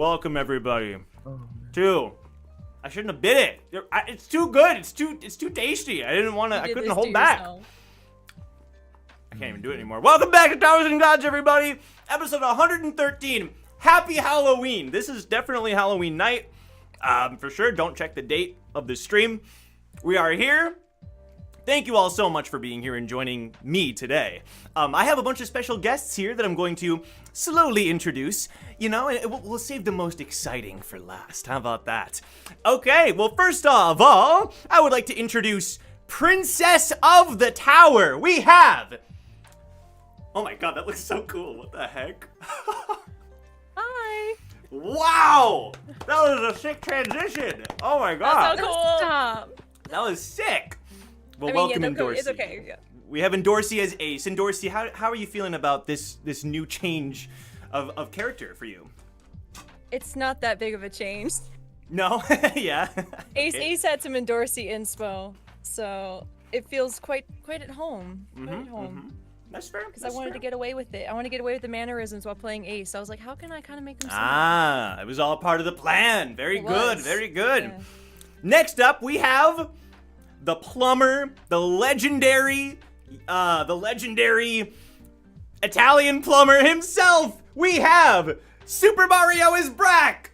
welcome everybody to. I shouldn't have bid it. It's too good. It's too tasty. I didn't want to. I couldn't hold back. I can't even do it anymore. Welcome back to Towers and Gods, everybody. Episode 113. Happy Halloween. This is definitely Halloween night. For sure. Don't check the date of the stream. We are here. Thank you all so much for being here and joining me today. I have a bunch of special guests here that I'm going to slowly introduce, and we'll save the most exciting for last. How about that? Okay, well, first of all, I would like to introduce Princess of the Tower. We have... Oh my god, that looks so cool. What the heck? Hi. Wow! That was a sick transition. Oh my god. That's so cool. Stop. That was sick. Well, welcome, Endorsey. It's okay. Yeah. We have Endorsey as Ace. Endorsey, how are you feeling about this new change of character for you? It's not that big of a change. No? Yeah. Ace had some Endorsey inspo, so it feels quite at home. Quite at home. Mm-hmm. That's fair. Because I wanted to get away with it. I want to get away with the mannerisms while playing Ace. I was like, how can I kind of make them similar? It was all part of the plan. Very good. Very good. Yeah. Next up, we have the plumber, the legendary Italian plumber himself. We have Super Mario is Brac.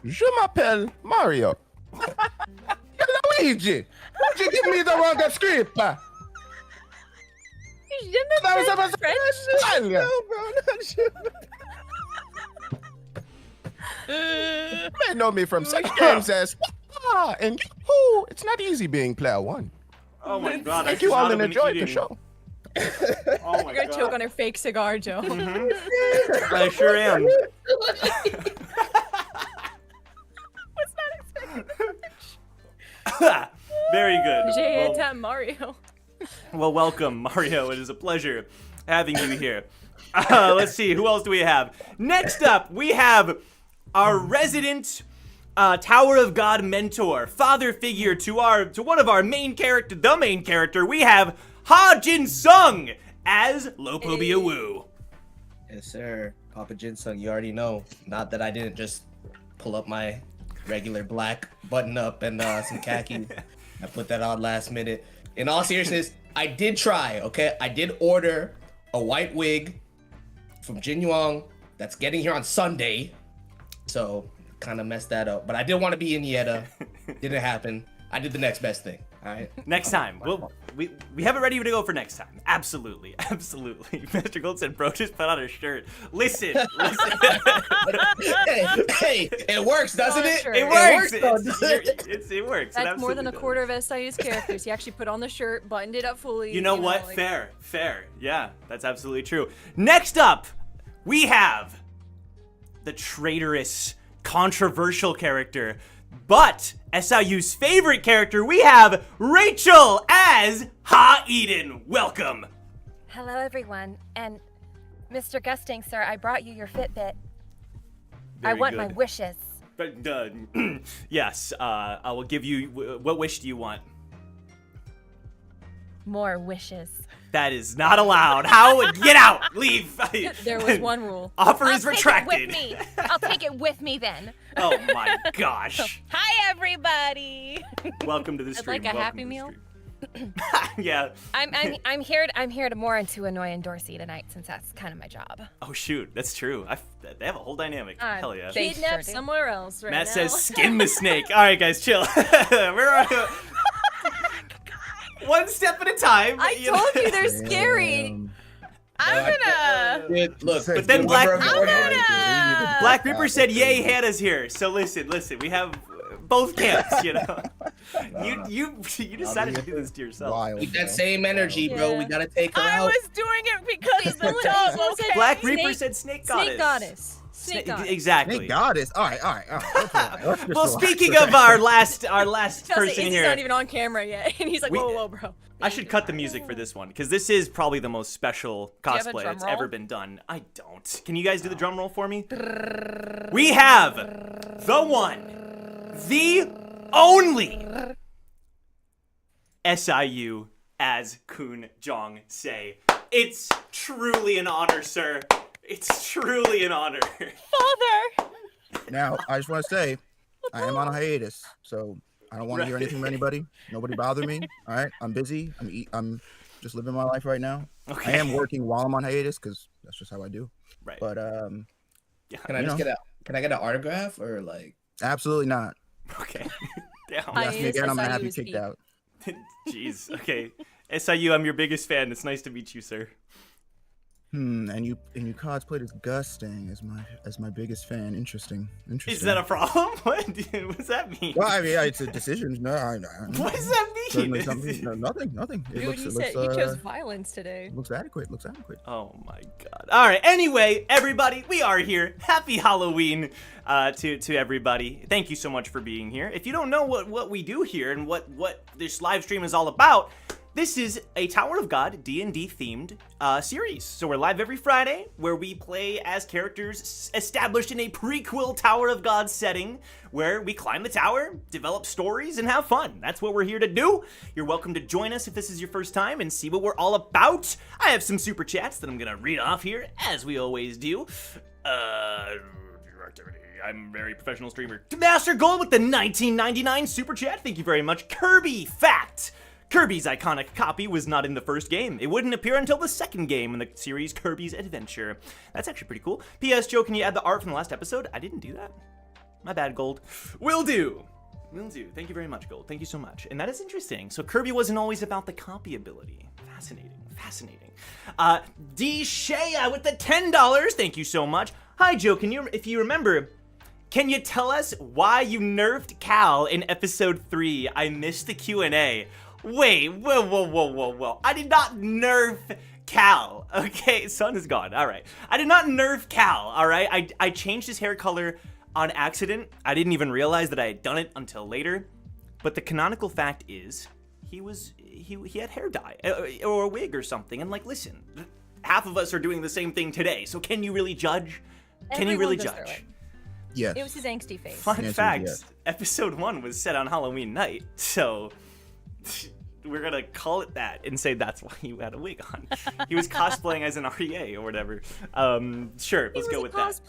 Je m'appelle Mario. Luigi, would you give me the wrong script? That was French? No, bro, not you. May know me from such games as and Yahoo. It's not easy being player one. Oh my god! Thank you all and enjoy the show. Oh my You're gonna god! choke on her fake cigar, Joe. Mm-hmm. I sure am. What's not expected? Very good. Well, Mario. Well, welcome, Mario. It is a pleasure having you here. Let's see, who else do we have? Next up, we have our resident Tower of God mentor, father figure to one of our main character, the main character. We have Ha Jin Sung as Lopobia Wu. Yes, sir. Papa Jin Sung, you already know. Not that I didn't just pull up my regular black button up and some khaki. I put that on last minute. In all seriousness, I did try, okay? I did order a white wig from Jin Yuang that's getting here on Sunday. So, kind of messed that up. But I did want to be in Yetta. Didn't happen. I did the next best thing, all right? Next time. We have it ready to go for next time. Absolutely. Absolutely. Mr. Gold said, bro, just put on a shirt. Listen. Hey, it works, doesn't it? It works. It works. That's more than a quarter of SIU's characters. He actually put on the shirt, buttoned it up fully. You know what? Fair. Yeah, that's absolutely true. Next up, we have the traitorous, controversial character, but SIU's favorite character. We have Rachel as Ha Eden. Welcome. Hello, everyone. And Mr. Gusting, sir, I brought you your Fitbit. I want my wishes. But, yes, I will give you. What wish do you want? More wishes. That is not allowed. How? Get out. Leave. There was one rule. Offer is retracted. Take it with me. I'll take it with me then. Oh my gosh. Hi, everybody. Welcome to the stream. Like a Happy Meal. Yeah. I'm here to more to annoy Endorsey tonight, since that's kind of my job. Oh shoot, that's true. They have a whole dynamic. Hell yeah. Kidnapped somewhere else right Matt now. says skin the snake. All right, guys, chill. We're on one step at a time. I told you they're scary. I'm gonna. Look, but then Black Reaper said, "Yay, Hannah's here." So listen, we have both camps. You decided to do this to yourself. With that same energy, bro, we gotta take her I out. was doing it because the dog. Okay. Black Reaper said snake goddess. Snake goddess. Exactly. Snake goddess. All right. Well, speaking of our last person He's here, not even on camera yet, and he's like, "Whoa, bro." I should cut the music for this one because this is probably the most special Do you have a cosplay drum that's roll? ever been done. I don't. Can you guys do the drum roll for me? We have the one, the only SIU as Kun Jong Se. It's truly an honor, sir. It's truly an honor. Father! Now, I just want to say, I am on a hiatus, so I don't want to hear anything from anybody. Nobody bother me. All right, I'm busy. I'm just living my life right now. Okay. I am working while I'm on hiatus because that's just how I do. Right. But Yeah. Can I get an autograph or like? absolutely not. Okay. Damn. You ask me again, I'm gonna have you SIU is kicked out. Jeez. Okay. SIU, I'm your biggest fan. It's nice to meet you, sir. And you cosplayed as Gusting as my biggest fan. Interesting. Is that a problem? What does that mean? Well, I mean, it's a decision. No, What does that mean? certainly something. No, nothing. It Dude, looks, you it said looks, you chose violence today. looks adequate. Oh my god. All right. Anyway, everybody, we are here. Happy Halloween to everybody. Thank you so much for being here. If you don't know what we do here and what this live stream is all about, this is a Tower of God D&D themed series. So we're live every Friday where we play as characters established in a prequel Tower of God setting where we climb the tower, develop stories, and have fun. That's what we're here to do. You're welcome to join us if this is your first time and see what we're all about. I have some super chats that I'm gonna read off here, as we always do. I'm a very professional streamer. Master Gold with the 1999 super chat. Thank you very much. Kirby Fact. Kirby's iconic copy was not in the first game. It wouldn't appear until the second game in the series Kirby's Adventure. That's actually pretty cool. P.S. Joe, can you add the art from the last episode? I didn't do that. My bad, Gold. Will do. Thank you very much, Gold. Thank you so much. And that is interesting. So Kirby wasn't always about the copy ability. Fascinating. D. Shea with the $10. Thank you so much. Hi, Joe. If you remember, can you tell us why you nerfed Cal in episode 3? I missed the Q&A. Wait, whoa. I did not nerf Cal. Okay, sun is gone. All right. I did not nerf Cal, all right? I changed his hair color on accident. I didn't even realize that I had done it until later. But the canonical fact is he had hair dye or a wig or something. And like, listen, half of us are doing the same thing today. So can you really judge? Can you really judge? Yes. It was his angsty face. Fun Yes, fact, yes. episode 1 was set on Halloween night. So we're gonna call it that and say that's why you had a wig on. He was cosplaying as an REA or whatever. Sure, let's go with that.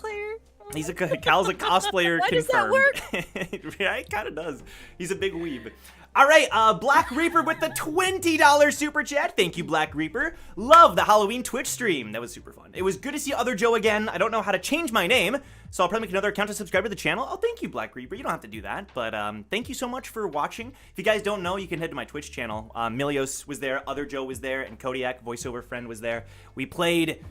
He's Cal's a cosplayer. Why does that confirmed. Yeah, it kind of does. He's a big weeb. All right, Black Reaper with the $20 super chat. Thank you, Black Reaper. Love the Halloween Twitch stream. That was super fun. It was good to see other Joe again. I don't know how to change my name, so I'll probably make another account to subscribe to the channel. Oh, thank you, Black Reaper. You don't have to do that, but thank you so much for watching. If you guys don't know, you can head to my Twitch channel. Milios was there, other Joe was there, and Kodiak, voiceover friend, was there. We played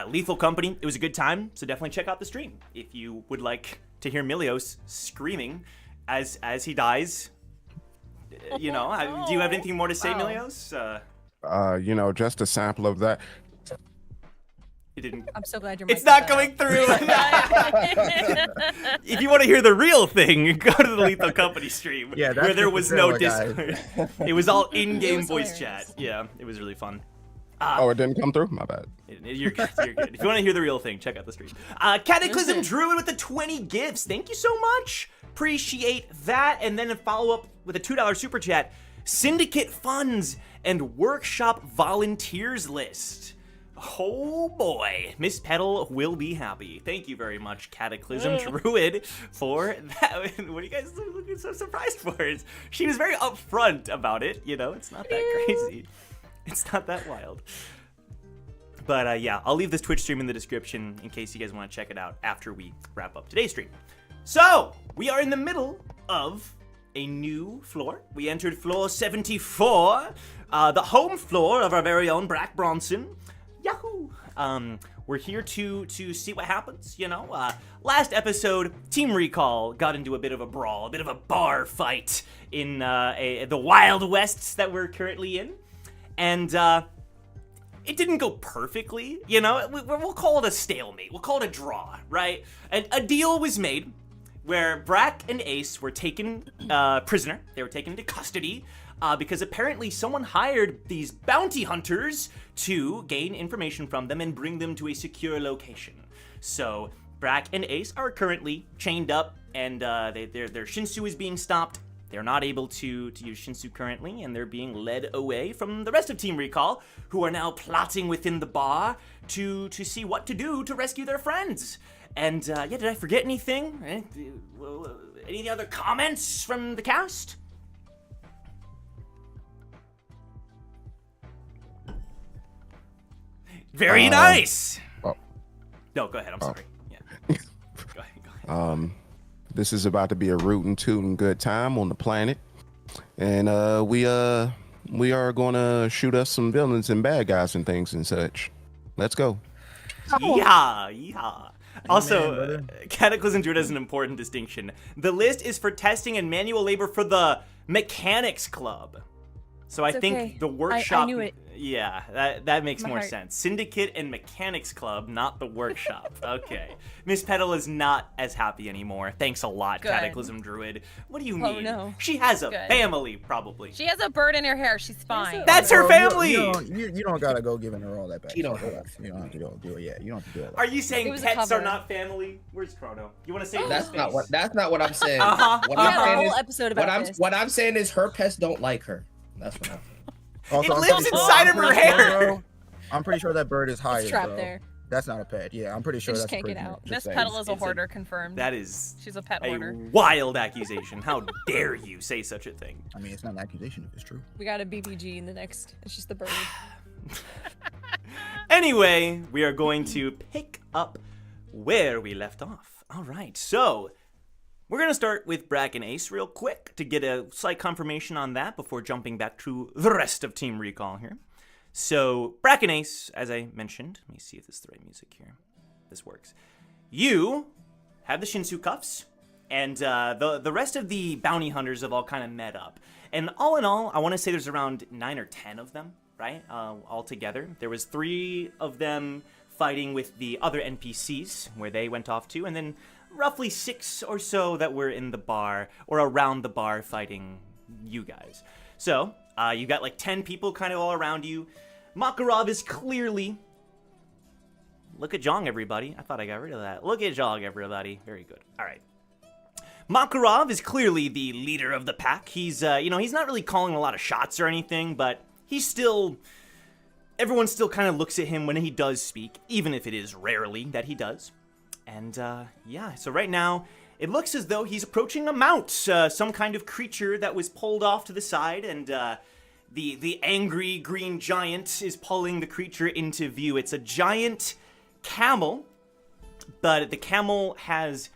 Lethal Company. It was a good time, so definitely check out the stream if you would like to hear Milios screaming as he dies. You know, do you have anything more to say, Milios? Just a sample of that. It didn't. I'm so glad you're. It's not going through. If you want to hear the real thing, go to the Lethal Company stream, where there was no Discord. It was all in-game voice chat. Yeah, it was really fun. It didn't come through? My bad. You're good. If you want to hear the real thing, check out the stream. Cataclysm Druid with the 20 gifts. Thank you so much. Appreciate that. And then a follow-up with a $2 super chat. Syndicate funds and workshop volunteers list. Oh boy, Miss Petal will be happy. Thank you very much, Cataclysm Druid, for that. What are you guys looking so surprised for? She was very upfront about it. You know, it's not that crazy. It's not that wild. But yeah, I'll leave this Twitch stream in the description in case you guys want to check it out after we wrap up today's stream. So, we are in the middle of a new floor. We entered floor 74, the home floor of our very own Brac Bronson. Yahoo! We're here to see what happens, you know? Last episode, Team Recall got into a bit of a brawl, a bit of a bar fight in the Wild Wests that we're currently in. And it didn't go perfectly, you know? We'll call it a stalemate. We'll call it a draw, right? And a deal was made where Brac and Ace were taken prisoner. They were taken into custody because apparently someone hired these bounty hunters to gain information from them and bring them to a secure location. So Brac and Ace are currently chained up, and their Shinsu is being stopped. They're not able to use Shinsu currently, and they're being led away from the rest of Team Recall, who are now plotting within the bar to see what to do to rescue their friends. And yeah, did I forget anything? Any other comments from the cast? Very nice. Oh. No, go ahead. I'm sorry. Yeah. Go ahead. This is about to be a rootin' tootin' good time on the planet, and we are going to shoot us some villains and bad guys and things and such. Let's go. Yeah. Also, Cataclysm Druid has an important distinction. The list is for testing and manual labor for the Mechanics Club. So I think okay. the workshop. I knew it. Yeah, that makes My more heart. sense. Syndicate and Mechanics Club, not the workshop. Okay. Miss Petal is not as happy anymore. Thanks a lot, Good. Cataclysm Druid. What do you mean? no. She has a Good. family, probably. She has a bird in her hair. She's fine. That's her Well, family! You don't gotta go giving her all that back. You don't You don't have to go do it. Yeah, you don't have to do all that. Are you It saying was a pets are cover. not family? Where's Chrono? You want to say That's not what I'm saying. Uh-huh. What We I'm had a saying whole is episode about this. what I'm saying is her pets don't like her. That's what I'm saying. Also, It I'm lives pretty sure- inside I'm of her pretty sure, hair. bro, I'm pretty sure that bird is hired. trapped bro. there. That's not a pet. Yeah, I'm pretty sure just that's can't a get prisoner. out. Just Miss saying. Petal is a It's a- hoarder, confirmed. That is She's a pet a hoarder. wild accusation. How dare you say such a thing? I mean, it's not an accusation if it's true. We got a BBG in the next. It's just the bird. Anyway, we are going to pick up where we left off. All right, so we're going to start with Brac and Ace real quick to get a slight confirmation on that before jumping back to the rest of Team Recall here. So, Brac and Ace, as I mentioned, let me see if this is the right music here. This works. You have the Shinsu cuffs, and the rest of the bounty hunters have all kind of met up. And all in all, I want to say there's around 9 or 10 of them, right? All together. There was 3 of them fighting with the other NPCs, where they went off to, and then roughly 6 or so that were in the bar, or around the bar fighting you guys. So, you got like 10 people kind of all around you. Makarov is clearly... Look at Jong, everybody. I thought I got rid of that. Look at Jong, everybody. Very good. All right. Makarov is clearly the leader of the pack. He's, he's not really calling a lot of shots or anything, but he's still... Everyone still kind of looks at him when he does speak, even if it is rarely that he does. And, yeah, so right now, it looks as though he's approaching a mount, some kind of creature that was pulled off to the side, and, the angry green giant is pulling the creature into view. It's a giant camel, but the camel has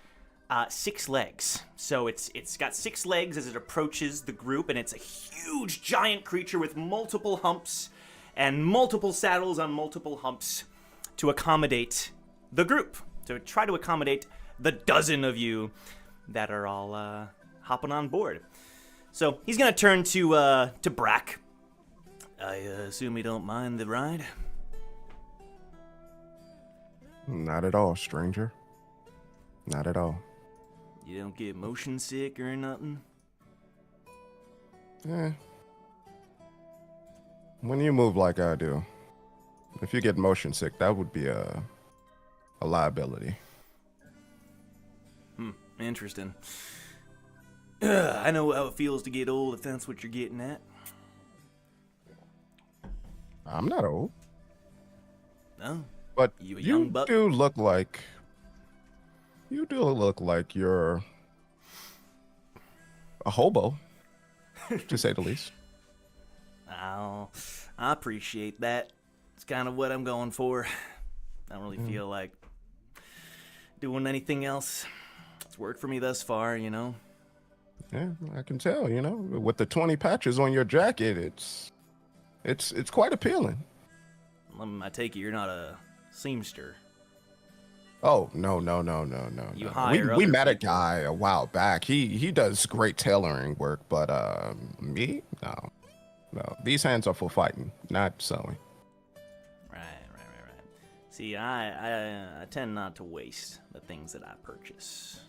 6 legs. So it's got 6 legs as it approaches the group, and it's a huge giant creature with multiple humps and multiple saddles on multiple humps to accommodate the group, to try to accommodate the dozen of you that are all hopping on board. So he's gonna turn to Brac. I assume you don't mind the ride? Not at all, stranger. Not at all. You don't get motion sick or nothing? When you move like I do, if you get motion sick, that would be a liability. Interesting. I know how it feels to get old, if that's what you're getting at. I'm not old. No? But You a you young buck? do look like you're a hobo, to say the least. I appreciate that. It's kind of what I'm going for. I don't really feel like doing anything else. It's worked for me thus far, you know? Yeah, I can tell. With the 20 patches on your jacket, it's quite appealing. I take it you're not a seamster. Oh no! You hire We other met a people. guy a while back. He does great tailoring work, but me, no. These hands are for fighting, not sewing. Right. See, I tend not to waste the things that I purchase.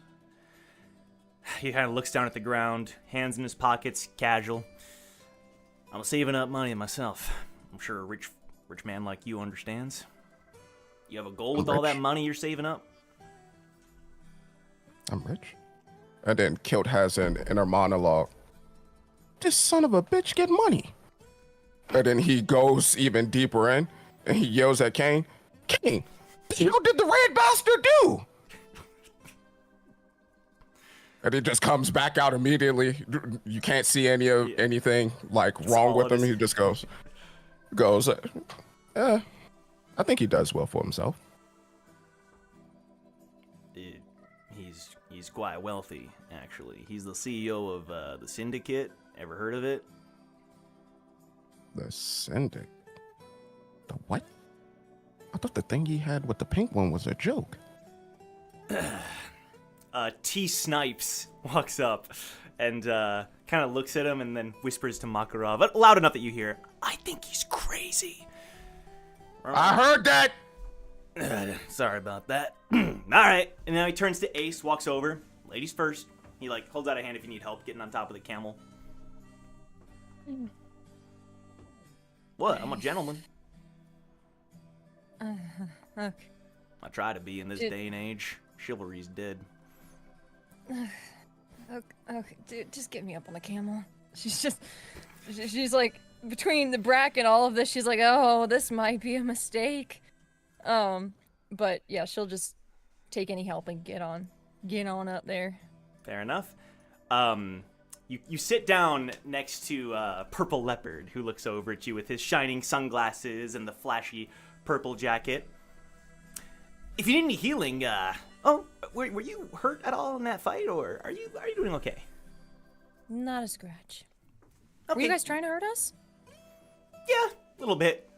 He kind of looks down at the ground, hands in his pockets, casual. I'm saving up money myself. I'm sure a rich man like you understands. You have a goal with all that Rich? money you're saving up? I'm rich. And then Kilt has an inner monologue. this son of a bitch get money? And then he goes even deeper in, and he yells at Kane, Kane, what the hell did the red bastard do? And he just comes back out immediately. You can't see anything like wrong with him. He just goes, I think he does well for himself. He's quite wealthy, actually. He's the CEO of the Syndicate. Ever heard of it? The Syndicate? The what? I thought the thing he had with the pink one was a joke. T. Snipes walks up and kind of looks at him and then whispers to Makarov, but loud enough that you hear, I think he's crazy. I heard that! Sorry about that. Alright, and now he turns to Ace, walks over. Ladies first. He, like, holds out a hand if you need help getting on top of the camel. What? I'm a gentleman. Okay. I try to be in this day and age. Chivalry's dead. Okay, dude, just get me up on the camel. She's like, between the Brac and all of this, she's like, oh, this might be a mistake. But yeah, she'll just take any help and get on up there. Fair enough. You sit down next to Purple Leopard, who looks over at you with his shining sunglasses and the flashy purple jacket. If you need any healing, were you hurt at all in that fight, or are you doing okay? Not a scratch. Okay. Were you guys trying to hurt us? Yeah, a little bit.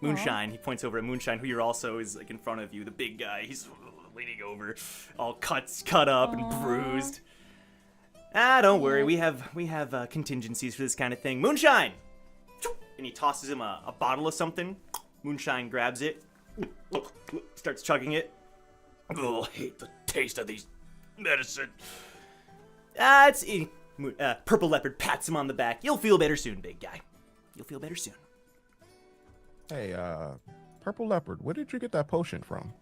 Moonshine. He points over at Moonshine, who you're also is like in front of you, the big guy. He's leaning over, all cut up and bruised. Don't worry, we have contingencies for this kind of thing. Moonshine! And he tosses him a bottle of something. Moonshine grabs it, starts chugging it. Oh, I hate the taste of these medicine. Purple Leopard pats him on the back. You'll feel better soon, big guy. You'll feel better soon. Hey, Purple Leopard, where did you get that potion from?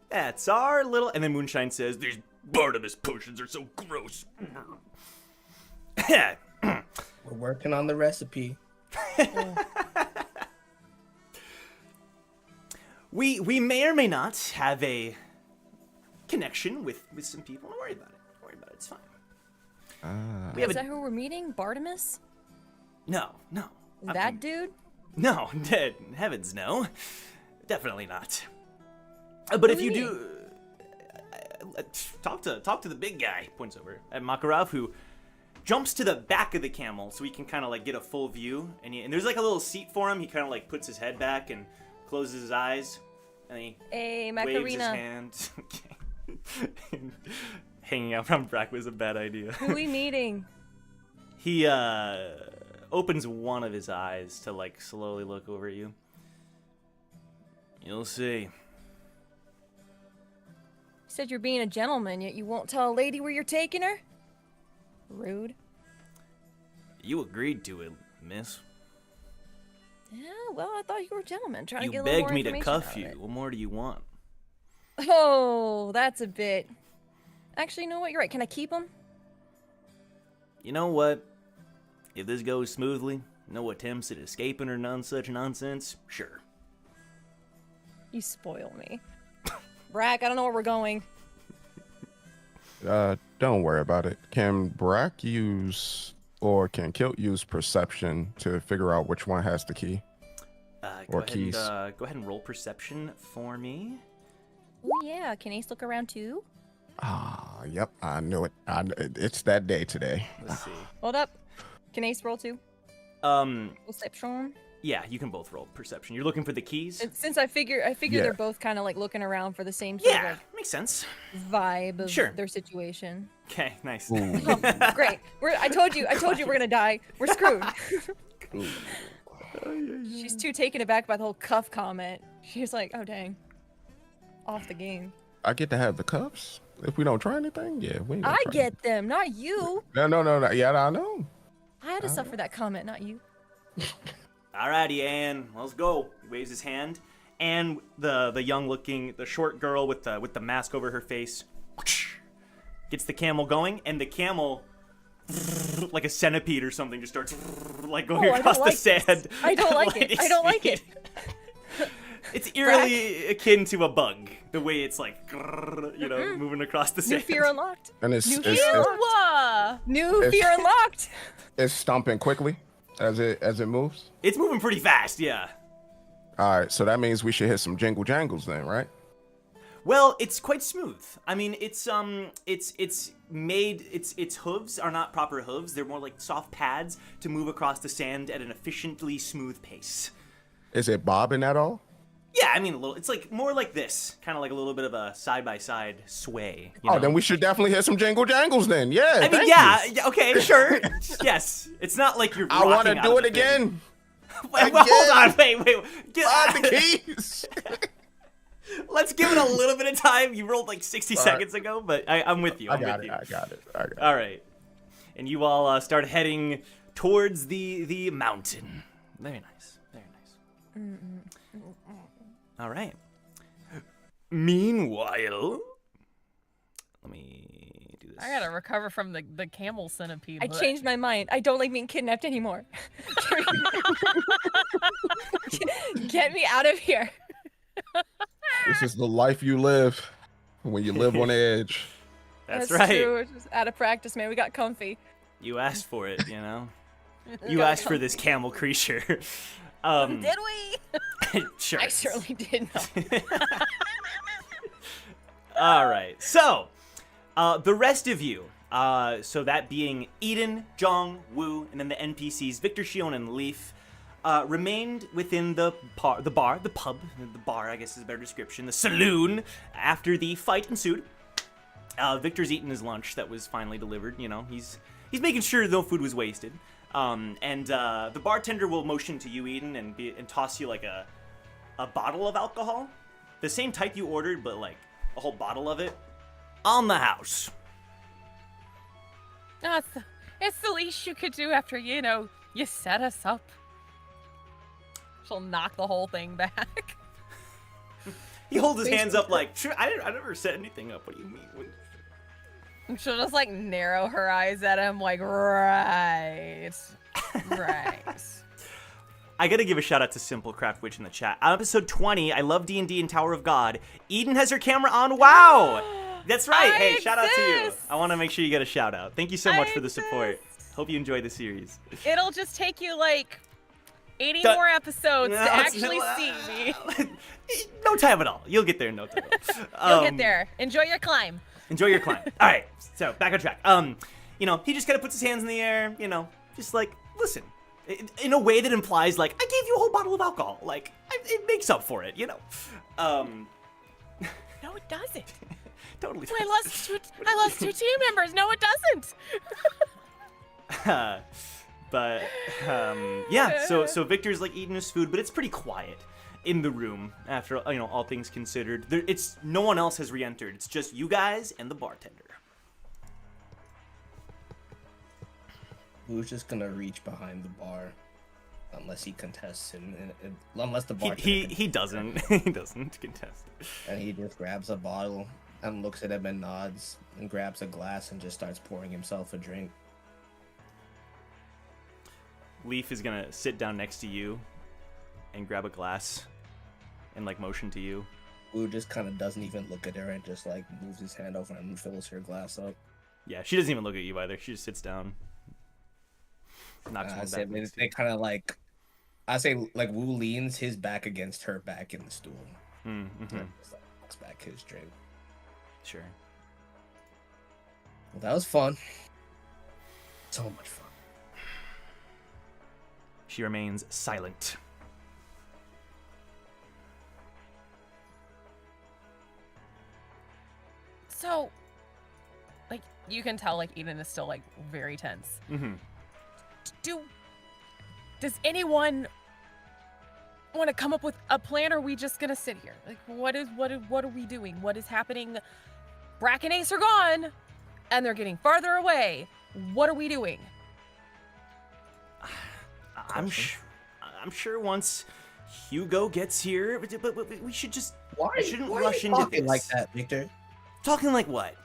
That's our little... And then Moonshine says, these Barnabas potions are so gross. We're working on the recipe. We may or may not have a connection with some people. Don't worry about it. Don't worry about it. It's fine. Is that who we're meeting? Bartimus? No. That dude? No, heavens no. Definitely not. But if you do... Talk to the big guy, points over at Makarov, who jumps to the back of the camel so he can kind of like get a full view. And there's like a little seat for him. He kind of like puts his head back and closes his eyes. And he waves his hand. Hanging out from Brac was a bad idea. Who are we meeting? He opens one of his eyes to like slowly look over at you. You'll see. You said you're being a gentleman, yet you won't tell a lady where you're taking her? Rude. You agreed to it, miss. Yeah, well, I thought you were a gentleman, trying to You get a little more begged me to information cuff out of you. it. What more do you want? Oh, that's a bit... Actually, you know what? You're right. Can I keep him? You know what? If this goes smoothly, no attempts at escaping or none such nonsense, sure. You spoil me. Brac, I don't know where we're going. Don't worry about it. Can Brac use, or can Kilt use perception to figure out which one has the key? Or keys? Go ahead and roll perception for me. Oh yeah, can Ace look around too? Yep, I knew it. It's that day today. Let's see. Hold up. Can Ace roll too? Perception? Yeah, you can both roll perception. You're looking for the keys? Since I figure Yeah. they're both kind of like looking around for the same sort Yeah, of makes sense. vibe of Sure. their situation. Okay, nice. Great. I told you we're gonna die. We're screwed. She's too taken aback by the whole cuff comment. She's like, oh dang. Off the game. I get to have the cuffs if we don't try anything. Yeah, we. Ain't gonna I try get them, not you. No. Yeah, I know. I had to suffer that comment, not you. Alrighty, Ann, let's go. He waves his hand, and the short girl with the mask over her face gets the camel going, and the camel like a centipede or something just starts like going across the like sand. I don't like it. I don't like it. It's eerily akin to a bug, the way it's like, moving across the New sand. fear unlocked. And it's New fear unlocked. it's stomping quickly as it moves. It's moving pretty fast, yeah. All right, so that means we should hit some jingle jangles then, right? Well, it's quite smooth. I mean, its hooves are not proper hooves. They're more like soft pads to move across the sand at an efficiently smooth pace. Is it bobbing at all? Yeah, I mean, a little. It's like more like this, kind of like a little bit of a side-by-side sway. You know? Then we should definitely hit some jingle jangles then. Yeah. I mean, yeah, okay, sure. Yes, it's not like you're. I want to rocking do out it of the thing. again. Well, hold on, wait. The keys. Let's give it a little bit of time. You rolled like 60 seconds ago, but I'm with you. I got it. All right, and you all start heading towards the mountain. Very nice. All right. Meanwhile, let me do this. I gotta recover from the camel centipede. I changed my mind. I don't like being kidnapped anymore. Get me out of here. This is the life you live when you live on edge. That's right. True. We're just out of practice, man. We got comfy. You asked for it, you know. You asked for this camel creature. Did we? Sure. I certainly did not. All right. So, the rest of you, so that being Eden, Jong, Wu, and then the NPCs, Victor, Shion, and Leaf, remained within the bar, the bar, I guess is a better description, the saloon, after the fight ensued. Victor's eaten his lunch that was finally delivered, you know, he's making sure no food was wasted. And the bartender will motion to you, Eden, and toss you like a bottle of alcohol, the same type you ordered, but like a whole bottle of it, on the house. No, it's the least you could do after, you set us up. She'll knock the whole thing back. He holds his hands up like, sure, I never set anything up. What do you mean? She'll just like narrow her eyes at him like, right. I gotta give a shout out to Simple Craft Witch in the chat. Episode 20, I love D&D and Tower of God. Eden has her camera on. Wow! That's right. Hey, shout out to you. I want to make sure you get a shout out. Thank you so much for the support. Hope you enjoy the series. It'll just take you like 80 more episodes to actually see me. No time at all. You'll get there in no time. You'll get there. Enjoy your climb. Enjoy your climb. All right. So back on track. He just kind of puts his hands in the air. Just like listen, in a way that implies like I gave you a whole bottle of alcohol. Like it makes up for it. No, it doesn't. Totally. I lost two team members. No, it doesn't. But yeah. So Victor's like eating his food, but it's pretty quiet in the room after all things considered. It's no one else has re-entered. It's just you guys and the bartender. Who's just gonna reach behind the bar, unless he contests him, unless the bartender. He doesn't. He doesn't contest. And he just grabs a bottle and looks at him and nods and grabs a glass and just starts pouring himself a drink. Leaf is gonna sit down next to you and grab a glass and like motion to you. Wu just kind of doesn't even look at her and just like moves his hand over and fills her glass up. Yeah, she doesn't even look at you either. She just sits down. I say they kind of like, I say like Wu leans his back against her back in the stool. Mm-hmm. And just like looks back his drink. Sure. Well, that was fun. So much fun. She remains silent. So, like, you can tell, like, Eden is still, like, very tense. Mm-hmm. Does anyone want to come up with a plan, or are we just gonna sit here? Like, what are we doing? What is happening? Brac and Ace are gone, and they're getting farther away. What are we doing? I'm sure once Hugo gets here, but we should just. Why shouldn't are rush you into talking this. like that, Victor? Talking like what?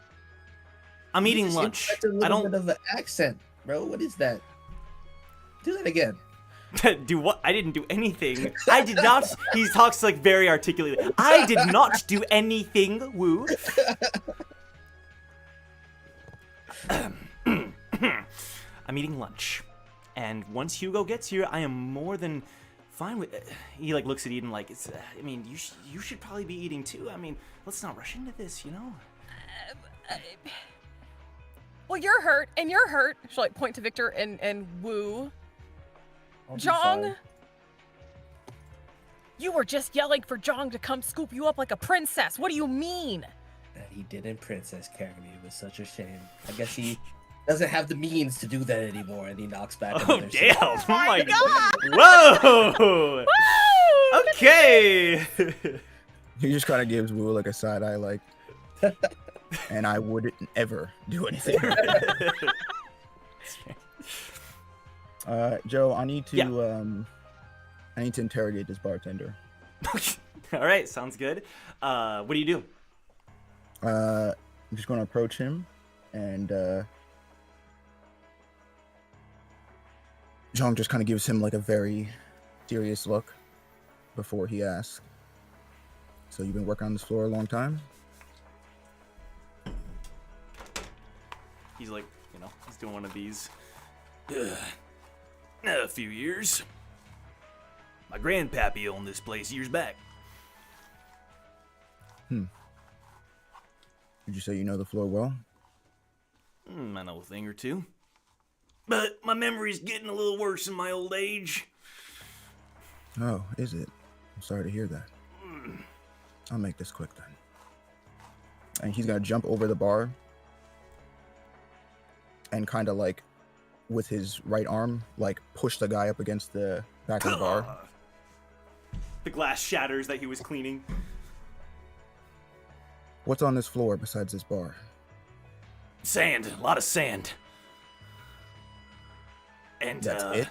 I'm eating lunch. A little bit of an accent. bro. What is that? Do that again. Do what? I didn't do anything. I did not. He talks like very articulately. I did not do anything, Woo. I'm eating lunch, and once Hugo gets here, I am more than fine with it. He like looks at Eden like, it's. I mean, you should probably be eating too. I mean, let's not rush into this, you know. Well, you're hurt, and you're hurt. She'll like point to Victor and Woo. I'll be Jong, fine. you were just yelling for Jong to come scoop you up like a princess. What do you mean? That he didn't princess carry me. It was such a shame. I guess he doesn't have the means to do that anymore, and he knocks back. Oh another damn! step. Oh my god! Whoa! Woo! Okay. He just kind of gives Wu like a side eye, like, and I wouldn't ever do anything. Joe, I need to I need to interrogate this bartender. All right, sounds good. What do you do? I'm just going to approach him, and Zhang just kind of gives him like a very serious look before he asks, so you've been working on this floor a long time? He's like, you know, he's doing one of these. A few years. My grandpappy owned this place years back. Would you say you know the floor well? I know a thing or two. But my memory's getting a little worse in my old age. Oh, is it? I'm sorry to hear that. I'll make this quick then. And he's gonna jump over the bar and kind of like with his right arm, like push the guy up against the back of the bar. The glass shatters that he was cleaning. What's on this floor besides this bar? Sand, a lot of sand. And That's it?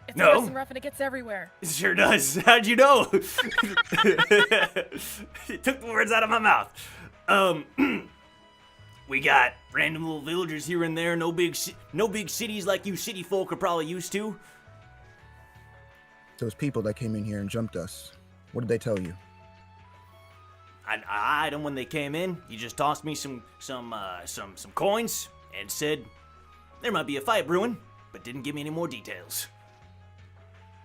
It's No. nice and rough and it gets everywhere. it sure does. How'd you know? He took the words out of my mouth. We got random little villagers here and there. No big cities like you city folk are probably used to. Those people that came in here and jumped us, what did they tell you? I eyed them when they came in. He just tossed me some coins and said there might be a fight brewing, but didn't give me any more details.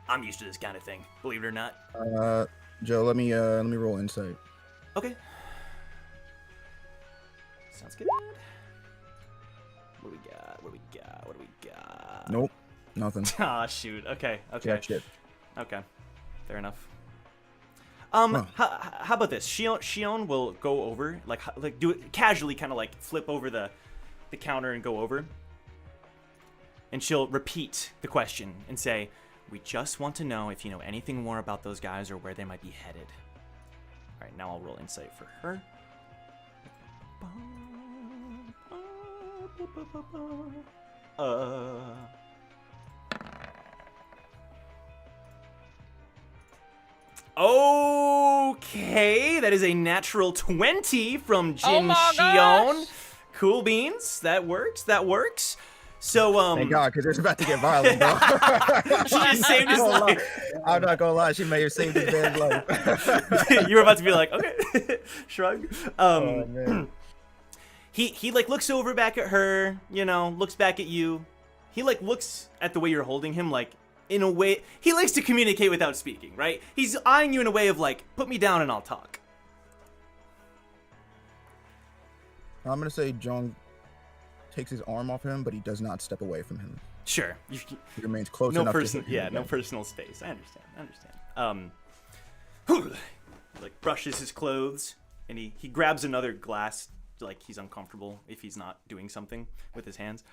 I'm used to this kind of thing, believe it or not. Joe, let me roll insight. Okay. Sounds good. What do we got? Nope, nothing. Ah, shoot. Okay. Jack shit. Okay. Fair enough. How about this? Shion will go over, like do it casually, kind of like flip over the counter and go over. And she'll repeat the question and say, "We just want to know if you know anything more about those guys or where they might be headed." All right, now I'll roll insight for her. Okay, that is a natural 20 from Jin my Shion. gosh. Cool beans. That works. So, Thank God, because it's about to get violent, bro. she just saved his life. I'm not gonna lie, she may have saved his man's life. You were about to be like, okay, shrug. Oh, man. He like looks over back at her, you know, looks back at you. He like looks at the way you're holding him, like in a way he likes to communicate without speaking, right? He's eyeing you in a way of like, put me down and I'll talk. I'm gonna say Jong takes his arm off him, but he does not step away from him. Sure. He remains close No enough person, to him. yeah, no personal space. I understand. Like brushes his clothes, and he grabs another glass, like he's uncomfortable if he's not doing something with his hands.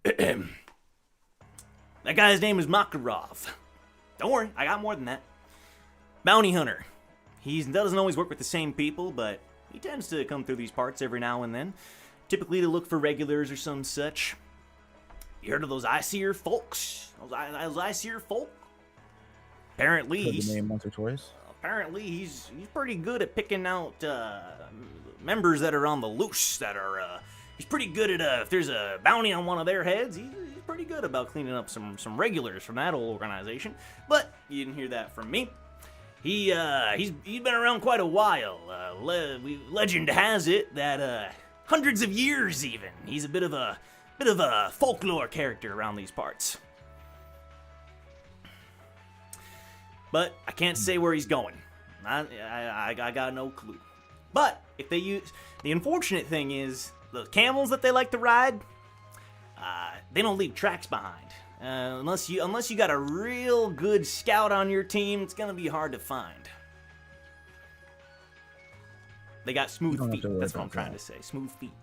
That guy's name is Makarov. Don't worry, I got more than that. Bounty hunter. He doesn't always work with the same people, but he tends to come through these parts every now and then. Typically to look for regulars or some such. You heard of those Iseer folks? Those Iseer folk? Apparently, Heard the name once or twice. apparently he's pretty good at picking out members that are on the loose. That are he's pretty good at if there's a bounty on one of their heads, he's pretty good about cleaning up some regulars from that old organization. But you didn't hear that from me. He's been around quite a while. Legend has it that hundreds of years even. He's a bit of a folklore character around these parts. But I can't say where he's going. I got no clue. But if they use, the unfortunate thing is the camels that they like to ride, they don't leave tracks behind. Unless you got a real good scout on your team, it's gonna be hard to find. They got smooth feet. That's what I'm trying to say. Smooth feet.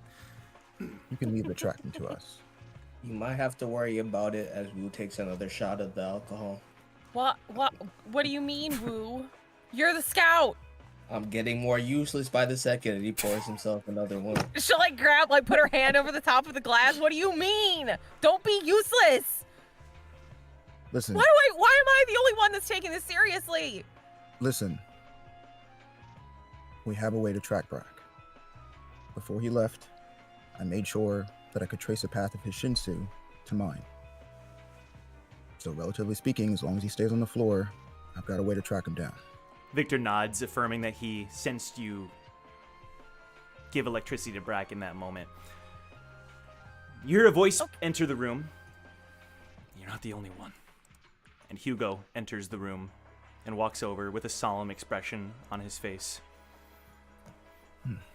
You can leave the tracking to us. You might have to worry about it as Wu takes another shot of the alcohol. What do you mean, Wu? You're the scout. I'm getting more useless by the second, and he pours himself another one. She'll put her hand over the top of the glass. What do you mean? Don't be useless. Listen. Why am I the only one that's taking this seriously? Listen. We have a way to track Brac. Before he left, I made sure that I could trace a path of his Shinsu to mine. So relatively speaking, as long as he stays on the floor, I've got a way to track him down. Victor nods, affirming that he sensed you give electricity to Brac in that moment. You hear a voice enter the room. You're not the only one. And Hugo enters the room and walks over with a solemn expression on his face.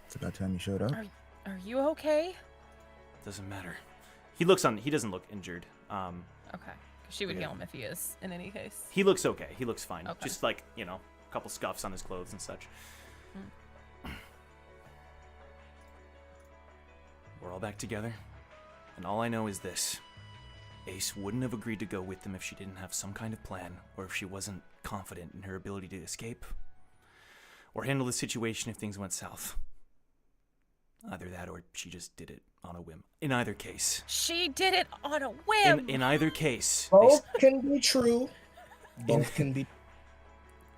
It's about time you showed up. Are you okay? Doesn't matter. He doesn't look injured. Okay. She would heal him if he is, in any case. He looks okay. He looks fine. Okay. Just a couple scuffs on his clothes and such. We're all back together. And all I know is this. Ace wouldn't have agreed to go with them if she didn't have some kind of plan, or if she wasn't confident in her ability to escape, or handle the situation if things went south. Either that, or she just did it on a whim. In either case. She did it on a whim! In either case. Both can be true. Both can be.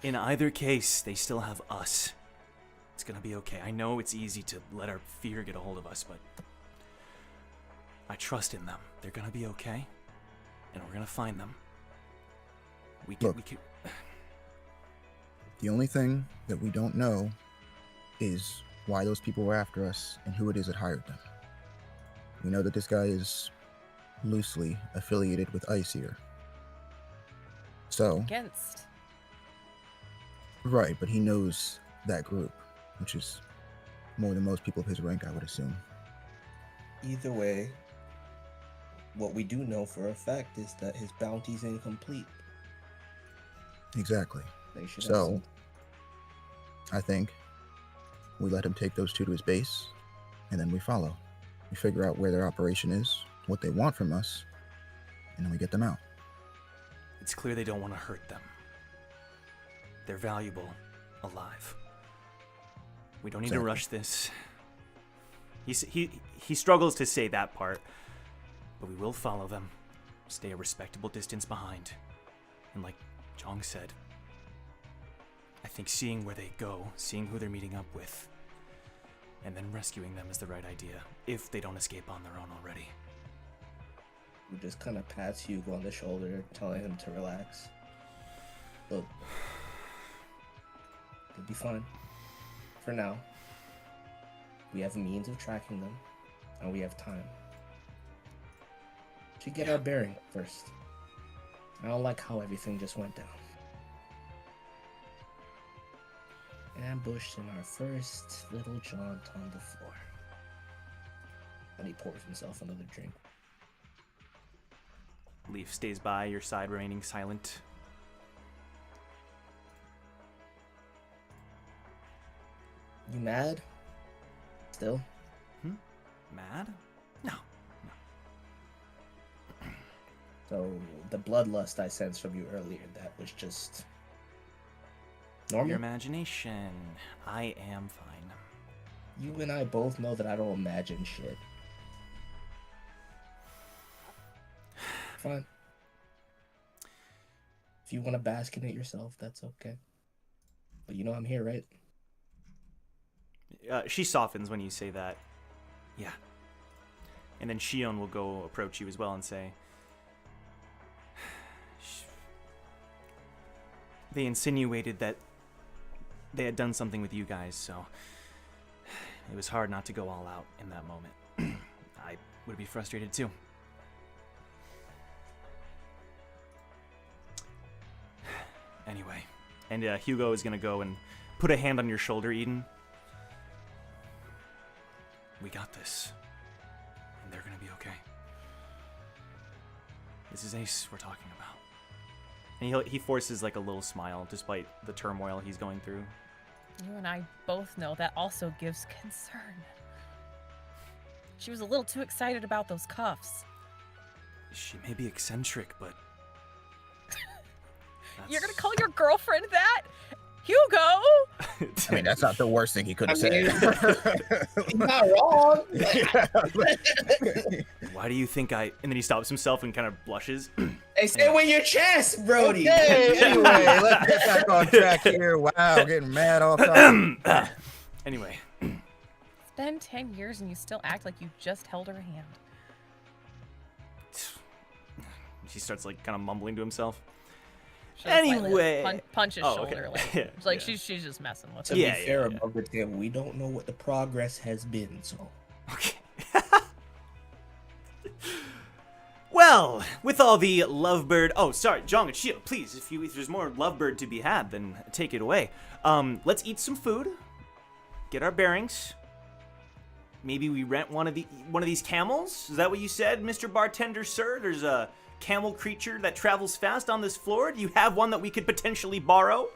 In either case, they still have us. It's gonna be okay. I know it's easy to let our fear get a hold of us, but I trust in them. They're gonna be okay, and we're gonna find them. Look, the only thing that we don't know is why those people were after us and who it is that hired them. We know that this guy is loosely affiliated with ICE here. So, Against. right, but he knows that group, which is more than most people of his rank, I would assume. Either way, what we do know for a fact is that his bounty's incomplete. Exactly. They should So, I think we let him take those two to his base, and then we follow. We figure out where their operation is, what they want from us, and then we get them out. It's clear they don't want to hurt them. They're valuable, alive. We don't need to rush this. He struggles to say that part, but we will follow them, stay a respectable distance behind, and like Jong said, I think seeing where they go, seeing who they're meeting up with, and then rescuing them is the right idea, if they don't escape on their own already. We just kind of pats Hugo on the shoulder, telling him to relax. Look, it'll be fine. For now, we have a means of tracking them, and we have time. To get our bearing first. I don't like how everything just went down. Ambushed in our first little jaunt on the floor. And he pours himself another drink. Leaf stays by your side, remaining silent. You mad? Still? Mad? No. So, the bloodlust I sensed from you earlier, that was just normal? Your imagination. I am fine. You and I both know that I don't imagine shit. Fine. If you want to bask in it yourself, that's okay. But you know I'm here, right? She softens when you say that. Yeah. And then Shion will go approach you as well and say, they insinuated that they had done something with you guys, so it was hard not to go all out in that moment. I would be frustrated too. Anyway, and Hugo is gonna go and put a hand on your shoulder, Eden. We got this, and they're gonna be okay. This is Ace we're talking about. And he forces like a little smile despite the turmoil he's going through. You and I both know that also gives concern. She was a little too excited about those cuffs. She may be eccentric, but... You're gonna call your girlfriend that? Hugo! I mean, that's not the worst thing he could have said. He's not wrong. Why do you think I... And then he stops himself and kind of blushes. Hey, stay with your chest, Brody. Okay, anyway, let's get back on track here. Wow, getting mad all the time. Anyway. It's been 10 years and you still act like you just held her hand. He starts like kind of mumbling to himself. She'll just Anyway. punch his shoulder. Okay. Like, it's like she's just messing with To him. be Yeah, fair, yeah. above the table, we don't know what the progress has been, so. Okay. Well, with all the lovebird... Oh, sorry, Jong and Shio, please, if there's more lovebird to be had, then take it away. Let's eat some food. Get our bearings. Maybe we rent one of these camels? Is that what you said, Mr. Bartender, sir? There's a camel creature that travels fast on this floor. Do you have one that we could potentially borrow?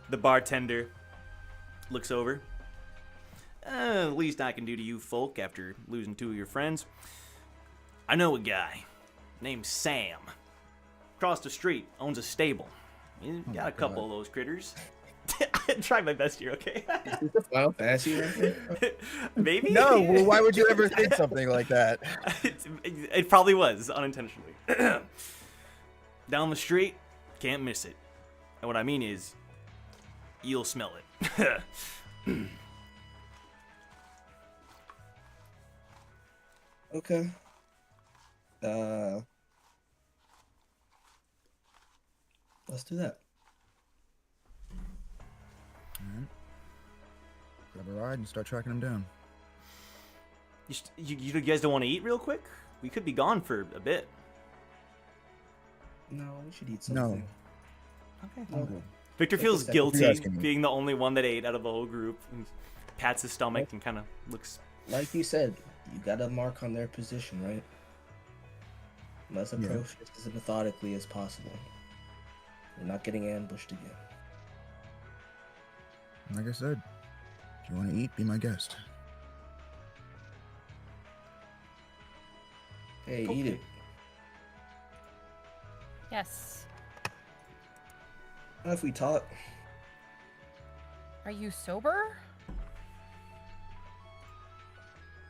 The bartender looks over. The least I can do to you folk after losing 2 of your friends. I know a guy named Sam. Across the street, owns a stable. He's got a couple of those critters. I tried my best here, okay? Is this a Final Fantasy reference? Maybe? No, well, why would you ever think something like that? It probably was, unintentionally. Down the street, can't miss it. And what I mean is, you'll smell it. Okay. Let's do that. Alright. Grab a ride and start tracking him down. You guys don't want to eat real quick? We could be gone for a bit. No, we should eat No. something. Okay. Okay. Victor Take feels a second. guilty You guys can eat. being the only one that ate out of the whole group. And pats his stomach and kind of looks... Like you said, you got to mark on their position, right? Let's approach this as methodically as possible. We're not getting ambushed again. Like I said, if you want to eat, be my guest. Hey, eat it. Yes. Not if we talk. Are you sober?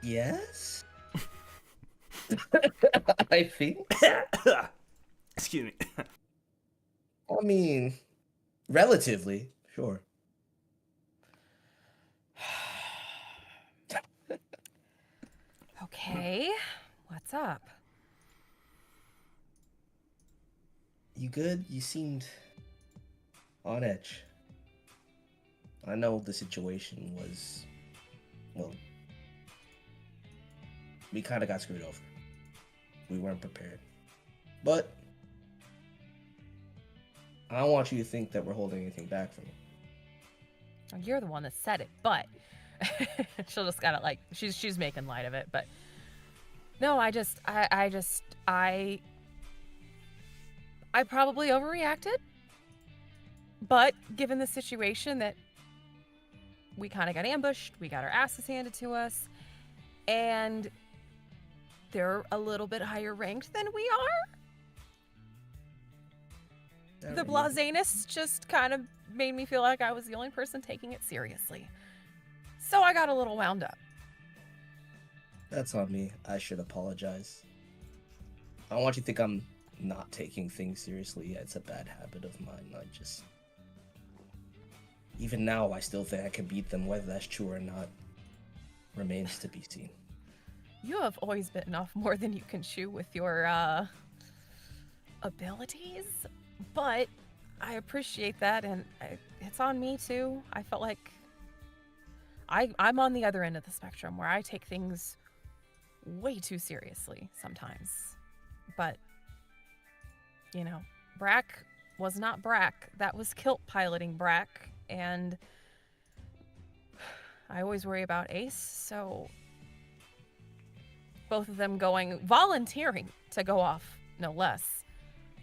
Yes? I think so. Excuse me. I mean, relatively, sure. Okay. What's up? You good? You seemed on edge. I know the situation was, well, we kind of got screwed over. We weren't prepared. But I don't want you to think that we're holding anything back from you. Oh, you're the one that said it, but she'll just kind of like she's making light of it, but no, I probably overreacted, but given the situation that we kind of got ambushed, we got our asses handed to us, and they're a little bit higher ranked than we are. The blaseness just kind of made me feel like I was the only person taking it seriously. So I got a little wound up. That's on me. I should apologize. I don't want you to think I'm not taking things seriously. Yeah, it's a bad habit of mine. I just... Even now, I still think I can beat them. Whether that's true or not remains to be seen. You have always bitten off more than you can chew with your abilities, but I appreciate that, and it's on me too. I felt like I'm on the other end of the spectrum where I take things way too seriously sometimes. But, you know, Brac was not Brac. That was Kilt piloting Brac, and I always worry about Ace, so both of them volunteering to go off, no less,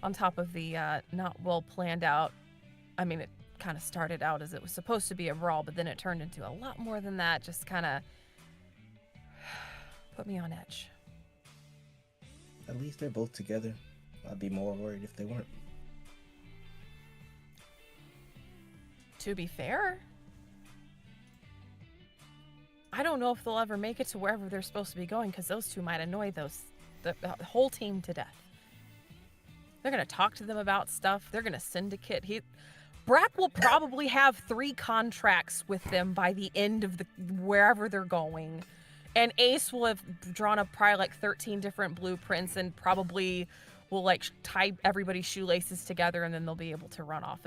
on top of the not well planned out. I mean, it kind of started out as it was supposed to be a brawl, but then it turned into a lot more than that. Just kind of put me on edge. At least they're both together. I'd be more worried if they weren't. To be fair, I don't know if they'll ever make it to wherever they're supposed to be going, because those two might annoy the whole team to death. They're going to talk to them about stuff. They're going to syndicate. Brac will probably have 3 contracts with them by the end of wherever they're going. And Ace will have drawn up probably like 13 different blueprints and probably will like tie everybody's shoelaces together, and then they'll be able to run off.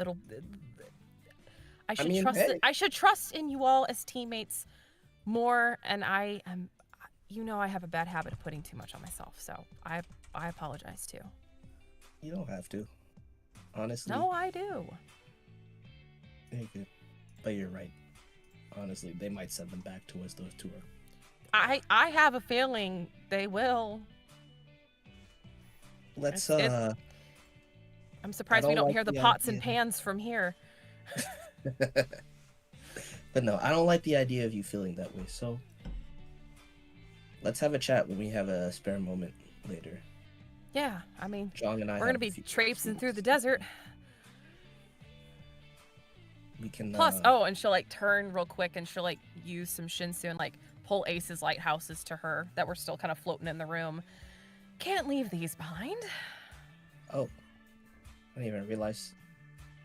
I should trust in you all as teammates more, and I have a bad habit of putting too much on myself, so I apologize too. You don't have to. Honestly. No, I do. You're good. But you're right. Honestly, they might send them back to us, those two are. I have a feeling they will. I'm surprised we don't hear the pots and pans from here. But no, I don't like the idea of you feeling that way, so let's have a chat when we have a spare moment later. Yeah, I mean, John and I we're going to be traipsing through the desert. We can Plus, and she'll like turn real quick and she'll like use some Shinsu and like pull Ace's lighthouses to her that were still kind of floating in the room. Can't leave these behind. Oh, I didn't even realize.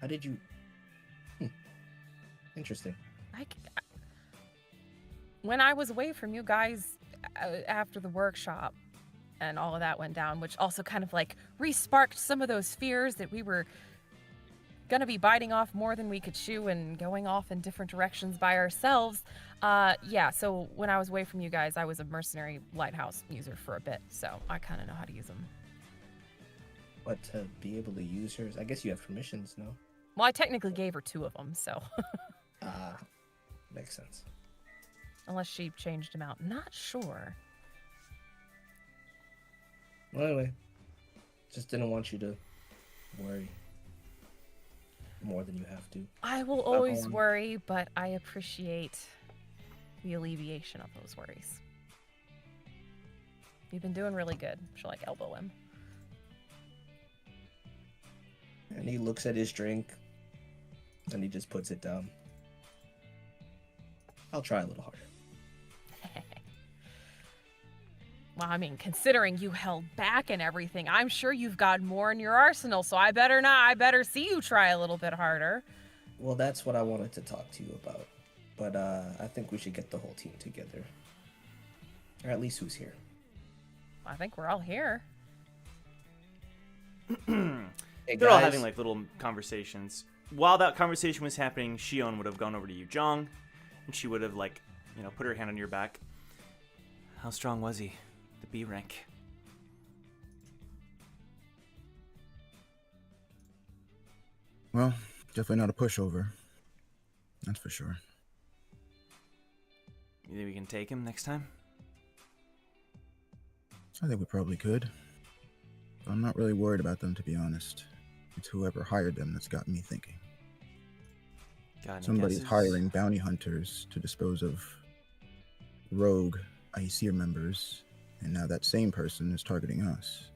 How did you? Interesting. When I was away from you guys after the workshop and all of that went down, which also kind of like re-sparked some of those fears that we were gonna be biting off more than we could chew and going off in different directions by ourselves. So when I was away from you guys, I was a mercenary lighthouse user for a bit, so I kind of know how to use them. But to be able to use hers, I guess you have permissions, no? Well, I technically gave her 2 of them, so. Makes sense. Unless she changed them out. Not sure. Well, anyway, just didn't want you to worry more than you have to. I will always worry, but I appreciate the alleviation of those worries. You've been doing really good. She'll like elbow him. And he looks at his drink, and he just puts it down. I'll try a little harder. Well, I mean, considering you held back and everything, I'm sure you've got more in your arsenal, so I better see you try a little bit harder. Well, that's what I wanted to talk to you about. But I think we should get the whole team together. Or at least who's here. I think we're all here. Hey, They're all having like little conversations. While that conversation was happening, Shion would have gone over to you, Jong, and she would have put her hand on your back. How strong was he? The B rank. Well, definitely not a pushover. That's for sure. You think we can take him next time? I think we probably could. But I'm not really worried about them, to be honest. It's whoever hired them that's got me thinking. Somebody's hiring bounty hunters to dispose of rogue Aesir members, and now that same person is targeting us.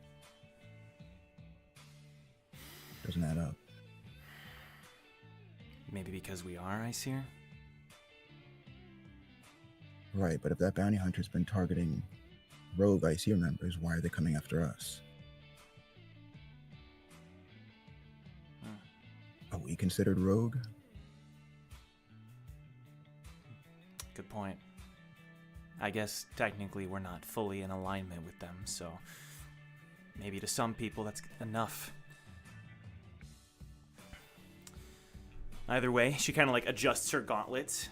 Doesn't add up. Maybe because we are Aesir? Right, but if that bounty hunter's been targeting rogue Aesir members, why are they coming after us? Are we considered rogue? Good point. I guess technically we're not fully in alignment with them, so maybe to some people that's enough. Either way, she kind of like adjusts her gauntlets.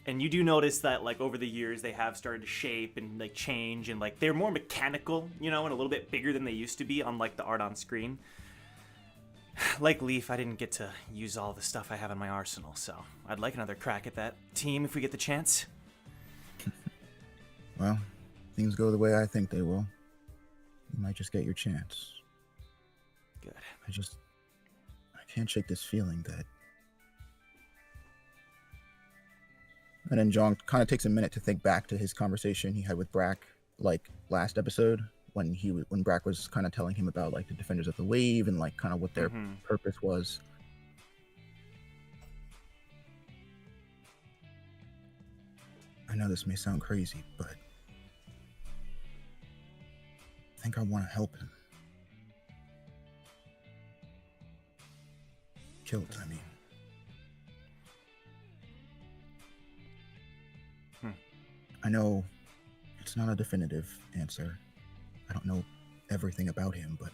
And you do notice that like over the years they have started to shape and like change, and like they're more mechanical, you know, and a little bit bigger than they used to be, unlike the art on screen. Like Leaf, I didn't get to use all the stuff I have in my arsenal, so I'd like another crack at that team if we get the chance. Well, things go the way I think they will. You might just get your chance. Good. I can't shake this feeling that... And then John kind of takes a minute to think back to his conversation he had with Brac, like last episode, when Brac was kind of telling him about like the Defenders of the Wave and like kind of what their purpose was. I know this may sound crazy, but I think I want to help him. Killed, I mean. I know it's not a definitive answer. I don't know everything about him, but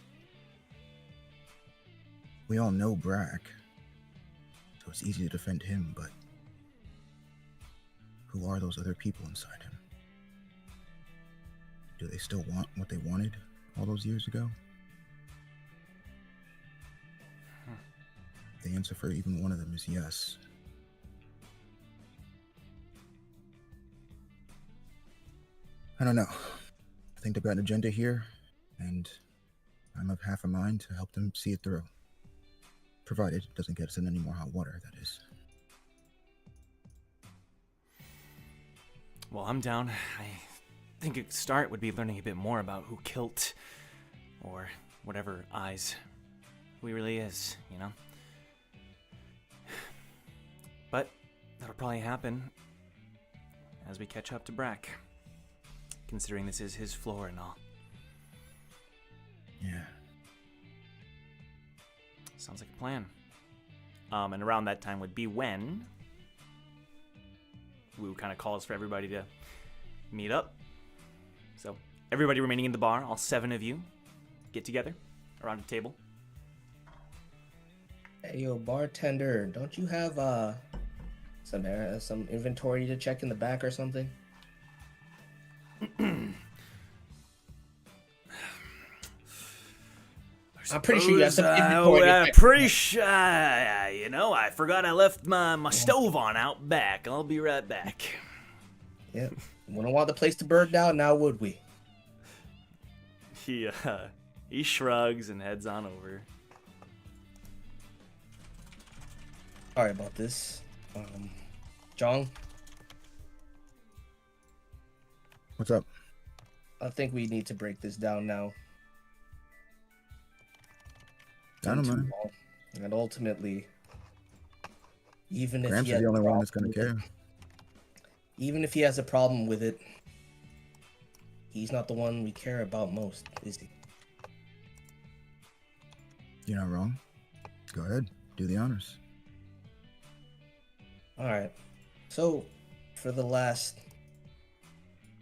we all know Brac, so it's easy to defend him, but who are those other people inside him? Do they still want what they wanted all those years ago? The answer for even one of them is yes. I don't know. I think they've got an agenda here, and I'm of half a mind to help them see it through. Provided it doesn't get us in any more hot water, that is. Well, I'm down. I think a start would be learning a bit more about who killed, or whatever eyes, who he really is, you know? But that'll probably happen as we catch up to Brac, considering this is his floor and all. Yeah. Sounds like a plan. And around that time would be when Wu kind of calls for everybody to meet up. So everybody remaining in the bar, all 7 of you, get together around a table. Hey, yo, bartender, don't you have some inventory to check in the back or something? I'm pretty sure you have some inventory. Pretty sure, you know, I forgot I left my stove on out back. I'll be right back. Yeah, wouldn't want the place to burn down now, would we? He shrugs and heads on over. Sorry about this. Jong? What's up? I think we need to break this down now. I don't mind. And ultimately, even if Gramps he is has the only a one that's problem gonna with care. even if he has a problem with it, he's not the one we care about most, is he? You're not wrong. Go ahead. Do the honors. Alright. So, for the last...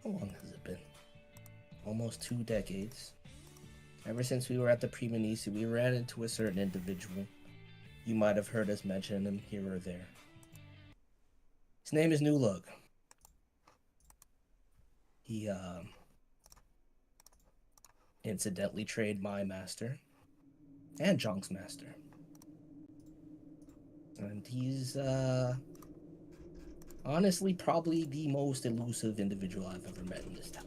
how long has it been? Almost 2 decades. Ever since we were at the Premonition, we ran into a certain individual. You might have heard us mention him here or there. His name is Nulug. He, incidentally traded my master and Jong's master. And he's, honestly probably the most elusive individual I've ever met in this town.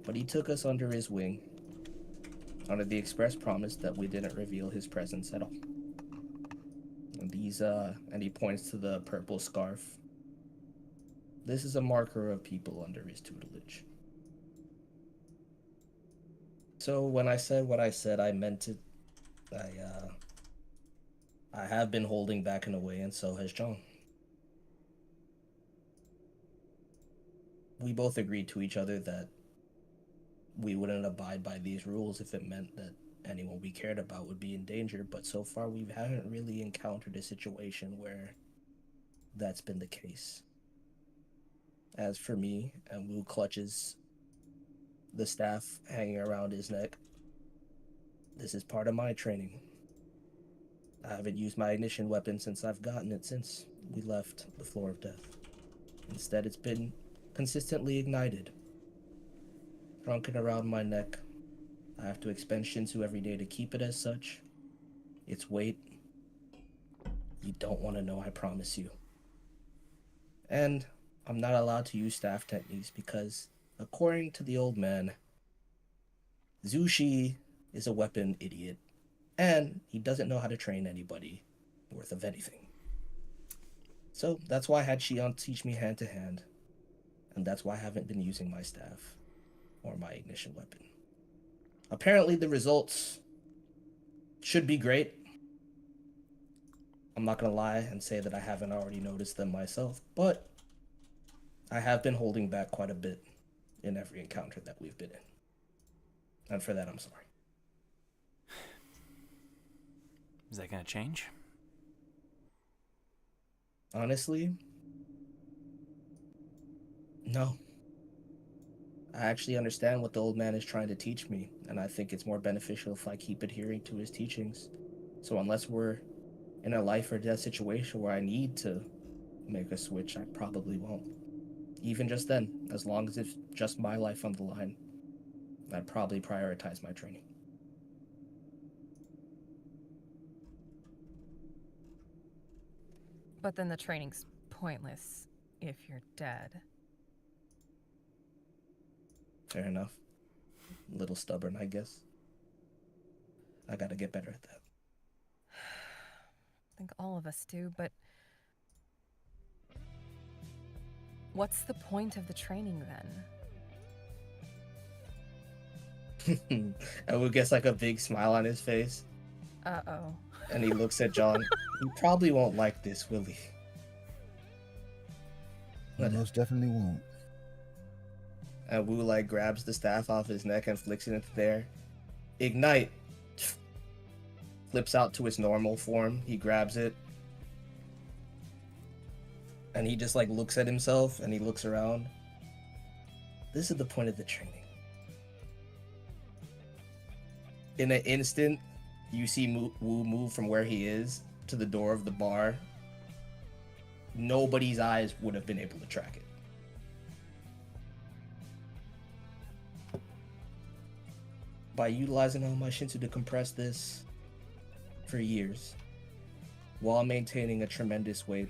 But he took us under his wing, under the express promise that we didn't reveal his presence at all. And and he points to the purple scarf. This is a marker of people under his tutelage. So when I said what I said, I meant it. I have been holding back in a way, and so has John. We both agreed to each other that we wouldn't abide by these rules if it meant that anyone we cared about would be in danger, but so far we haven't really encountered a situation where that's been the case. As for me, and Wu clutches the staff hanging around his neck, this is part of my training. I haven't used my ignition weapon since I've gotten it since we left the floor of death. Instead, it's been consistently ignited, shrunken around my neck. I have to expend Shinsu every day to keep it as such. Its weight. You don't want to know, I promise you. And I'm not allowed to use staff techniques because, according to the old man, Zushi is a weapon idiot, and he doesn't know how to train anybody worth of anything. So that's why I had Shion teach me hand to hand, and that's why I haven't been using my staff or my ignition weapon. Apparently the results should be great. I'm not gonna lie and say that I haven't already noticed them myself, but I have been holding back quite a bit in every encounter that we've been in. And for that, I'm sorry. Is that gonna change? Honestly, no. I actually understand what the old man is trying to teach me, and I think it's more beneficial if I keep adhering to his teachings. So unless we're in a life or death situation where I need to make a switch, I probably won't. Even just then, as long as it's just my life on the line, I'd probably prioritize my training. But then the training's pointless if you're dead. Fair enough. A little stubborn, I guess. I gotta get better at that. I think all of us do, but what's the point of the training then? And Wu gets like a big smile on his face, Uh-oh. and he looks at John. He probably won't like this, will he? He most definitely won't. And Wu like grabs the staff off his neck and flicks it into there. Ignite. Flips out to its normal form. He grabs it. And he just like looks at himself and he looks around. This is the point of the training. In an instant, you see Wu move from where he is to the door of the bar. Nobody's eyes would have been able to track it. By utilizing all my Shinsu to compress this for years, while maintaining a tremendous weight,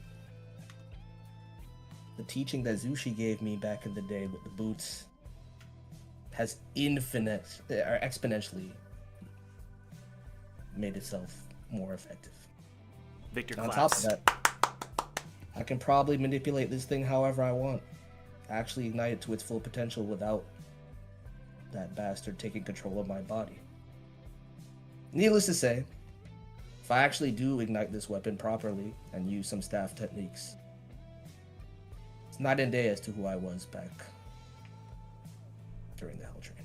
the teaching that Zushi gave me back in the day with the boots has exponentially made itself more effective. Victor On claps. top of that, I can probably manipulate this thing however I want. Actually ignite it to its full potential without that bastard taking control of my body. Needless to say, if I actually do ignite this weapon properly and use some staff techniques, it's night and day as to who I was back during the Hell Train.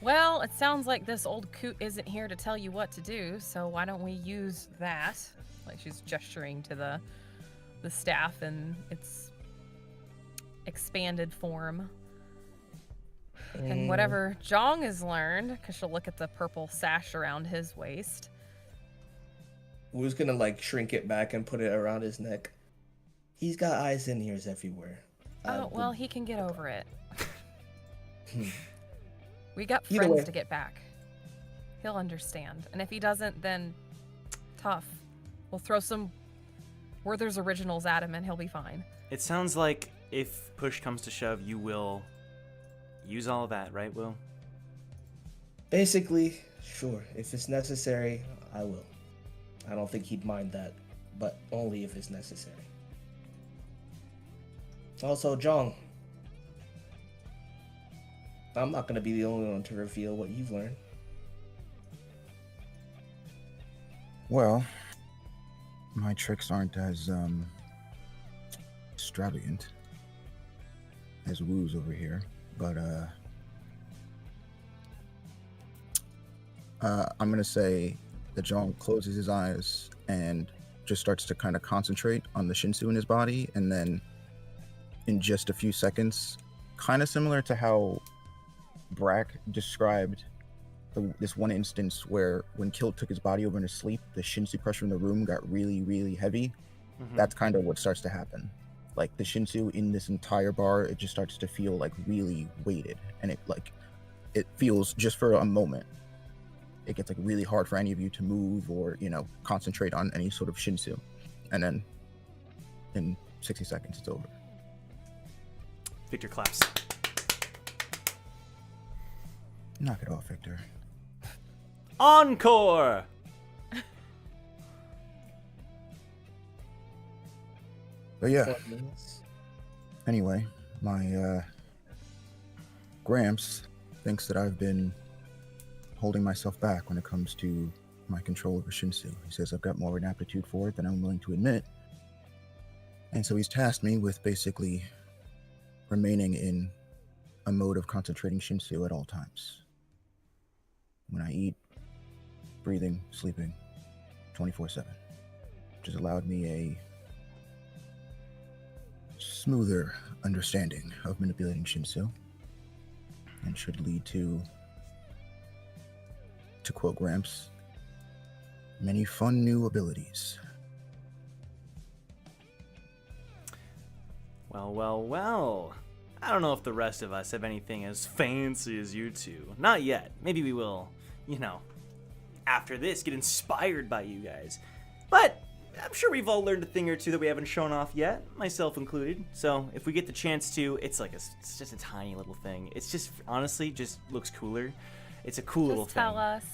Well, it sounds like this old coot isn't here to tell you what to do, so why don't we use that? Like she's gesturing to the staff in its expanded form. And whatever Jong has learned, because she'll look at the purple sash around his waist. Wu's gonna like shrink it back and put it around his neck. He's got eyes and ears everywhere. Oh, well, he can get over it. We got Either friends way. to get back. He'll understand. And if he doesn't, then tough. We'll throw some Werther's originals at him and he'll be fine. It sounds like if push comes to shove, you will use all of that, right, Will? Basically, sure. If it's necessary, I will. I don't think he'd mind that, but only if it's necessary. Also, Jong, I'm not going to be the only one to reveal what you've learned. Well, my tricks aren't as extravagant as Wu's over here, but I'm gonna say that John closes his eyes and just starts to kind of concentrate on the Shinsu in his body, and then in just a few seconds, kind of similar to how Brac described this one instance where when Kill took his body over into sleep, the Shinsu pressure in the room got really, really heavy. That's kind of what starts to happen. Like the Shinsu in this entire bar, it just starts to feel like really weighted, and it feels just for a moment. It gets like really hard for any of you to move or concentrate on any sort of Shinsu, and then in 60 seconds it's over. Victor claps. Knock it off, Victor. Encore. But yeah. Anyway, my Gramps thinks that I've been holding myself back when it comes to my control over Shinsu. He says I've got more of an aptitude for it than I'm willing to admit. And so he's tasked me with basically remaining in a mode of concentrating Shinsu at all times. When I eat, breathing, sleeping, 24/7. Which has allowed me a smoother understanding of manipulating Shinsu, and should lead to quote Gramps, many fun new abilities. Well. I don't know if the rest of us have anything as fancy as you two. Not yet. Maybe we will, after this, get inspired by you guys. But I'm sure we've all learned a thing or two that we haven't shown off yet, myself included. So if we get the chance to, it's just a tiny little thing. It's just, honestly, just looks cooler. It's a cool little thing. Tell us.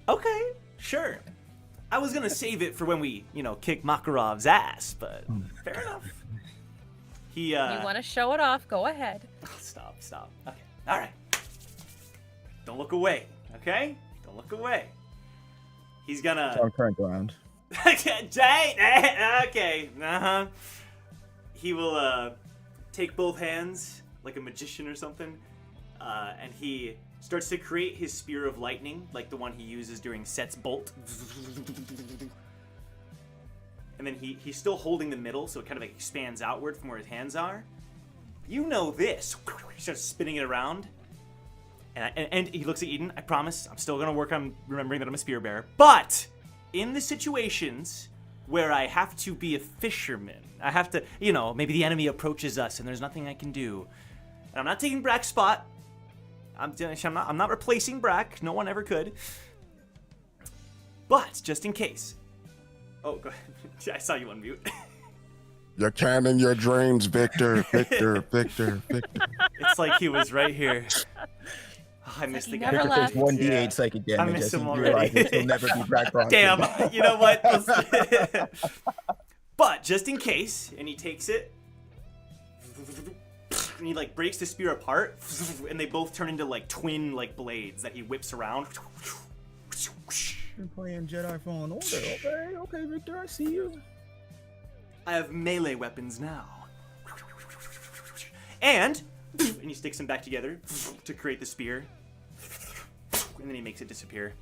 Okay, sure. I was gonna save it for when we, kick Makarov's ass, but fair enough. You want to show it off? Go ahead. Oh, stop. Okay, all right. Don't look away, okay? Don't look away. He's gonna... It's our current ground. Okay, He will take both hands, like a magician or something, and he starts to create his spear of lightning, like the one he uses during Set's bolt. And then he's still holding the middle, so it kind of expands outward from where his hands are. You know this. He starts spinning it around. And he looks at Eden. I promise, I'm still going to work on remembering that I'm a spear bearer. But in the situations where I have to be a fisherman, I have to, maybe the enemy approaches us and there's nothing I can do. And I'm not taking Brac's spot. I'm not replacing Brac. No one ever could. But just in case. Oh, go ahead. I saw you unmute. You're canning your dreams, Victor. It's like he was right here. Oh, I missed the guy. never left. 1d8 psychic damage. I miss him already. Realizes he'll never be Brac Bronson. Damn. You know what? But just in case, and he takes it, and he breaks the spear apart, and they both turn into twin blades that he whips around. You're playing Jedi Fallen Order. Okay, Victor, I see you. I have melee weapons now. And he sticks them back together to create the spear. And then he makes it disappear.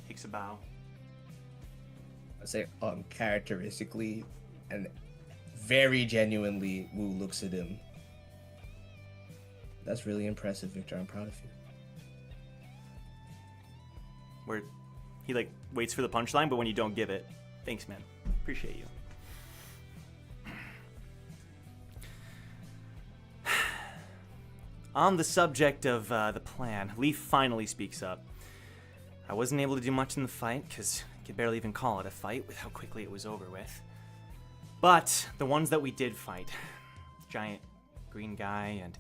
Takes a bow. I say uncharacteristically and very genuinely, Wu looks at him. That's really impressive, Victor. I'm proud of you. Where he waits for the punchline, but when you don't give it, thanks, man. Appreciate you. On the subject of the plan, Leaf finally speaks up. I wasn't able to do much in the fight, because I could barely even call it a fight with how quickly it was over with. But the ones that we did fight, giant green guy and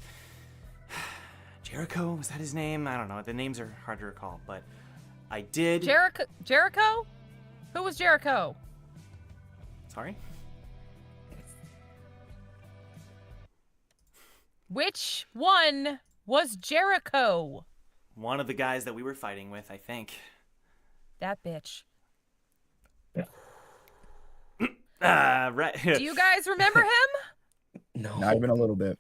Jericho, was that his name? I don't know. The names are hard to recall, but I did... Jericho? Who was Jericho? Sorry? Which one was Jericho? One of the guys that we were fighting with, I think. That bitch. Right. Do you guys remember him? No, Not even a little bit.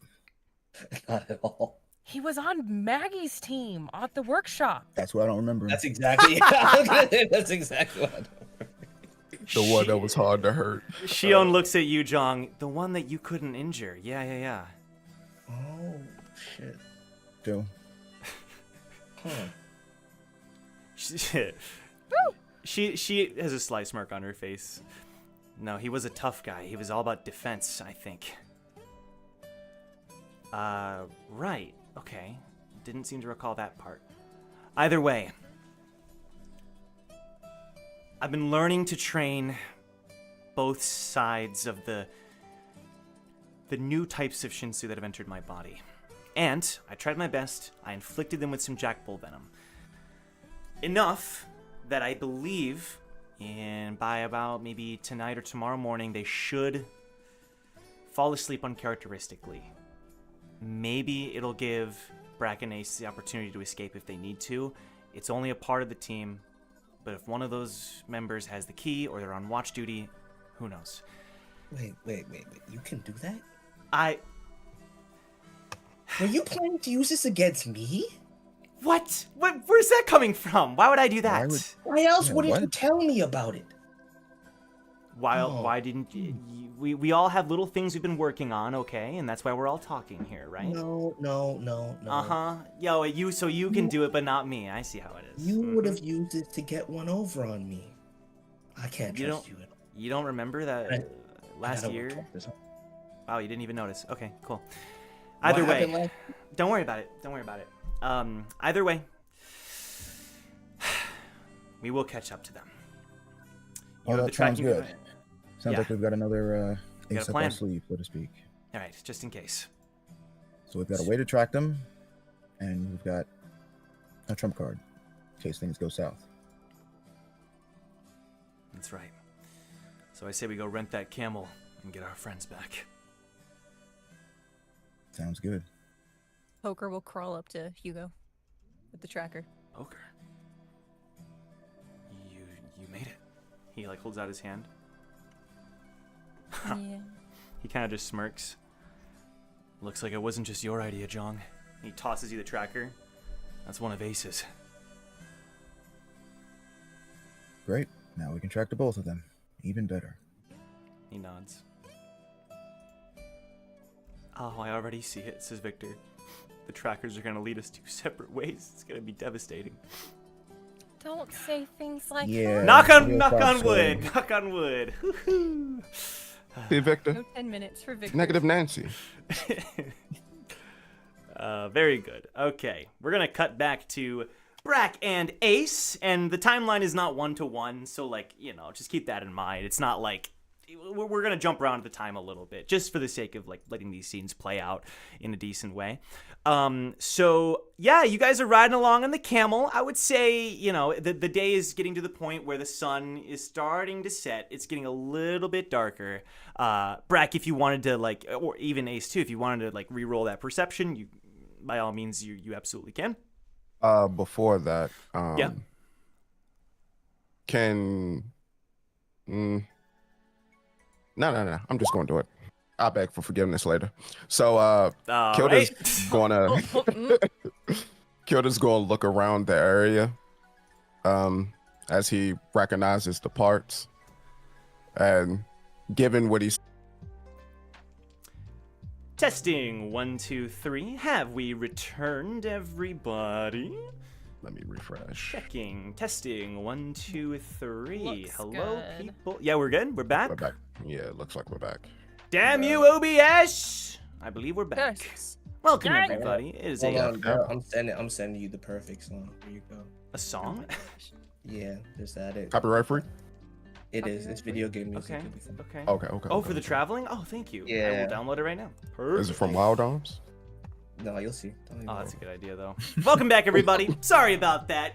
not at all. He was on Maggie's team at the workshop. That's what I don't remember. That's exactly. That's exactly what. The one that was hard to hurt. Shion looks at you, Jong. The one that you couldn't injure. Yeah. Oh, Shit. Two. Huh. She has a slight smirk on her face. No, he was a tough guy. He was all about defense, I think. Right. Okay. Didn't seem to recall that part. Either way, I've been learning to train both sides of the new types of Shinsu that have entered my body. And I tried my best. I inflicted them with some jackbull venom. Enough that I believe by about maybe tonight or tomorrow morning, they should fall asleep uncharacteristically. Maybe it'll give Brac and Ace the opportunity to escape if they need to. It's only a part of the team, but if one of those members has the key or they're on watch duty, who knows? Wait. You can do that? Were you planning to use this against me? What? Where's that coming from? Why would I do that? Why else wouldn't you tell me about it? Why didn't you? We all have little things we've been working on, okay? And that's why we're all talking here, right? No. Yo, you can do it, but not me. I see how it is. You would have used it to get one over on me. I can't trust you at all. You don't remember that last year? Wow, you didn't even notice. Okay, cool. Either way, don't worry about it. Either way, we will catch up to them. Oh, that sounds good. Right? Sounds like we've got another ace up our plan. sleeve, so to speak. All right, just in case. So we've got a way to track them, and we've got a trump card in case things go south. That's right. So I say we go rent that camel and get our friends back. Sounds good. Poker will crawl up to Hugo with the tracker. Poker? You made it. He holds out his hand. Yeah. He kind of just smirks. Looks like it wasn't just your idea, Jong. He tosses you the tracker. That's one of Ace's. Great. Now we can track to both of them. Even better. He nods. Oh, I already see it, says Victor. The trackers are going to lead us two separate ways. It's going to be devastating. Don't say things like Yeah. that. Knock on wood. Knock on wood. Woo-hoo. See, Victor. No 10 minutes for Victor. Negative Nancy. Very good. Okay, we're gonna cut back to Brac and Ace, and the timeline is not 1-to-1, so just keep that in mind. It's not like we're gonna jump around the time a little bit, just for the sake of letting these scenes play out in a decent way. So yeah, you guys are riding along on the camel. I would say, the day is getting to the point where the sun is starting to set. It's getting a little bit darker. Brac, if you wanted to or even Ace too, if you wanted to re-roll that perception, you by all means you absolutely can. Before that, yeah. Can No. I'm just going to do it. I'll beg for forgiveness later. So, Kilda's Kilda's going to look around the area, as he recognizes the parts, and given what he's. Testing 1, 2, 3. Have we returned, everybody? Let me refresh. Checking. Testing 1, 2, 3. Looks Hello, good. people. Yeah, we're good. We're back. We're back. Yeah, it looks like we're back. Damn you, OBS! I believe we're back. Yes. Welcome, Dang. everybody. It is Hold a on, bro. I'm sending you the perfect song. Here you go. song. Yeah, just add it. Copyright free? It is. It's video game music. Okay. Okay. Oh, for the traveling? Oh, thank you. Yeah. I will download it right now. Perfect. Is it from Wild Arms? No, you'll see. Oh, that's a good idea, though. Welcome back, everybody. Sorry about that.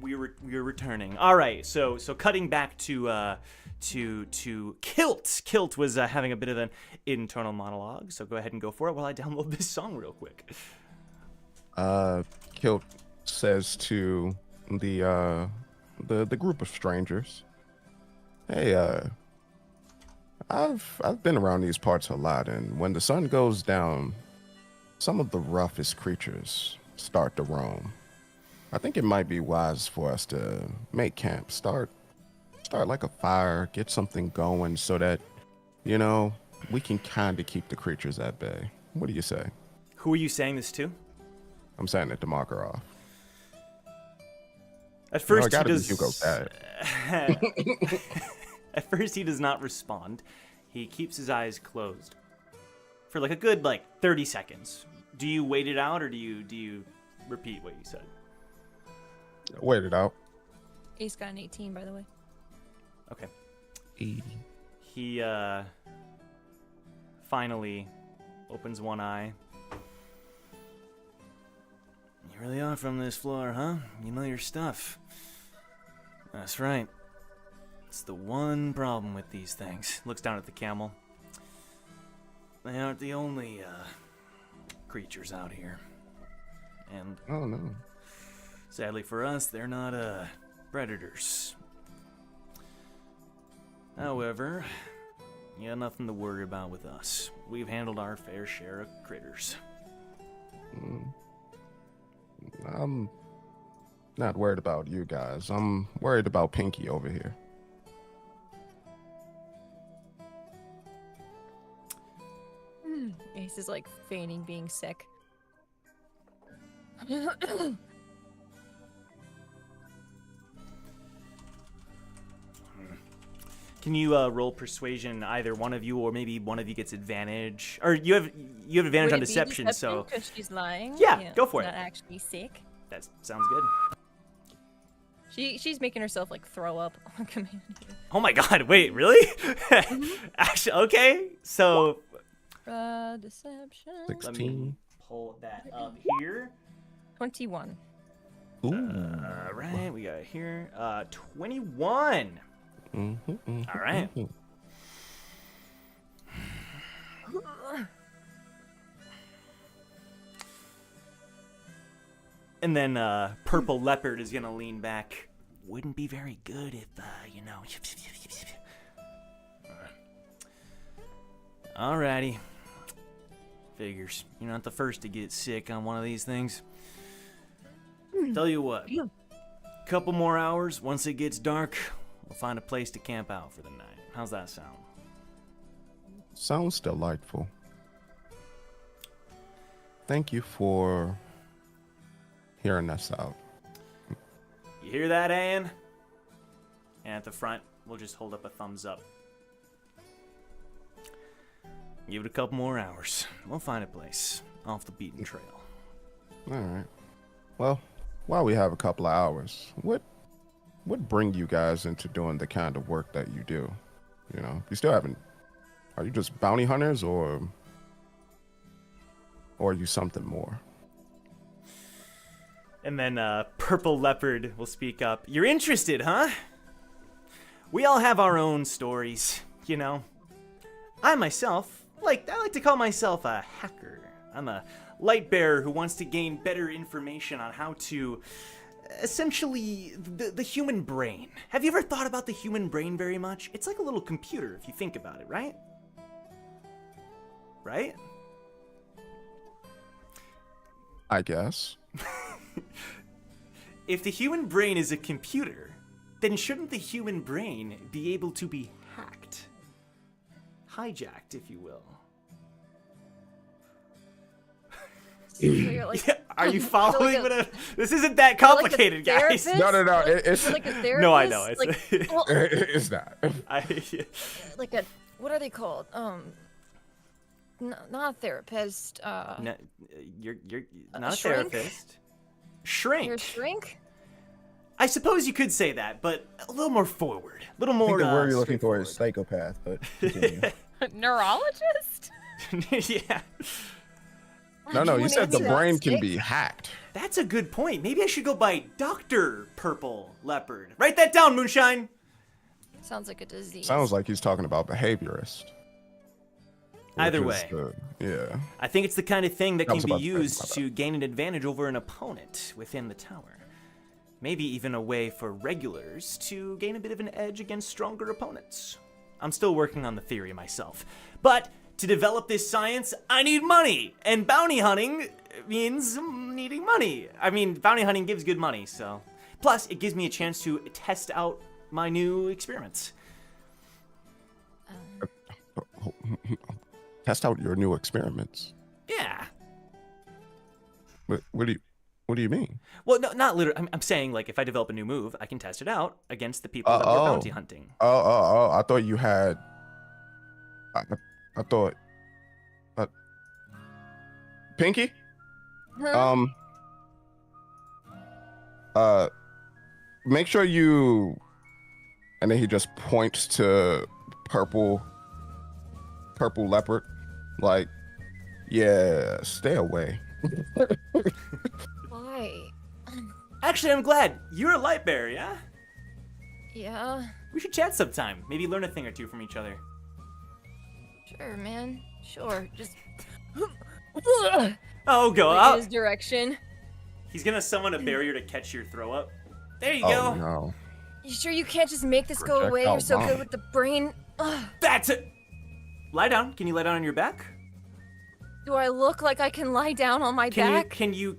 We're returning. All right. So cutting back to Kilt. Kilt was having a bit of an internal monologue. So go ahead and go for it while I download this song real quick. Kilt says to the group of strangers, "Hey, I've been around these parts a lot, and when the sun goes down, some of the roughest creatures start to roam. I think it might be wise for us to make camp, start like a fire, get something going so that, we can kind of keep the creatures at bay. What do you say?" Who are you saying this to? I'm saying it to Makarov. At first, gotta he be does. Hugo's dad. At first, he does not respond. He keeps his eyes closed for like a good 30 seconds. Do you wait it out, or do you repeat what you said? Wait it out. Ace got an 18, by the way. Okay. 80. He finally opens one eye. You really are from this floor, huh? You know your stuff. That's right. It's the one problem with these things. Looks down at the camel. They aren't the only creatures out here. And Oh no. sadly for us, they're not predators. However, you got nothing to worry about with us. We've handled our fair share of critters. I'm not worried about you guys. I'm worried about Pinky over here. Ace is like feigning being sick. Can you roll persuasion, either one of you, or maybe one of you gets advantage? Or you have advantage on deception, so because she's lying. Yeah, go for not it. actually sick. that sounds good. She's making herself like throw up on command. Oh my god, wait, really? Actually, okay. So Deception. let me 16. pull that up here. 21. Ooh. All right, we got it here. 21. All right. And then Purple Leopard is gonna lean back. Wouldn't be very good if, you know. Alrighty. Figures. You're not the first to get sick on one of these things. Tell you what. Couple more hours. Once it gets dark, we'll find a place to camp out for the night. How's that sound? Sounds delightful. Thank you for hearing us out. You hear that, Anne? And at the front, we'll just hold up a thumbs up. Give it a couple more hours. We'll find a place off the beaten trail. All right. Well, while we have a couple of hours, what bring you guys into doing the kind of work that you do? You know, you still haven't. Are you just bounty hunters, or are you something more? And then Purple Leopard will speak up. You're interested, huh? We all have our own stories, you know. I myself, I like to call myself a hacker. I'm a light bearer who wants to gain better information on how to, essentially, the human brain. Have you ever thought about the human brain very much? It's like a little computer if you think about it, right? Right? I guess. If the human brain is a computer, then shouldn't the human brain be able to be hacked? Hijacked, if you will. So you're like, Are you following? like This isn't that complicated, guys. therapist? No. It's You're like a therapist? No, I know. It's like, well, it's not. like a what are they called? Not a therapist. No, you're a not a shrink? therapist. Shrink. You're a shrink. I suppose you could say that, but a little more forward, a little I more. think the word you're looking for is straightforward. psychopath, but continue. Neurologist? Yeah, No, you said the Maybe brain that's can sick. be hacked. that's a good point. Maybe I should go by Dr. Purple Leopard. Write that down, Moonshine. Sounds like a disease. Sounds like he's talking about behaviorist. Either which is way. yeah. I think it's the kind of thing that I can was be about to say used about to gain an advantage over an opponent within the tower. Maybe even a way for regulars to gain a bit of an edge against stronger opponents. I'm still working on the theory myself. But to develop this science, I need money. And bounty hunting means needing money. I mean, bounty hunting gives good money, so. Plus, it gives me a chance to test out my new experiments. Test out your new experiments. Yeah. What do you mean? Well, no, not literally. I'm saying like if I develop a new move, I can test it out against the people that we're Oh. bounty hunting. Oh, I thought you had. I thought. Pinky? Huh? Make sure you. And then he just points to purple leopard. Like, yeah, stay away. Why? Actually, I'm glad. You're a light bearer, yeah? Yeah. We should chat sometime. Maybe learn a thing or two from each other. Sure, man. Sure. Just. Oh, go Look out. in his direction. He's gonna summon a barrier to catch your throw up. There you Oh go. no. You sure you can't just make this go away? You're so good with the brain. Ugh. That's it. Lie down. Can you lie down on your back? Do I look like I can lie down on my back? Can you?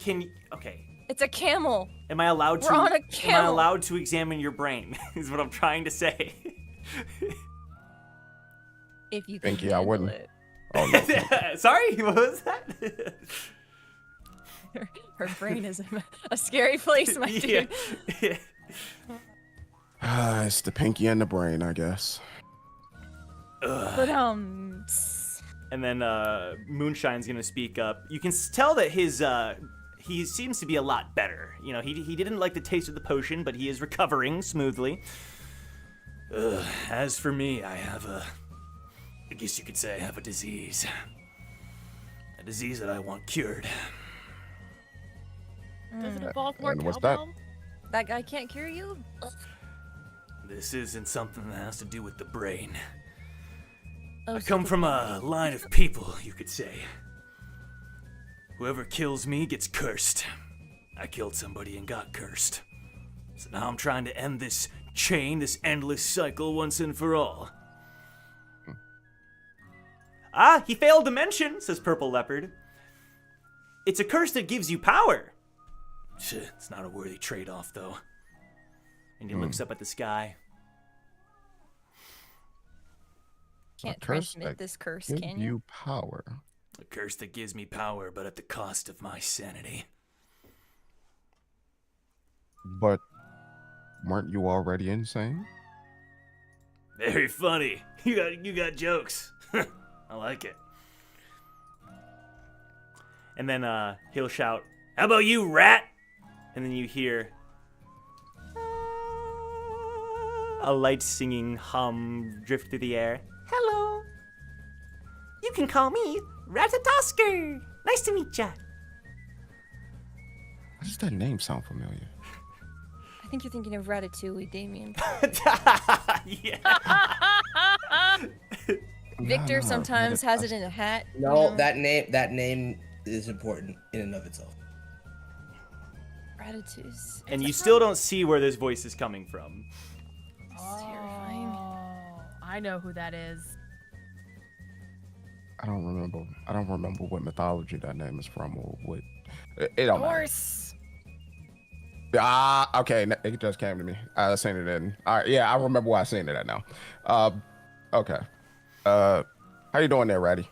Okay. It's a camel. Am I allowed to? We're on a Am I camel. allowed to examine your brain? Is what I'm trying to say. If you can Pinky, I handle wouldn't. it. Oh no. Sorry, what was that? Her brain is a scary place, my dude. Yeah. It's the pinky and the brain, I guess. But And then Moonshine's gonna speak up. You can tell that his he seems to be a lot better. You know, he didn't like the taste of the potion, but he is recovering smoothly. As for me, I guess you could say I have a disease. A disease that I want cured. Does it involve more And what's that? cowbell? that guy can't cure you? This isn't something that has to do with the brain. Oh, I so come the- from a line of people, you could say. Whoever kills me gets cursed. I killed somebody and got cursed. So now I'm trying to end this chain, this endless cycle once and for all. Ah, he failed to mention, says Purple Leopard. It's a curse that gives you power. It's not a worthy trade-off, though. And he looks up at the sky. Can't curse transmit that this curse, Give can you? you power. A curse that gives me power, but at the cost of my sanity. But weren't you already insane? Very funny. You got jokes. I like it. And then he'll shout, "How about you, rat?" And then you hear a light singing hum drift through the air. Hello. You can call me Ratatosker. Nice to meet ya. Why does that name sound familiar? I think you're thinking of Ratatouille, Damien. Yeah. Victor No, sometimes has it Ratatouille. in a hat. you No, know? that name is important in and of itself. Ratatouille. And you still don't see where this voice is coming from. It's terrifying. Oh, I know who that is. I don't remember what mythology that name is from or what. It don't matter. Norse. Okay, it just came to me. I seen it in. All right, yeah, I remember why I seen it at now. Okay. How you doing there, Ratty?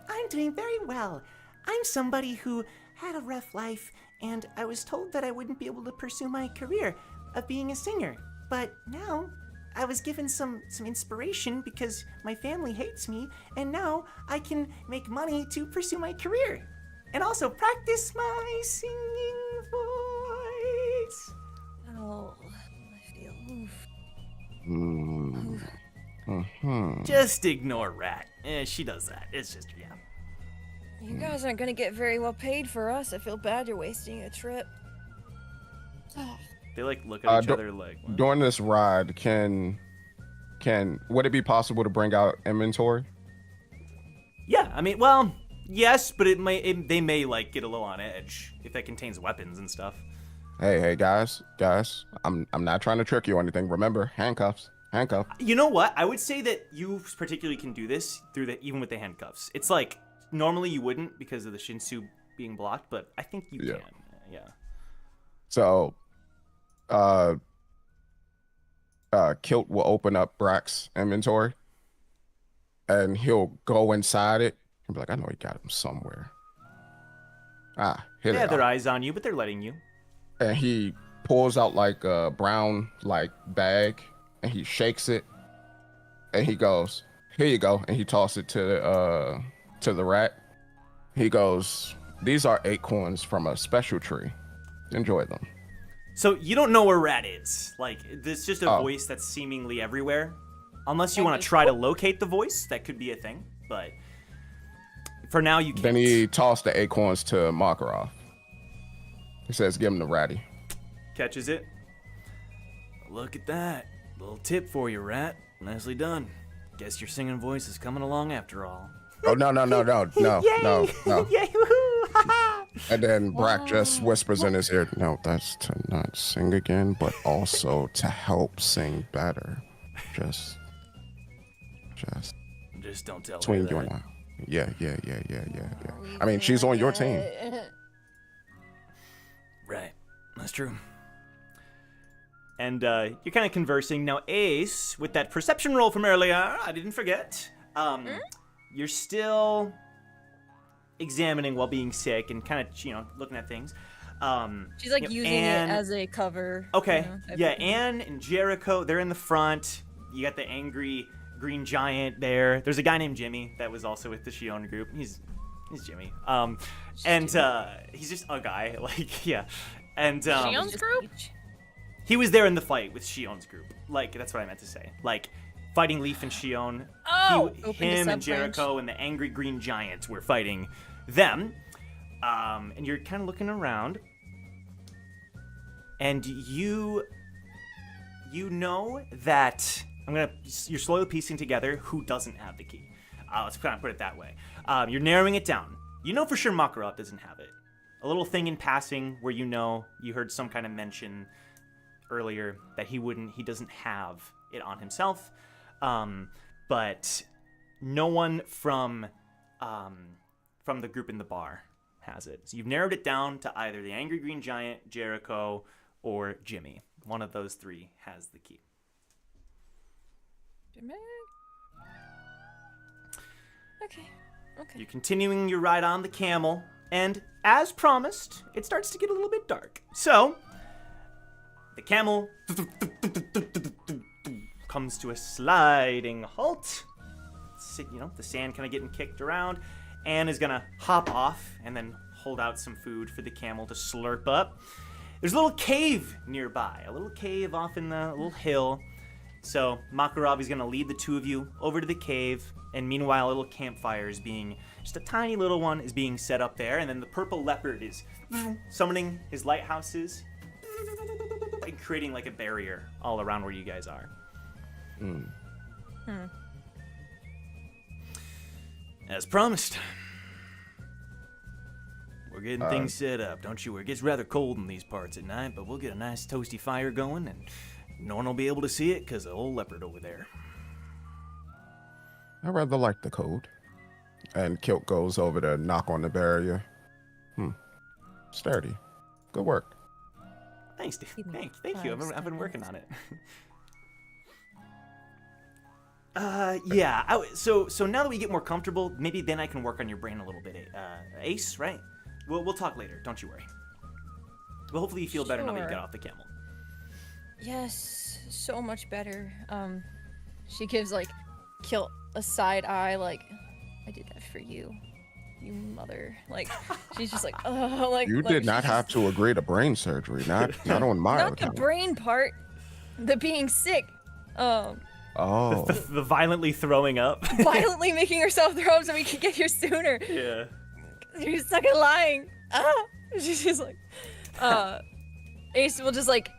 I'm doing very well. I'm somebody who had a rough life, and I was told that I wouldn't be able to pursue my career of being a singer. But now, I was given some inspiration because my family hates me, and now I can make money to pursue my career. And also practice my singing voice. Oh, I feel. Oof. Just ignore Rat. She does that. It's just, yeah. You guys aren't gonna get very well paid for us. I feel bad you're wasting a trip. They like look at each do- other like, what? During this ride, would it be possible to bring out inventory? Yeah, I mean, well, yes, but they may like get a little on edge if it contains weapons and stuff. Hey, guys, I'm not trying to trick you or anything. Remember, handcuffs. You know what? I would say that you particularly can do this even with the handcuffs. It's like normally you wouldn't because of the Shinsu being blocked, but I think you can. Yeah. So, Kilt will open up Brac's inventory, and he'll go inside it and be like, "I know he got him somewhere." Here They they have their are. eyes on you, but they're letting you. And he pulls out like a brown like bag, and he shakes it, and he goes, "Here you go," and he tosses it to the rat. He goes, "These are acorns from a special tree. Enjoy them." So you don't know where Rat is. Like, there's just a Oh. voice that's seemingly everywhere. Unless you want to try to locate the voice, that could be a thing. But for now, you can't. Then he tossed the acorns to Makarov. He says, "Give him the ratty." Catches it. Look at that. Little tip for you, Rat. Nicely done. Guess your singing voice is coming along after all. Oh, no. Yay! Yay! Woohoo! Ha ha! And then Brac just whispers in his ear, "No, that's to not sing again, but also to help sing better. Just Just don't tell between her you that. and I." Yeah. I mean, she's on your team. Right. That's true. And you're kind of conversing. Now, Ace, with that perception roll from earlier, I didn't forget. You're still examining while being sick and kind of, looking at things. She's like using it as a cover. Okay. type Yeah, of thing. Anne and Jericho, they're in the front. You got the angry green giant there. There's a guy named Jimmy that was also with the Shion group. He's Jimmy. And he's just a guy. Like, yeah. And Shion's group? he was there in the fight with Shion's group. Like, that's what I meant to say. Like, fighting Leaf and Shion. Oh! Him and Jericho and the angry green giants were fighting them. And you're kind of looking around. And you know that you're slowly piecing together who doesn't have the key. Let's kind of put it that way. You're narrowing it down. You know for sure Makarov doesn't have it. A little thing in passing where you heard some kind of mention earlier that he doesn't have it on himself. But no one from the group in the bar has it. So you've narrowed it down to either the angry green giant, Jericho, or Jimmy. One of those three has the key. Jimmy? Okay. You're continuing your ride on the camel, and as promised, it starts to get a little bit dark. So, the camel comes to a sliding halt. The sand kind of getting kicked around. Anne is gonna hop off and then hold out some food for the camel to slurp up. There's a little cave nearby, a little cave off in the little hill. So Makarov is gonna lead the two of you over to the cave, and meanwhile a little campfire is just a tiny little one is being set up there, and then the purple leopard is summoning his lighthouses and creating like a barrier all around where you guys are. As promised. We're getting things set up, don't you worry. It gets rather cold in these parts at night, but we'll get a nice toasty fire going, and no one will be able to see it because of the old leopard over there. I rather like the code. And Kilt goes over to knock on the barrier. Sturdy. Good work. Thanks, dude. Thank you. I've been working on it. Yeah. So now that we get more comfortable, maybe then I can work on your brain a little bit. Ace, right? We'll talk later. Don't you worry. Well, hopefully you feel better now that you Sure. got off the camel. Yes, so much better. She gives like Kilt a side eye, like, I did that for you, you mother. Like, she's just like, oh, like. You like, did not she's have to agree to brain surgery, not on my Not the account. brain part, the being sick. Oh. The violently throwing up. Violently making herself throw up so we can get here sooner. Yeah. You're stuck in lying. She's just like, Ace will just like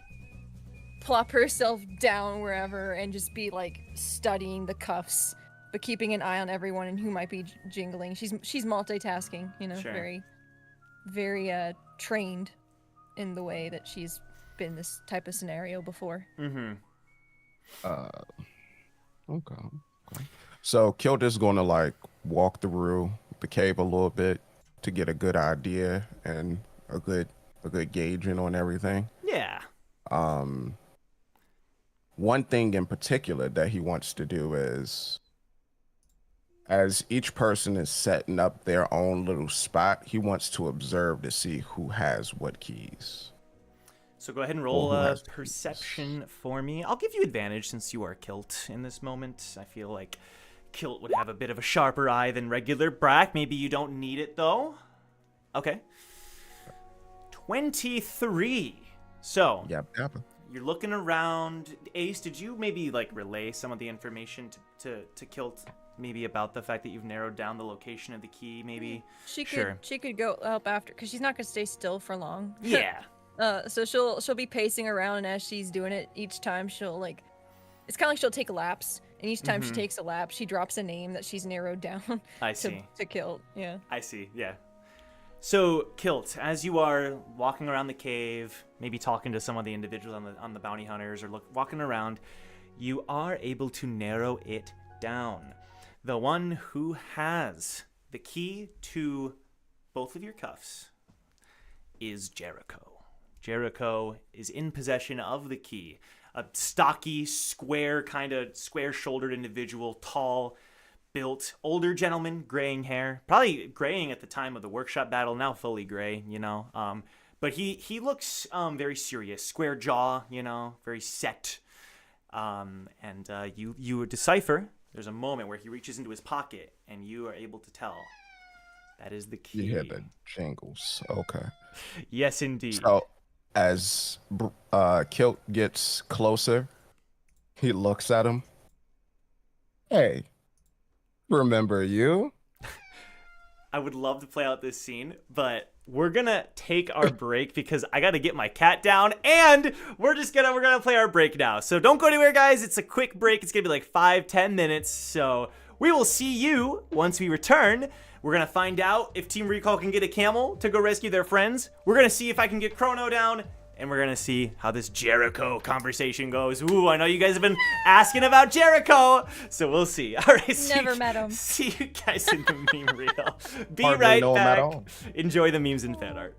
plop herself down wherever and just be like studying the cuffs, but keeping an eye on everyone and who might be jingling. She's multitasking, Sure. very, very trained in the way that she's been this type of scenario before. Mm-hmm. Okay. So Kilt is gonna like walk through the cave a little bit to get a good idea and a good gauging on everything. Yeah. One thing in particular that he wants to do is As each person is setting up their own little spot, he wants to observe to see who has what keys. So go ahead and Or roll who a has the keys. perception for me. I'll give you advantage since you are Kilt in this moment. I feel like Kilt would have a bit of a sharper eye than regular Brack. Maybe you don't need it, though. Okay. 23. So, Yep. you're looking around. Ace, did you maybe, like, relay some of the information to Kilt? Maybe about the fact that you've narrowed down the location of the key, maybe? She could Sure. she could go help after, because she's not gonna stay still for long. Yeah. So she'll be pacing around, and as she's doing it, each time she'll like, it's kind of like she'll take laps, and each time she takes a lap, she drops a name that she's narrowed down. I see. To kill. Yeah. I see, yeah. So, Kilt, as you are walking around the cave, maybe talking to some of the individuals on the bounty hunters, or walking around, you are able to narrow it down. The one who has the key to both of your cuffs is Jericho. Jericho is in possession of the key. A stocky, square-shouldered individual, tall, built, older gentleman, graying hair. Probably graying at the time of the workshop battle, now fully gray, you know. But he looks very serious, square jaw, you know, very set. You decipher. There's a moment where he reaches into his pocket, and you are able to tell that is the key. You hear the jingles. Okay. Yes, indeed. So, as Kilt gets closer, he looks at him. Hey, remember you? I would love to play out this scene, but we're gonna take our break because I gotta get my cat down, and we're gonna play our break now. So don't go anywhere, guys. It's a quick break. It's gonna be like 5-10 minutes. So we will see you once we return. We're gonna find out if Team Recall can get a camel to go rescue their friends. We're gonna see if I can get Chrono down, and we're gonna see how this Jericho conversation goes. Ooh, I know you guys have been asking about Jericho, so we'll see. All right, Never met him. See you guys in the meme reel. Be Hardly right know him at back. all. Enjoy the memes and fan art.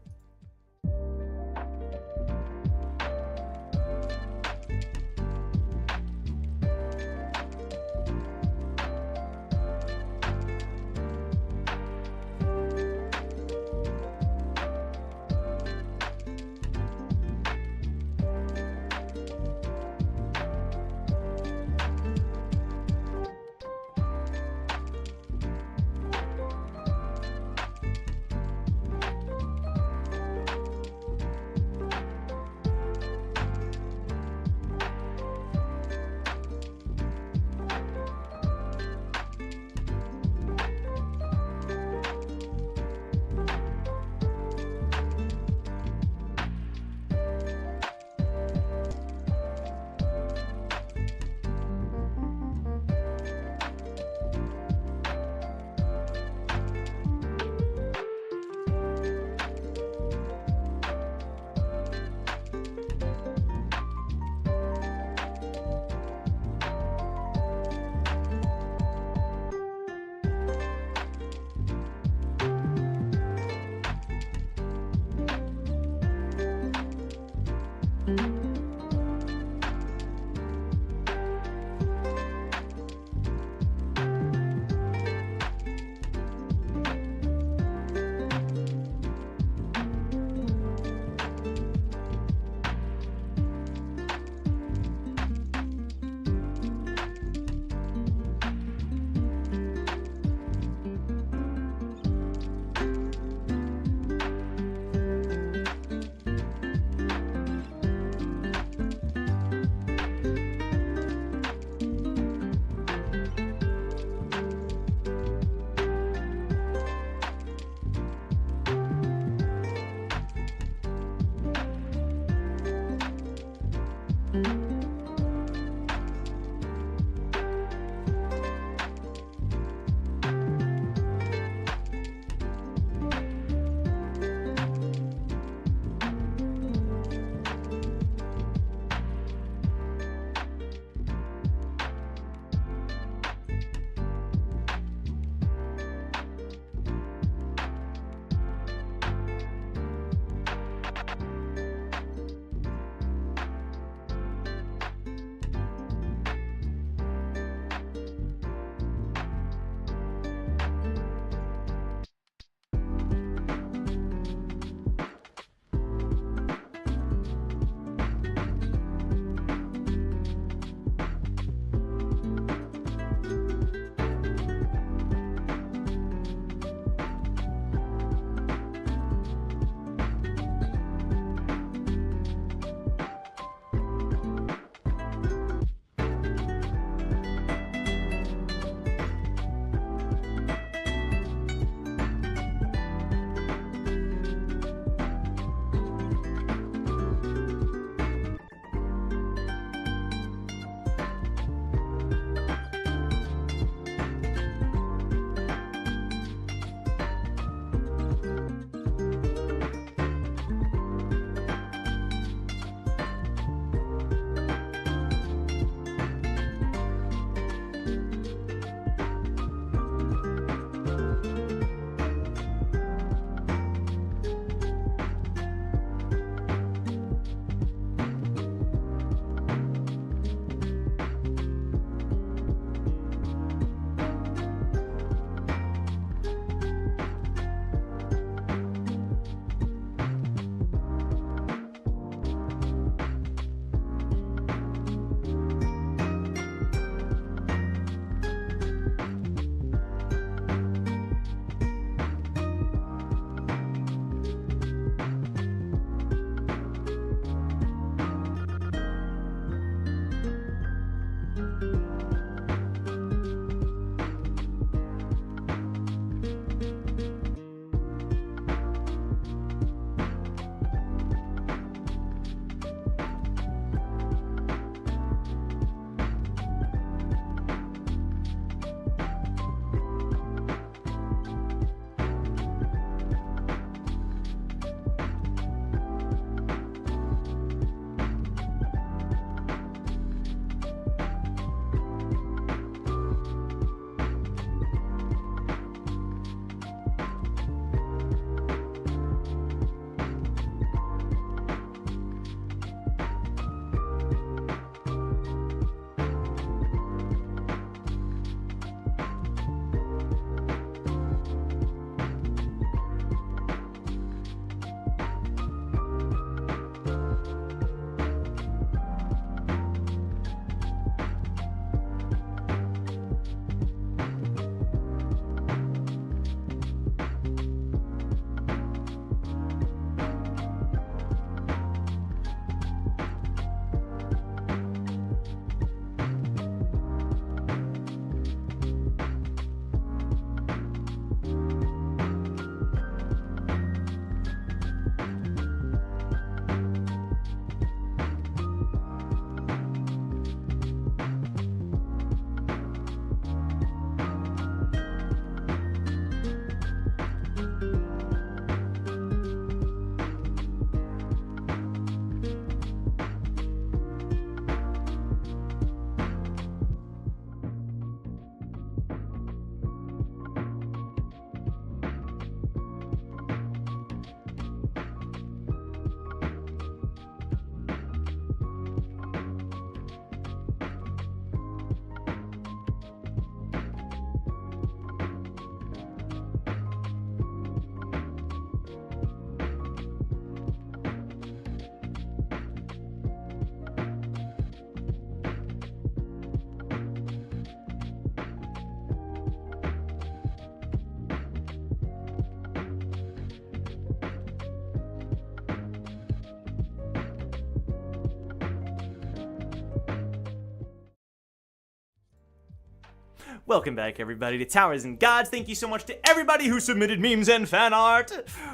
Welcome back, everybody, to Towers and Gods. Thank you so much to everybody who submitted memes and fan art.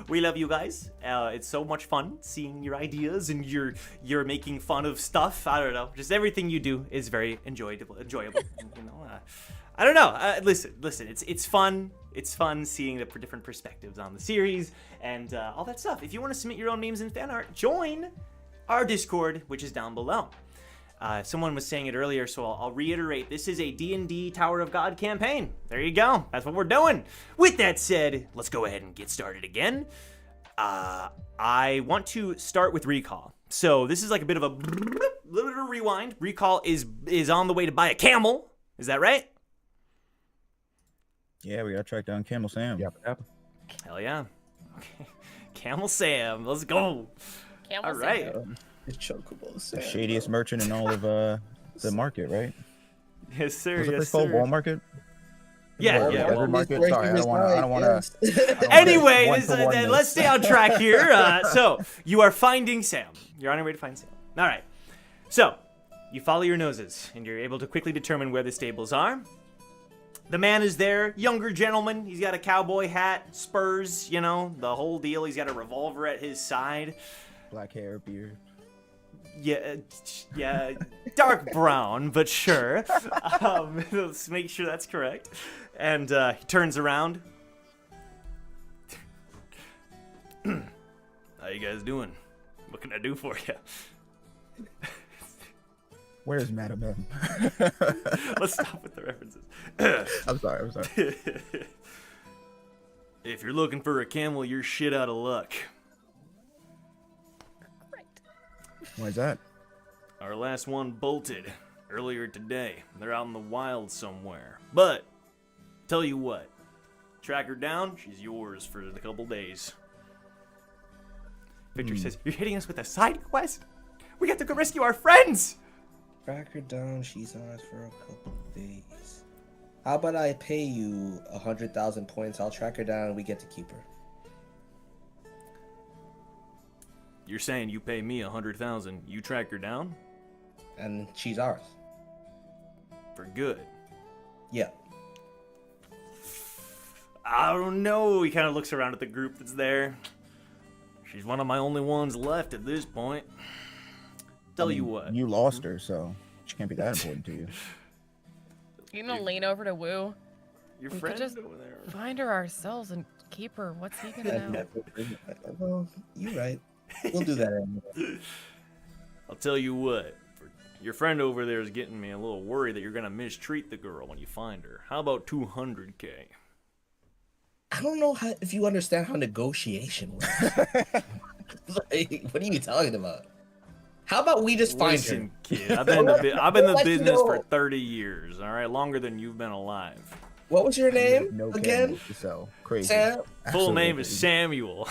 We love you guys. It's so much fun seeing your ideas and you're making fun of stuff. I don't know. Just everything you do is very enjoyable. And, I don't know. Listen. It's fun. It's fun seeing the different perspectives on the series and all that stuff. If you want to submit your own memes and fan art, join our Discord, which is down below. Someone was saying it earlier, so I'll reiterate. This is a D&D Tower of God campaign. There you go. That's what we're doing. With that said, let's go ahead and get started again. I want to start with recall. So this is like a bit of a little bit of rewind. Recall is on the way to buy a camel. Is that right? Yeah, we gotta track down Camel Sam. Yep. Hell yeah. Okay. Camel Sam. Let's go. Camel All right. It's chocobo. The Sam. shadiest merchant in all of the market, right? Yes, sir. Was it Yes, place called sir. Wall Market? Yeah, yeah. Desert Market? Sorry, I don't want to. Anyway, let's stay on track here. So, you are finding Sam. You're on your way to find Sam. All right. So, you follow your noses, and you're able to quickly determine where the stables are. The man is there, younger gentleman. He's got a cowboy hat, spurs, you know, the whole deal. He's got a revolver at his side. Black hair, beard. Yeah, dark brown, but sure. Let's make sure that's correct. And he turns around. How you guys doing? What can I do for you? Where's Madam M? Let's stop with the references. I'm sorry. If you're looking for a camel, you're shit out of luck. Why is that? Our last one bolted earlier today. They're out in the wild somewhere. But, tell you what, track her down, she's yours for a couple days. Victor says, you're hitting us with a side quest? We have to go rescue our friends! Track her down. She's ours for a couple days. How about I pay you 100,000 points? I'll track her down and we get to keep her. You're saying you pay me 100,000, you track her down? And she's ours. For good. Yeah. I don't know. He kind of looks around at the group that's there. She's one of my only ones left at this point. Tell you what. You lost her, so she can't be that important to you. You know, lean over to Woo. Your We friend could just over there. find her ourselves and keep her. What's he gonna know? Well, you're right. We'll do that anyway. I'll tell you what. Your friend over there is getting me a little worried that you're gonna mistreat the girl when you find her. How about 200K? I don't know if you understand how negotiation works. Like, what are you talking about? How about we just find Listen, her? kid, I've been in the Let you business know. for 30 years. All right, longer than you've been alive. What was your name No again? camels to sell. Crazy. Sam? Full name is Absolutely. Samuel.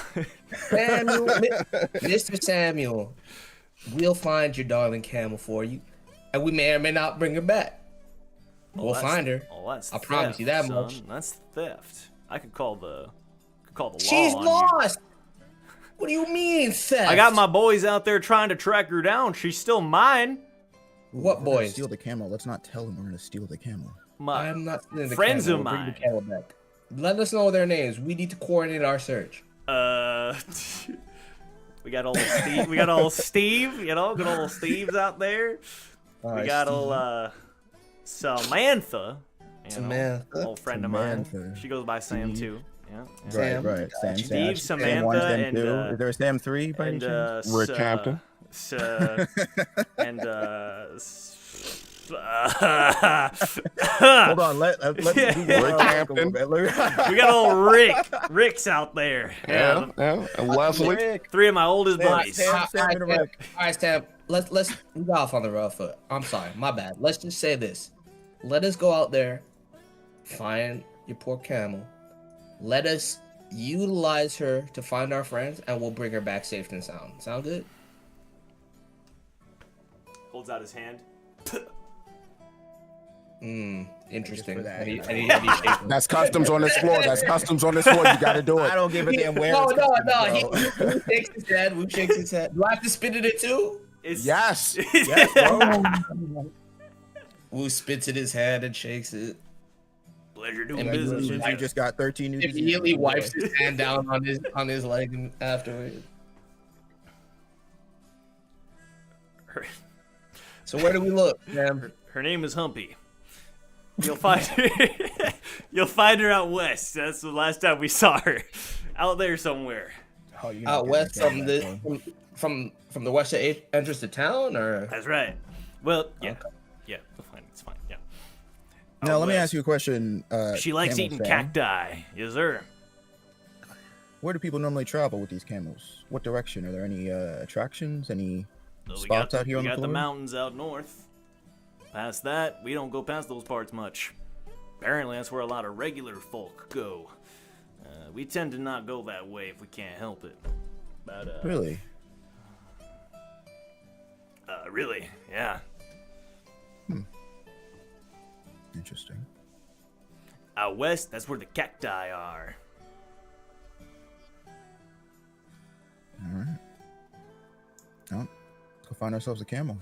Samuel, Mr. Samuel. We'll find your darling camel for you, and we may or may not bring her back. We'll find her. Oh, that's I promise you that son. much. That's theft. I could call the law She's on you. lost. What do you mean, theft? I got my boys out there trying to track her down. She's still mine. What We're gonna boys? Steal the camel. Let's not tell them we're gonna steal the camel. My I'm not stealing the friends camel. of We'll bring mine. the camel back. Let us know their names. We need to coordinate our search. We got old Steve. We got old Steve. You know, good old Steve's out there. We got old Samantha. You know, Samantha. old friend of mine. Samantha. She goes by Sam too. Yeah. Sam. Right. Sam, Steve, Sam, Samantha, Sam 1, Sam and 2. Is there a Sam 3 by any And chance? Rick Hampton. and Hold on, let Rick Hampton. we got old Rick. Rick's out there. Yeah. And Leslie. Rick. Three of my oldest Sam, buddies. Sam, Sam, and Rick. All right, Sam. Let's we got off on the rough foot. I'm sorry, my bad. Let's just say this. Let us go out there, find your poor camel. Let us utilize her to find our friends, and we'll bring her back safe and sound. Sound good? Holds out his hand. Interesting. for that, I you need know. shaking. That's customs on this floor. That's customs on this floor. You got to do I it. don't give a damn where. No. it's coming from. He shakes his head. We shakes his head. Do I have to spit in it too? It's, Yes. Yes, bro. Wu spits in his head and shakes it. Pleasure doing And business with you you. just got 13 new diseases. Immediately wipes his hand down on his leg and afterwards. So where do we look, man? Her name is Humpy. You'll find her. You'll find her out west. That's the last time we saw her. Out there somewhere. Oh, you're Out not west getting from that the far. from the west entrance to town, or That's right. Well, yeah, Okay. yeah. We'll find it. It's fine. Yeah. Now, Out let me west. ask you a question. She likes camel eating fan. cacti. Yes, sir. Where do people normally travel with these camels? What direction? Are there any attractions? Any Well, spots out here on we the got floor? the mountains out north. Past that, we don't go past those parts much. Apparently, that's where a lot of regular folk go. We tend to not go that way if we can't help it. But, Really? really, yeah. Interesting. Out west, that's where the cacti are. All right. Well, let's go find ourselves a camel.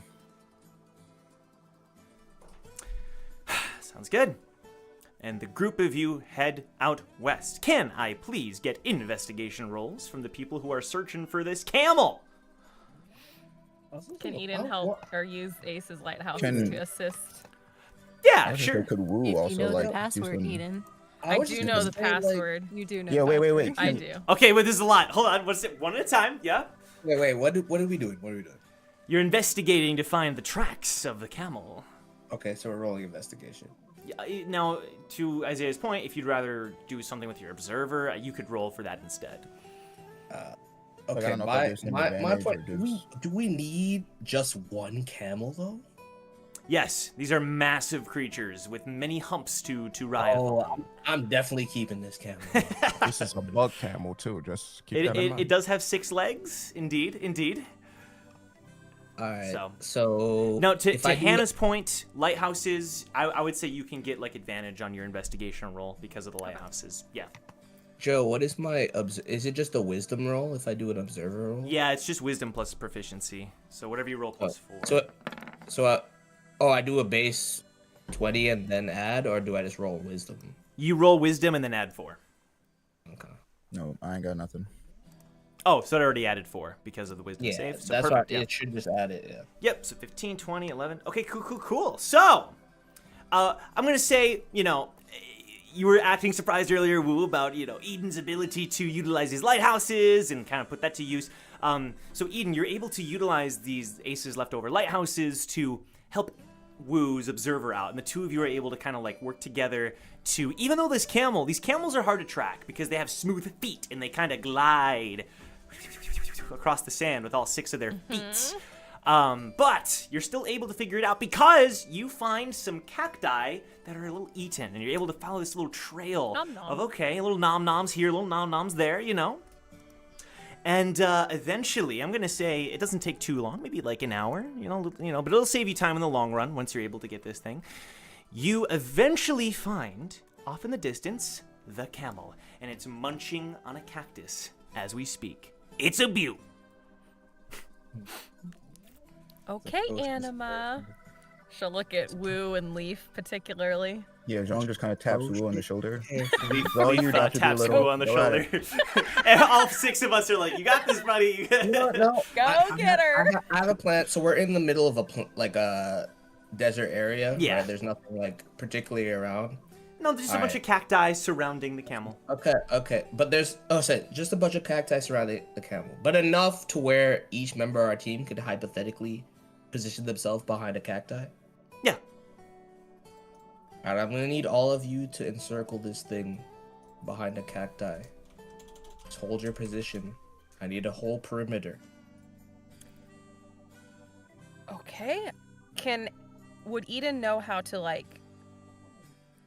Sounds good. And the group of you head out west. Can I please get investigation rolls from the people who are searching for this camel? Can Eden help or use Ace's lighthouse Can- to assist? Yeah, I think sure. they could woo If also you know like the do password, some- Eden. I was do just know gonna the say, like- password. You do know. Yeah, wait. I Can- do. Okay, well, this is a lot. Hold on. What's it? One at a time. Yeah. Wait, what are we doing? What are we doing? You're investigating to find the tracks of the camel. Okay, so we're rolling investigation. Yeah, now, to Isaiah's point, if you'd rather do something with your observer, you could roll for that instead. I Okay, don't know if that gives him my advantage point. or gives- Do we need just one camel though? Yes, these are massive creatures with many humps to ride. Oh, I'm definitely keeping this camel. This is a bug camel too. Just keep that in mind. It does have 6 legs, indeed. All right. So- So Now, to if I do- Hannah's point, lighthouses, I would say you can get like advantage on your investigation roll because of the lighthouses. Yeah. Joe, what is my is it just a wisdom roll if I do an observer roll? Yeah, it's just wisdom plus proficiency. So whatever you roll plus 4. I do a base 20 and then add, or do I just roll wisdom? You roll wisdom and then add 4. Okay. No, I ain't got nothing. Oh, so it already added 4 because of the wisdom Yeah, save. So that's perfect. why Yeah. it should just add it. Yeah. Yep, so 15, 20, 11. Okay, cool. So, I'm going to say, you were acting surprised earlier, Woo, about, Eden's ability to utilize these lighthouses and kind of put that to use. So, Eden, you're able to utilize these Ace's leftover lighthouses to help Woo's observer out. And the two of you are able to kind of like work together to, even though these camels are hard to track because they have smooth feet and they kind of glide across the sand with all 6 of their feet. But you're still able to figure it out because you find some cacti that are a little eaten, and you're able to follow this little trail Nom nom. of, okay, little nom-noms here, little nom-noms there, And eventually, I'm going to say it doesn't take too long, maybe like an hour, but it'll save you time in the long run once you're able to get this thing. You eventually find, off in the distance, the camel, and it's munching on a cactus as we speak. It's a beaut. Okay, Anima. She'll look at Woo and Leaf particularly. Yeah, Jean just kind of taps Wu on the shoulder. Leaf you're about to do a taps little- Woo on the go at shoulder. And all 6 of us are like, you got this, buddy. No. Go get her. I have a plan. So we're in the middle of a desert area. Yeah. Where there's nothing like particularly around. No, there's just a bunch Alright. of cacti surrounding the camel. Okay. But there's just a bunch of cacti surrounding the camel, but enough to where each member of our team could hypothetically position themselves behind a cacti. Yeah. Alright, I'm gonna need all of you to encircle this thing behind a cacti. Just hold your position. I need a whole perimeter. Okay. Would Eden know how to like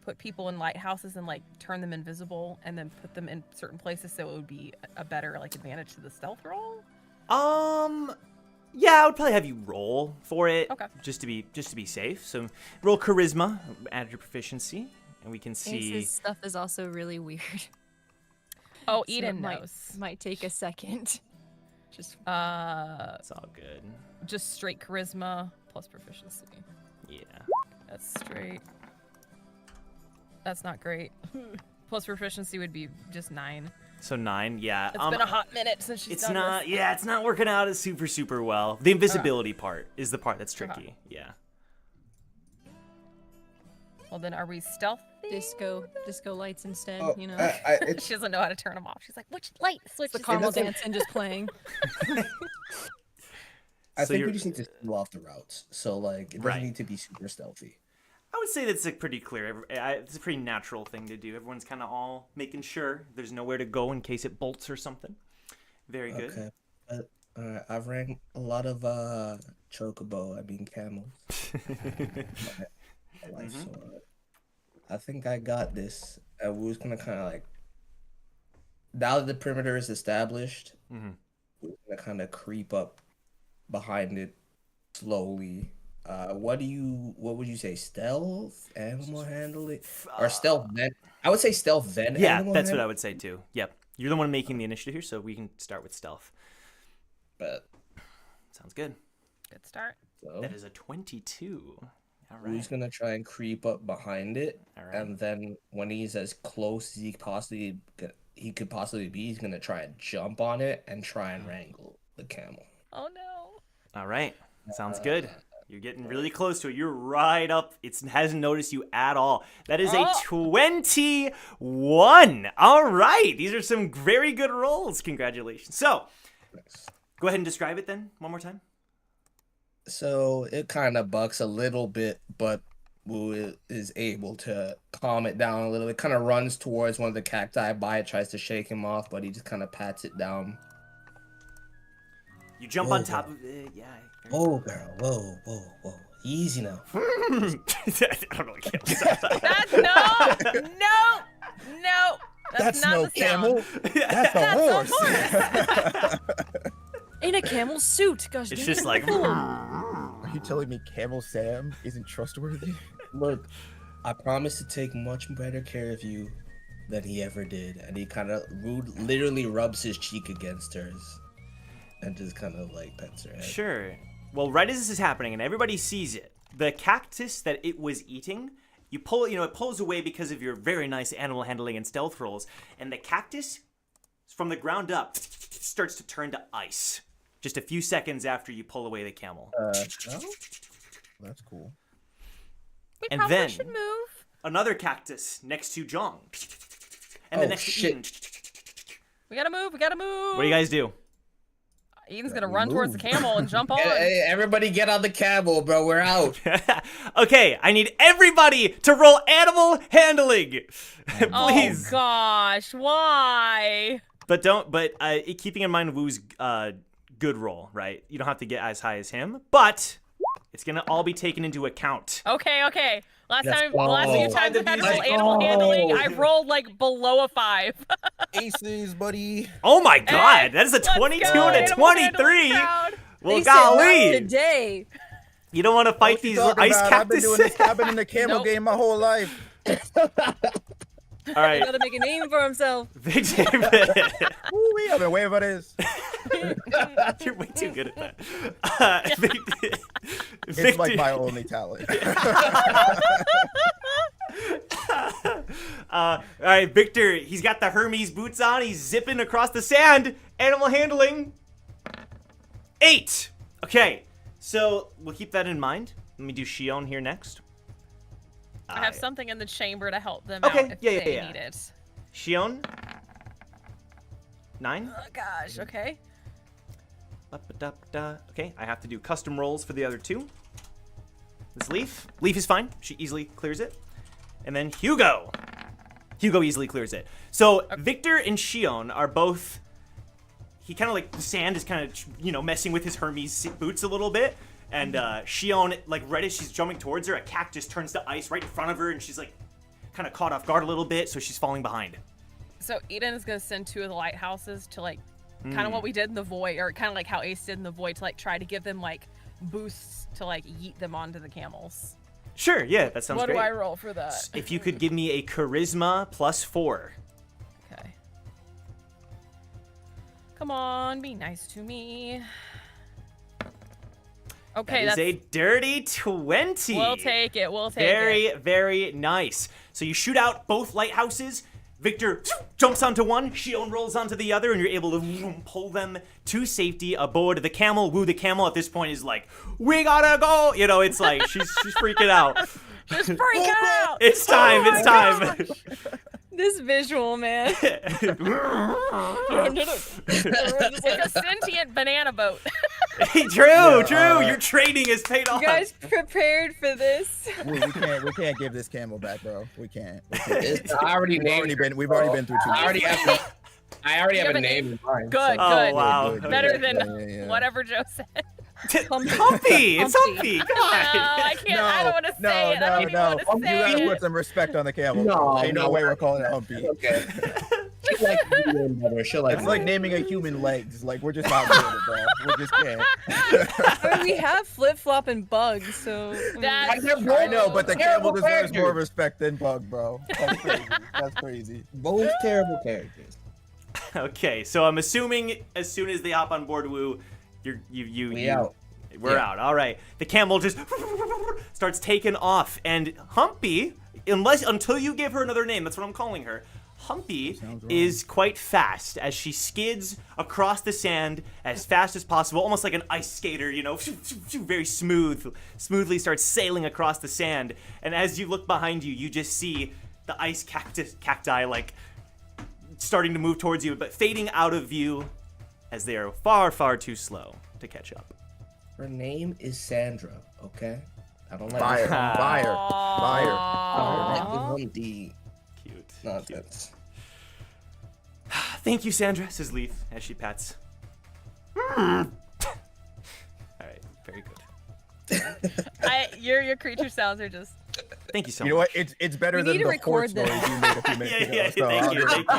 put people in lighthouses and like turn them invisible and then put them in certain places so it would be a better like advantage to the stealth roll? Yeah, I would probably have you roll for it. Okay. Just to be safe. So roll charisma, add your proficiency, and we can see. Ace's stuff is also really weird. Oh, So Eden it knows. Might take a second. Just It's all good. Just straight charisma plus proficiency. Yeah. That's straight. That's not great. Plus proficiency would be just 9. So 9, yeah. It's been a hot minute since she's It's done not, this. yeah, it's not working out as super well. The invisibility part is the part that's tricky. Yeah. Well, then are we stealthy? Disco lights instead, Oh, you know. She doesn't know how to turn them off. She's like, which light? Switch The to caramel stealthy. dancing just playing. I So think you're- we just need to steal off the routes. So like, it doesn't Right. need to be super stealthy. I would say that's like pretty clear. It's a pretty natural thing to do. Everyone's kind of all making sure there's nowhere to go in case it bolts or something. Very good. Okay. I've ran a lot of camels. So, I think I got this. And we was gonna kind of like, now that the perimeter is established, we're gonna kind of creep up behind it slowly. What would you say? Stealth, animal handling, or stealth then? I would say stealth then. Yeah, animal that's what I handling, would say too. Yep. You're the one making the initiative here, so we can start with stealth. But Sounds good. Good start. so That is a 22. All who's right. gonna try and creep up behind it, All right. and then when he's as close as he could possibly be, he's gonna try and jump on it and try and wrangle the camel. Oh no. All right. Sounds good. You're getting really close to it. You're right up. It hasn't noticed you at all. That is a 21. All right. These are some very good rolls. Congratulations. So, go ahead and describe it then one more time. So it kind of bucks a little bit, but Wu is able to calm it down a little. It kind of runs towards one of the cacti by it, tries to shake him off, but he just kind of pats it down. You jump on top of it. Yeah. Oh, girl. Whoa. Easy now. I don't know. I can't say that. That's no. That's not no the sound. camel. That's a horse. In a camel suit. Gosh, It's damn just it. like. Are you telling me Camel Sam isn't trustworthy? Look, I promise to take much better care of you than he ever did. And he kind of literally rubs his cheek against hers and just kind of like pets her head. Sure. Well, right as this is happening and everybody sees it, the cactus that it was eating, it pulls away because of your very nice animal handling and stealth rolls, and the cactus, from the ground up, starts to turn to ice. Just a few seconds after you pull away the camel. That's cool. We And probably then- should move. Another cactus next to Jong. And then next to shit. Eden. We gotta move. What do you guys do? Eden's gonna run towards the camel and jump on. Hey, everybody get on the camel, bro. We're out. Okay, I need everybody to roll animal handling. Oh Please. gosh, why? But keeping in mind Wu's good roll, right? You don't have to get as high as him, but it's gonna all be taken into account. Okay. Last Let's few times I've had to roll Let's animal go. handling, I rolled like below a 5. Aces, buddy. Oh my god, Hey, that is a let's 22 go, and a animal handling 23. crowd. Well, They said not golly, today. you don't want to fight What you these talking ice about? I've been cactuses. doing this. I've been in the camel Nope. game my whole life. All right, Gotta make a name for himself. Victor, Ooh, I've been waiting for this. you're way too good at that. Victor, It's like my only talent. all right, Victor, he's got the Hermes boots on. He's zipping across the sand. Animal handling. 8. Okay, so we'll keep that in mind. Let me do Shion here next. I have something in the chamber to help them Okay, out if yeah, they yeah. need it. Shion. 9. Oh gosh, okay. Ba-ba-da-ba-da. Okay, I have to do custom rolls for the other two. This Leaf. Leaf is fine. She easily clears it. And then Hugo. Hugo easily clears it. So Victor and Shion are both... He kind of like... The sand is kind of, messing with his Hermes boots a little bit. And Shion, like right as she's jumping towards her, a cactus turns to ice right in front of her. And she's like kind of caught off guard a little bit. So she's falling behind. So Eden is gonna send 2 of the lighthouses to like kind of what we did in the void, or kind of like how Ace did in the void, to like try to give them like boosts to like yeet them onto the camels. Sure, yeah, that sounds What great. do I roll for that? If you could give me a charisma +4. Okay. Come on, be nice to me. Okay, that that's is a dirty 20. We'll take it. We'll take Very, it. very nice. So you shoot out both lighthouses. Victor jumps onto one, Shion rolls onto the other, and you're able to pull them to safety aboard the camel. Woo, the camel at this point is like, we gotta go! You know, it's like, she's freaking out. Just freak out! It's time, Oh it's my time. This visual, man. It's like a sentient banana boat. True. Your training has paid off. You guys prepared for this? We can't give this camel back, bro. We can't. I already We've already been through too much. I already have a name in mind. Good, Oh, good. wow. Better than Yeah. whatever Joe said. Humpy. It's Humpy. Come No, on. I can't. I don't want to say it. I don't even want to You gotta say put it. some respect on the camel. No, Ain't no way we're calling it Humpy. Okay. She like you better. She'll like. It's like naming a human legs. Like we're just not doing it, bro. We just can't. I mean, we have flip-flop and bugs, so... I know, but the camel Terrible deserves character. more respect than Bug, bro. That's crazy. That's crazy. Both terrible characters. Okay, so I'm assuming as soon as they hop on board Woo, We out. We're Yeah. out. All right. The camel just starts taking off, and Humpy, until you give her another name, that's what I'm calling her. Humpy is quite fast as she skids across the sand as fast as possible, almost like an ice skater, you know, very smoothly starts sailing across the sand. And as you look behind you, you just see the ice cacti like starting to move towards you, but fading out of view as they are far, far too slow to catch up. Her name is Sandra. Okay. I don't like Fire. Fire. Aw. the Cute. nonsense. Thank you, Sandra, says Leaf as she pats. All right, very good. Your creature sounds are just. Thank you so You know much. what? It's better We than need to the fort record this. stories you made a few minutes ago. Yeah, so thank I'll you, just- thank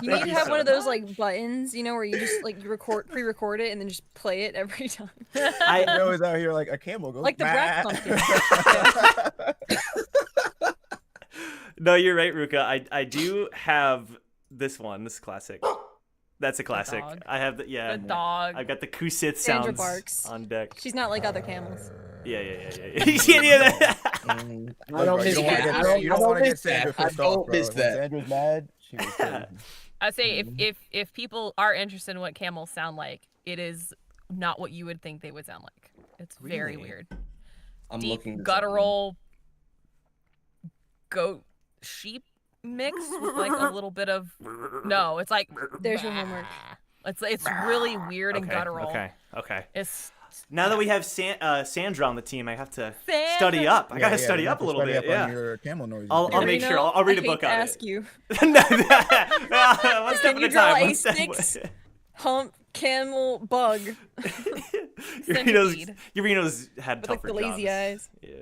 you. You need to you have so one of those like buttons, you know, where you just like you pre-record it and then just play it every time. I, Joe is out here like a camel goes. Like the Brac "Bah." pumpkin. no, you're right, Ruka. I do have this one. This is classic. That's a classic. dog. I have the The dog. I've got the Kusith Sandra sounds barks. on deck. She's not like other camels. Yeah. Yeah. I Look, don't bro, miss you don't want to that. get, you don't want to get miss that. Sandra I pissed off, don't bro. miss When that. Sandra's mad, she was crazy. I say if people are interested in what camels sound like, it is not what you would think they would sound like. It's very Really? weird. I'm Deep looking this up. guttural goat sheep mix with like a little bit of it's like There's your homework. It's really weird and guttural. Okay. It's Now that we have Sandra on the team, I have to Sandra. study up. I gotta Yeah, study you up have a to little study bit. up on Yeah. your camel noises. I'll make sure. I'll read a book on I it. hate to ask you. One step Can at you a draw time. a One step. six hump camel bug Centipede. Urino's had with like tougher the lazy jobs. eyes? Yeah.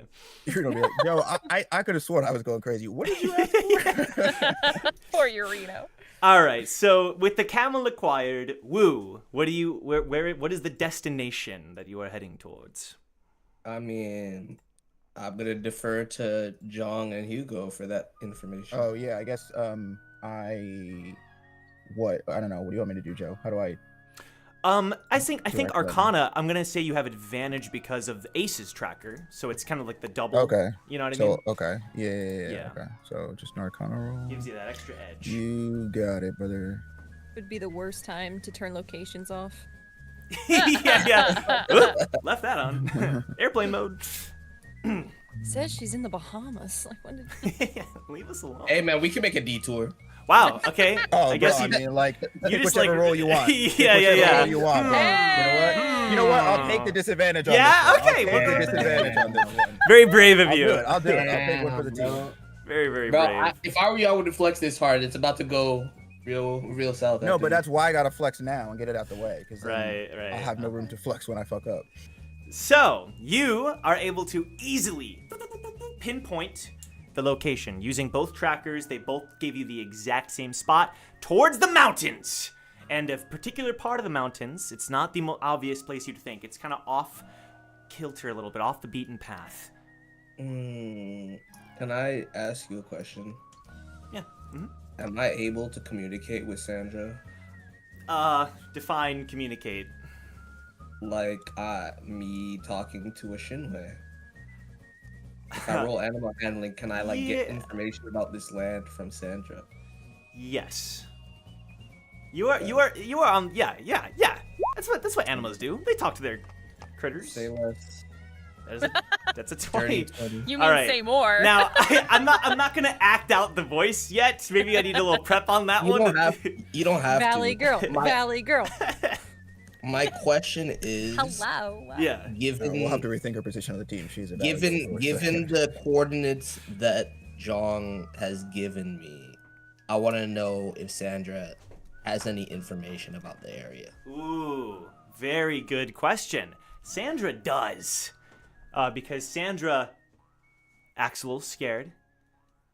You're gonna be like, yo, I could have sworn I was going crazy. What did you ask for? Poor Urino. All right. So with the camel acquired, Woo, what is the destination that you are heading towards? I mean, I'm gonna defer to Jong and Hugo for that information. Oh yeah, I guess I don't know. What do you want me to do, Joe? How do I? I think Correct, Arcana. I'm gonna say you have advantage because of Ace's tracker, so it's kind of like the double. Okay. You know what I So mean? okay, yeah. Yeah. Okay, so just an Arcana roll. Gives you that extra edge. You got it, brother. Would be the worst time to turn locations off. yeah. Oop, left that on. Airplane mode. It says she's in the Bahamas. Like when did? Leave us alone. Hey man, we can make a detour. Wow. Okay. Oh, I guess bro, you. I mean, like, pick just, whichever like- role you want. Pick Yeah, whichever yeah. role you want, bro. You know what? I'll take the disadvantage on Yeah, this one. okay, I'll we'll take go the with the disadvantage on this one. Very brave of I'll you. do it. I'll take one for the team. Bro. Very, very Bro, brave. if I were you, I wouldn't flex this hard. It's about to go real south. No, after but this. that's why I gotta flex now and get it out the way, because Right. I'll have no room to flex when I fuck up. So, you are able to easily pinpoint the location using both trackers. They both give you the exact same spot towards the mountains. And a particular part of the mountains, it's not the most obvious place you'd think. It's kind of off kilter a little bit, off the beaten path. Can I ask you a question? Yeah. Am I able to communicate with Sandra? Define communicate. like me talking to a Shinwei. If I roll animal handling, can I like get Yeah. information about this land from Sandra? Yes. You are yeah. That's what animals do. They talk to their critters. Say less. That's a Dirty 20. 20. You mean All right. say more? Now I'm not gonna act out the voice yet. Maybe I need a little prep on that You one. don't have Valley to. girl, My- Valley girl. My question is, Hello. Yeah. given We'll have to rethink her position on the team. She's a given the coordinates that Jong has given me, I want to know if Sandra has any information about the area. Ooh, very good question. Sandra does. Because Sandra acts a little scared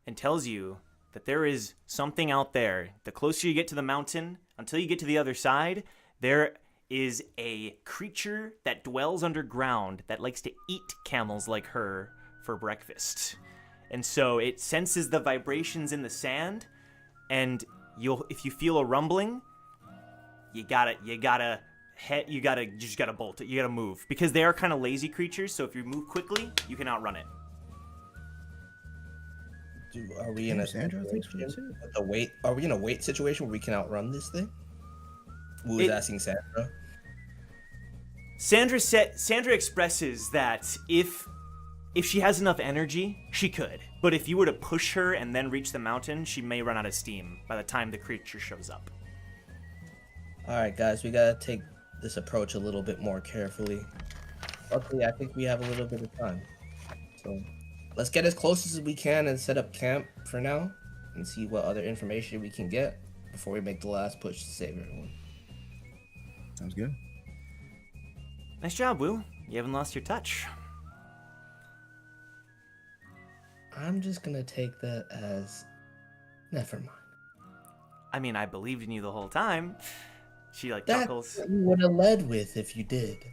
and tells you that there is something out there. The closer you get to the mountain, until you get to the other side, there is a creature that dwells underground that likes to eat camels like her for breakfast. And so it senses the vibrations in the sand, and if you feel a rumbling, you just gotta bolt it. You gotta move, because they are kind of lazy creatures. So if you move quickly, you can outrun it. Are we in a Sandra thinks we situation with a wait? Are we in a wait situation where we can outrun this thing? Who was asking Sandra? Sandra expresses that if she has enough energy, she could. But if you were to push her and then reach the mountain, she may run out of steam by the time the creature shows up. All right, guys, we gotta take this approach a little bit more carefully. Luckily, I think we have a little bit of time. So let's get as close as we can and set up camp for now and see what other information we can get before we make the last push to save everyone. Sounds good. Nice job, Wu. You haven't lost your touch. I'm just gonna take that as never mind. I mean, I believed in you the whole time. She That's chuckles. what you would have led with if you did.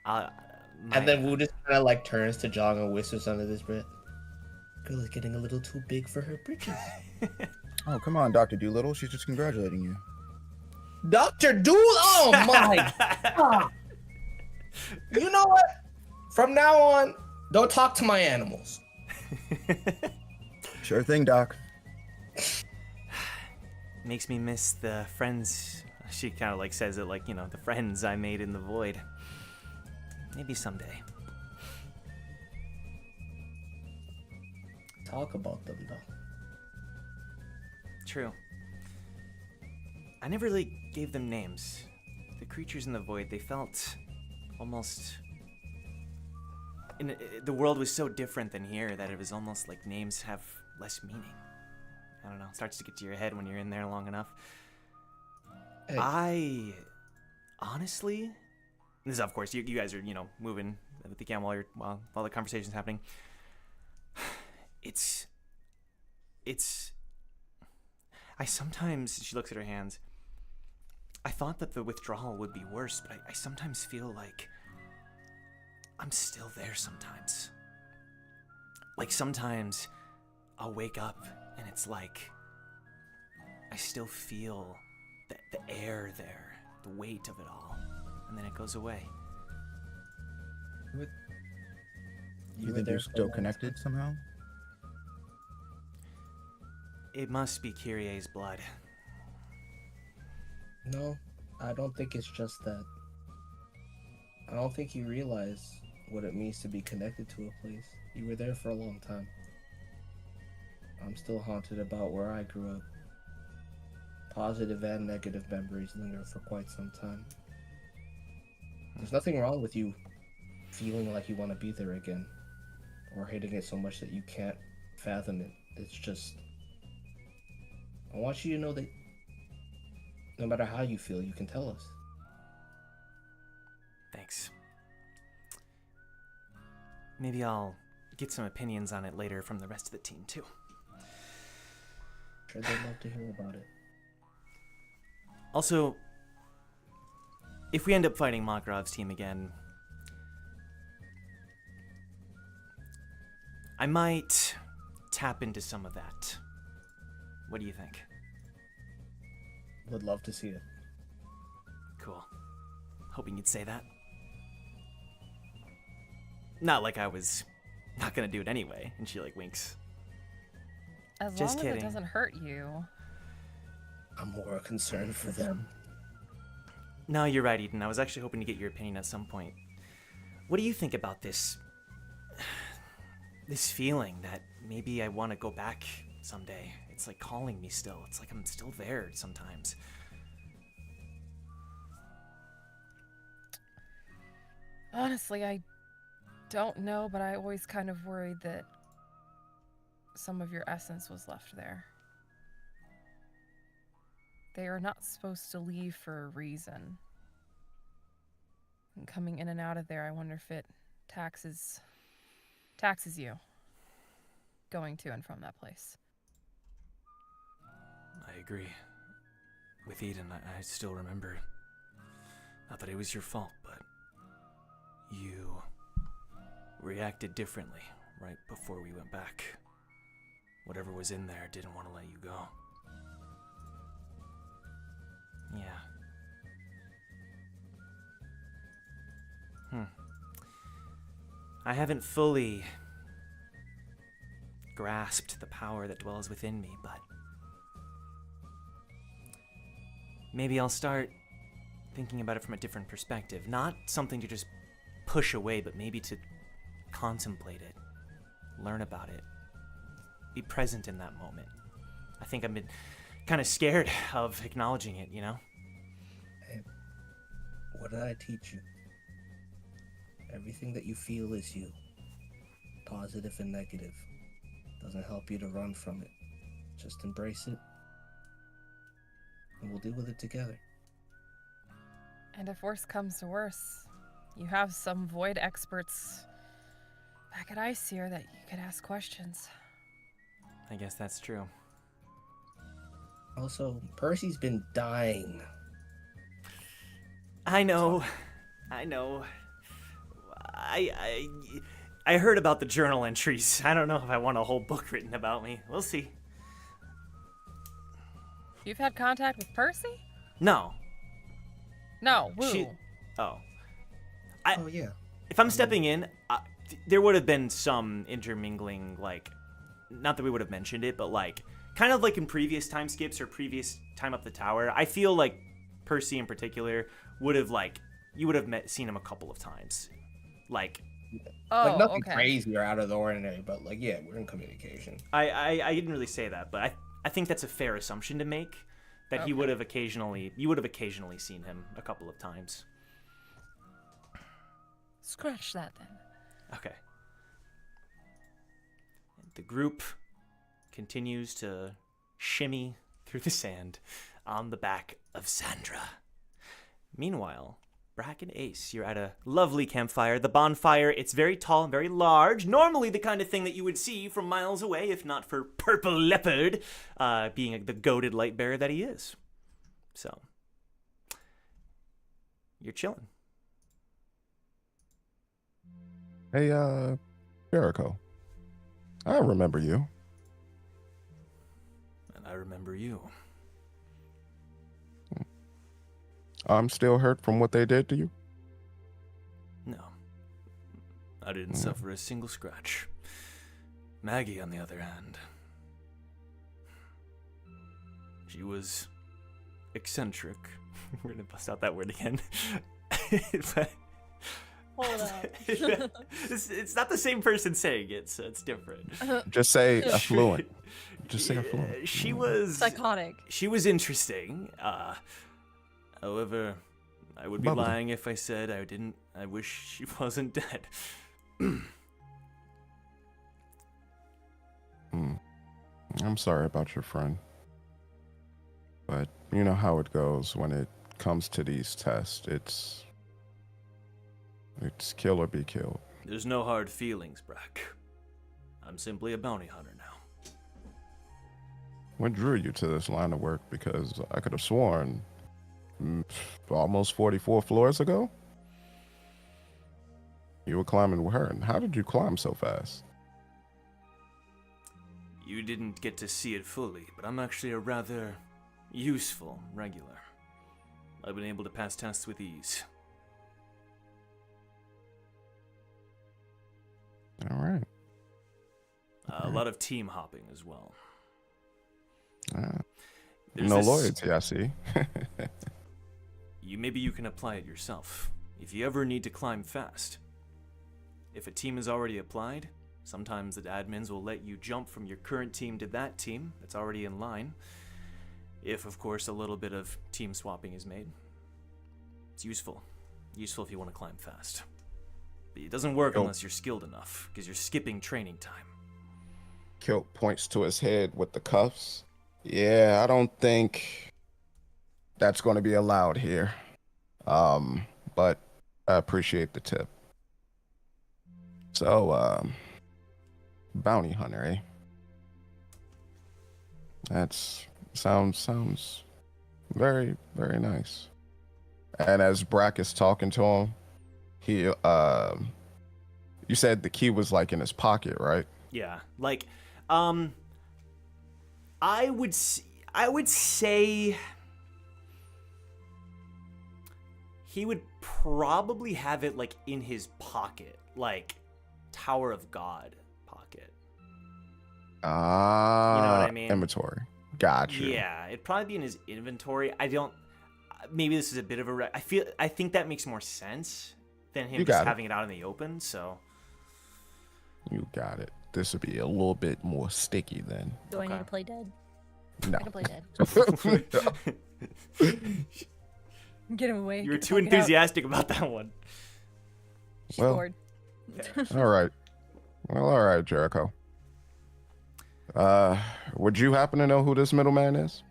And then Wu just kind of like turns to Jong and whispers under his breath. Girl is getting a little too big for her britches. Oh, come on, Dr. Doolittle. She's just congratulating you. Dr. Dool! Oh my god! You know what? From now on, don't talk to my animals. Sure thing, Doc. Makes me miss the friends. She kind of like says it like, the friends I made in the void. Maybe someday. Talk about them though. True. I never really gave them names. The creatures in the void, they felt almost... the world was so different than here that it was almost like names have less meaning. I don't know, it starts to get to your head when you're in there long enough. Hey. I honestly, this is of course you guys are moving with the camel while the conversation's happening. It's I sometimes, she looks at her hands, I thought that the withdrawal would be worse, but I sometimes feel like I'm still there sometimes. Like sometimes I'll wake up and it's like I still feel the air there, the weight of it all, and then it goes away. You think you're still connected somehow? It must be Kyrie's blood. No, I don't think it's just that. I don't think you realize what it means to be connected to a place. You were there for a long time. I'm still haunted about where I grew up. Positive and negative memories linger for quite some time. There's nothing wrong with you feeling like you want to be there again, or hating it so much that you can't fathom it. It's just, I want you to know that no matter how you feel, you can tell us. Thanks. Maybe I'll get some opinions on it later from the rest of the team too. Sure, they'd love to hear about it. Also, if we end up fighting Makarov's team again, I might tap into some of that. What do you think? Would love to see it. Cool. Hoping you'd say that. Not like I was not gonna do it anyway. And she like winks. As Just long as kidding. it doesn't hurt you. I'm more concerned for them. No, you're right, Eden. I was actually hoping to get your opinion at some point. What do you think about this feeling that maybe I want to go back someday? It's like calling me still. It's like I'm still there sometimes. Honestly, I don't know, but I always kind of worried that some of your essence was left there. They are not supposed to leave for a reason. And coming in and out of there, I wonder if it taxes you going to and from that place. I agree. With Eden, I still remember. Not that it was your fault, but you reacted differently right before we went back. Whatever was in there didn't want to let you go. Yeah. I haven't fully grasped the power that dwells within me, but maybe I'll start thinking about it from a different perspective. Not something to just push away, but maybe to contemplate it, learn about it, be present in that moment. I think I've been kind of scared of acknowledging it, you know? Hey, what did I teach you? Everything that you feel is you. Positive and negative. Doesn't help you to run from it. Just embrace it. And we'll deal with it together. And if worse comes to worse, you have some void experts back at Ice here that you could ask questions. I guess that's true. Also, Percy's been dying. I know. I heard about the journal entries. I don't know if I want a whole book written about me. We'll see. You've had contact with Percy? No. No, Woo. Oh, yeah. if I'm stepping in, there would have been some intermingling, like, not that we would have mentioned it, but like, kind of like in previous time skips or previous time up the tower. I feel like Percy in particular would have like, you would have seen him a couple of times, like. Oh, like nothing okay. crazy or out of the ordinary, but like, yeah, we're in communication. I didn't really say that, but I think that's a fair assumption to make, that you would have occasionally seen him a couple of times. Scratch that then. Okay. The group continues to shimmy through the sand on the back of Sandra. Meanwhile, Brac and Ace, you're at a lovely campfire. The bonfire, it's very tall and very large. Normally the kind of thing that you would see from miles away, if not for Purple Leopard, being the goated light bearer that he is. So, you're chilling. Hey, Jericho. I remember you. And I remember you. I'm still hurt from what they did to you? No. I didn't suffer a single scratch. Maggie, on the other hand, she was eccentric. We're gonna bust out that word again. But Hold up. it's not the same person saying it, so it's different. Just say affluent. Just say affluent. She was Psychotic. She was interesting. However, I would be Bubbly. lying if I said I didn't. I wish she wasn't dead. I'm sorry about your friend. But you know how it goes when it comes to these tests. It's kill or be killed. There's no hard feelings, Brac. I'm simply a bounty hunter now. What drew you to this line of work? Because I could have sworn almost 44 floors ago, you were climbing with her. And how did you climb so fast? You didn't get to see it fully, but I'm actually a rather useful regular. I've been able to pass tests with ease. All right. A lot of team hopping as well. There's No this- loyalty, I see. Maybe you can apply it yourself. If you ever need to climb fast. If a team is already applied, sometimes the admins will let you jump from your current team to that team that's already in line. If, of course, a little bit of team swapping is made. It's useful. Useful if you want to climb fast. But it doesn't work unless you're skilled enough, because you're skipping training time. Kilt points to his head with the cuffs. Yeah, I don't think that's going to be allowed here. But I appreciate the tip. So, bounty hunter, eh? That's sounds very, very nice. And as Brac is talking to him, he you said the key was like in his pocket, right? Yeah, like, I would say he would probably have it like in his pocket, like Tower of God pocket. You know what I mean? Inventory. Gotcha. Yeah, it'd probably be in his inventory. Maybe this is a bit of a. I think that makes more sense than him just having it out in the open. So. You got it. This would be a little bit more sticky then. Do I need to play dead? No. I can play dead. Get him away. You were too enthusiastic about that one. She's bored. All right. Well, all right, Jericho. Would you happen to know who this middleman is?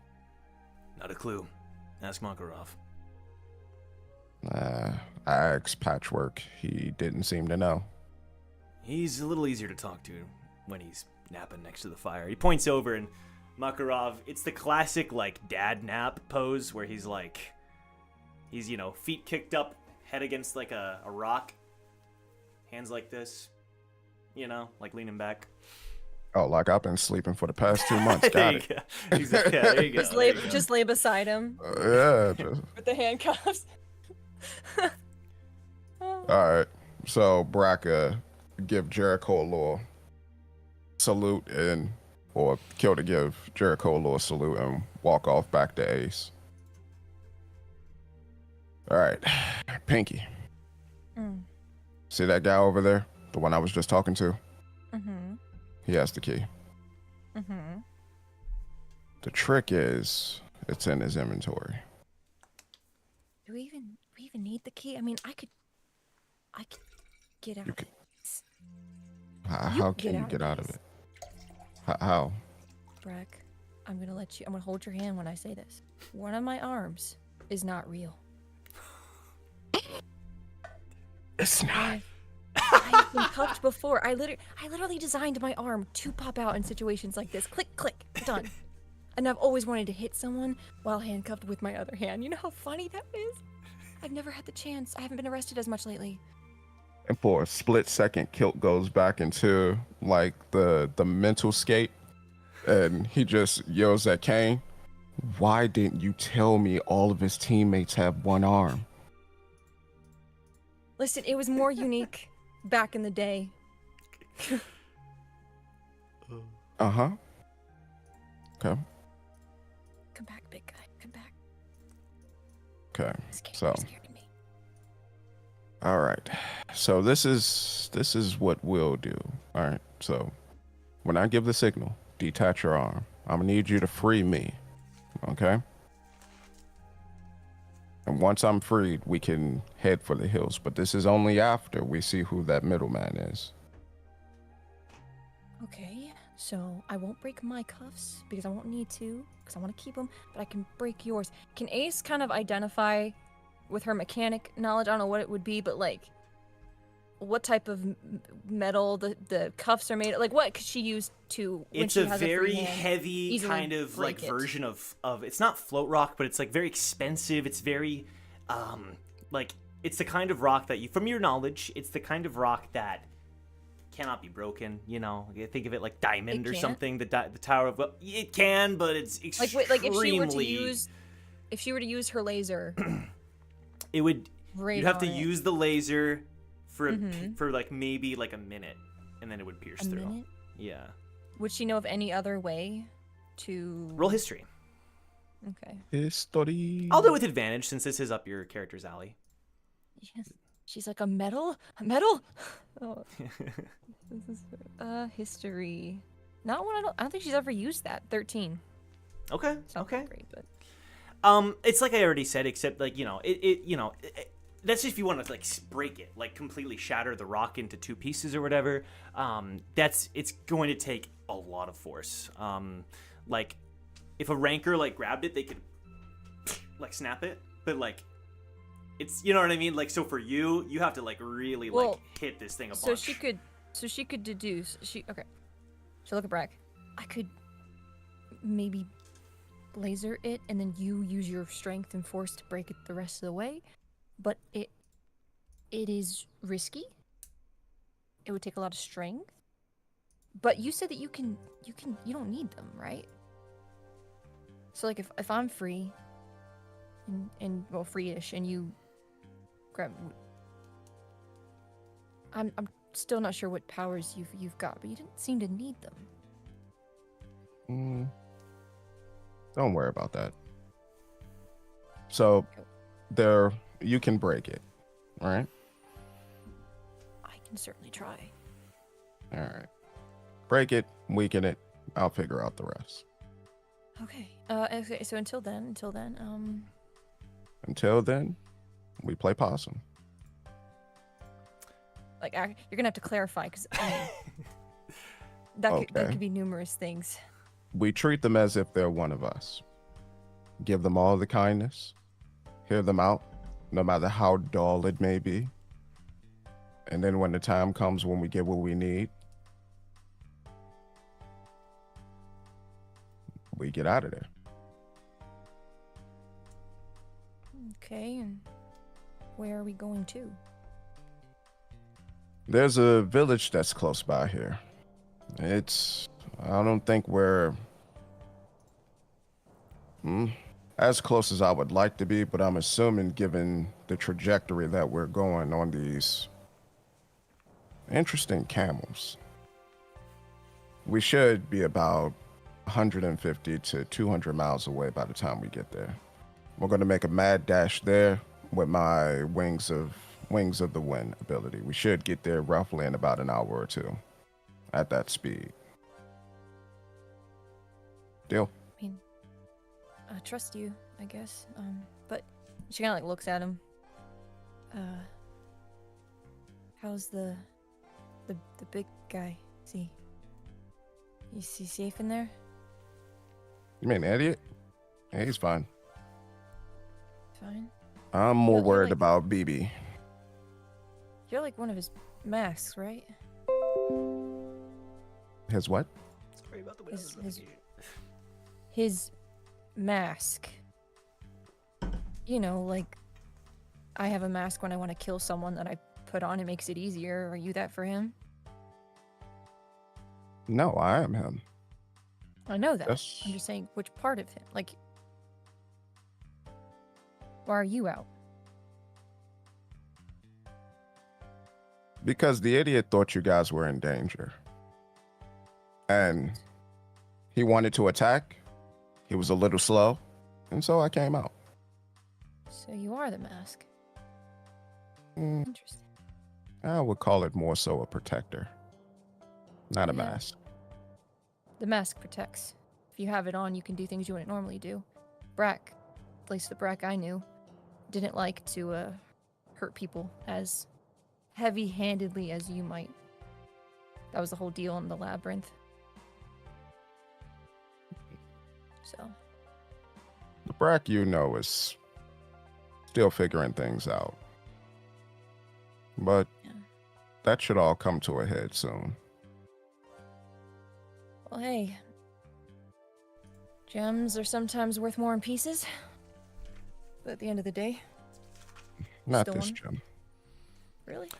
Not a clue. Ask Makarov. I asked Patchwork. He didn't seem to know. He's a little easier to talk to when he's napping next to the fire. He points over and Makarov, it's the classic like dad nap pose where he's feet kicked up, head against like a rock, hands like this, like leaning back. Oh, like I've been sleeping for the past 2 months. Got it. There you go. Just lay beside him. Yeah. With the handcuffs. All right. So Brac give Jericho a little salute or Kill to give Jericho a little salute and walk off back to Ace. All right, Pinky. See that guy over there? The one I was just talking to? Mm-hmm. He has the key. Mm-hmm. The trick is, it's in his inventory. Do we even need the key? I mean, I could get out of this. How can you get out of it? How? Brac, I'm gonna hold your hand when I say this. One of my arms is not real. It's not. I've been cuffed before. I literally designed my arm to pop out in situations like this. Click, click, done. And I've always wanted to hit someone while handcuffed with my other hand. You know how funny that is? I've never had the chance. I haven't been arrested as much lately. And for a split second, Kilt goes back into like the mental skate, and he just yells at Kane, "Why didn't you tell me all of his teammates have one arm?" Listen, it was more unique back in the day. Uh-huh. Okay. Come back, big guy. Come back. Okay. You're scaring me. All right. So this is what we'll do. All right. So when I give the signal, detach your arm. I'm gonna need you to free me. Okay? And once I'm freed, we can head for the hills. But this is only after we see who that middleman is. Okay, so I won't break my cuffs because I won't need to because I want to keep them, but I can break yours. Can Ace kind of identify with her mechanic knowledge? I don't know what it would be, but like what type of metal the cuffs are made of? Like what could she use to when it's she a has very a free hand, heavy kind of like version of it's not float rock, but it's like very expensive. It's very like it's the kind of rock that you, from your knowledge, it's the kind of rock that cannot be broken. You know, think of it like diamond or something. The Tower of, well, it can, but it's extremely like if she were to use her laser, it would. Right, you'd have to use the laser for like maybe like a minute and then it would pierce A through. minute? Yeah. Would she know of any other way to Roll history. Okay. History. I'll do it with advantage since this is up your character's alley. Yes. She's like a medal? A medal? Oh, this is history. Not one. I don't think she's ever used that. 13. Okay. It's not Okay. that great, but It's like I already said, except like that's if you want to like break it, like completely shatter the rock into two pieces or whatever. It's going to take a lot of force. Like if a ranker like grabbed it, they could like snap it, but like it's, you know what I mean? Like, so for you have to like really like hit this thing a bunch. so she could deduce. Okay. So look at Brack. I could maybe laser it, and then you use your strength and force to break it the rest of the way. But it is risky. It would take a lot of strength. But you said that you don't need them, right? So like if I'm free and well, free-ish, and you grab, I'm still not sure what powers you've got, but you didn't seem to need them. Don't worry about that. So there, you can break it, all right? I can certainly try. All right. Break it, weaken it. I'll figure out the rest. Okay. So until then, Until then, we play possum. like you're gonna have to clarify, because that could be numerous things. We treat them as if they're one of us. Give them all the kindness. Hear them out, no matter how dull it may be. And then when the time comes when we get what we need, we get out of there. Okay, and where are we going to? There's a village that's close by here. I don't think we're as close as I would like to be, but I'm assuming given the trajectory that we're going on these interesting camels, we should be about 150 to 200 miles away by the time we get there. We're going to make a mad dash there with my wings of the wind ability. We should get there roughly in about an hour or two at that speed. Deal? I mean, I trust you, I guess. But she kind of like looks at him. How's the big guy? Is he safe in there? You mean idiot? Yeah, he's fine. Fine. I'm more You're worried like- about BB. You're like one of his masks, right? His what? Sorry about the His mask. You know, like I have a mask when I want to kill someone that I put on. It makes it easier. Are you that for him? No, I am him. I know that. That's- I'm just saying, which part of him? Like, why are you out? Because the idiot thought you guys were in danger. And he wanted to attack. He was a little slow. And so I came out. So you are the mask. Mm, Interesting. I would call it more so a protector. Not a Yeah. mask. The mask protects. If you have it on, you can do things you wouldn't normally do. Brack, at least the Brack I knew, didn't like to hurt people as heavy-handedly as you might. That was the whole deal in the labyrinth. So, The Brack you know is still figuring things out. But Yeah. that should all come to a head soon. well, hey. Gems are sometimes worth more in pieces. But at the end of the day, Not Still this one? gem. really?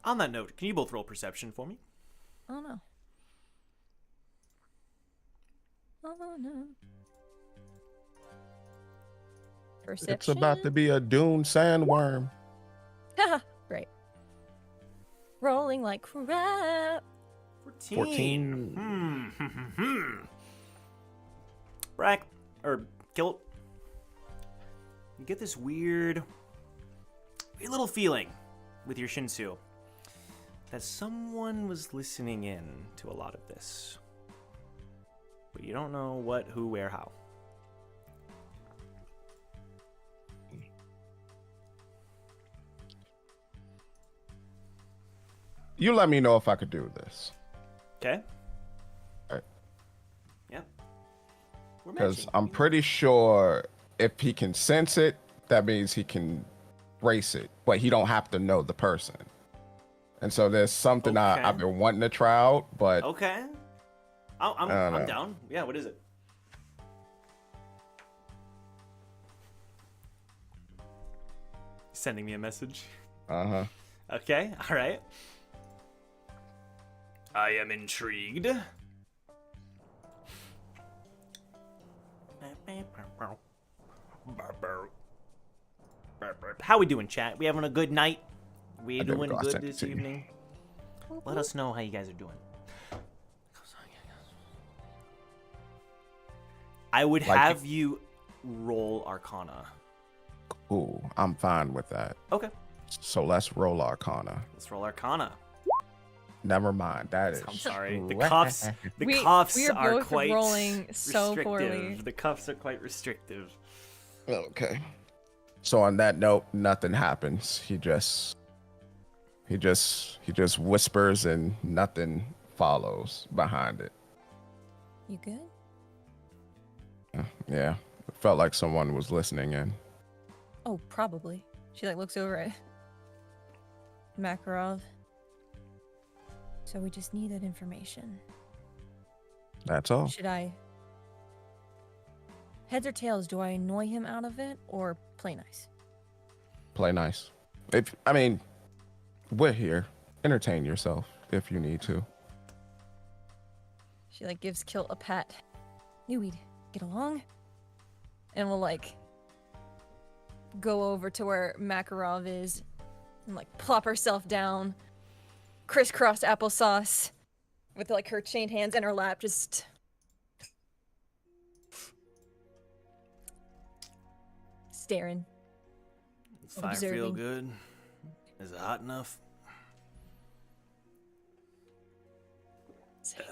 On that note, can you both roll perception for me? I don't know. Oh no. Perception. It's about to be a dune sandworm. Right. Rolling like crap. 14. Brack, or Kilt, you get this weird little feeling with your Shinsu that someone was listening in to a lot of this. But you don't know what, who, where, how. You let me know if I could do this. Okay. Alright. Yep. Because I'm pretty sure if he can sense it, that means he can race it, but he don't have to know the person. And so there's something Okay. I've been wanting to try out, but Okay. I'm know. down. Yeah, what is it? Sending me a message. uh-huh. Okay, all right. I am intrigued. How we doing, chat? We having a good night? We I did doing go, I good sent it this to you. evening? Let us know how you guys are doing. I would Like have you roll Arcana. Ooh, I'm fine with that. Okay, So let's roll Arcana. let's roll Arcana. Never mind. That is. I'm sorry. The trash. cuffs. The We cuffs are are both quite rolling so restrictive. poorly. The cuffs are quite restrictive. Okay. So on that note, nothing happens. He just whispers and nothing follows behind it. You good? Yeah. It felt like someone was listening in. Oh, probably. She like looks over at Makarov. So we just need that information. That's all. Should I? Heads or tails? Do I annoy him out of it or play nice? Play nice. We're here. Entertain yourself if you need to. She like gives Kilt a pat. Knew we'd get along. And we'll like go over to where Makarov is and like plop herself down, crisscross applesauce, with like her chained hands in her lap, just staring. Does fire feel Observing. good? Is it hot enough? Say.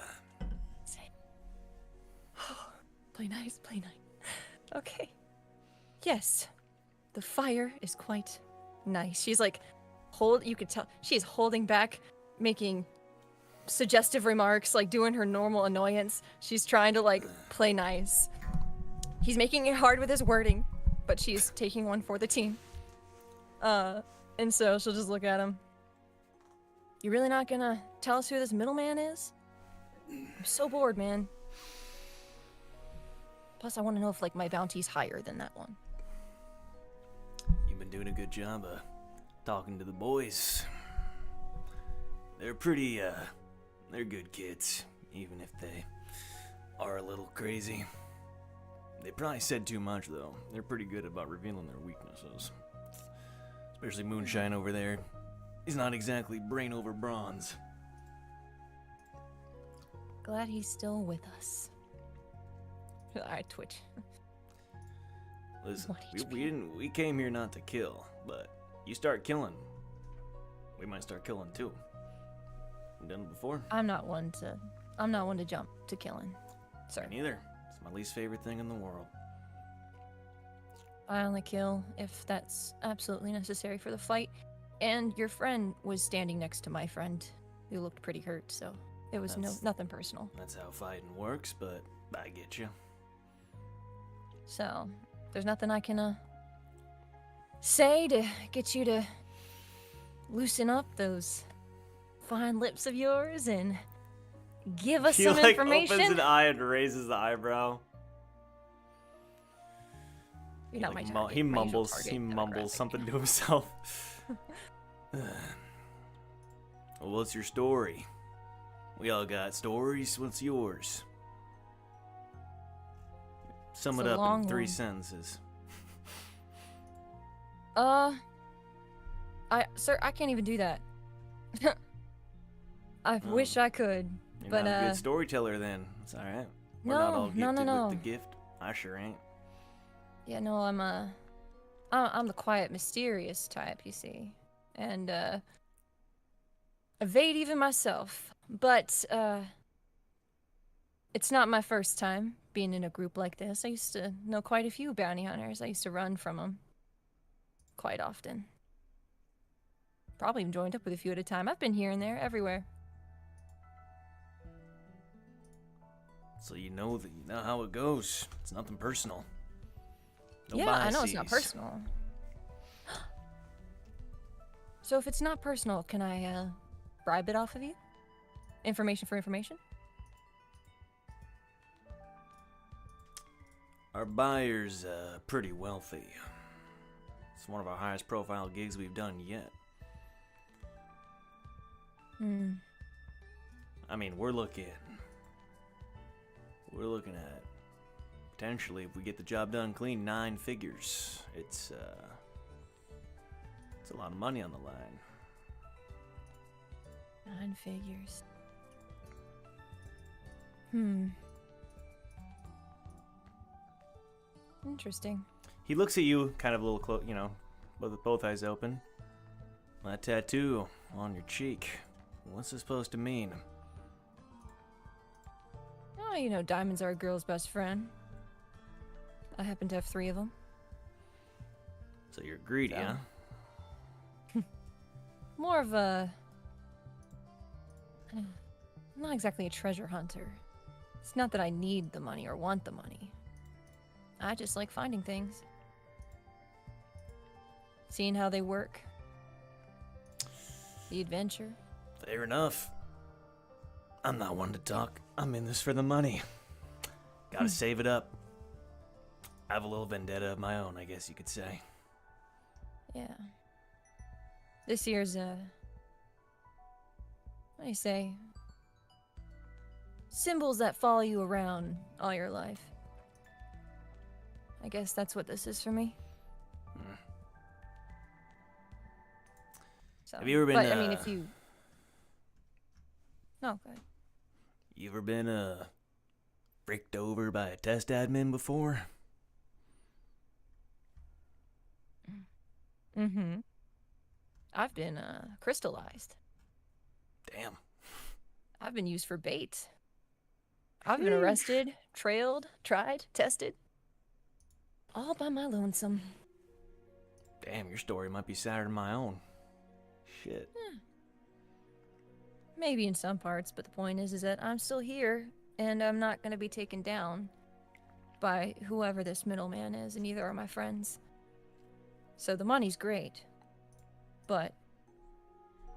Play nice, play nice. Okay. Yes. The fire is quite nice. She's like, you could tell, she's holding back, making suggestive remarks, like doing her normal annoyance. She's trying to like play nice. He's making it hard with his wording, but she's taking one for the team. And so she'll just look at him. You really not gonna tell us who this middleman is? I'm so bored, man. Plus, I want to know if like my bounty's higher than that one. You've been doing a good job of talking to the boys. They're pretty, they're good kids, even if they are a little crazy. They probably said too much, though. They're pretty good about revealing their weaknesses. Especially Moonshine over there. He's not exactly brain over bronze. Glad he's still with us. I twitch. Listen, What we came here not to kill, but you start killing, we might start killing too. You done it before? I'm not one to jump to killing. Sorry. Me neither. It's my least favorite thing in the world. I only kill if that's absolutely necessary for the fight. And your friend was standing next to my friend, who looked pretty hurt, so it was nothing personal. That's how fighting works, but I get you. So there's nothing I can say to get you to loosen up those fine lips of yours and give us He some like information. opens an eye and raises the eyebrow. You're not my Like, target. he my usual mumbles. target He mumbles demographic. something to himself. Well, what's your story? We all got stories. What's yours? Sum It's it a up long in 3 one. sentences. Sir, I can't even do that. I wish I could. You're But, not a good storyteller then. It's all right. We're not all gifted with the gift. I sure ain't. Yeah, no, I'm the quiet, mysterious type, you see, and evade even myself. But it's not my first time being in a group like this. I used to know quite a few bounty hunters. I used to run from them quite often. Probably even joined up with a few at a time. I've been here and there, everywhere. So you know how it goes. It's nothing personal. No Yeah, I know it's not biases. personal. So if it's not personal, can I bribe it off of you? Information for information? Our buyer's pretty wealthy. It's one of our highest profile gigs we've done yet. Hmm. I mean, we're looking at potentially, if we get the job done clean, 9 figures. It's a lot of money on the line. 9 figures. Hmm. Interesting. He looks at you, kind of a little close, with both eyes open. That tattoo on your cheek. What's it supposed to mean? Oh, you know, diamonds are a girl's best friend. I happen to have 3 of them. So you're greedy, huh? More of a... not exactly a treasure hunter. It's not that I need the money or want the money. I just like finding things. Seeing how they work. The adventure. Fair enough. I'm not one to talk. I'm in this for the money. Gotta save it up. I have a little vendetta of my own, I guess you could say. Yeah. This year's, what do you say? Symbols that follow you around all your life. I guess that's what this is for me. So, Have you ever been, but, I mean, if you... No, go ahead. You ever been, fricked over by a test admin before? Mm-hmm. I've been, crystallized. Damn. I've been used for bait. I've been arrested, trailed, tried, tested. All by my lonesome. Damn, your story might be sadder than my own. Shit. Maybe in some parts, but the point is that I'm still here, and I'm not gonna be taken down by whoever this middleman is, and neither are my friends. So the money's great, but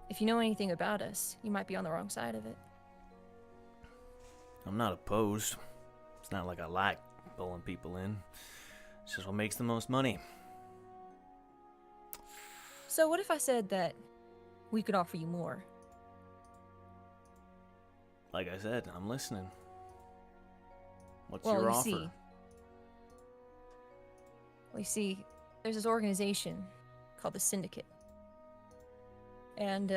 if you know anything about us, you might be on the wrong side of it. I'm not opposed. It's not like I like pulling people in. It's just what makes the most money. So what if I said that we could offer you more? Like I said, I'm listening. What's Well, your you offer? see, there's this organization called the Syndicate. And,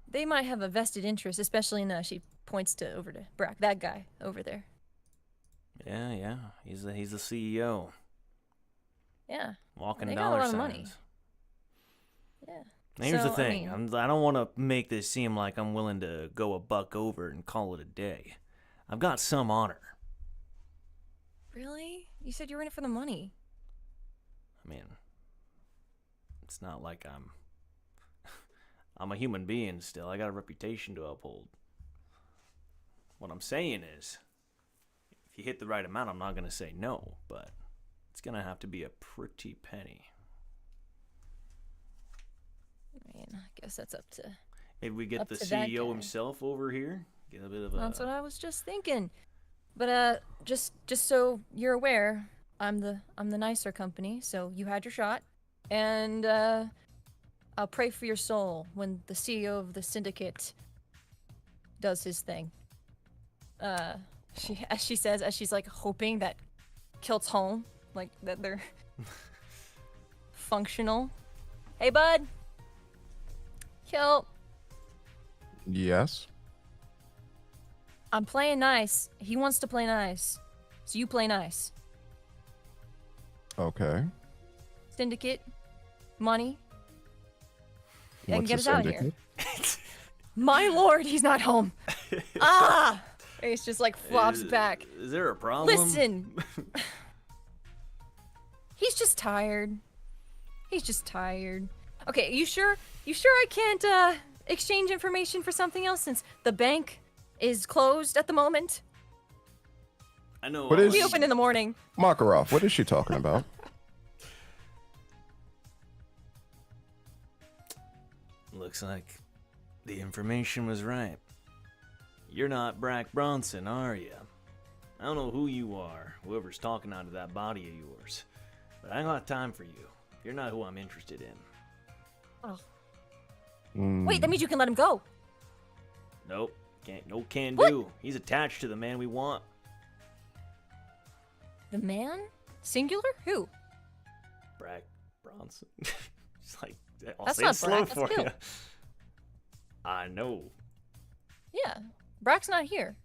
they might have a vested interest, especially in, she points over to Brac, that guy over there. Yeah. He's the CEO. Yeah. Walking They got dollar a lot of signs. money. Yeah. Now, here's So, the I thing. mean- I don't want to make this seem like I'm willing to go a buck over and call it a day. I've got some honor. Really? You said you were in it for the money. I mean, it's not like I'm a human being still. I got a reputation to uphold. What I'm saying is, if you hit the right amount, I'm not going to say no, but it's going to have to be a pretty penny. I mean, I guess that's up to... Maybe we get Up the to that CEO guy. himself over here. Get a bit of a... That's what I was just thinking. But, just so you're aware, I'm the nicer company, so you had your shot. And, I'll pray for your soul when the CEO of the Syndicate does his thing. As she's like hoping that Kilt's home, like that they're functional. Hey, bud. Kilt. Yes. I'm playing nice. He wants to play nice. So you play nice. Okay. Syndicate. Money. And What's get a us out of here. syndicate? My lord, he's not home. Ah! Ace just like flops back. Is there a problem? Listen. He's just tired. He's just tired. Okay, you sure I can't exchange information for something else since the bank is closed at the moment? I know. What is- We open in the morning. Makarov, what is she talking about? Looks like the information was right. You're not Brac Bronson, are you? I don't know who you are, whoever's talking out of that body of yours, but I ain't got time for you. You're not who I'm interested in. Oh. Mm, Wait, that means you can let him go. Nope, can What? do. He's attached to the man we want. The man? Singular? Who? Brac Bronson. It's like, I'll That's say it not slow Brac, for that's you. Bill. I know. Yeah. Brac's not here.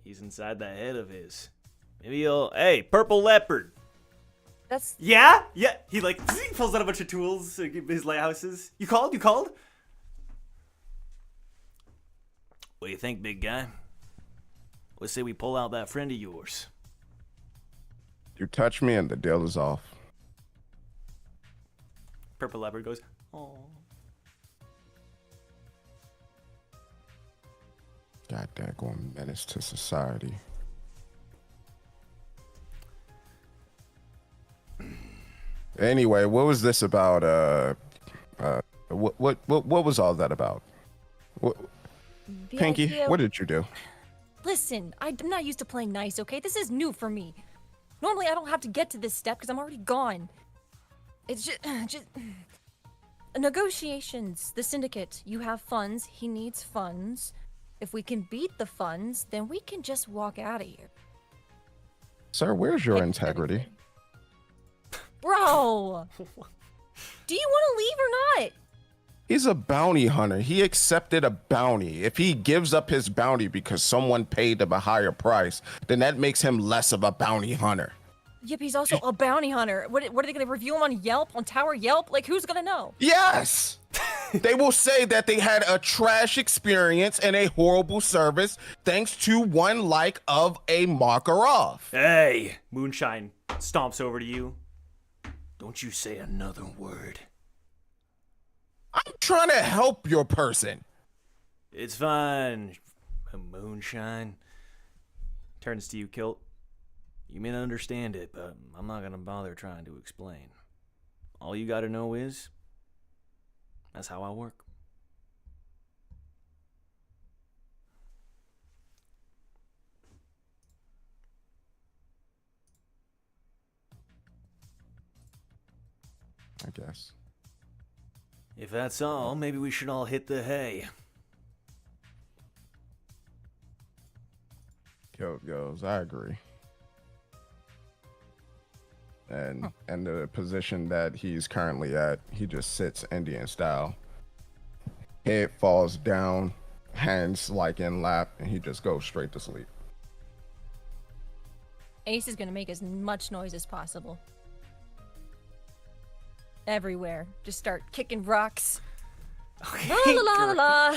He's inside that head of his. Maybe he'll. Hey, Purple Leopard. That's Yeah? Yeah. He pulls out a bunch of tools, his lighthouses. You called? What do you think, big guy? Let's say we pull out that friend of yours. you touch me and the deal is off. Purple Leopard goes, oh. God daggone menace to society. Anyway, what was this about? What was all that about? the Pinky, idea- what did you do? Listen, I'm not used to playing nice, okay? This is new for me. Normally, I don't have to get to this step because I'm already gone. It's just negotiations. The syndicate. You have funds. He needs funds. If we can beat the funds, then we can just walk out of here. Sir, where's your integrity? Bro! Do you want to leave or not? He's a bounty hunter. He accepted a bounty. If he gives up his bounty because someone paid him a higher price, then that makes him less of a bounty hunter. Yep, he's also a bounty hunter. What are they going to review him on Yelp? On Tower Yelp? Like, who's going to know? Yes! They will say that they had a trash experience and a horrible service thanks to one like of a Makarov. Hey! Moonshine stomps over to you. Don't you say another word. I'm trying to help your person. It's fine. Moonshine. Turns to you, Kilt. You may not understand it, but I'm not gonna bother trying to explain. All you gotta know is, that's how I work. I guess. If that's all, maybe we should all hit the hay. Kilt goes, I agree. And the position that he's currently at, he just sits Indian style. Head falls down, hands like in lap, and he just goes straight to sleep. Ace is going to make as much noise as possible. Everywhere. Just start kicking rocks. Okay, La la la la la.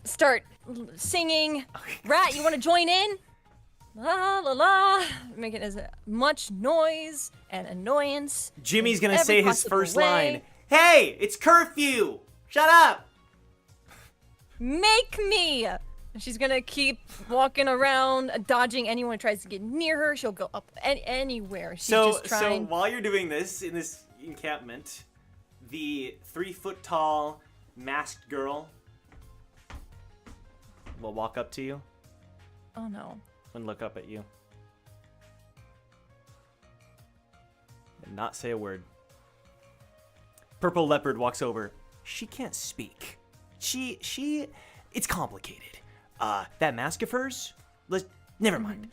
Start singing. Rat, you want to join in? La la la. Making as much noise and annoyance. Jimmy's in gonna say every his possible first way. line. Hey, it's curfew! Shut up! Make me! And she's gonna keep walking around, dodging anyone who tries to get near her. She'll go up anywhere. She's So just trying. while you're doing this in this encampment, the 3-foot-tall masked girl will walk up to you Oh no. and look up at you and not say a word. Purple Leopard walks over. She can't speak. She it's complicated. That mask of hers, never mind.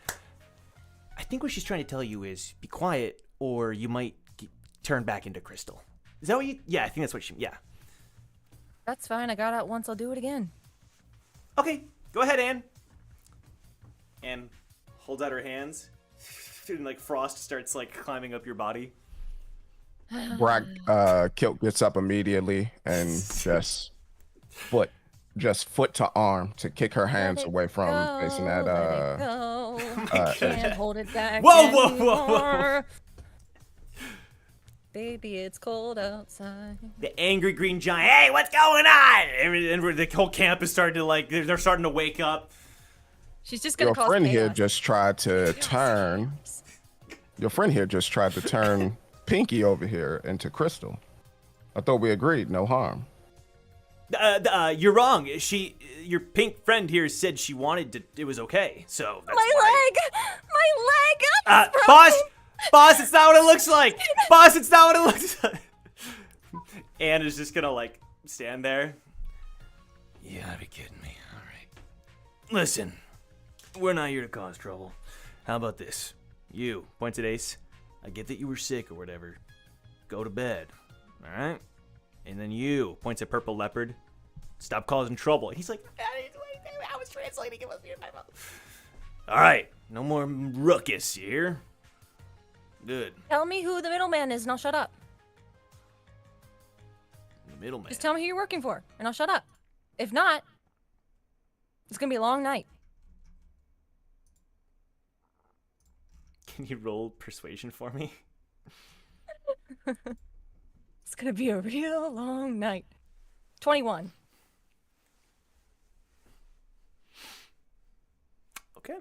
I think what she's trying to tell you is be quiet or you might turn back into crystal. Is that what you? Yeah, I think that's what she. Yeah. That's fine. I got out once. I'll do it again. Okay, go ahead, Anne. and holds out her hands, and like frost starts like climbing up your body. Brac Kilt gets up immediately and foot to arm to kick her hands away from facing that Can't hold it back. Whoa. Baby, it's cold outside. The angry green giant. Hey, what's going on? And the whole camp is starting to like. They're starting to wake up. She's just gonna Your cause friend here chaos. just tried to turn. Your friend here just tried to turn Pinky over here into Crystal. I thought we agreed, no harm. You're wrong. Your pink friend here said she wanted to. It was okay. So that's My leg. Boss, it's not what it looks like. Boss, it's not what it looks like. Anne is just gonna like stand there. You gotta be kidding me. All right. Listen, we're not here to cause trouble. How about this? You, points at Ace. I get that you were sick or whatever. Go to bed. All right? And then you, points at Purple Leopard. Stop causing trouble. He's like, I was translating. It must be in my mouth. All right. No more ruckus here. Good. Tell me who the middleman is and I'll shut up. The middleman. Just tell me who you're working for and I'll shut up. If not, it's gonna be a long night. Can you roll persuasion for me? It's gonna be a real long night. 21. Okay.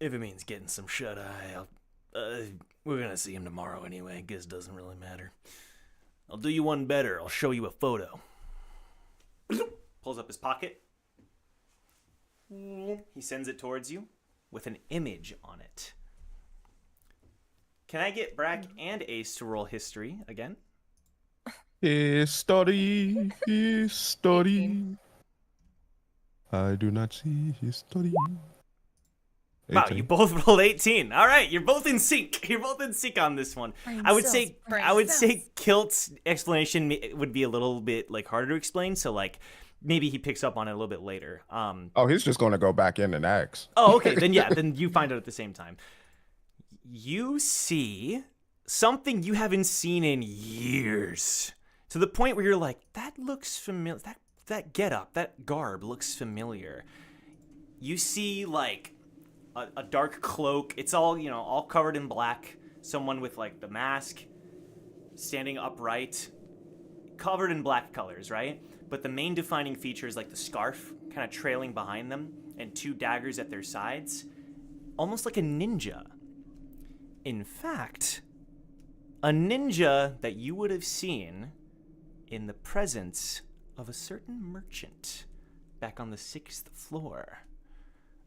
If it means getting some shut-eye, we're gonna see him tomorrow anyway. I guess it doesn't really matter. I'll do you one better. I'll show you a photo. Pulls up his pocket. He sends it towards you with an image on it. Can I get Brac and Ace to roll history again? History. 18. I do not see history. Wow, 18. you both rolled 18. All right, you're both in sync. You're both in sync on this one. I would say Kilt's explanation would be a little bit like harder to explain. So like maybe he picks up on it a little bit later. Oh, he's just going to go back in and ask. Oh, okay. Then yeah, then you find out at the same time. You see something you haven't seen in years, to the point where you're like, that looks familiar. That getup, that garb looks familiar. You see like a dark cloak. It's all, all covered in black. Someone with like the mask standing upright, covered in black colors, right? But the main defining feature is like the scarf kind of trailing behind them and two daggers at their sides, almost like a ninja. In fact, a ninja that you would have seen in the presence of a certain merchant back on the 6th floor.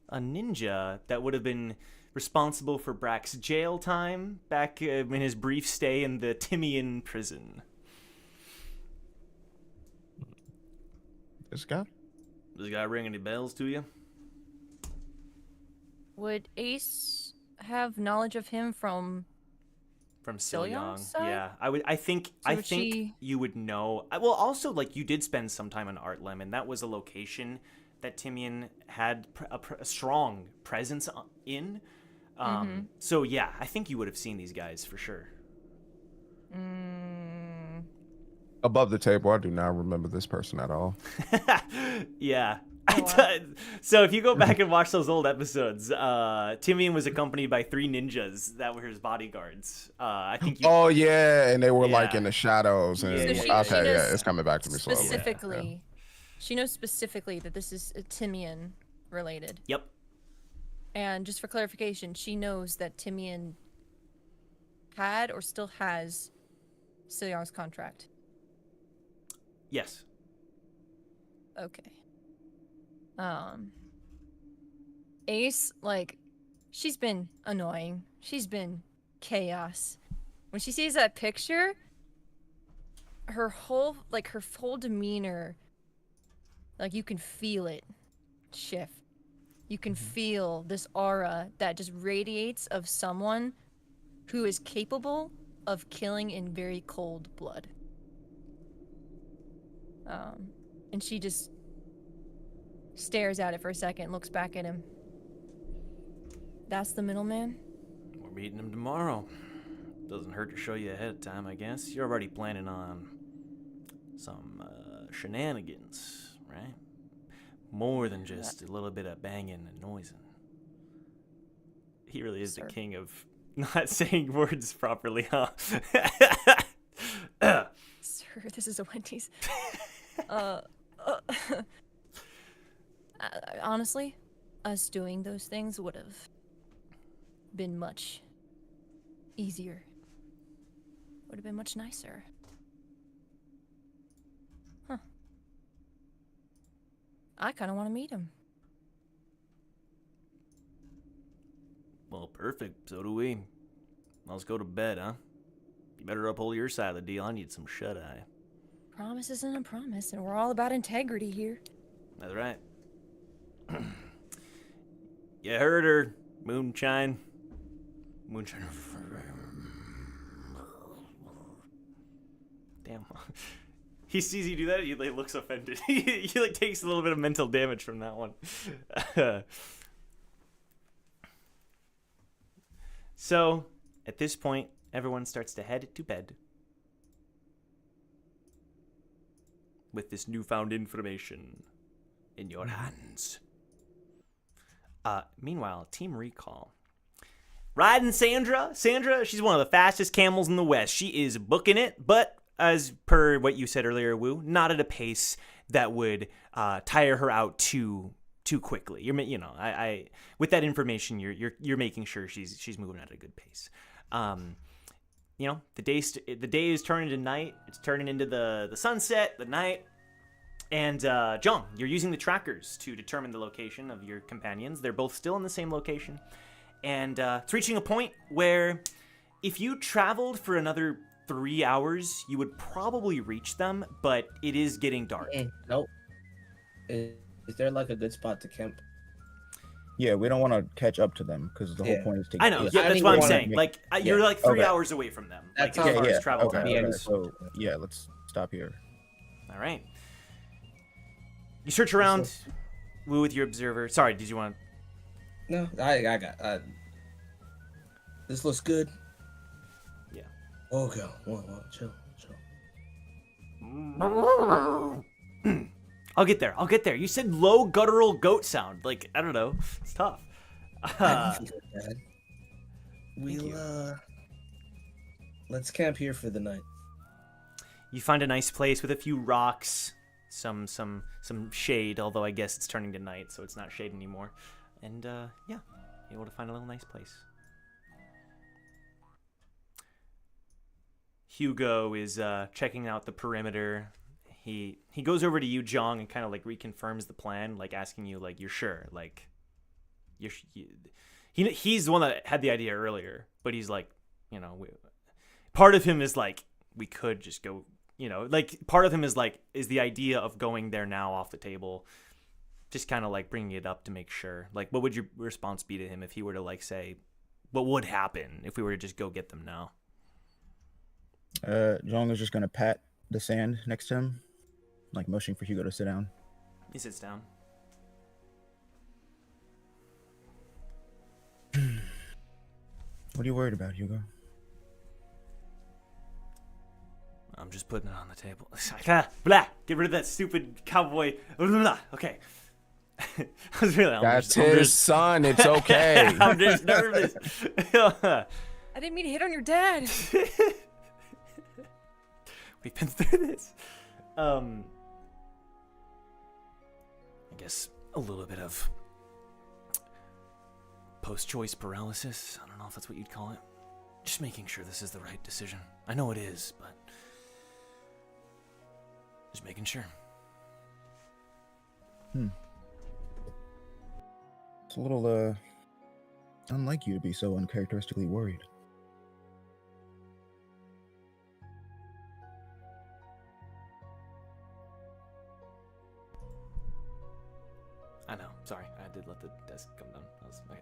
A ninja that would have been responsible for Brac's jail time back in his brief stay in the Timian prison. This guy? Does this guy ring any bells to you? Would Ace have knowledge of him from Silyong? side? Yeah, I think you would know. Well, also like you did spend some time in Artlem, and that was a location that Timian had a strong presence in. So yeah, I think you would have seen these guys for sure. Above the table, I do not remember this person at all. Yeah. Oh, wow. So if you go back and watch those old episodes, Timian was accompanied by 3 ninjas that were his bodyguards. I think you... Oh yeah, and they were like Yeah. in the shadows. And Yeah, So yeah, she okay, knows it's coming back to me slowly. specifically. She knows specifically that this is Timian related. Yep. And just for clarification, she knows that Timian had or still has Silyong's contract. Yes. Okay. Ace, like, she's been annoying. She's been chaos. When she sees that picture, her whole demeanor, like, you can feel it shift. You can feel this aura that just radiates of someone who is capable of killing in very cold blood. And she just stares at it for a second, looks back at him. That's the middleman? We're meeting him tomorrow. Doesn't hurt to show you ahead of time, I guess. You're already planning on some shenanigans, right? More than just a little bit of banging and noising. He really is the king of not saying words properly, huh? Sir, this is a Wendy's. Honestly, us doing those things would have been much easier. Would have been much nicer. Huh. I kind of want to meet him. Well, perfect. So do we. Let's go to bed, huh? You better uphold your side of the deal. I need some shut-eye. Promise isn't a promise, and we're all about integrity here. That's right. You heard her, Moonshine. Moonshine. Damn. He sees you do that, he like, looks offended. he like takes a little bit of mental damage from that one. So, at this point, everyone starts to head to bed. With this newfound information in your hands. Meanwhile, Team Recall. Riding Sandra. Sandra, she's one of the fastest camels in the West. She is booking it, but as per what you said earlier, Wu, not at a pace that would tire her out too quickly. I with that information, you're making sure she's moving at a good pace. The day is turning to night. It's turning into the sunset, the night. And John, you're using the trackers to determine the location of your companions. They're both still in the same location. And it's reaching a point where if you traveled for another 3 hours, you would probably reach them, but it is getting dark. Nope. Is there like a good spot to camp? Yeah, we don't want to catch up to them because the whole point is to. I know. Yeah, that's what I'm saying. Like you're like 3 hours away from them. That's like as far as travel okay, time. okay. So yeah, let's stop here. All right. You search around, Woo, with your observer. Sorry, did you want? No, I got. This looks good. Yeah. Okay. Whoa, chill. I'll get there. You said low guttural goat sound. Like, I don't know. It's tough. We'll let's camp here for the night. You find a nice place with a few rocks, some shade, although I guess it's turning to night, so it's not shade anymore. And yeah, able to find a little nice place. Hugo is checking out the perimeter. He goes over to you, Jong, and kind of like reconfirms the plan, like asking you, like, you're sure, like, he's the one that had the idea earlier, but he's like, part of him is like, we could just go, like, part of him is like, is the idea of going there now off the table, just kind of like bringing it up to make sure, like, what would your response be to him if he were to like say, what would happen if we were to just go get them now? Jong is just gonna pat the sand next to him, like motioning for Hugo to sit down. He sits down. What are you worried about, Hugo? I'm just putting it on the table. Blah, get rid of that stupid cowboy. Blah. Okay. I was really. That's his son. It's okay. I'm just nervous. I didn't mean to hit on your dad. We've been through this. I guess a little bit of post-choice paralysis. I don't know if that's what you'd call it. Just making sure this is the right decision. I know it is, but just making sure. It's a little unlike you to be so uncharacteristically worried. I know. Sorry, I did let the desk come down. That was okay.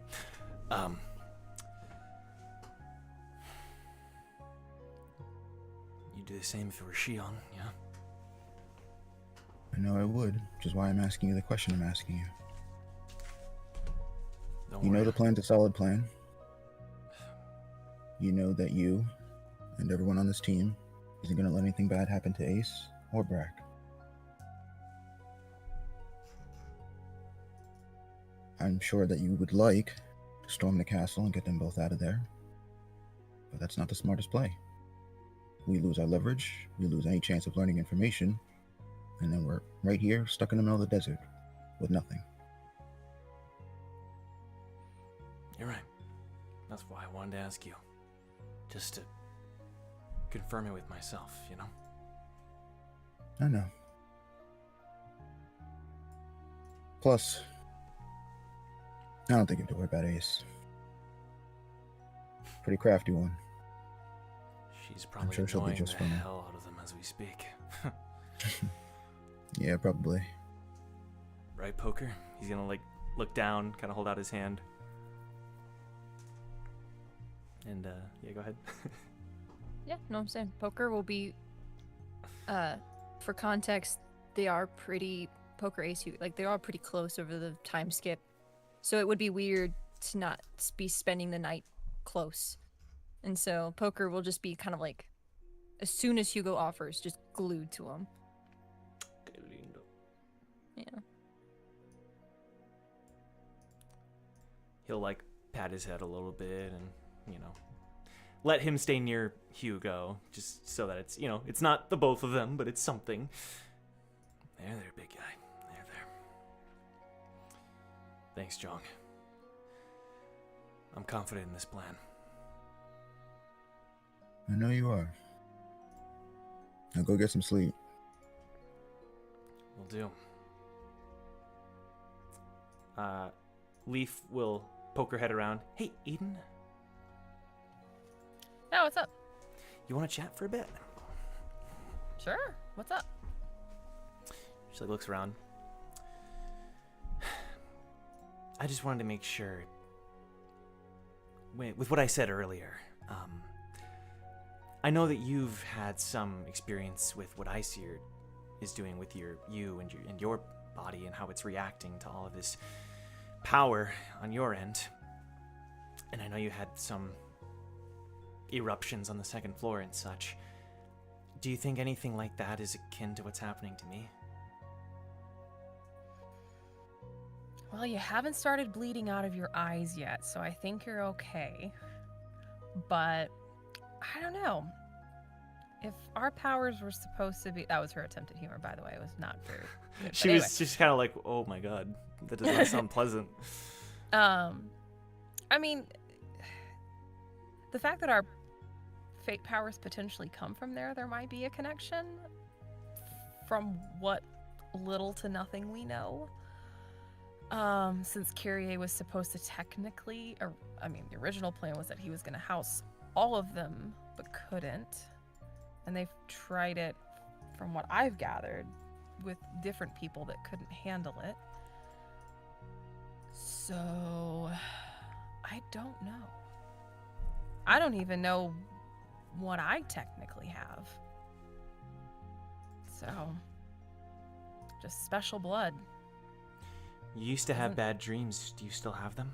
You'd do the same if it were Shion, yeah? I know I would, which is why I'm asking you the question I'm asking you. Don't You know worry. the plan's a solid plan. You know that you and everyone on this team isn't going to let anything bad happen to Ace or Brac. I'm sure that you would like to storm the castle and get them both out of there, but that's not the smartest play. We lose our leverage, we lose any chance of learning information, and then we're right here, stuck in the middle of the desert, with nothing. You're right. That's why I wanted to ask you. Just to confirm it with myself, you know? I know. Plus, I don't think you have to worry about Ace. Pretty crafty one. She's probably sure she'll be annoying just the fine. hell out of them as we speak. Yeah, probably. Right, Poker? He's gonna, like, look down, kind of hold out his hand. And, yeah, go ahead. Yeah, no, I'm saying Poker will be, for context, they are pretty, Poker Ace, like, they are pretty close over the time skip. So it would be weird to not be spending the night close. And so Poker will just be kind of like, as soon as Hugo offers, just glued to him. Yeah. He'll, like, pat his head a little bit and, you know, let him stay near Hugo, just so that it's, you know, it's not the both of them, but it's something. There, big guy. There. Thanks, Jong. I'm confident in this plan. I know you are. Now go get some sleep. Will do. Leaf will poke her head around. Hey, Eden, Yeah, what's up? you want to chat for a bit? Sure. What's up? She like looks around. I just wanted to make sure, with what I said earlier, I know that you've had some experience with what Iseer is doing with you and your body and how it's reacting to all of this power on your end. And I know you had some eruptions on the second floor and such. Do you think anything like that is akin to what's happening to me? Well, you haven't started bleeding out of your eyes yet, so I think you're okay. But I don't know. If our powers were supposed to be... That was her attempt at humor, by the way. It was not very good. She was just kind of like, oh my god, that does not sound pleasant. I mean, the fact that our fate powers potentially come from there might be a connection from what little to nothing we know. Since Kyrie was supposed to technically, the original plan was that he was going to house all of them, but couldn't. And they've tried it, from what I've gathered, with different people that couldn't handle it. So, I don't know. I don't even know what I technically have. So, just special blood. You used to have bad dreams. Do you still have them?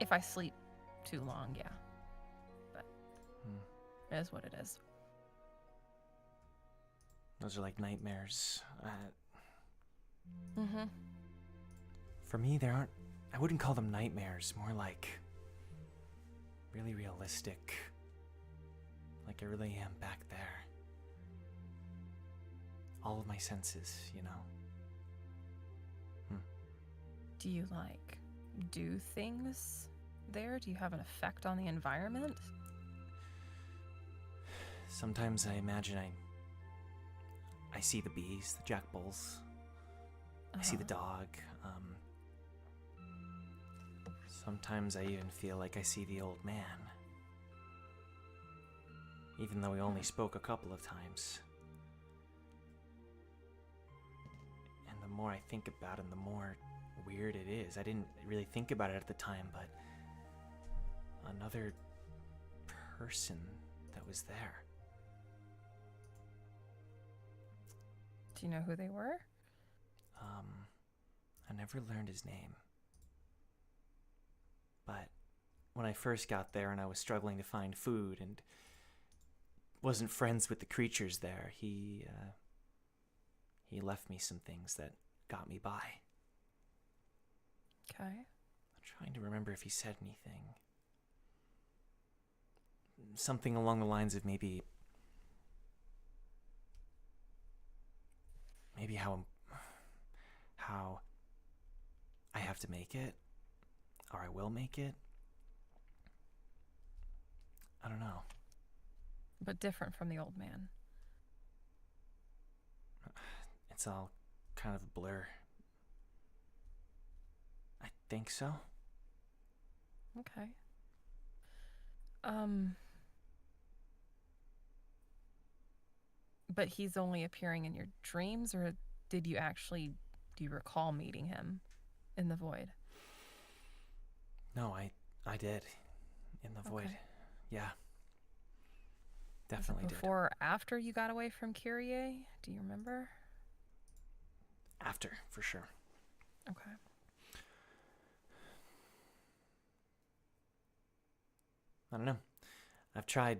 If I sleep too long, yeah. But it is what it is. Those are like nightmares. Mm-hmm. For me, I wouldn't call them nightmares. More like really realistic. Like I really am back there. All of my senses, you know. Do you, do things there? Do you have an effect on the environment? Sometimes I imagine I see the bees, the jackballs. I see the dog. Sometimes I even feel like I see the old man. Even though we only spoke a couple of times. And the more I think about it, the more weird it is. I didn't really think about it at the time, but another person that was there. Do you know who they were? I never learned his name. But when I first got there and I was struggling to find food and wasn't friends with the creatures there, he left me some things that got me by. Okay. I'm trying to remember if he said anything. Something along the lines of maybe how I have to make it, or I will make it. I don't know. But different from the old man. It's all kind of a blur. I think so. Okay. But he's only appearing in your dreams, or do you recall meeting him in the void? No, I did. In the void. Okay. Yeah. Definitely did. Before or after you got away from Kyrie? Do you remember? After, for sure. Okay. I don't know. I've tried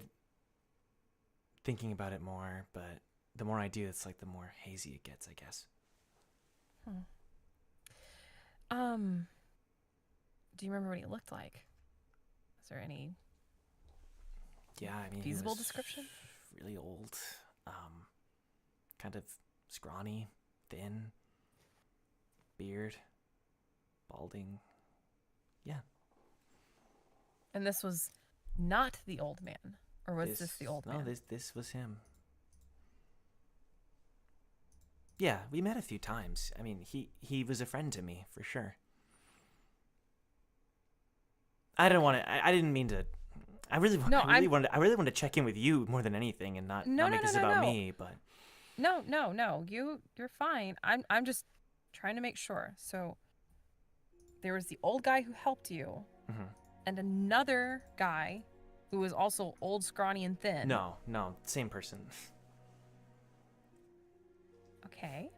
thinking about it more, but the more I do, it's like the more hazy it gets, I guess. Do you remember what he looked like? Is there any Yeah, I mean, he feasible was description? really old, kind of scrawny, thin, beard, balding. Yeah. And this was not the old man, or was this the old man? No, this was him. Yeah, we met a few times. I mean, he was a friend to me, for sure. I didn't mean to. I really wanted to check in with you more than anything, and not make this about me. But no, you're fine. I'm just trying to make sure. So there was the old guy who helped you, and another guy who was also old, scrawny, and thin. No, same person. Okay.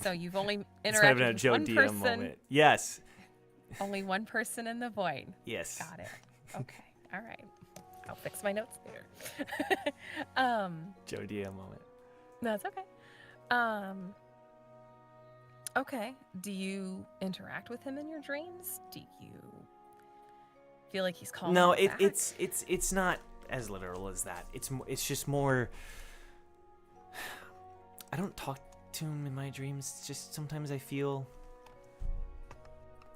So you've only It's kind of interacted a with Joe one DM person. moment. Yes. Only one person in the void. Yes. Got it. Okay. All right. I'll fix my notes later. Joe DM moment. That's okay. Okay. Do you interact with him in your dreams? Do you feel like he's calling No, you back? it's not as literal as that. It's just more. I don't talk to him in my dreams. It's just sometimes I feel.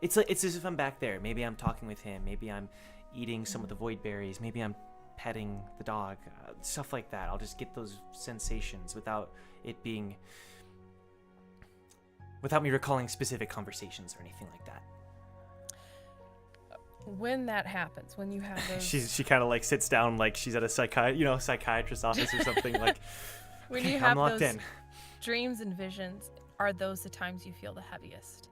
It's as if I'm back there. Maybe I'm talking with him. Maybe I'm eating some of the void berries. Maybe I'm petting the dog. Stuff like that. I'll just get those sensations without me recalling specific conversations or anything like that. When that happens, when you have those... she kind of like sits down like she's at a psychiatrist's office or something. Like, when okay, you have I'm locked those in. dreams and visions, are those the times you feel the heaviest?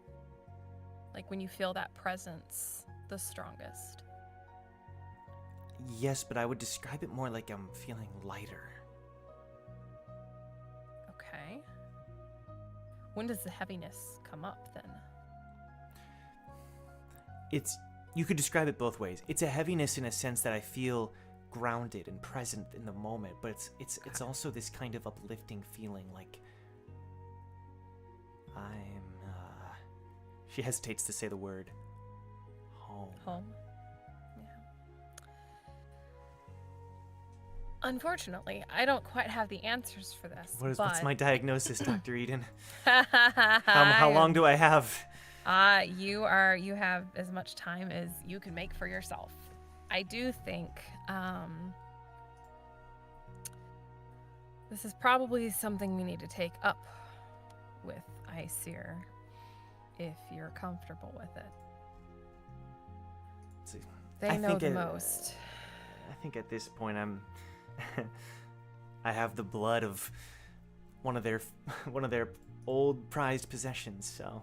Like when you feel that presence the strongest? Yes, but I would describe it more like I'm feeling lighter. Okay. When does the heaviness come up then? You could describe it both ways. It's a heaviness in a sense that I feel grounded and present in the moment, but it's also this kind of uplifting feeling, like I'm she hesitates to say the word home. Home. Yeah. Unfortunately, I don't quite have the answers for this. What's my diagnosis, Dr. Eden? How long do I have? You have as much time as you can make for yourself. I do think this is probably something we need to take up with Aesir, if you're comfortable with it. They know the most. I think at this point I have the blood of one of their old prized possessions, so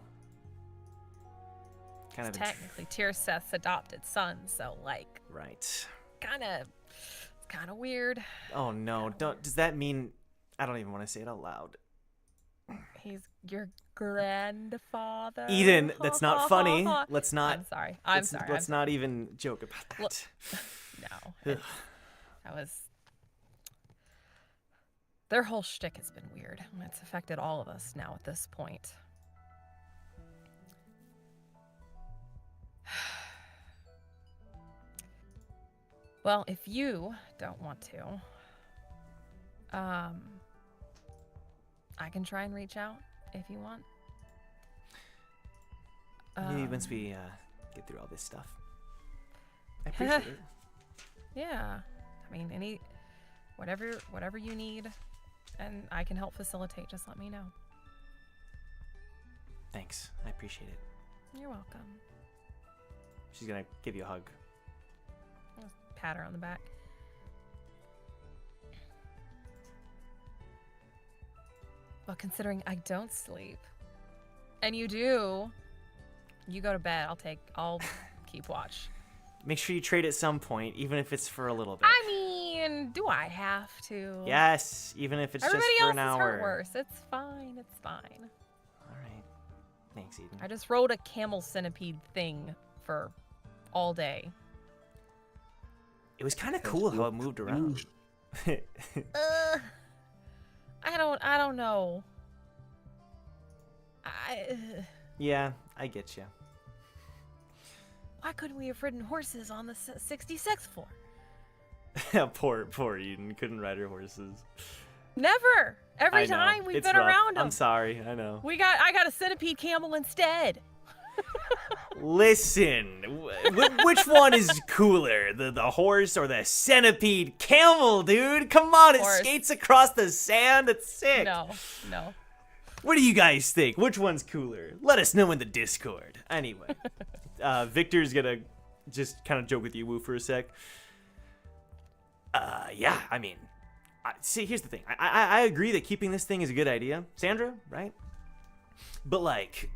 kind of technically Tirseth's adopted son, so like right. It's kind of weird. Oh no! Don't. Does that mean? I don't even want to say it out loud. He's your grandfather. Eden, that's not funny. Let's not. I'm sorry. I'm sorry. Let's not even joke about that. Look, no. That was. Their whole shtick has been weird. It's affected all of us now at this point. Well, if you don't want to, I can try and reach out if you want. Maybe once we get through all this stuff. I appreciate it. Yeah, I mean, whatever you need, and I can help facilitate. Just let me know. Thanks, I appreciate it. You're welcome. She's gonna give you a hug. Just pat her on the back. Well, considering I don't sleep, and you do, you go to bed. I'll keep watch. Make sure you trade at some point, even if it's for a little bit. I mean, do I have to? Yes, even if it's Everybody just for else an is hour. hurt worse. It's fine. It's fine. All right. Thanks, Eden. I just rode a camel centipede thing for all day. It was kind of cool how it moved around. I don't know. Yeah, I get you. Why couldn't we have ridden horses on the 66th floor? poor Eden couldn't ride her horses. Never. Every I know. time we've It's been rough. around them. I'm sorry. I know. I got a centipede camel instead. Listen, which one is cooler, the horse or the centipede camel, dude? Come on, it Horse. skates across the sand. It's sick. No. What do you guys think? Which one's cooler? Let us know in the Discord. Anyway, Victor's gonna just kind of joke with you, Woo, for a sec. Yeah, I mean, see, here's the thing. I agree that keeping this thing is a good idea, Sandra, right? But like,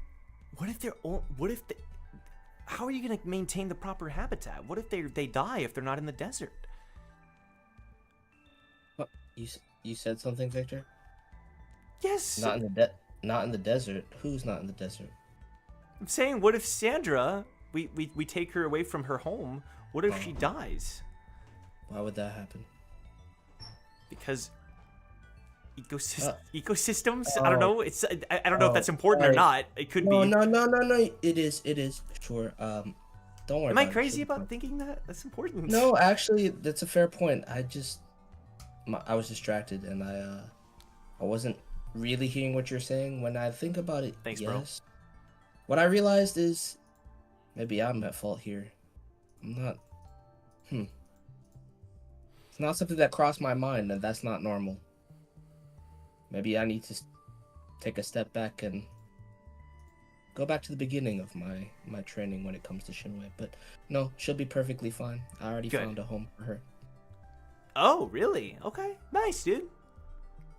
how are you gonna maintain the proper habitat? What if they die if they're not in the desert? What? You said something, Victor? Yes. Not in the desert. Who's not in the desert? I'm saying, what if Sandra, we take her away from her home? What if she dies? Why would that happen? Because ecosystems. I don't know. I don't know if that's important or right. not. It could No, be. no. It is. Sure. Don't worry. Am I about it. crazy about thinking that? That's important. No, actually, that's a fair point. I was distracted and I wasn't really hearing what you're saying. When I think about it, Thanks, yes. bro. What I realized is maybe I'm at fault here. I'm not. It's not something that crossed my mind, and that's not normal. Maybe I need to take a step back and go back to the beginning of my training when it comes to Shinwei. But no, she'll be perfectly fine. I already found a home for her. Oh, really? Okay. Nice, dude.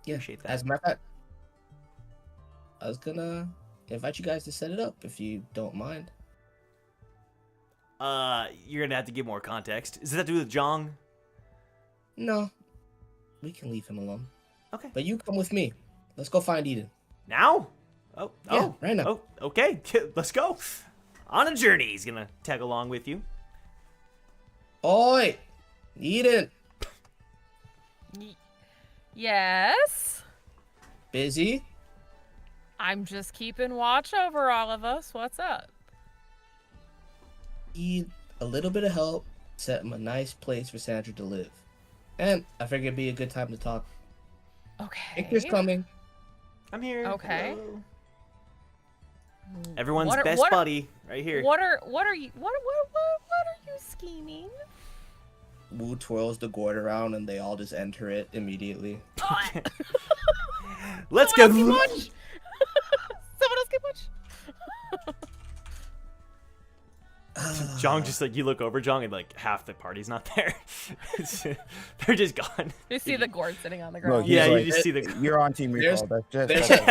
Yeah. Appreciate that. As a matter of fact, I was gonna invite you guys to set it up if you don't mind. You're gonna have to give more context. Does that have to do with Jong? No, we can leave him alone. Okay. But you come with me. Let's go find Eden. Now? Oh, Yeah, right now. Oh, okay. Let's go. On a journey. He's gonna tag along with you. Oi, Eden. Yes. Busy? I'm just keeping watch over all of us. What's up? Need a little bit of help set him a nice place for Sandra to live. And I figured it'd be a good time to talk. Okay. Victor's coming. I'm here. Okay. Hello. Everyone's What are- best what are- buddy right here. What are you scheming? Wu twirls the gourd around and they all just enter it immediately. Let's Someone go. else can watch. Someone else can watch. Jong just like, you look over Jong and like half the party's not there. They're just gone. You see the gourd sitting on the Look, ground. he's Yeah, you like, just see the. You're on team There's- recall. That's just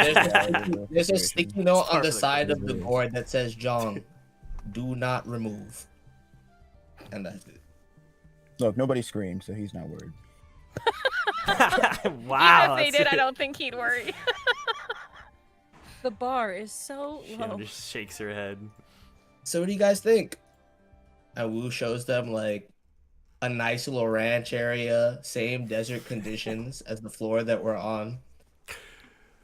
There's a sticky note It's par on the for the side of course. the gourd that says, Jong, do not remove. And that's it. Look, nobody screamed, so he's not worried. Wow. Even if they did, I don't think he'd worry. The bar is so Shannon low. just shakes her head. So what do you guys think? And Wu shows them like a nice little ranch area, same desert conditions as the floor that we're on.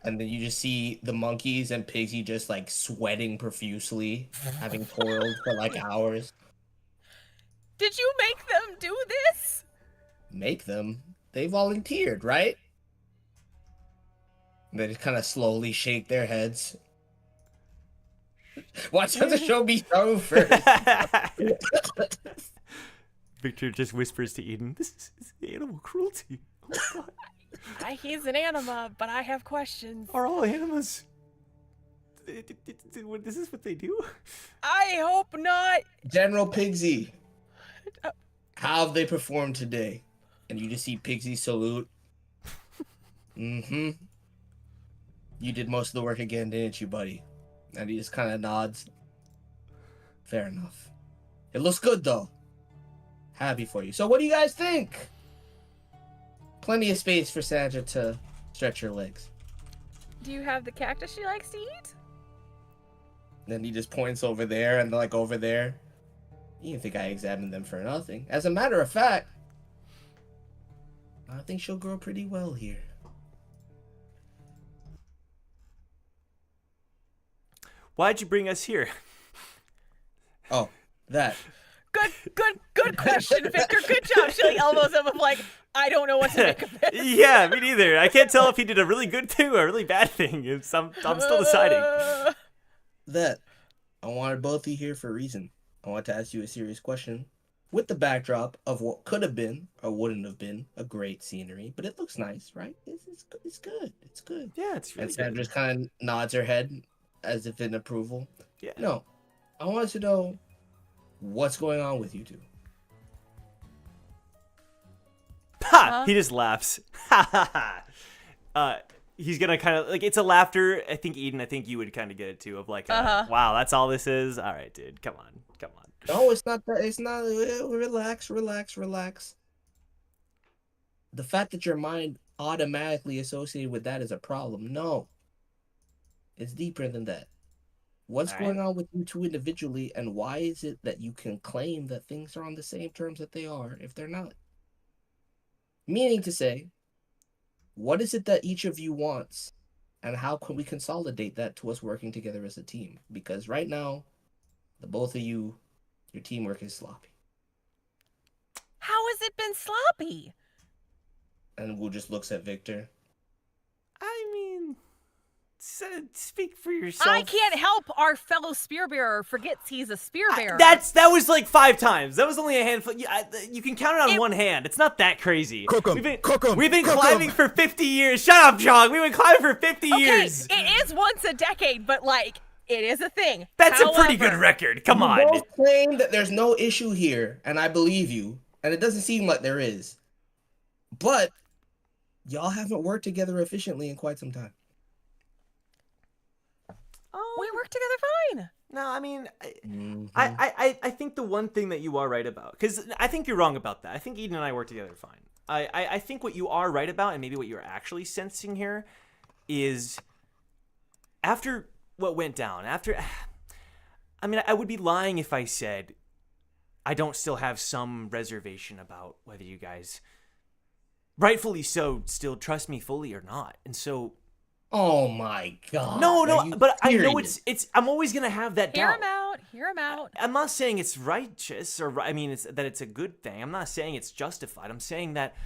And then you just see the monkeys and Pigsy just like sweating profusely, having toiled for like hours. Did you make them do this? Make them? They volunteered, right? And they just kind of slowly shake their heads. Watch out the show me throw first. Victor just whispers to Eden, "This is animal cruelty." Oh my God. He's an anima, but I have questions. Are all animals? This is what they do? I hope not. General Pigsy, how have they performed today? And you just see Pigsy salute. Mm-hmm. You did most of the work again, didn't you, buddy? And he just kind of nods. Fair enough. It looks good, though. Happy for you. So what do you guys think? Plenty of space for Sandra to stretch her legs. Do you have the cactus she likes to eat? Then he just points over there and like over there. You didn't think I examined them for nothing. As a matter of fact, I think she'll grow pretty well here. Why'd you bring us here? Oh, that. Good question, Victor. Good job. She like elbows him. I'm like, I don't know what to make of this. Yeah, me neither. I can't tell if he did a really good thing or a really bad thing. I'm still deciding. That. I wanted both of you here for a reason. I want to ask you a serious question with the backdrop of what could have been or wouldn't have been a great scenery, but it looks nice, right? It's good. It's good. Yeah, it's really And Sandra good. just kind of nods her head as if in approval. Yeah. No, I wanted to know what's going on with you two. Ha! He just laughs. Ha ha ha. He's gonna kind of like, it's a laughter. I think Eden, I think you would kind of get it too, of like, wow, that's all this is. All right, dude, come on. No, it's not that. It's not. Relax. The fact that your mind automatically associated with that is a problem. No, it's deeper than that. What's All going on with you two individually, and why is it that you can claim that things are on the same terms that they are if they're not? Meaning to say, what is it that each of you wants, and how can we consolidate that to us working together as a team? Because right now, the both of you, your teamwork is sloppy. How has it been sloppy? And Wu just looks at Victor. I mean, speak for yourself. I can't help our fellow spear bearer forgets he's a spear bearer. That was like 5 times. That was only a handful. You can count it on one hand. It's not that crazy. Cook 'em. We've been climbing for 50 years. Shut up, Jog. We've been climbing for 50 years. It is once a decade, but like, it is a thing. That's a pretty good record. Come on. You both claim that there's no issue here, and I believe you, and it doesn't seem like there is. But y'all haven't worked together efficiently in quite some time. We work together fine. No, I mean, I think the one thing that you are right about, because I think you're wrong about that. I think Eden and I work together fine. I think what you are right about, and maybe what you're actually sensing here, is after what went down, I mean, I would be lying if I said I don't still have some reservation about whether you guys, rightfully so, still trust me fully or not. And so, oh my God. no, but I know it's. I'm always gonna have that doubt. Hear him out. I'm not saying it's righteous or I mean that it's a good thing. I'm not saying it's justified. I'm saying that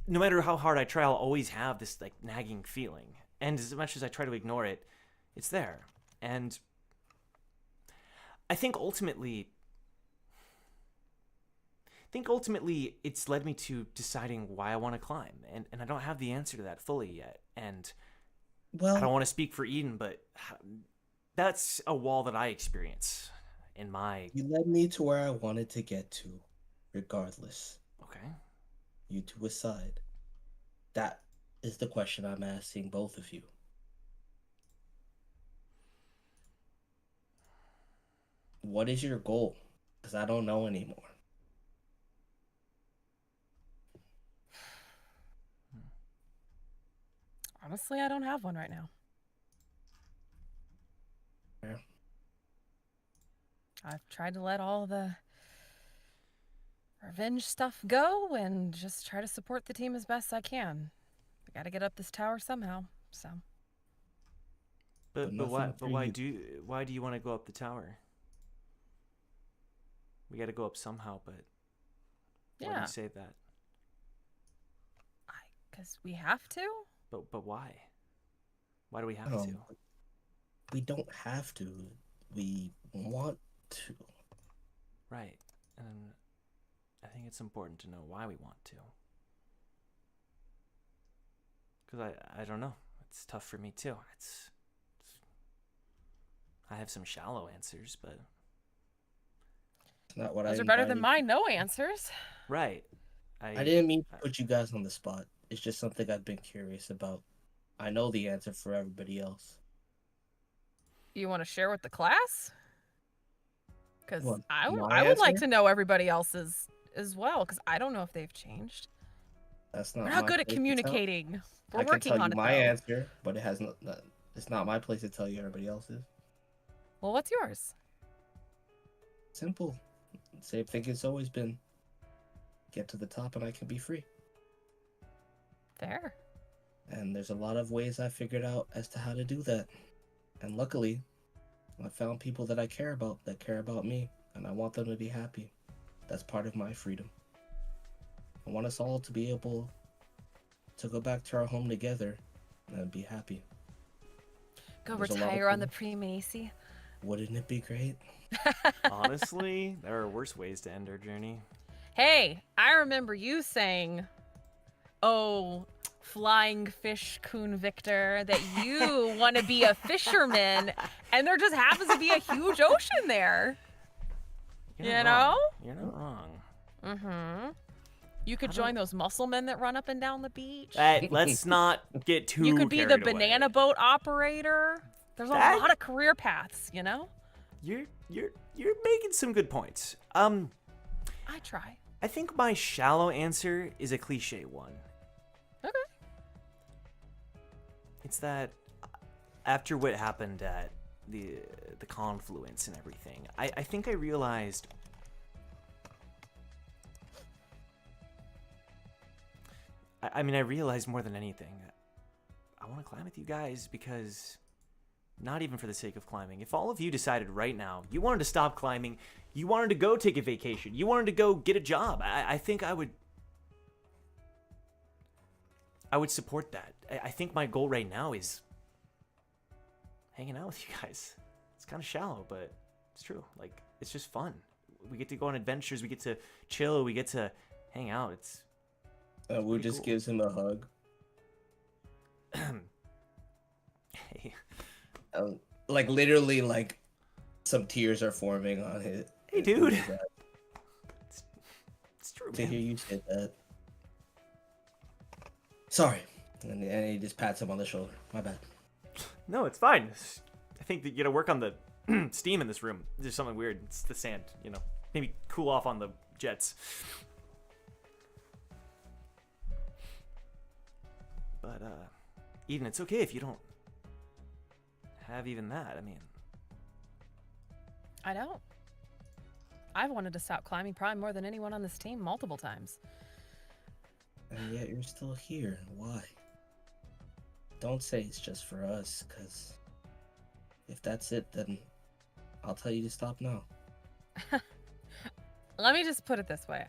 no matter how hard I try, I'll always have this like nagging feeling, and as much as I try to ignore it, it's there. And I think ultimately it's led me to deciding why I want to climb, and I don't have the answer to that fully yet. And Well, I don't want to speak for Eden, but that's a wall that I experience in my. you led me to where I wanted to get to, regardless. Okay. You two aside. That is the question I'm asking both of you. What is your goal? Because I don't know anymore. Honestly, I don't have one right now. Yeah. I've tried to let all the revenge stuff go and just try to support the team as best I can. I gotta get up this tower somehow, so. But nothing why? for But why you. why do you want to go up the tower? We got to go up somehow, but why do Yeah. you say that? Because we have to? But why? Why do we have No, to? we don't have to. We want to. Right. And I think it's important to know why we want to. Because I don't know. It's tough for me too. I have some shallow answers, but... It's not what Those I are better than invited. my no answers. Right. I didn't mean to put you guys on the spot. It's just something I've been curious about. I know the answer for everybody else. You want to share with the class? Because What, I would my like answer? to know everybody else's as well, because I don't know if they've changed. That's not We're not my good at place to tell. communicating. We're I can working tell on you it, my though. answer, but it has it's not my place to tell you everybody else's. Well, what's yours? Simple. Same thing it's always been. Get to the top and I can be free. Fair. And there's a lot of ways I figured out as to how to do that. And luckily, I found people that I care about that care about me, and I want them to be happy. That's part of my freedom. I want us all to be able to go back to our home together and be happy. Go There's a lot of retire on the things. pre-Macy. Wouldn't it be great? Honestly, there are worse ways to end our journey. Hey, I remember you saying, oh, flying fish coon Victor, that you want to be a fisherman, and there just happens to be a huge ocean there. You're not You know? wrong. You're not wrong. Mm-hmm. You could I join don't- those muscle men that run up and down the beach. Hey, let's not get too You could be the carried away. banana boat operator. There's a That- lot of career paths, you know? You're making some good points. I try. I think my shallow answer is a cliche one. Okay. It's that after what happened at the confluence and everything, I think I realized I realized more than anything, I want to climb with you guys because not even for the sake of climbing. If all of you decided right now you wanted to stop climbing, you wanted to go take a vacation, you wanted to go get a job, I think I would support that. I think my goal right now is hanging out with you guys. It's kind of shallow, but it's true. Like, it's just fun. We get to go on adventures. We get to chill. We get to hang out. It's Wu pretty just cool. gives him a hug. Hey, Like literally, like some tears are forming on his. hey, dude. his eyes. It's true, To man. hear you say that. Sorry. And he just pats him on the shoulder. My bad. No, it's fine. I think that you gotta work on the steam in this room. There's something weird. It's the sand, you know. Maybe cool off on the jets. But Eden, it's okay if you don't have even that. I mean, I don't. I've wanted to stop climbing probably more than anyone on this team multiple times. And yet you're still here. Why? Don't say it's just for us, because if that's it, then I'll tell you to stop now. Let me just put it this way.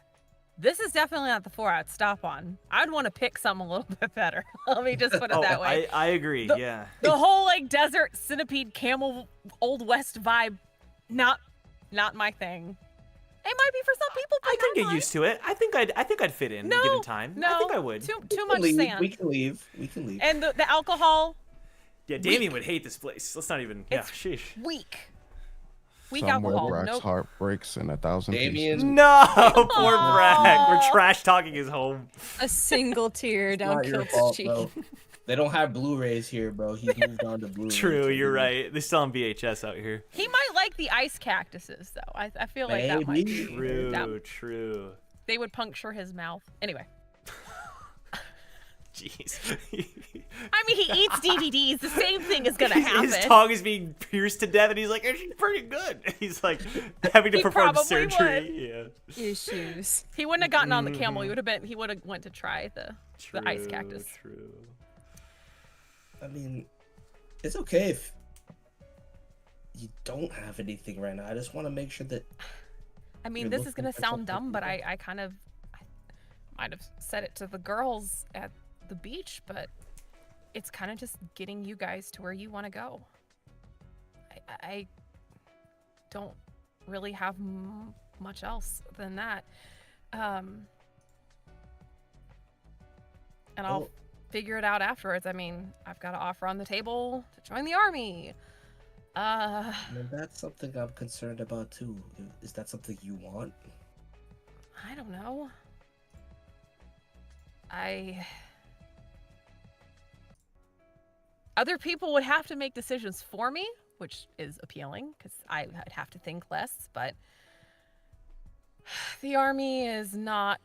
This is definitely not the 4 I'd stop on. I'd want to pick something a little bit better. Let me just put it that way. I agree. The- Yeah. The whole like desert centipede camel old west vibe, not my thing. It might be for some people. But I can not get mine. used to it. I think I'd fit in No, given time. no, I think I would. Too much leave. sand. We can leave. We can leave. And the alcohol, Yeah, Damien would hate this place. Let's not even. Yeah, It's- sheesh. weak. Weak Somewhere alcohol. Brack's Nope. heart breaks in 1,000 pieces. Damien, No, poor Brack. We're trash talking his home. A single tear down not your Kilt's fault, cheek. bro. They don't have Blu-rays here, bro. He's moved on to Blu-rays. True, you're right. They still on VHS out here. He might like the ice cactuses though. I feel like that might be True, that- true. they would puncture his mouth. Anyway. Jeez. I mean, he eats DVDs. The same thing is gonna happen. His tongue is being pierced to death, and he's like, "She's pretty good." He's like having to He perform probably surgery. Yeah. Issues. He wouldn't have gotten on the camel. He would have went to try the ice True, cactus. True. I mean, it's okay if you don't have anything right now. I just want to make sure that. I mean, You're this is looking gonna for sound something dumb, but different. I kind of might have said it to the girls at the beach, but it's kind of just getting you guys to where you want to go. I don't really have much else than that. And I'll Well- figure it out afterwards. I mean, I've got an offer on the table to join the army. I mean, that's something I'm concerned about too. Is that something you want? I don't know. Other people would have to make decisions for me, which is appealing because I'd have to think less, but the army is not.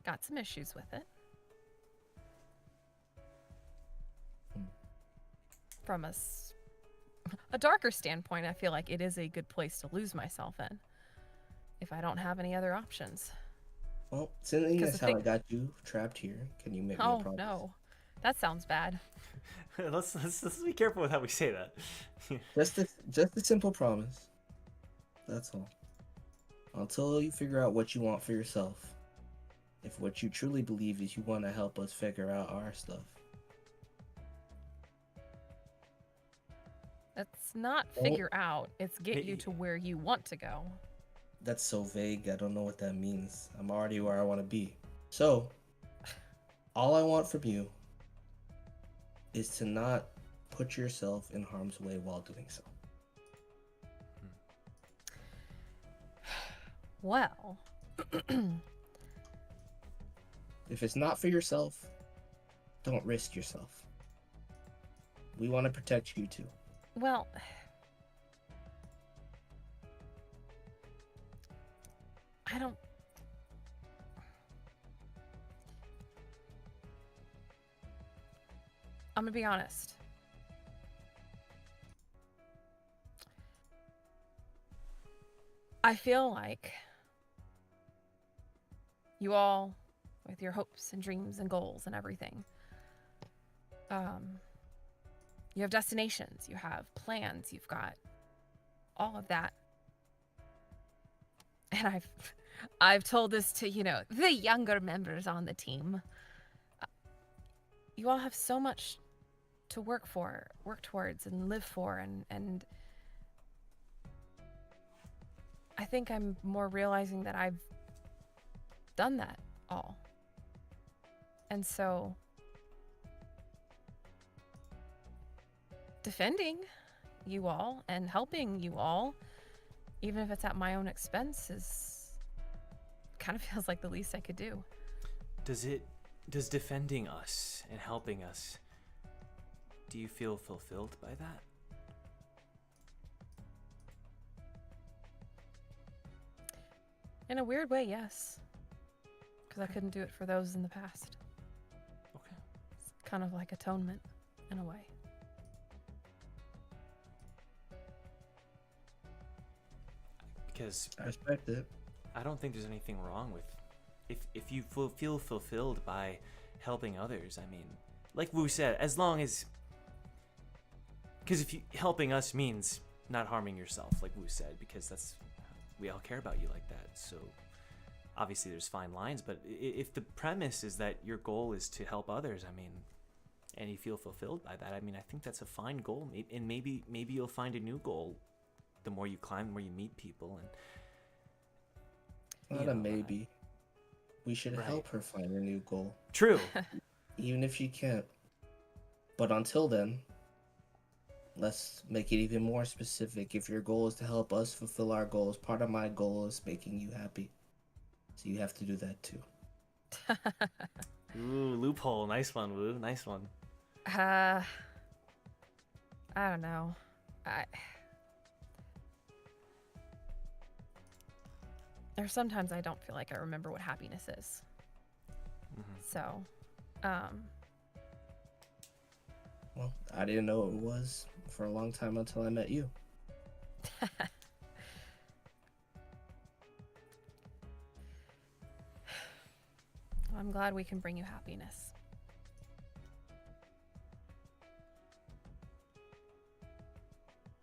Got some issues with it. From a darker standpoint, I feel like it is a good place to lose myself in if I don't have any other options. Well, seeing 'Cause as the how I thing- got you trapped here, can you make me a Oh promise? no, that sounds bad. let's be careful with how we say that. Just a simple promise. That's all. Until you figure out what you want for yourself. If what you truly believe is you want to help us figure out our stuff. It's not Well, figure out, it's get you hey- to where you want to go. That's so vague. I don't know what that means. I'm already where I want to be. So, all I want from you is to not put yourself in harm's way while doing so. Well, If it's not for yourself, don't risk yourself. We want to protect you too. well, I don't. I'm gonna be honest. I feel like you all, with your hopes and dreams and goals and everything, you have destinations, you have plans, you've got all of that. And I've told this to, the younger members on the team. You all have so much to work towards and live for, and I think I'm more realizing that I've done that all. And so defending you all and helping you all, even if it's at my own expense, is kind of feels like the least I could do. Does defending us and helping us, do you feel fulfilled by that? In a weird way, yes. Because I couldn't do it for those in the past. Okay. It's kind of like atonement, in a way. Because I respect it. I don't think there's anything wrong with if you feel fulfilled by helping others. I mean, like Wu said, as long as, because if you helping us means not harming yourself, like Wu said, because that's, we all care about you like that. So obviously there's fine lines, but if the premise is that your goal is to help others, I mean, and you feel fulfilled by that, I mean, I think that's a fine goal. And maybe you'll find a new goal the more you climb, the more you meet people. And Not you a know, maybe. We should Right. help her find a new goal, True. even if she can't. But until then, let's make it even more specific. If your goal is to help us fulfill our goals, part of my goal is making you happy. So you have to do that too. Ooh, loophole. Nice one, Wu. Nice one. I don't know. There's sometimes I don't feel like I remember what happiness is. So, Well, I didn't know it was for a long time until I met you. I'm glad we can bring you happiness.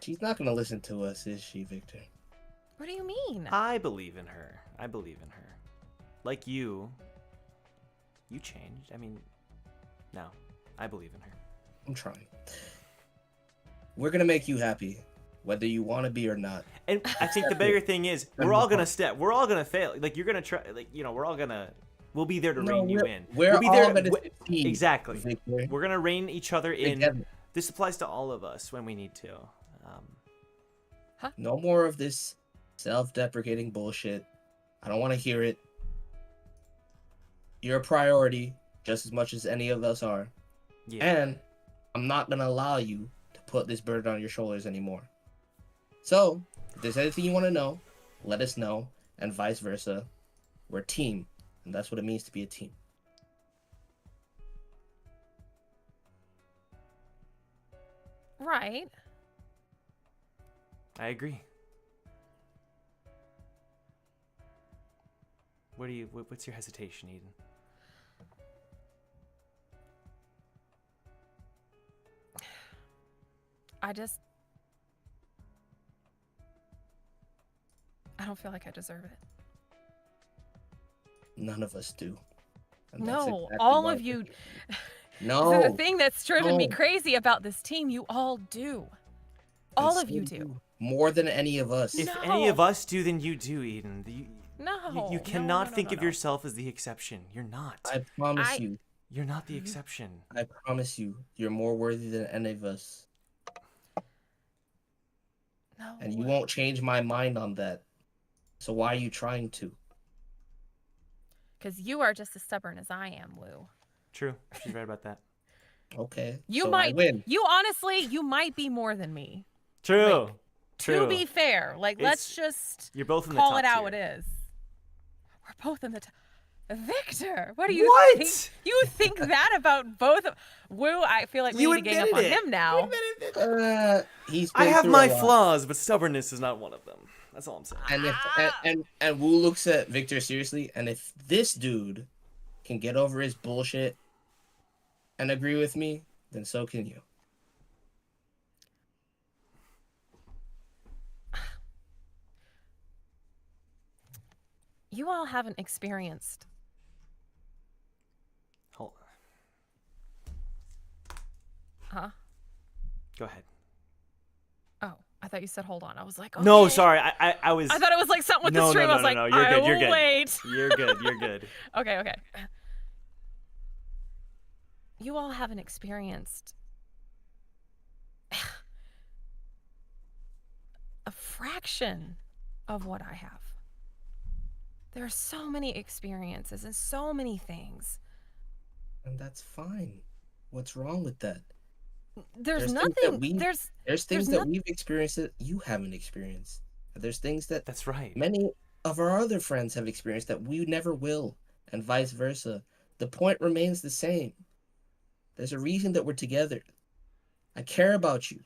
She's not gonna listen to us, is she, Victor? What do you mean? I believe in her. I believe in her. Like you changed. I mean, no, I believe in her. I'm trying. We're gonna make you happy, whether you want to be or not. And I think the bigger thing is we're all gonna fail. Like you're gonna try. Like we'll be there to rein you in. We'll be all there. gonna succeed, Exactly. Victor. We're gonna rein each other in. Together. This applies to all of us when we need to. No more of this self-deprecating bullshit. I don't want to hear it. You're a priority just as much as any of us are. Yeah. And I'm not going to allow you to put this burden on your shoulders anymore. So, if there's anything you want to know, let us know, and vice versa. We're a team, and that's what it means to be a team. Right. I agree. What's your hesitation, Eden? I don't feel like I deserve it. None of us do. And that's No, exactly all why of you. No. This is the thing that's driven me No. crazy about this team. You all do. All And of you so do. More than any of us. If No. any of us do, then you do, Eden. No. You cannot think of no. yourself as the exception. You're not. I promise you. You're not the exception. I promise you. You're more worthy than any of us. No. And you won't change my mind on that. So why are you trying to? Because you are just as stubborn as I am, Lou. True. She's right about that. Okay. You so might I win. You honestly, you might be more than me. True. Like, True. To be fair, like let's It's- just You're both in the call top it how tier. it is. We're both in the top. Victor, what do you What? think? You think that about both of Woo? I feel like we You need to gang up on admitted it. him now. He's I been have through my a lot. flaws, but stubbornness is not one of them. That's all I'm saying. And if and Wu looks at Victor seriously, and if this dude can get over his bullshit and agree with me, then so can you. You all haven't experienced. Hold. Huh? Go ahead. Oh, I thought you said hold on. I was like, No, okay. sorry. I was. I thought it was like something with No, the no, stream. no, I was no, like, no, you're I good, you're will good. wait. You're good. You're good. Okay. You all haven't experienced a fraction of what I have. There are so many experiences and so many things. And that's fine. What's wrong with that? There's things nothing. that we- There's There's things There's that noth- we've experienced that you haven't experienced. There's things that That's right. many of our other friends have experienced that we never will, and vice versa. The point remains the same. There's a reason that we're together. I care about you.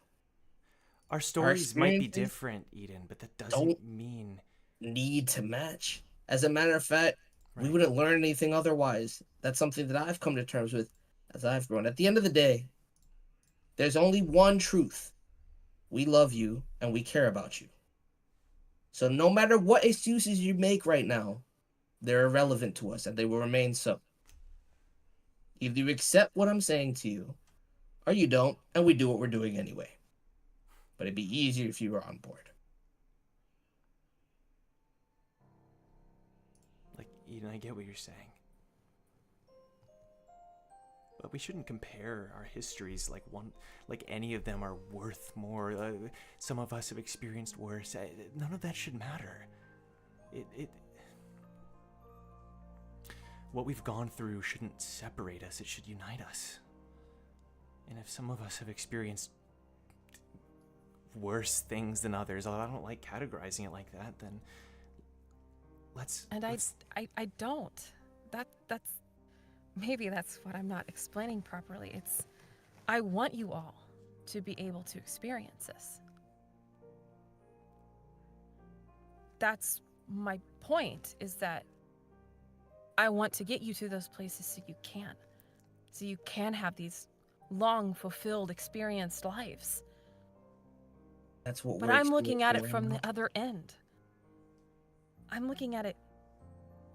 Our stories might be experiences different, Eden, but that doesn't don't mean. Need to match. As a matter of fact, we Right. wouldn't learn anything otherwise. That's something that I've come to terms with as I've grown. At the end of the day, there's only one truth. We love you and we care about you. So no matter what excuses you make right now, they're irrelevant to us and they will remain so. Either you accept what I'm saying to you, or you don't, and we do what we're doing anyway. But it'd be easier if you were on board. Like, Eden, I get what you're saying. But we shouldn't compare our histories like any of them are worth more. Some of us have experienced worse. None of that should matter. What we've gone through shouldn't separate us. It should unite us. And if some of us have experienced worse things than others, although I don't like categorizing it like that, then let's. I don't. That's maybe that's what I'm not explaining properly. It's, I want you all to be able to experience this. That's my point, is that I want to get you to those places so you can. So you can have these long, fulfilled, experienced lives. That's what But we're I'm looking at it experiencing from right the other end. I'm looking at it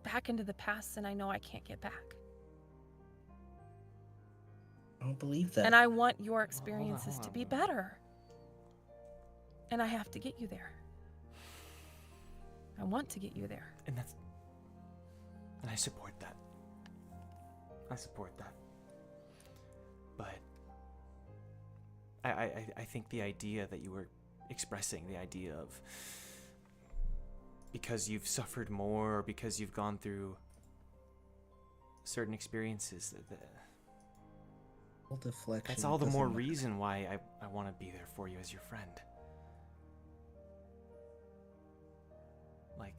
back into the past, and I know I can't get back. now. I don't believe that. And I want your experiences to be better. And I have to get you there. I want to get you there. And I support that. I support that. But I think the idea that you were expressing, the idea of because you've suffered more, or because you've gone through certain experiences, Deflection that's all the doesn't more matter. reason why I want to be there for you as your friend. Like,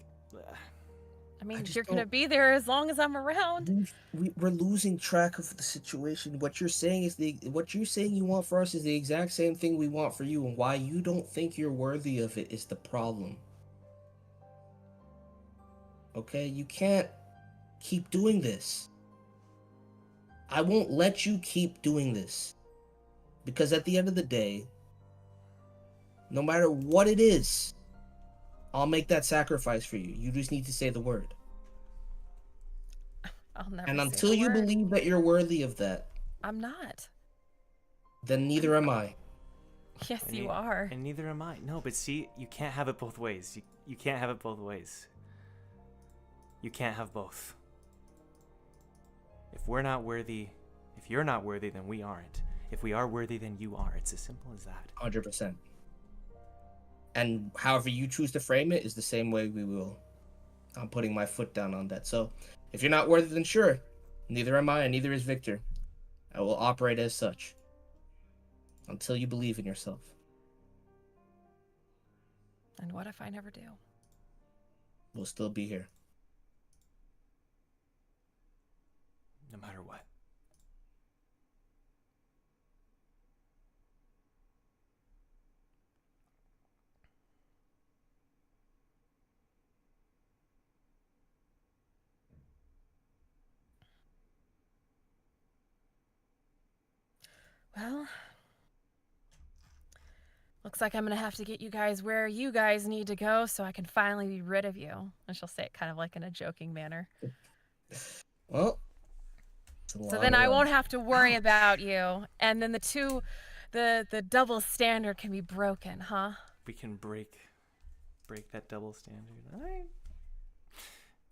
I mean, just you're going to don't- be there as long as I'm around. We're losing track of the situation. What you're saying is what you're saying you want for us is the exact same thing we want for you, and why you don't think you're worthy of it is the problem. Okay, you can't keep doing this. I won't let you keep doing this, because at the end of the day, no matter what it is, I'll make that sacrifice for you. You just need to say the word. I'll never And say until the you word. believe that you're worthy of that, I'm not. then neither am I. Yes, and you ne- are. And neither am I. No, but see, you can't have it both ways. You can't have it both ways. You can't have both. If we're not worthy, if you're not worthy, then we aren't. If we are worthy, then you are. It's as simple as that. 100%. And however you choose to frame it is the same way we will. I'm putting my foot down on that. So if you're not worthy, then sure. Neither am I, and neither is Victor. I will operate as such. Until you believe in yourself. And what if I never do? We'll still be here. No matter what. Well, looks like I'm going to have to get you guys where you guys need to go so I can finally be rid of you. And she'll say it kind of like in a joking manner. Well, So then I won't have to worry about you. And then the double standard can be broken, huh? We can break that double standard. All right.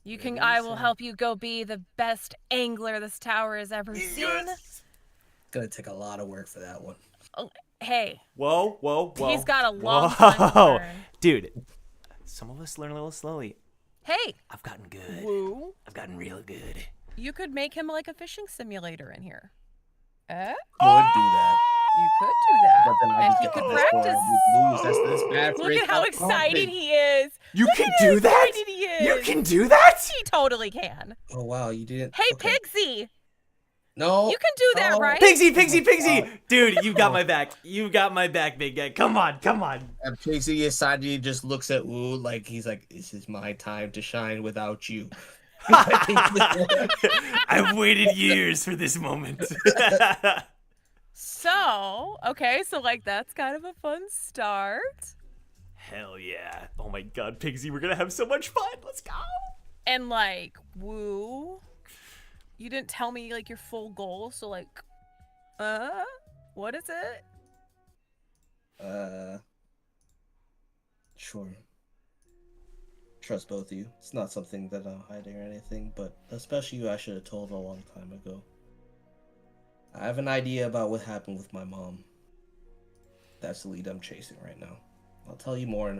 You can. Whatever you I will say. help you go be the best angler this tower has ever seen. It's gonna take a lot of work for that one. Oh, hey, Whoa, whoa, whoa. he's got a long time to learn. Dude, some of us learn a little slowly. Hey, I've gotten good. woo! I've gotten real good. You could make him like a fishing simulator in here. Could do that. You could do that. But then I And just he get could to this point, practice. we'd lose. That's bad for Look his at how excited self-confidence. he is. You Look can at how do that? excited he is. You can do that? He totally can. Oh wow, you didn't. Hey, okay. Pigsy, No. you can do that, no. right? Pigsy, Pigsy, Pigsy! Dude, you got my back. You got my back, big guy. Come on, come on. And Pixie aside, he just looks at Wu like he's like, "This is my time to shine without you." I've waited years for this moment. So, okay, so like that's kind of a fun start. Hell yeah. Oh my god, Pigsy, we're gonna have so much fun. Let's go. And like, woo, you didn't tell me like your full goal, so like, what is it? Sure. Trust both of you. It's not something that I'm hiding or anything, but especially you, I should have told a long time ago. I have an idea about what happened with my mom. That's the lead I'm chasing right now. I'll tell you more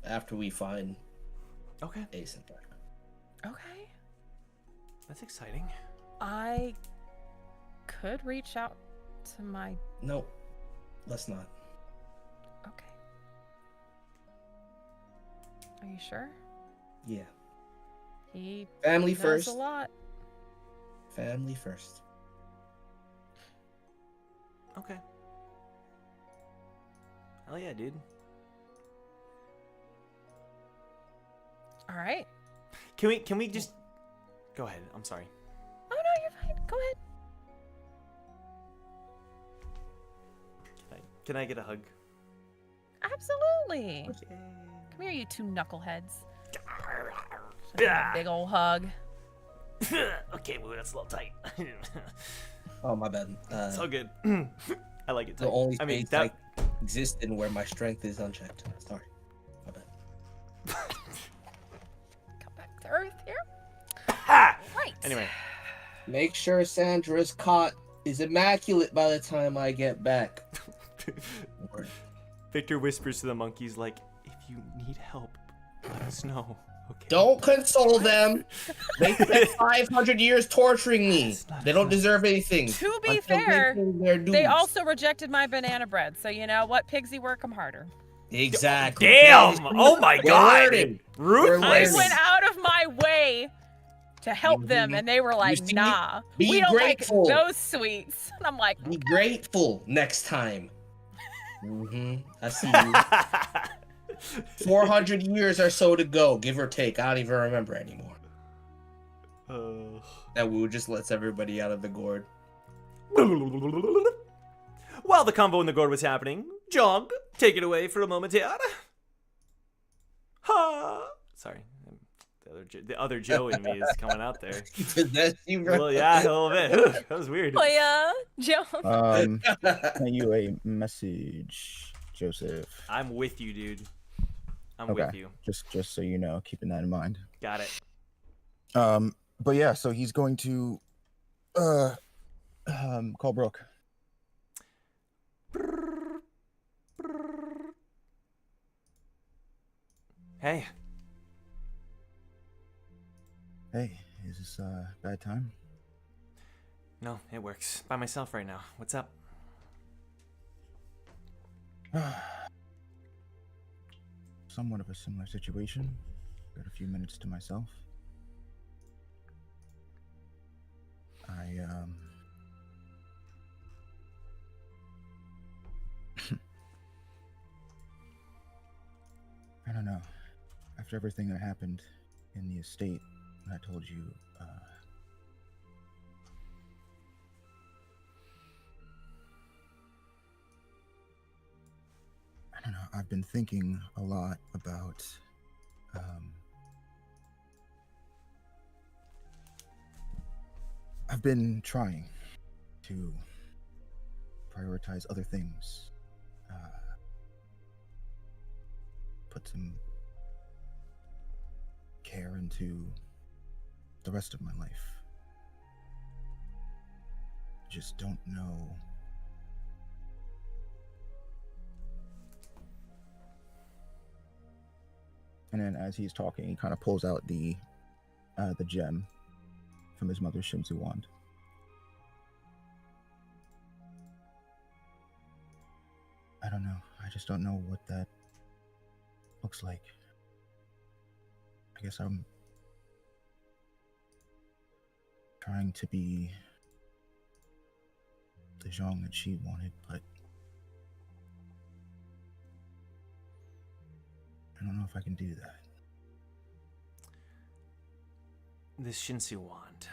after we find Okay, Ace and Brac. Okay, that's exciting. I could reach out to my. No, let's not. Okay. Are you sure? Yeah. He Family knows first. a lot. family first. Okay. Hell yeah, dude. All right. Can we just go ahead? I'm sorry. Oh no, you're fine. Go ahead. Can I get a hug? Absolutely. Come here, you two knuckleheads. Yeah. Big old hug. Okay, well, that's a little tight. Oh, my bad. It's all good. I like it. The tight. only I mean, space that. I exist in where my strength is unchecked. Sorry. My bad. Come back to earth here. Ha! Right. Anyway, Make sure Sandra's cot is immaculate by the time I get back. Victor whispers to the monkeys, like, if you need help, let us know. Okay. Don't console them. They spent 500 years torturing me. They don't deserve anything. To be until fair, pay their dues. they also rejected my banana bread. So you know what? Pigsy, work 'em harder. Exactly. Damn! Oh my We're god! learning. Ruthless! I Learning. went out of my way to help them, and they were like, see? "Nah, Be we don't grateful. like those sweets." And I'm like, Be grateful next time. I see you. 400 years or so to go, give or take. I don't even remember anymore. That Wu just lets everybody out of the gourd. While the convo in the gourd was happening, Jog, take it away for a moment here. Ha! Sorry. The other Joe in me is coming out there. That's you, bro. Well, yeah, a little bit. That was weird. Oh yeah, Joe. Send you a message, Joseph. I'm with you, dude. I'm Okay. with you. Just so you know, keeping that in mind. Got it. But yeah, so he's going to call Brooke. Hey. Hey, is this bad time? No, it works. By myself right now. What's up? Somewhat of a similar situation. Got a few minutes to myself. I I don't know. After everything that happened in the estate, I told you, I don't know, I've been thinking a lot about, I've been trying to prioritize other things, put some care into the rest of my life. Just don't know. And then as he's talking, he kind of pulls out the gem from his mother's Shinsu wand. I don't know. I just don't know what that looks like. I guess I'm trying to be the Zhong that she wanted, but I don't know if I can do that. This Shinsu wand,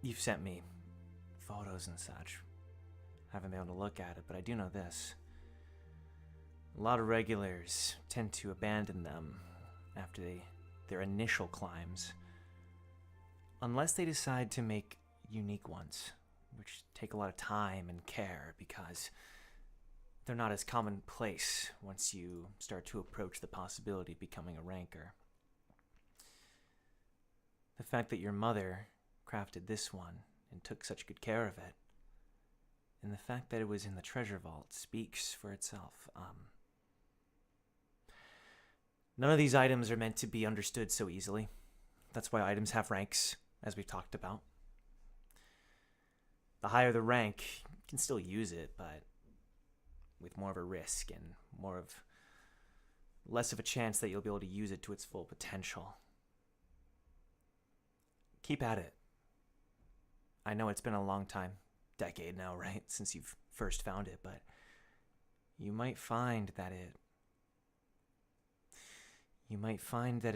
you've sent me photos and such. I haven't been able to look at it, but I do know this. A lot of regulars tend to abandon them after their initial climbs, unless they decide to make unique ones, which take a lot of time and care because they're not as commonplace once you start to approach the possibility of becoming a ranker. The fact that your mother crafted this one and took such good care of it, and the fact that it was in the treasure vault speaks for itself. None of these items are meant to be understood so easily. That's why items have ranks, as we've talked about. The higher the rank, you can still use it, but with more of a risk and less of a chance that you'll be able to use it to its full potential. Keep at it. I know it's been a long time, decade now, right, since you've first found it, but you might find that it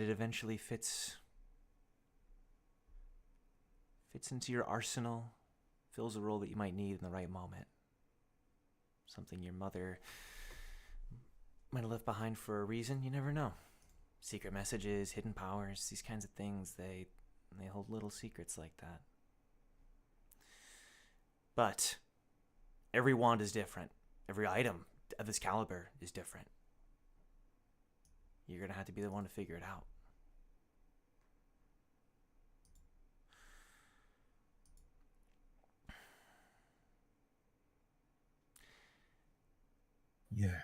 eventually fits into your arsenal, fills a role that you might need in the right moment. Something your mother might have left behind for a reason, you never know. Secret messages, hidden powers, these kinds of things, they hold little secrets like that. But every wand is different. Every item of this caliber is different. You're gonna have to be the one to figure it out. Yeah.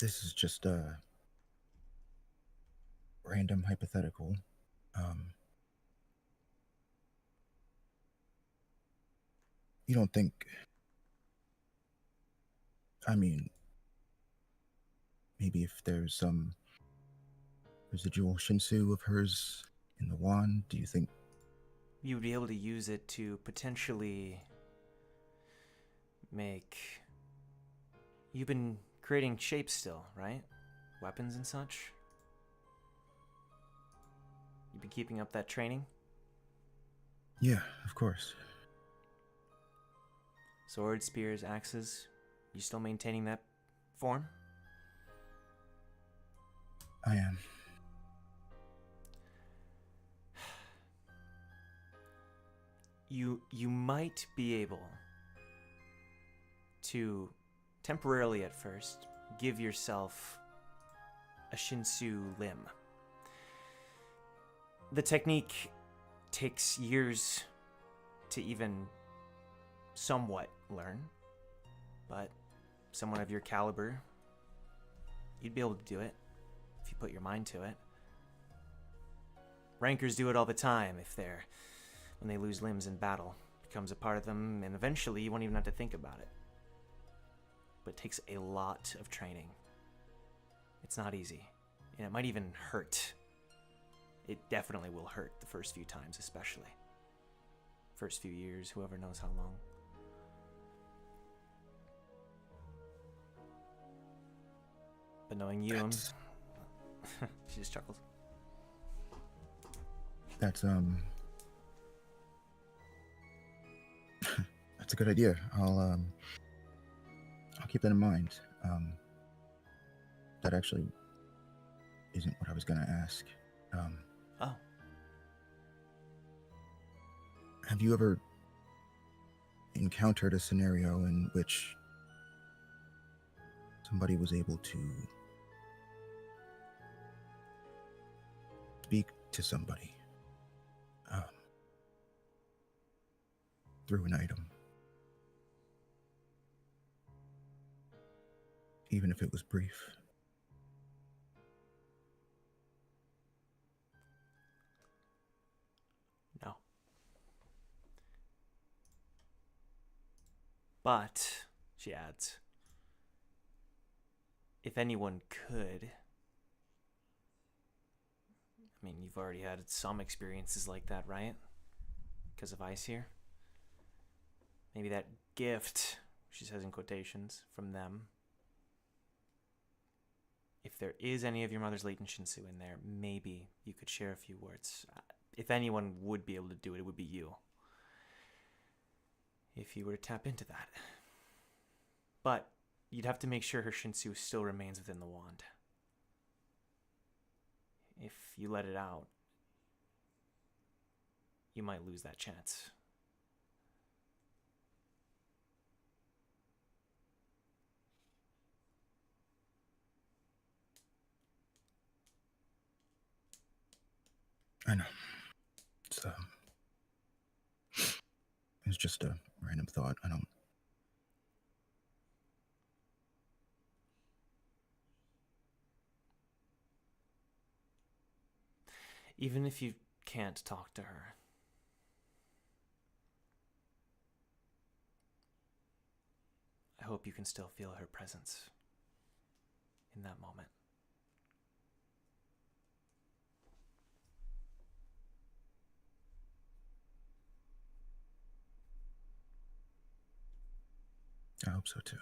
This is just a random hypothetical. You don't think, I mean, maybe if there's some residual Shinsu of hers in the wand, do you think You would be able to use it to potentially make... You've been creating shapes still, right? Weapons and such? You've been keeping up that training? Yeah, of course. Swords, spears, axes. You still maintaining that form? I am. You might be able to temporarily at first give yourself a Shinsu limb. The technique takes years to even somewhat learn, but someone of your caliber, you'd be able to do it if you put your mind to it. Rankers do it all the time when they lose limbs in battle. It becomes a part of them, and eventually you won't even have to think about it. But it takes a lot of training. It's not easy, and it might even hurt. It definitely will hurt the first few times, especially. First few years, whoever knows how long. But knowing you, she just chuckles. That's that's a good idea. I'll keep that in mind. That actually isn't what I was gonna ask. Oh. Have you ever encountered a scenario in which somebody was able to speak to somebody through an item, even if it was brief? No. But, she adds, if anyone could, I mean, you've already had some experiences like that, right? Because of Ice here. Maybe that gift, she says in quotations, from them. If there is any of your mother's latent Shinsu in there, maybe you could share a few words. If anyone would be able to do it, it would be you. If you were to tap into that. But you'd have to make sure her Shinsu still remains within the wand. If you let it out, you might lose that chance. I know. It's just a random thought. I don't. Even if you can't talk to her, I hope you can still feel her presence in that moment. I hope so too.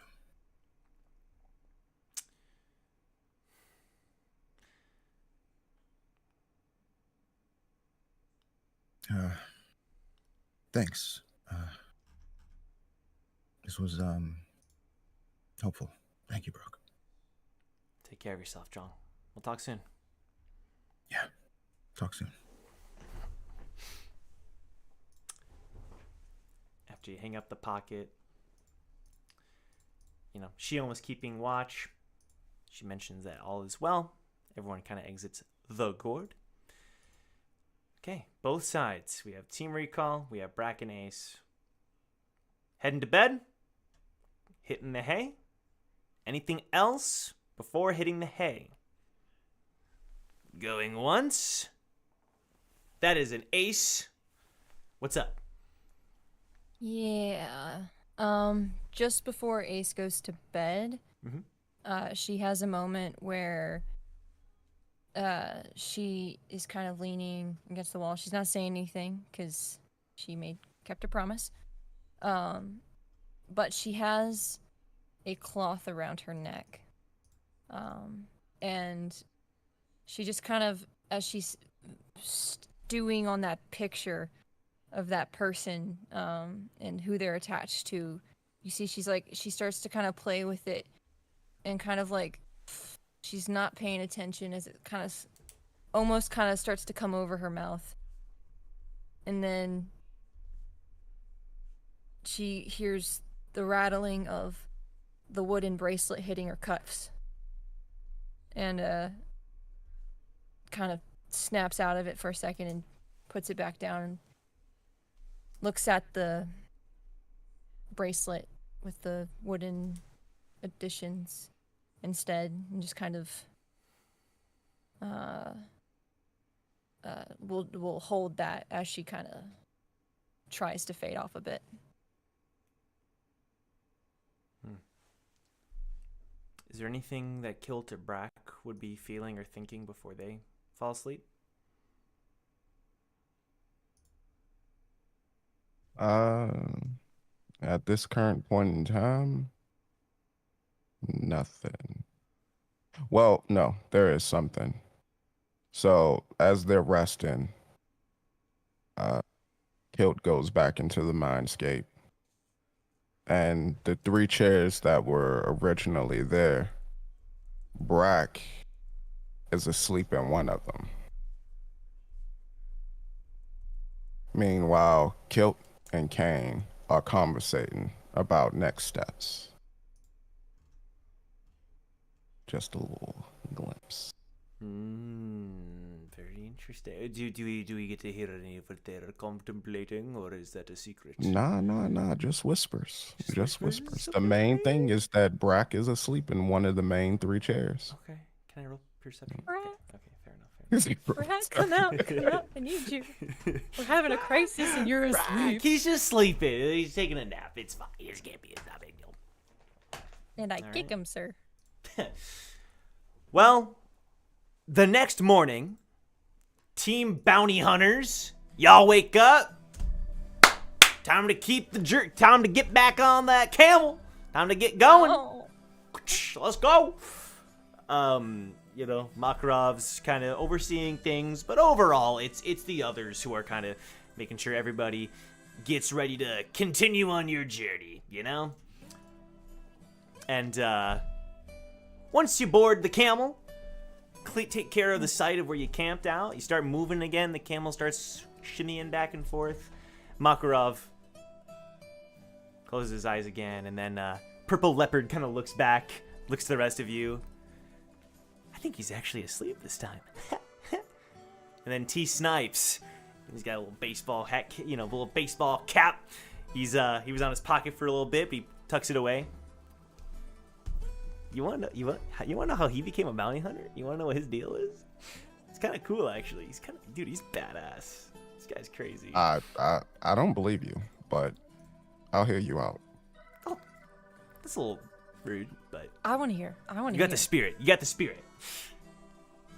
Thanks. This was helpful. Thank you, Brooke. Take care of yourself, John. We'll talk soon. Yeah. Talk soon. After you hang up the pocket, Shion was keeping watch. She mentions that all is well. Everyone kind of exits the gourd. Okay, both sides. We have Team Recall. We have Brac and Ace. Heading to bed. Hitting the hay. Anything else before hitting the hay? Going once. That is an ace. What's up? Yeah. Just before Ace goes to bed, she has a moment where she is kind of leaning against the wall. She's not saying anything because she kept a promise. But she has a cloth around her neck. And she just kind of, as she's stewing on that picture of that person and who they're attached to, you see she starts to kind of play with it and kind of like she's not paying attention as it almost starts to come over her mouth. And then she hears the rattling of the wooden bracelet hitting her cuffs. And kind of snaps out of it for a second and puts it back down and looks at the bracelet with the wooden additions instead, and just kind of will hold that as she kind of tries to fade off a bit. Is there anything that Kilt or Brac would be feeling or thinking before they fall asleep? At this current point in time, nothing. Well, no, there is something. So as they're resting, Kilt goes back into the mindscape. And the 3 chairs that were originally there, Brac is asleep in one of them. Meanwhile, Kilt and Kane are conversating about next steps. Just a little glimpse. Very interesting. Do we get to hear any of what they're contemplating, or is that a secret? Nah. Just whispers. Just whispers. Okay. The main thing is that Brac is asleep in one of the main 3 chairs. Okay. Can I roll perception? Brac. Okay, fair enough. Brac, come out. I need you. We're having a crisis and you're asleep. He's just sleeping. He's taking a nap. It's fine. It's not a big deal. And I kick him, sir. Well, the next morning, Team Bounty Hunters, y'all wake up. Time to keep the jerk. Time to get back on that camel. Time to get going. Oh. Let's go. Makarov's kind of overseeing things, but overall, it's the others who are kind of making sure everybody gets ready to continue on your journey, And once you board the camel, take care of the site of where you camped out. You start moving again. The camel starts shinnying back and forth. Makarov closes his eyes again, and then Purple Leopard kind of looks back, looks to the rest of you. I think he's actually asleep this time. And then T Snipes, he's got a little baseball hat, little baseball cap. He was on his pocket for a little bit, but he tucks it away. You want to know how he became a bounty hunter? You want to know what his deal is? It's kind of cool, actually. He's badass. This guy's crazy. I don't believe you, but I'll hear you out. Oh, that's a little rude, but I want to hear. You got the spirit. You got the spirit.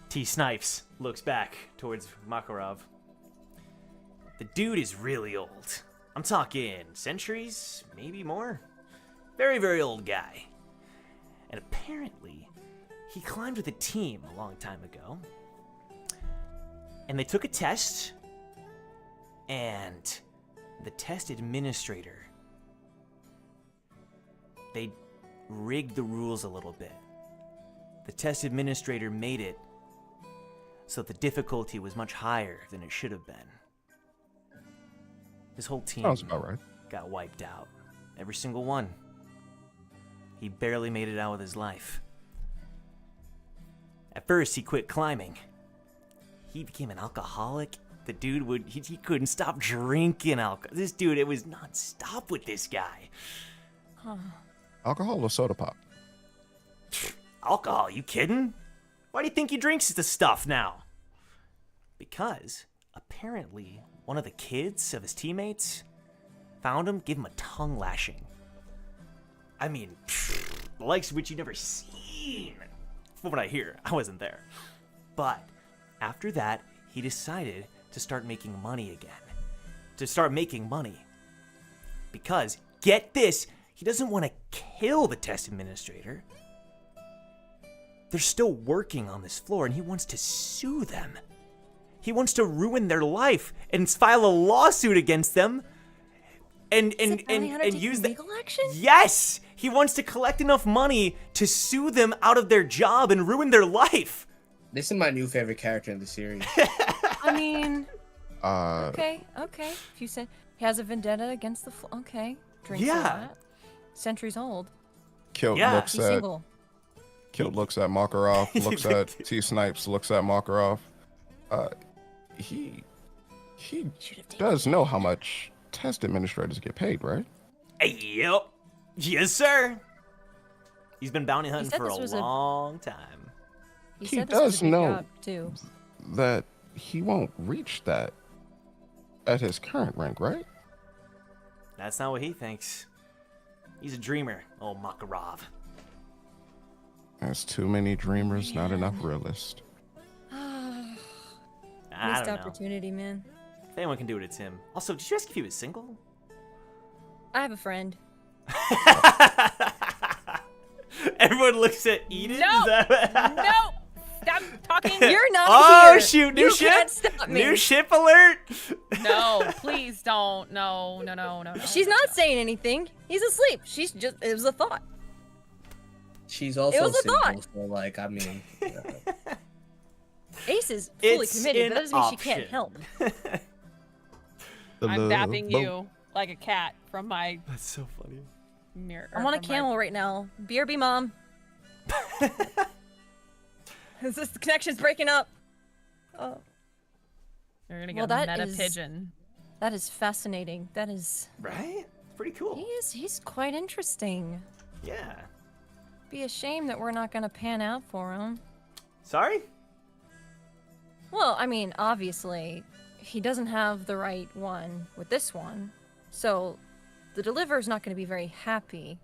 T Snipes looks back towards Makarov. The dude is really old. I'm talking centuries, maybe more. Very, very old guy. And apparently, he climbed with a team a long time ago. And they took a test. And the test administrator, they rigged the rules a little bit. The test administrator made it so the difficulty was much higher than it should have been. His whole team Sounds about right. got wiped out. Every single one. He barely made it out with his life. At first, he quit climbing. He became an alcoholic. The dude he couldn't stop drinking alcohol. This dude, it was non-stop with this guy. Alcohol or soda pop? Alcohol, you kidding? Why do you think he drinks the stuff now? Because, apparently, one of the kids of his teammates found him, gave him a tongue lashing. I mean, the likes of which you've never seen. From what I hear, I wasn't there. But, after that, he decided to start making money again. To start making money. Because, get this, he doesn't want to kill the test administrator. They're still working on this floor, and he wants to sue them. He wants to ruin their life and file a lawsuit against them, and use legal action. Yes, he wants to collect enough money to sue them out of their job and ruin their life. This is my new favorite character in the series. I mean, Uh, okay. If you said he has a vendetta against the okay, drinks a lot. Centuries old. Kilt Yeah. looks He's at single. Kilt looks at Makarov, looks at T Snipes, looks at Makarov. He does know how much test administrators get paid, right? Yep. Yes, sir. He's been bounty hunting said for a this was long time. He He said this was does a big know. job, too. That he won't reach that at his current rank, right? That's not what he thinks. He's a dreamer, old Makarov. There's too many dreamers, not enough realists. I Missed don't know. opportunity, man. If anyone can do it, it's him. Also, did you ask if he was single? I have a friend. Everyone looks at Eden. No! Is that- No! Stop talking. You're not Oh here. shoot! New You ship. can't stop me. New ship alert. No, please don't. No. She's not saying anything. He's asleep. She's just, it was a thought. She's also was a single, thought. so like, I mean, Ace is fully It's committed, an but that doesn't mean she can't option. help. I'm dapping you like a cat from my That's so funny. mirror. I'm on a from my- camel right now. BRB, mom. This connection's breaking up. Oh, You're gonna Well, get a that meta is- pigeon. that is fascinating. That is. Right? It's pretty cool. He's quite interesting. Yeah. Be a shame that we're not gonna pan out for him. Sorry? Well, I mean, obviously, he doesn't have the right one with this one, so the deliverer's not going to be very happy.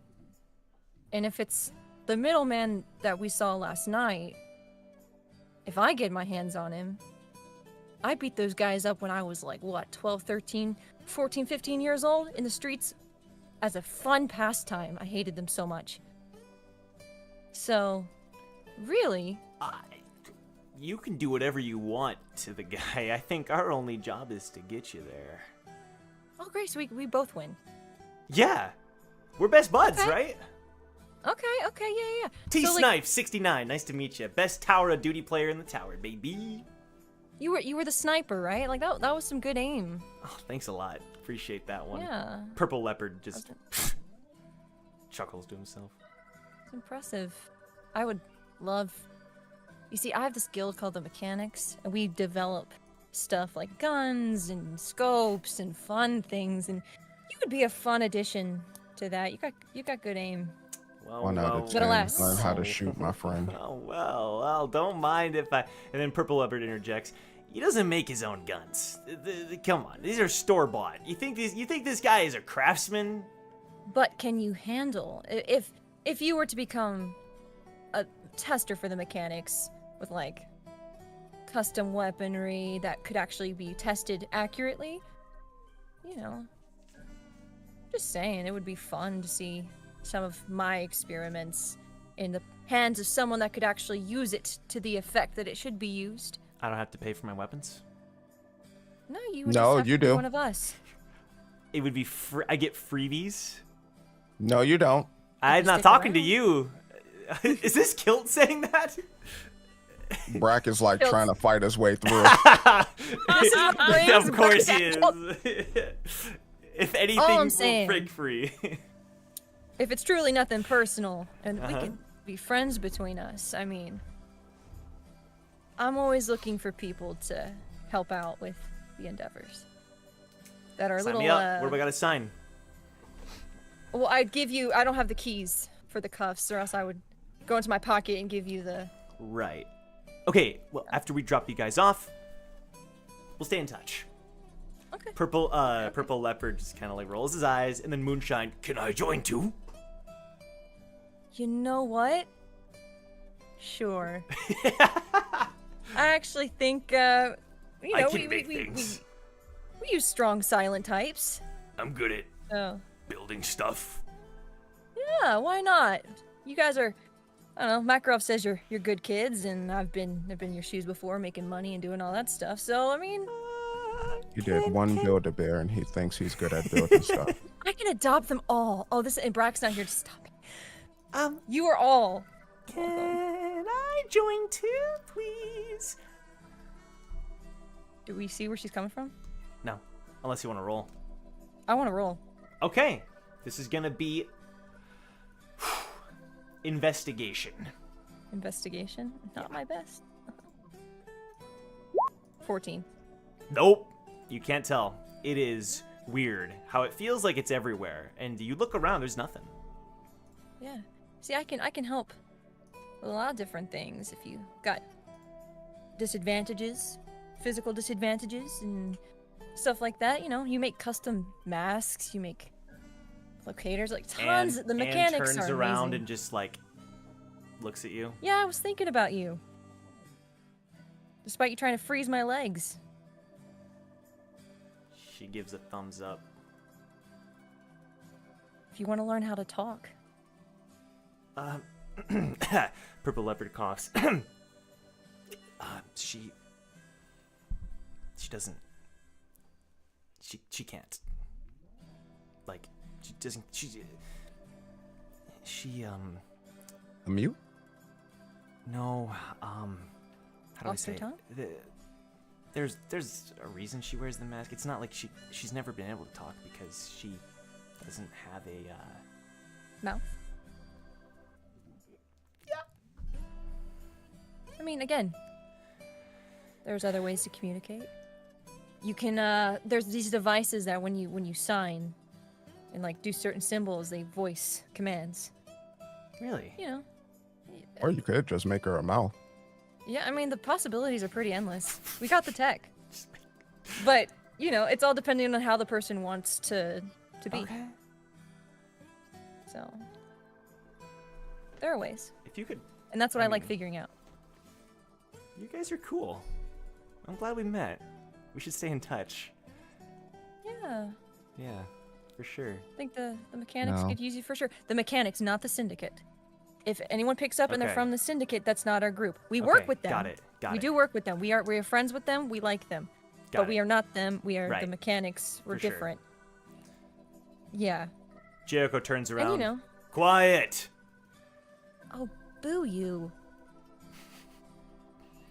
And if it's the middleman that we saw last night, if I get my hands on him, I beat those guys up when I was like, what, 12, 13, 14, 15 years old in the streets as a fun pastime. I hated them so much. So, really, You can do whatever you want to the guy. I think our only job is to get you there. oh, Grace, we both win. Yeah. We're best buds, Okay. right? Okay, yeah. T So, like, Snipe 69. Nice to meet you. Best Tower of Duty player in the tower, baby. You were the sniper, right? Like that was some good aim. Oh, thanks a lot. Appreciate that one. Yeah. Purple Leopard just chuckles to himself. It's impressive. I would love. You see, I have this guild called the Mechanics, and we develop stuff like guns and scopes and fun things, and you would be a fun addition to that. You got good aim. Well, 1 out of But 10. alas. Learn how to shoot, my friend. Oh, well, don't mind if I... And then Purple Leopard interjects. He doesn't make his own guns. Come on, these are store-bought. You think this guy is a craftsman? But can you handle if you were to become a tester for the Mechanics with like custom weaponry that could actually be tested accurately? You know, just saying, it would be fun to see some of my experiments in the hands of someone that could actually use it to the effect that it should be used. I don't have to pay for my weapons. No, you would No, just have you to be do. one of us. It would be free. I get freebies. No, you don't. I'm you not stick talking to around. you. Is this Kilt saying that? Brack is like Kilt's- trying to fight his way through. This is Blaze Of course he Brack. is. If anything, All I'm we'll saying- break free. If it's truly nothing personal, and we Uh-huh. can be friends between us, I mean, I'm always looking for people to help out with the endeavors that are a Sign little. me up. What do I gotta sign? Well, I'd give you. I don't have the keys for the cuffs, or else I would go into my pocket and give you the. Right. Okay. Well, after we drop you guys off, we'll stay in touch. Okay. Purple leopard just kind of like rolls his eyes, and then Moonshine. Can I join too? You know what? Sure. I actually think, you know, we use strong silent types. I'm good at So, building stuff. yeah, why not? You guys are, I don't know, Makarov says you're good kids, and I've been in your shoes before, making money and doing all that stuff. So, I mean, He did one Build-A-Bear, and he thinks he's good at building stuff. I can adopt them all. Oh, and Brack's not here to stop me. Um, You are all. can I join too, please? Do we see where she's coming from? No, unless you want to roll. I want to roll. Okay, this is gonna be investigation. Investigation. Not my best. 14. Nope, you can't tell. It is weird how it feels like it's everywhere, and you look around, there's nothing. Yeah. See, I can help with a lot of different things. If you got disadvantages, physical disadvantages, and stuff like that, you know, you make custom masks, you make locators, like tons. And The mechanics turns are around amazing. and just like looks at you. Yeah, I was thinking about you. Despite you trying to freeze my legs. She gives a thumbs up. If you want to learn how to talk. Purple leopard coughs. She doesn't. She can't. Like, she doesn't. She A mute? no. How do I Lost her say? tongue? There's a reason she wears the mask. It's not like she's never been able to talk because she doesn't have a. Mouth. I mean, again, there's other ways to communicate. You can there's these devices that when you sign and like do certain symbols, they voice commands. Really? You know. Or you could just make her a mouth. Yeah, I mean the possibilities are pretty endless. We got the tech. But, you know, it's all depending on how the person wants to be. Okay. So there are ways. If you could, And that's what I like mean- figuring out. you guys are cool. I'm glad we met. We should stay in touch. Yeah. Yeah, for sure. I think the mechanics No. could use you for sure. The mechanics, not the syndicate. If anyone picks up and they're Okay. from the syndicate, that's not our group. We Okay, work with them. got it, got we it. do work with them. We are friends with them. We like them. Got but we it. are not them. We are the Right. mechanics. We're For sure. different. Yeah. Jericho turns around. And you know, Quiet. oh boo you.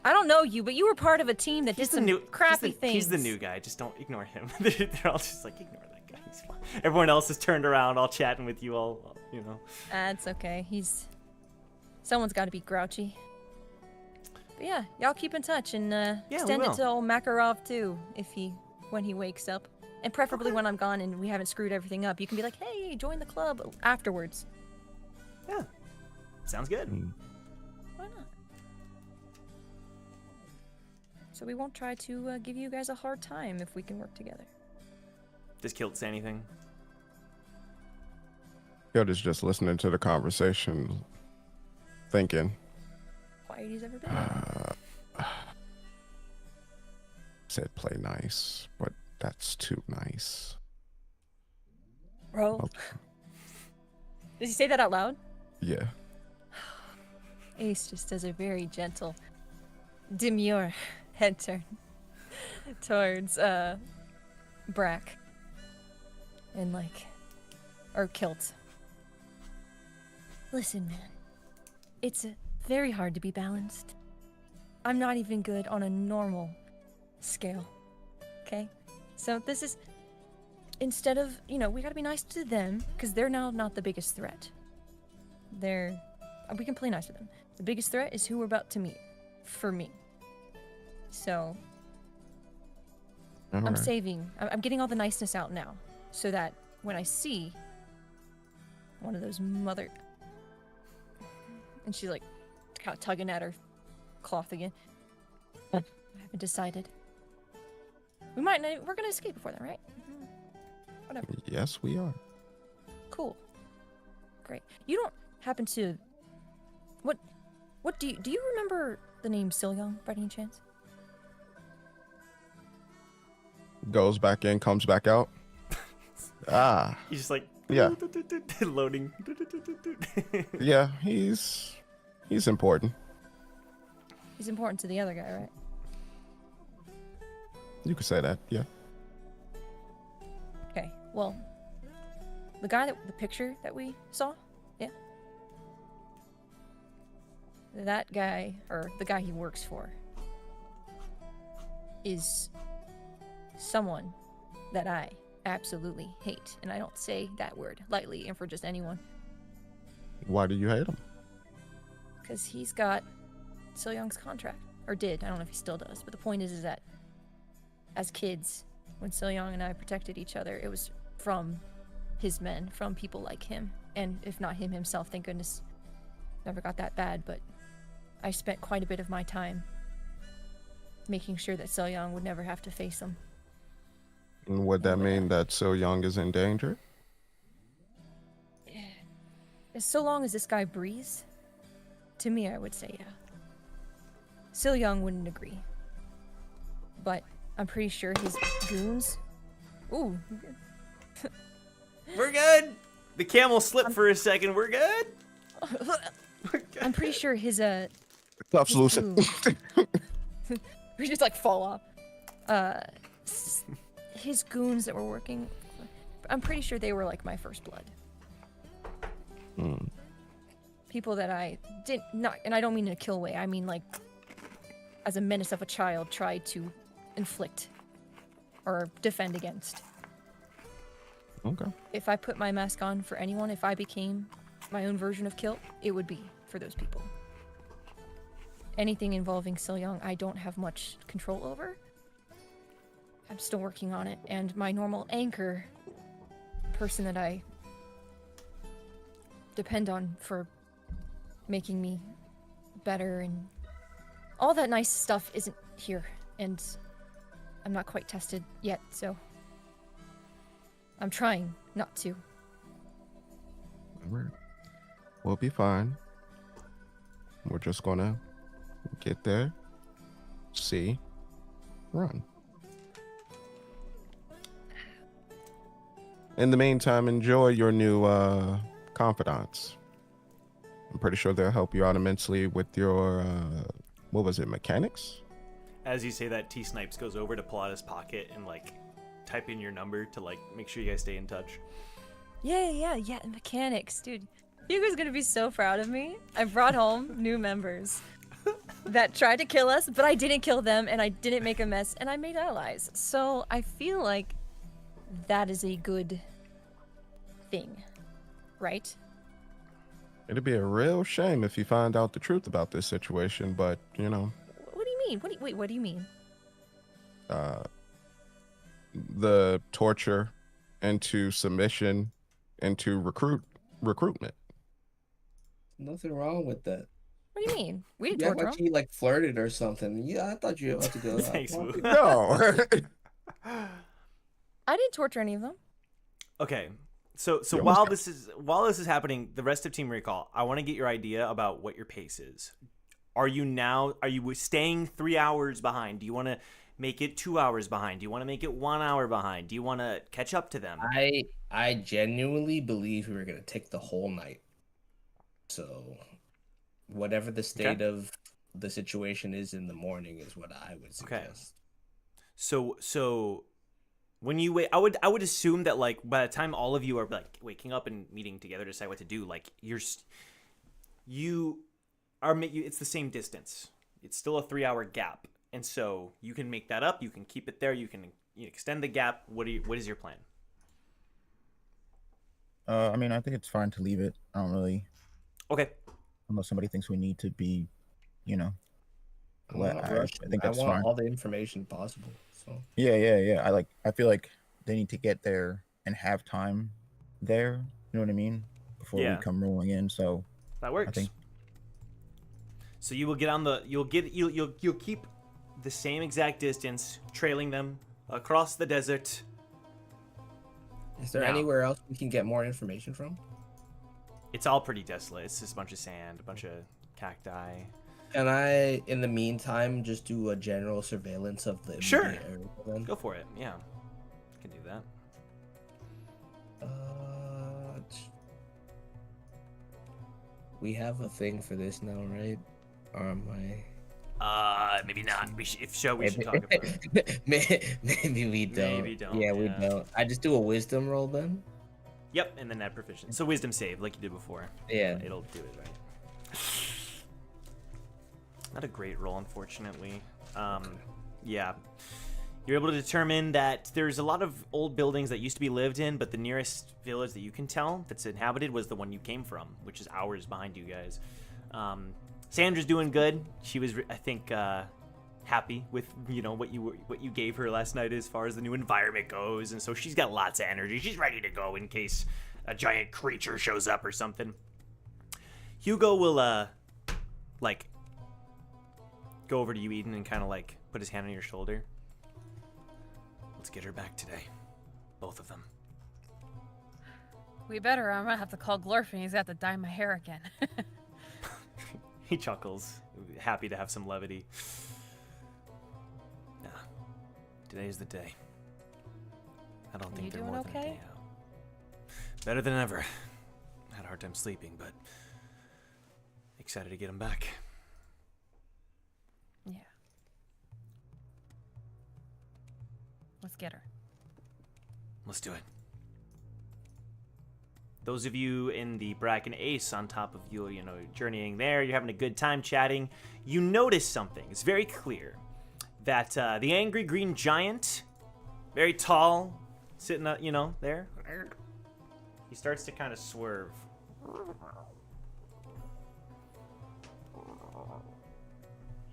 I don't know you, but you were part of a team that did some crappy things. He's the new guy. Just don't ignore him. They're all just like, ignore that guy. He's fine. Everyone else is turned around, all chatting with you, all, you know. It's okay. Someone's got to be grouchy. But yeah, y'all keep in touch and we extend it will. to old Makarov too, when he wakes up, and preferably when I'm gone and we haven't screwed everything up. You can be like, hey, join the club afterwards. Yeah. Sounds good. Why not? So we won't try to give you guys a hard time if we can work together. Does Kilt say anything? Yoda's just listening to the conversation, thinking. Quiet he's ever been. Said play nice, but that's too nice. Bro. Okay. Does he say that out loud? Yeah. Ace just does a very gentle, demure head turn towards Brac. And like, or Kilt. Listen, man. It's very hard to be balanced. I'm not even good on a normal scale. Okay? So this is, instead of, we gotta be nice to them, because they're now not the biggest threat. We can play nice with them. The biggest threat is who we're about to meet, for me. So, I'm saving, I'm getting all the niceness out now, so that when I see one of those mother... And she's like, kind of tugging at her cloth again. I haven't decided. We're gonna escape before then, right? Whatever. Yes, we are. Cool. Great. You don't happen to... What do you remember the name Silyoung by any chance? Goes back in, comes back out. He's just like, yeah. Loading. Yeah, he's important. He's important to the other guy, right? You could say that, yeah. Okay, well, the picture that we saw, yeah? That guy, or the guy he works for, is someone that I absolutely hate. And I don't say that word lightly and for just anyone. Why do you hate him? Because he's got Silyoung's contract. Or did. I don't know if he still does. But the point is that as kids, when Silyoung and I protected each other, it was from his men, from people like him. And if not him himself, thank goodness, never got that bad. But I spent quite a bit of my time making sure that Silyoung would never have to face him. And would that mean that Silyoung is in danger? So long as this guy breathes, to me, I would say yeah. Silyoung wouldn't agree. But I'm pretty sure his goons... Ooh. We're good. The camel slipped for a second. We're good. I'm pretty sure his Stuff's loosened. We just like fall off. His goons that were working, I'm pretty sure they were like my first blood. People that I did not, and I don't mean in a kill way, I mean like as a menace of a child tried to inflict or defend against. Okay. If I put my mask on for anyone, if I became my own version of Kilt, it would be for those people. Anything involving Silyoung, I don't have much control over. I'm still working on it, and my normal anchor, person that I depend on for making me better and all that nice stuff isn't here, and I'm not quite tested yet, so I'm trying not to. Alright. We'll be fine. We're just gonna get there, see, run. In the meantime, enjoy your new confidants. I'm pretty sure they'll help you out immensely with your, what was it, mechanics? As you say that, T-Snipes goes over to pull out his pocket and like type in your number to like make sure you guys stay in touch. Yeah, mechanics, dude. You guys are gonna be so proud of me. I brought home new members that tried to kill us, but I didn't kill them and I didn't make a mess and I made allies. So I feel like that is a good thing, right? It'd be a real shame if you find out the truth about this situation, but, you know. What do you mean? What do you mean? The torture into submission into recruitment. Nothing wrong with that. What do you mean? We didn't Yeah, torture like him. he like flirted or something. Yeah, I thought you were about to go. Thanks, Moo. No. I didn't torture any of them. Okay, so You while almost this is happening, the rest of Team Recall, I want to get your idea about what your pace is. Are you staying 3 hours behind? Do you want to make it 2 hours behind? Do you want to make it 1 hour behind? Do you want to catch up to them? I genuinely believe we were gonna take the whole night. So, whatever the state of the situation is in the morning is what I would suggest. So when you wait, I would assume that like by the time all of you are like waking up and meeting together to decide what to do, like it's the same distance. It's still a 3-hour gap, and so you can make that up. You can keep it there. You can extend the gap. What is your plan? I mean, I think it's fine to leave it. I don't really. Okay. Unless somebody thinks we need to be, I think I that's want fine. all the information possible. So Yeah. I feel like they need to get there and have time there. You know what I mean? Before we come rolling in. So that works. I think. So you will get on the. You'll keep the same exact distance, trailing them across the desert. Is there anywhere else we can get more information from? It's all pretty desolate. It's just a bunch of sand, a bunch of cacti. Can I, in the meantime, just do a general surveillance of the immediate area then? Go for it. Yeah, you can do that. We have a thing for this now, right? Or am I? Maybe not. We should talk about it. Maybe we don't. Maybe don't. Yeah, we don't. I just do a wisdom roll then. Yep, and then that proficiency. So wisdom save, like you did before. Yeah. It'll do it, right? Not a great roll, unfortunately. Yeah. You're able to determine that there's a lot of old buildings that used to be lived in, but the nearest village that you can tell that's inhabited was the one you came from, which is hours behind you guys. Sandra's doing good. She was, I think, happy with what you gave her last night as far as the new environment goes, and so she's got lots of energy. She's ready to go in case a giant creature shows up or something. Hugo will go over to you, Eden, and kind of put his hand on your shoulder. Let's get her back today, both of them. We better. I'm gonna have to call Glorfin. He's got to dye my hair again. He chuckles, happy to have some levity. Nah, today's the day. I don't think they're more than a day out. Better than ever. Had a hard time sleeping, but excited to get them back. Yeah. Let's get her. Let's do it. Those of you in the Brac and Ace on top of you, journeying there, you're having a good time chatting. You notice something. It's very clear that the angry green giant, very tall, sitting, there. He starts to kind of swerve.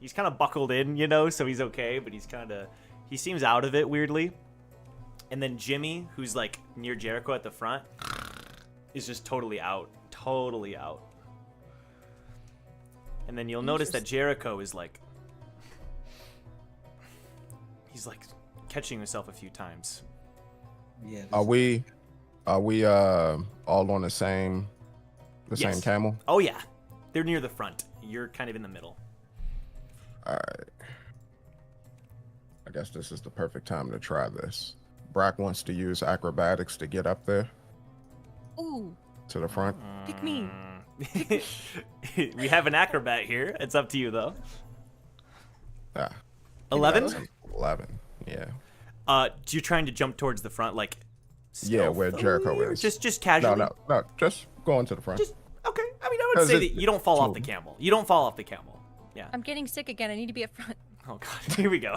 He's kind of buckled in, so he's okay, but he seems out of it weirdly. And then Jimmy, who's near Jericho at the front, is just totally out. And then you'll notice that Jericho is he's catching himself a few times. Yeah. Are we all on the same same camel? Oh yeah. They're near the front. You're kind of in the middle. All right. I guess this is the perfect time to try this. Brac wants to use acrobatics to get up there. Ooh. To the front. Pick me. We have an acrobat here. It's up to you though. 11? 11. Yeah. You're trying to jump towards the front, yeah, where Jericho is. Just casually. No. Just going to the front. Okay. I mean, I would say that you don't fall off the camel. Yeah. I'm getting sick again. I need to be up front. Oh god. Here we go.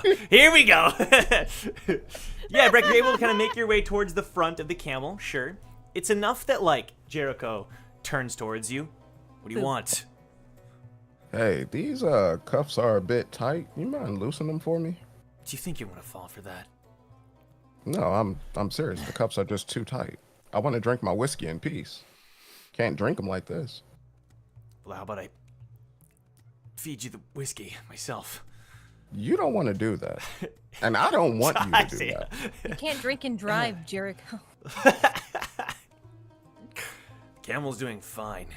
Yeah, Brac, you're able to kind of make your way towards the front of the camel. Sure. It's enough that Jericho turns towards you. What do you want? Hey, these cuffs are a bit tight. You mind loosening them for me? Do you think you want to fall for that? No, I'm serious. The cuffs are just too tight. I want to drink my whiskey in peace. Can't drink them like this. Well, how about I feed you the whiskey myself? You don't want to do that. And I don't want you to do that. You can't drink and drive, Jericho. Camel's doing fine.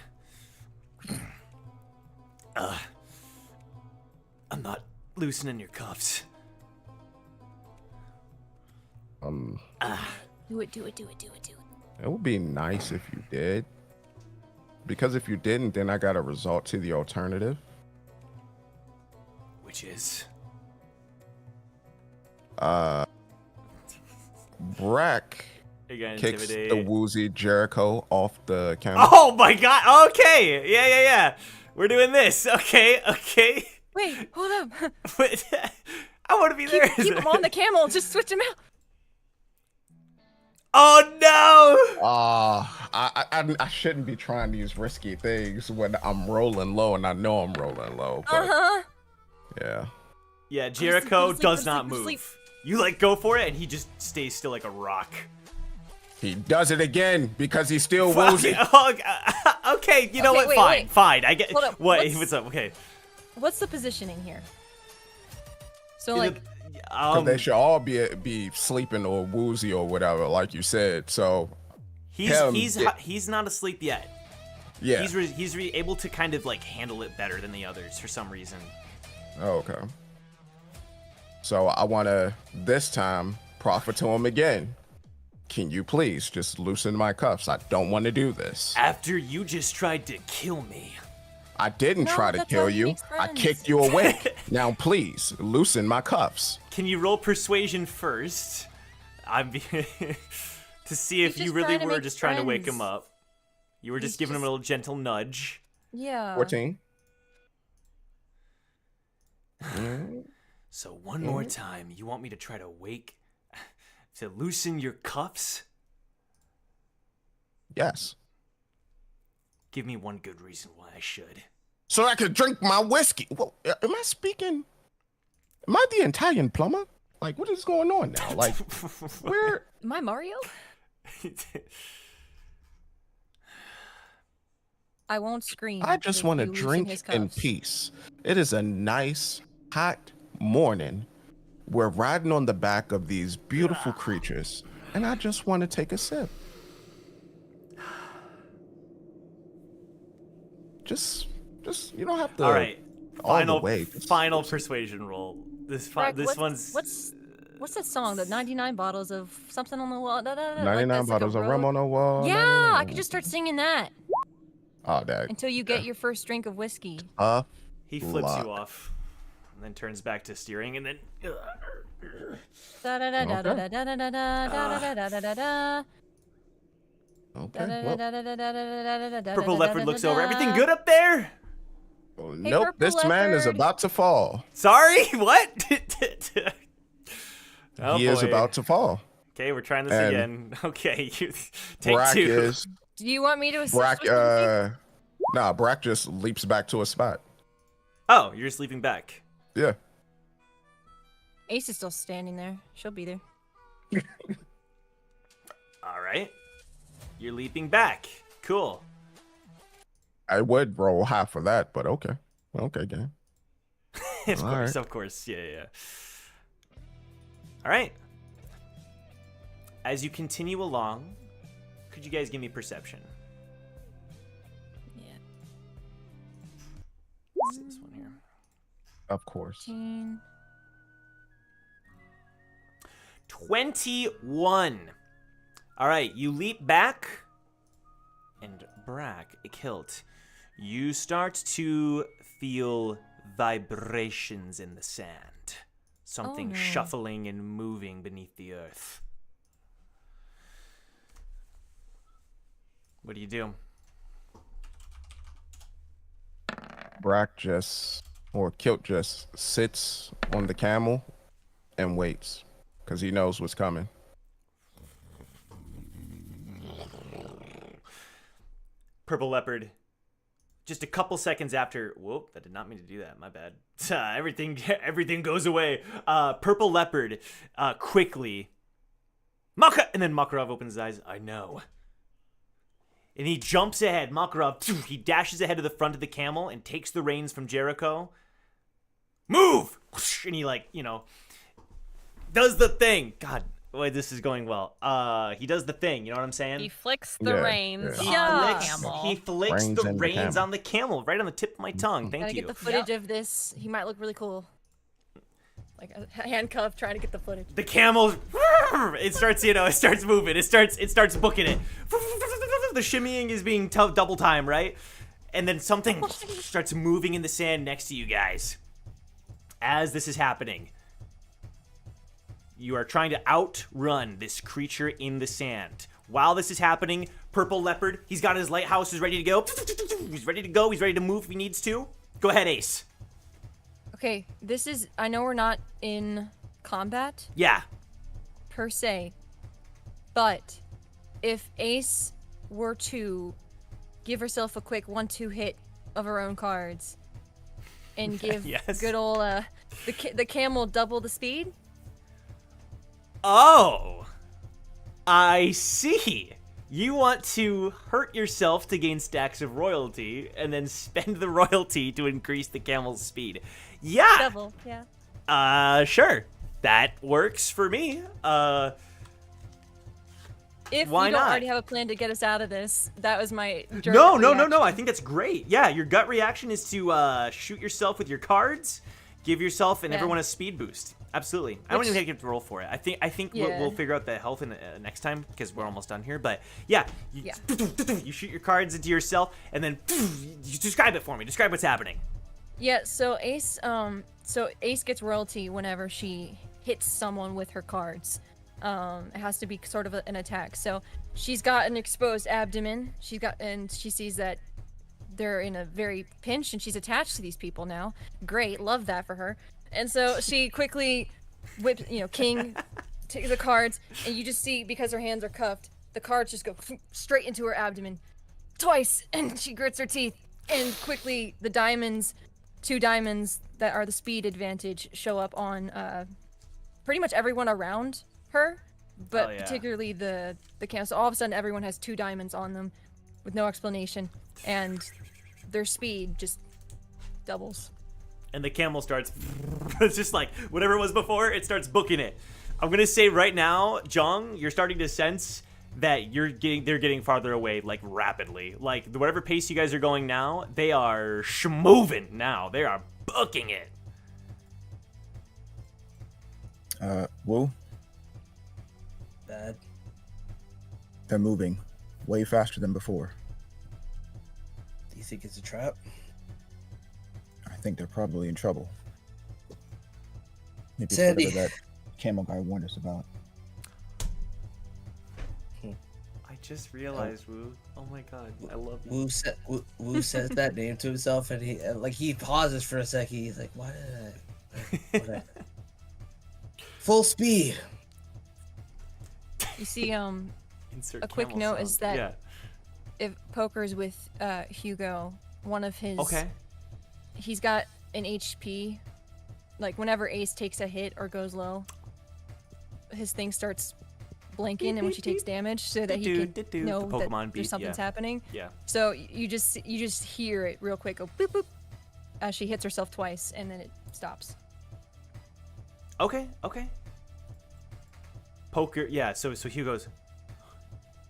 I'm not loosening your cuffs. Do it. It would be nice if you did. Because if you didn't, then I got to resort to the alternative. Which is? Brack kicks the woozy Jericho off the camel. Oh my god, okay. Yeah. We're doing this. Okay. Wait, hold up. Wait, I want to be there. Keep him on the camel. Just switch him out. Oh no! I shouldn't be trying these risky things when I'm rolling low and I know I'm rolling low. But yeah. Yeah, Jericho does not sleep, move. sleep. You like go for it and he just stays still like a rock. He does it again because he's still woozy. Okay, you know what? Wait. Fine. I get. Hold up, What's up? Okay. What's the positioning here? So like, They should all be sleeping or woozy or whatever, like you said. So he's not asleep yet. Yeah. He's able to kind of like handle it better than the others for some reason. Oh, okay. So I want to this time proffer to him again. Can you please just loosen my cuffs? I don't want to do this. After you just tried to kill me. I didn't try to kill you. I kicked you awake. Now please loosen my cuffs. Can you roll persuasion first? To see if you really were just trying to wake him up. You were just giving him a little gentle nudge. Yeah. 14. So one more time, you want me to try to loosen your cuffs? Yes. Give me one good reason why I should. So I could drink my whiskey. Well, am I speaking? Am I the Italian plumber? Like, what is going on now? Like, where? Am I Mario? I won't scream. I just want to drink in peace. It is a nice, hot morning. We're riding on the back of these beautiful creatures, and I just want to take a sip. Just you don't have to. All right. Final Just persuasion roll. Brack, One's. What's that song? The 99 bottles of something on the wall. 99 bottles of rum on the wall. Yeah, I could just start singing that. Oh, that. Until you get your first drink of whiskey. He flips you off, and then turns back to steering, and then. Okay. Purple Leopard looks over. Everything good up there? Well, nope. This man is about to fall. Sorry, what? He is about to fall. Okay, we're trying this again. Okay, take Brack 2. Do you want me to assist? Brack, Brack just leaps back to a spot. Oh, you're just leaping back. Yeah. Ace is still standing there. She'll be there. All right. You're leaping back. Cool. I would roll half of that, but okay. Okay, gang. Of course. Yeah. All right. As you continue along, could you guys give me perception? Yeah. What's this one here? Of course. 21. All right, you leap back, and Brack, Kilt, you start to feel vibrations in the sand. Something shuffling and moving beneath the earth. What do you do? Brack Kilt just sits on the camel and waits because he knows what's coming. Purple Leopard, just a couple seconds after, whoop, that did not mean to do that, my bad. Everything goes away. Purple Leopard, quickly, and then Makarov opens his eyes. I know. And he jumps ahead. Makarov, he dashes ahead to the front of the camel and takes the reins from Jericho. Move! And he does the thing. God. Boy, this is going well. He does the thing, you know what I'm saying? He flicks the reins on the camel. He flicks the reins on the camel, right on the tip of my tongue. Thank you. Gotta get the footage of this. He might look really cool. Like a handcuff trying to get the footage. The camel it starts, it starts moving. It starts booking it. The shimmying is being double time, right? And then something starts moving in the sand next to you guys. As this is happening, you are trying to outrun this creature in the sand. While this is happening, Purple Leopard, he's got his lighthouse, is ready to go. He's ready to go. He's ready to move if he needs to. Go ahead, Ace. Okay, I know we're not in combat. Yeah. Per se. But if Ace were to give herself a quick 1-2 hit of her own cards and give Yes. good old the camel double the speed. Oh, I see. You want to hurt yourself to gain stacks of royalty and then spend the royalty to increase the camel's speed. Yeah. Double, yeah. Sure. That works for me. If Why you don't not? already have a plan to get us out of this, that was my No. reaction. I think that's great. Yeah, your gut reaction is to shoot yourself with your cards, give yourself and everyone a speed boost. Absolutely. I don't even have to roll for it. I think we'll figure out the health in next time because we're almost done here. But yeah, you shoot your cards into yourself and then you describe it for me. Describe what's happening. Yeah. So Ace gets royalty whenever she hits someone with her cards. It has to be sort of an attack. So she's got an exposed abdomen. And she sees that they're in a very pinch, and she's attached to these people now. Great, love that for her. And so she quickly whips, king, takes the cards, and you just see, because her hands are cuffed, the cards just go straight into her abdomen twice, and she grits her teeth, and quickly the diamonds, 2 diamonds that are the speed advantage, show up on pretty much everyone around her, but particularly the camel. So all of a sudden everyone has 2 diamonds on them with no explanation, and their speed just doubles. And the camel starts, it's just like whatever it was before, it starts booking it. I'm gonna say right now, Jong, you're starting to sense that they're getting farther away, like rapidly. Like whatever pace you guys are going now, they are schmoving now. They are booking it. Woo, Bad. they're moving way faster than before. Do you think it's a trap? I think they're probably in trouble. Maybe it's Sandy. whatever that camel guy warned us about. I just realized, Woo. Oh my god, I love you. Wu says that name to himself, and he pauses for a second. He's like, "Why did I?" Full speed. You see, Insert a quick camel note sound. is that Yeah. if poker's with Hugo, one of his Okay. he's got an HP. Like whenever Ace takes a hit or goes low, his thing starts blinking, and when she takes damage, so that he can know The Pokemon that beat, there's something's happening. Yeah. So you just hear it real quick go boop boop as she hits herself twice, and then it stops. Okay. Poker, yeah, so Hugo's,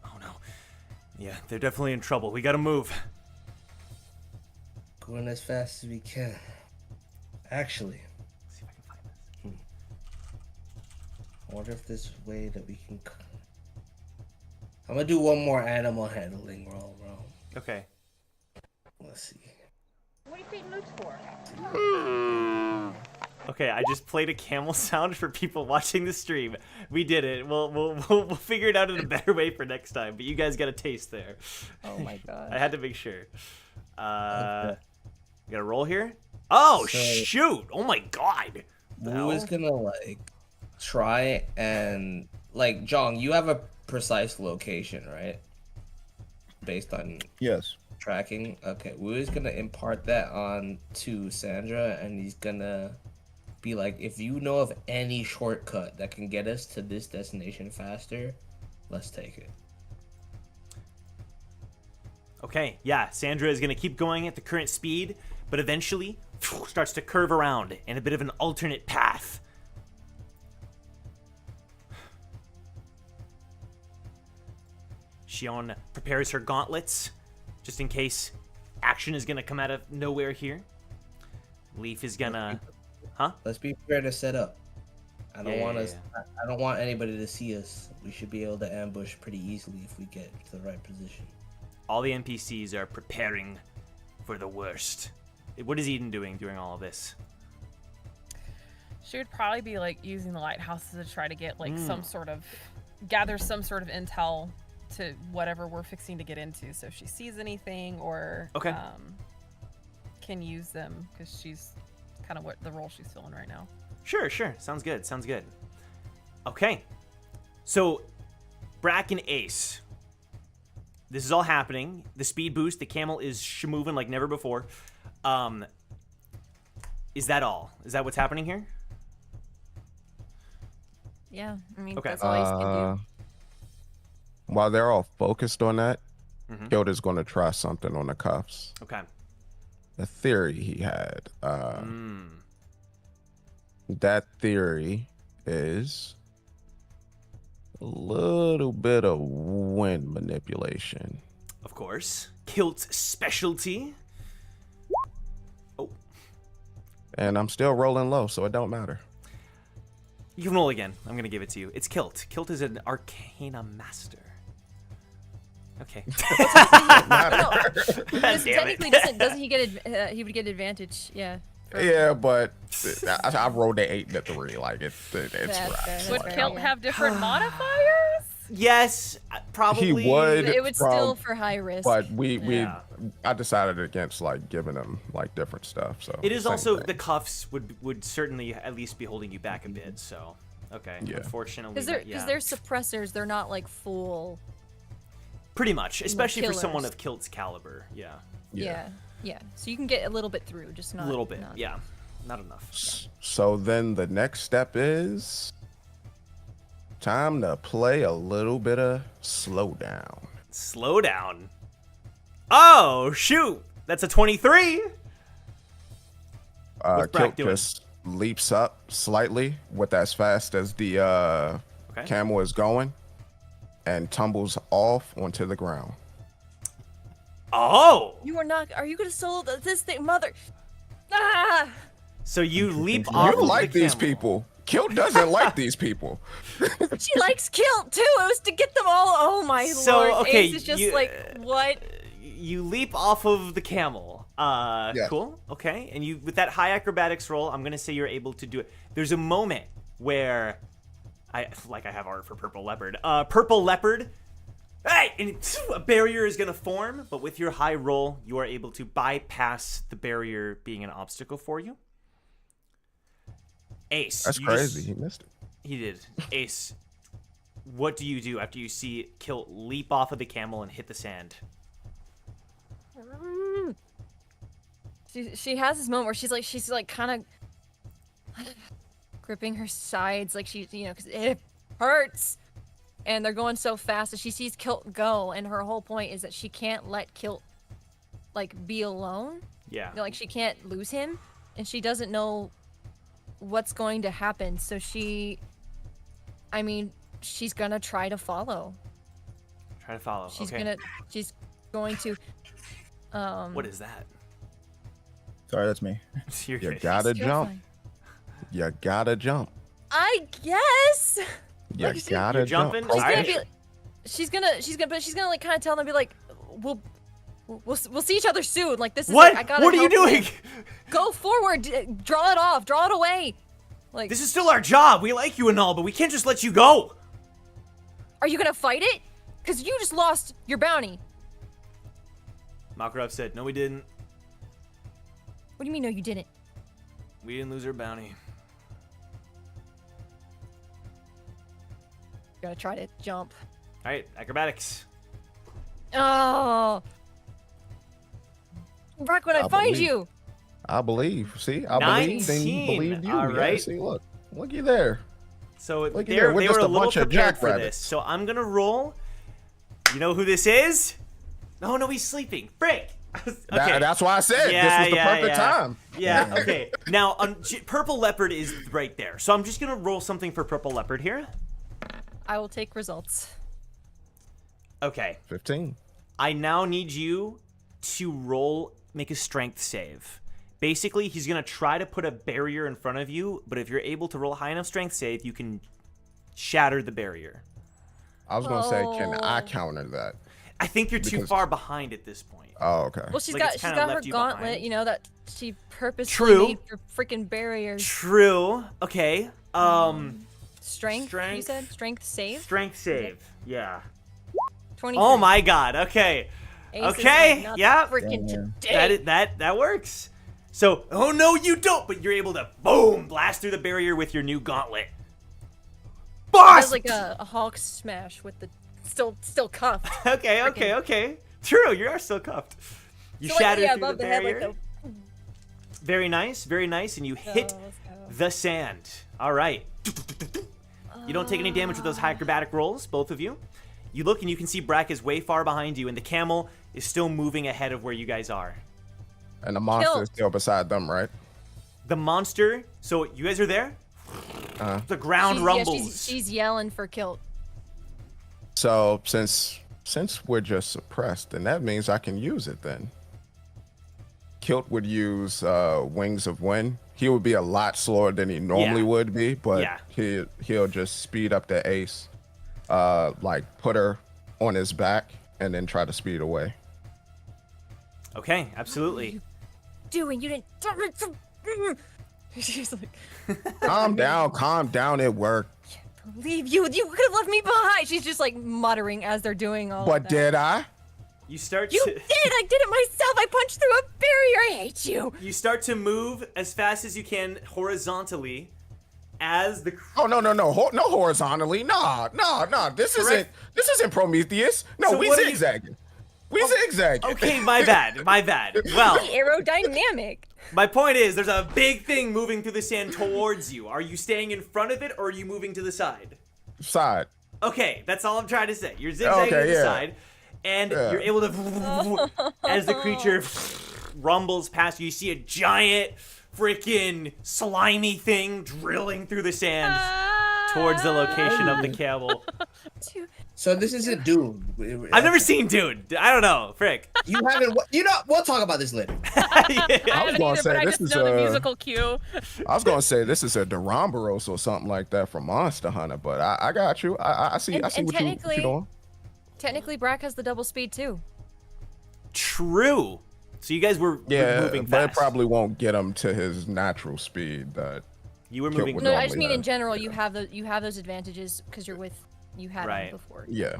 oh no. Yeah, they're definitely in trouble. We gotta move. Going as fast as we can. Actually, Let's see if I can find this. I wonder if there's a way that we can. I'm gonna do one more animal handling roll, bro. Okay. Let's see. What are you feeding Luke for? Okay, I just played a camel sound for people watching the stream. We did it. We'll figure it out in a better way for next time. But you guys got a taste there. Oh my god. I had to make sure. You got a roll here? Oh So- shoot! Oh my god! The Wu is hell? gonna like try and like Jong. You have a precise location, right? Based on Yes. tracking. Okay, Wu is gonna impart that on to Sandra, and he's gonna be like, if you know of any shortcut that can get us to this destination faster, let's take it. Okay, yeah, Sandra is going to keep going at the current speed, but eventually starts to curve around in a bit of an alternate path. Shion prepares her gauntlets, just in case action is going to come out of nowhere here. Leaf is going to... Huh? Let's be prepared to set up. I don't want anybody to see us. We should be able to ambush pretty easily if we get to the right position. All the NPCs are preparing for the worst. What is Eden doing during all of this? She would probably be like using the lighthouses to try to get like gather some sort of intel to whatever we're fixing to get into. So if she sees anything or can use them, because she's kind of what the role she's filling right now. Sure. Sounds good. Okay. So, Brac and Ace. This is all happening. The speed boost, the camel is moving like never before. Is that all? Is that what's happening here? Yeah, I mean, Okay. that's all Ace can do. While they're all focused on that, Kilda's going to try something on the cuffs. Okay. The theory he had. That theory is a little bit of wind manipulation. Of course. Kilt's specialty. Oh. And I'm still rolling low, so it don't matter. You can roll again. I'm going to give it to you. It's Kilt. Kilt is an Arcana Master. Okay. Technically, doesn't he get he would get advantage? Yeah. Yeah, but I rolled an 8 and a 3. Like it's right. Would Kilt have different modifiers? Yes, probably. He would. It would still for high risk. But I decided against like giving him like different stuff. So it is same also thing. the cuffs would certainly at least be holding you back a bit. So okay, unfortunately, because they're suppressors. They're not like full. Pretty much, especially for killers. someone of Kilt's caliber. Yeah. Yeah. So you can get a little bit through, just not A little bit. not- Yeah. Not enough. So then the next step is time to play a little bit of slow down. Slow down. Oh, shoot. That's a 23. What's Brac Kilt doing? just leaps up slightly with as fast as the camel is going and tumbles off onto the ground. Oh. You are not. Are you gonna solo this thing, mother? Ah! So you leap off You of like the these camel. people. Kilt doesn't like these people. She likes Kilt too. It was to get them all. Oh my So, lord! okay, Ace is just you- like what? You leap off of the camel. Yeah. Cool. Okay. And you, with that high acrobatics roll, I'm gonna say you're able to do it. There's a moment where I have art for Purple Leopard. Purple Leopard. Hey! And a barrier is gonna form, but with your high roll, you are able to bypass the barrier being an obstacle for you. Ace. That's crazy. He missed it. He did. Ace. What do you do after you see Kilt leap off of the camel and hit the sand? She has this moment where she's like kind of gripping her sides, like because it hurts, and they're going so fast that she sees Kilt go, and her whole point is that she can't let Kilt like be alone. Yeah. Like she can't lose him, and she doesn't know what's going to happen. So she's gonna try to follow. Try to follow. She's okay. going to. What is that? Sorry, that's me. You're You good. gotta Still jump. fine. You gotta jump. I guess. You Like, she- gotta You're jump. jumping? She's gonna Alright. be. She's gonna like kind of tell them, be like, we'll see each other soon. Like this is. What? Like, I gotta What are you help doing? him. Go forward. Draw it off. Draw it away. Like, This is still our job. We like you and all, but we can't just let you go. are you gonna fight it? Cause you just lost your bounty. Makarov said, "No, we didn't. What do you mean? No, you didn't. We didn't lose our bounty." You're gonna try to jump. All right, acrobatics. Oh. Brac, when I find believe. you. I believe. See, I believe. Then 19. believed you. All Yeah, right. see, look you there. So Look at they there, we're were just a a little bunch of prepared for this. jackrabbits. So I'm gonna roll. You know who this is? Oh no, he's sleeping. Frick. Okay. That's why I said Yeah, this was the yeah, perfect yeah. time. Yeah, okay. Now, Purple Leopard is right there. So I'm just going to roll something for Purple Leopard here. I will take results. Okay. 15. I now need you to make a strength save. Basically, he's going to try to put a barrier in front of you, but if you're able to roll a high enough strength save, you can shatter the barrier. I was gonna say, can I Oh. counter that? I think you're too Because- far behind at this point. Oh, okay. Well, she's Like, got it's she's kinda got her left you gauntlet, behind. you know, that she purposely True. made for freaking barriers. True. Okay. Strength, you Strength. said? Strength save? Strength save. Yeah. 23. Oh my god. Okay. Ace is Okay, like, not yeah. Freaking Yeah. today. That works. So, oh no, you don't, but you're able to boom blast through the barrier with your new gauntlet. It Boss. does like a Hulk smash with the still cuffed. Okay. True, you are still cuffed. You So, like, shatter yeah, through above the the head, barrier. like Very nice, and you hit let's go. the sand. All right. You don't take any damage with those high acrobatic rolls, both of you. You look and you can see Brack is way far behind you, and the camel is still moving ahead of where you guys are. And the monster Kill. is still beside them, right? The monster. So you guys are there. The ground she's, rumbles. Yeah, she's yelling for Kilt. So since we're just suppressed, then that means I can use it then. Kilt would use Wings of Wind. He would be a lot slower than he normally Yeah. would be, but Yeah. he'll just speed up the Ace, like put her on his back and then try to speed away. Okay, absolutely. Doing you didn't. She's like, Calm down, it worked. believe you. You could have left me behind. She's just like muttering as they're doing all. But of that. did I? You start You to did. I did it myself. I punched through a barrier. I hate you. you start to move as fast as you can horizontally as the Oh no horizontally. No. This Correct. isn't Prometheus. No, So we what are you- zigzagging. We zigzagging. Okay, my bad. Well, Aerodynamic. my point is there's a big thing moving through the sand towards you. Are you staying in front of it or are you moving to the side? Side. Okay, that's all I'm trying to say. You're zigzagging Okay, to the yeah. side, and Yeah. you're able to, as the creature rumbles past you, you see a giant freaking slimy thing drilling through the sand towards the location of the camel. So this isn't Dune. I've never seen Dude. I don't know. Frick. You haven't. You know. We'll talk about this later. I was haven't gonna either, say, but I this just is know the a- musical cue. I was gonna say this is a Duramboros or something like that from Monster Hunter, but I got you. I see And what you technically- doing. Technically, Brack has the double speed too. True. So you guys were Yeah, moving but it fast. probably won't get him to his natural speed. That You were Kilt moving. would No, I normally just mean in have. general, you have those advantages because you had Right. them before. yeah.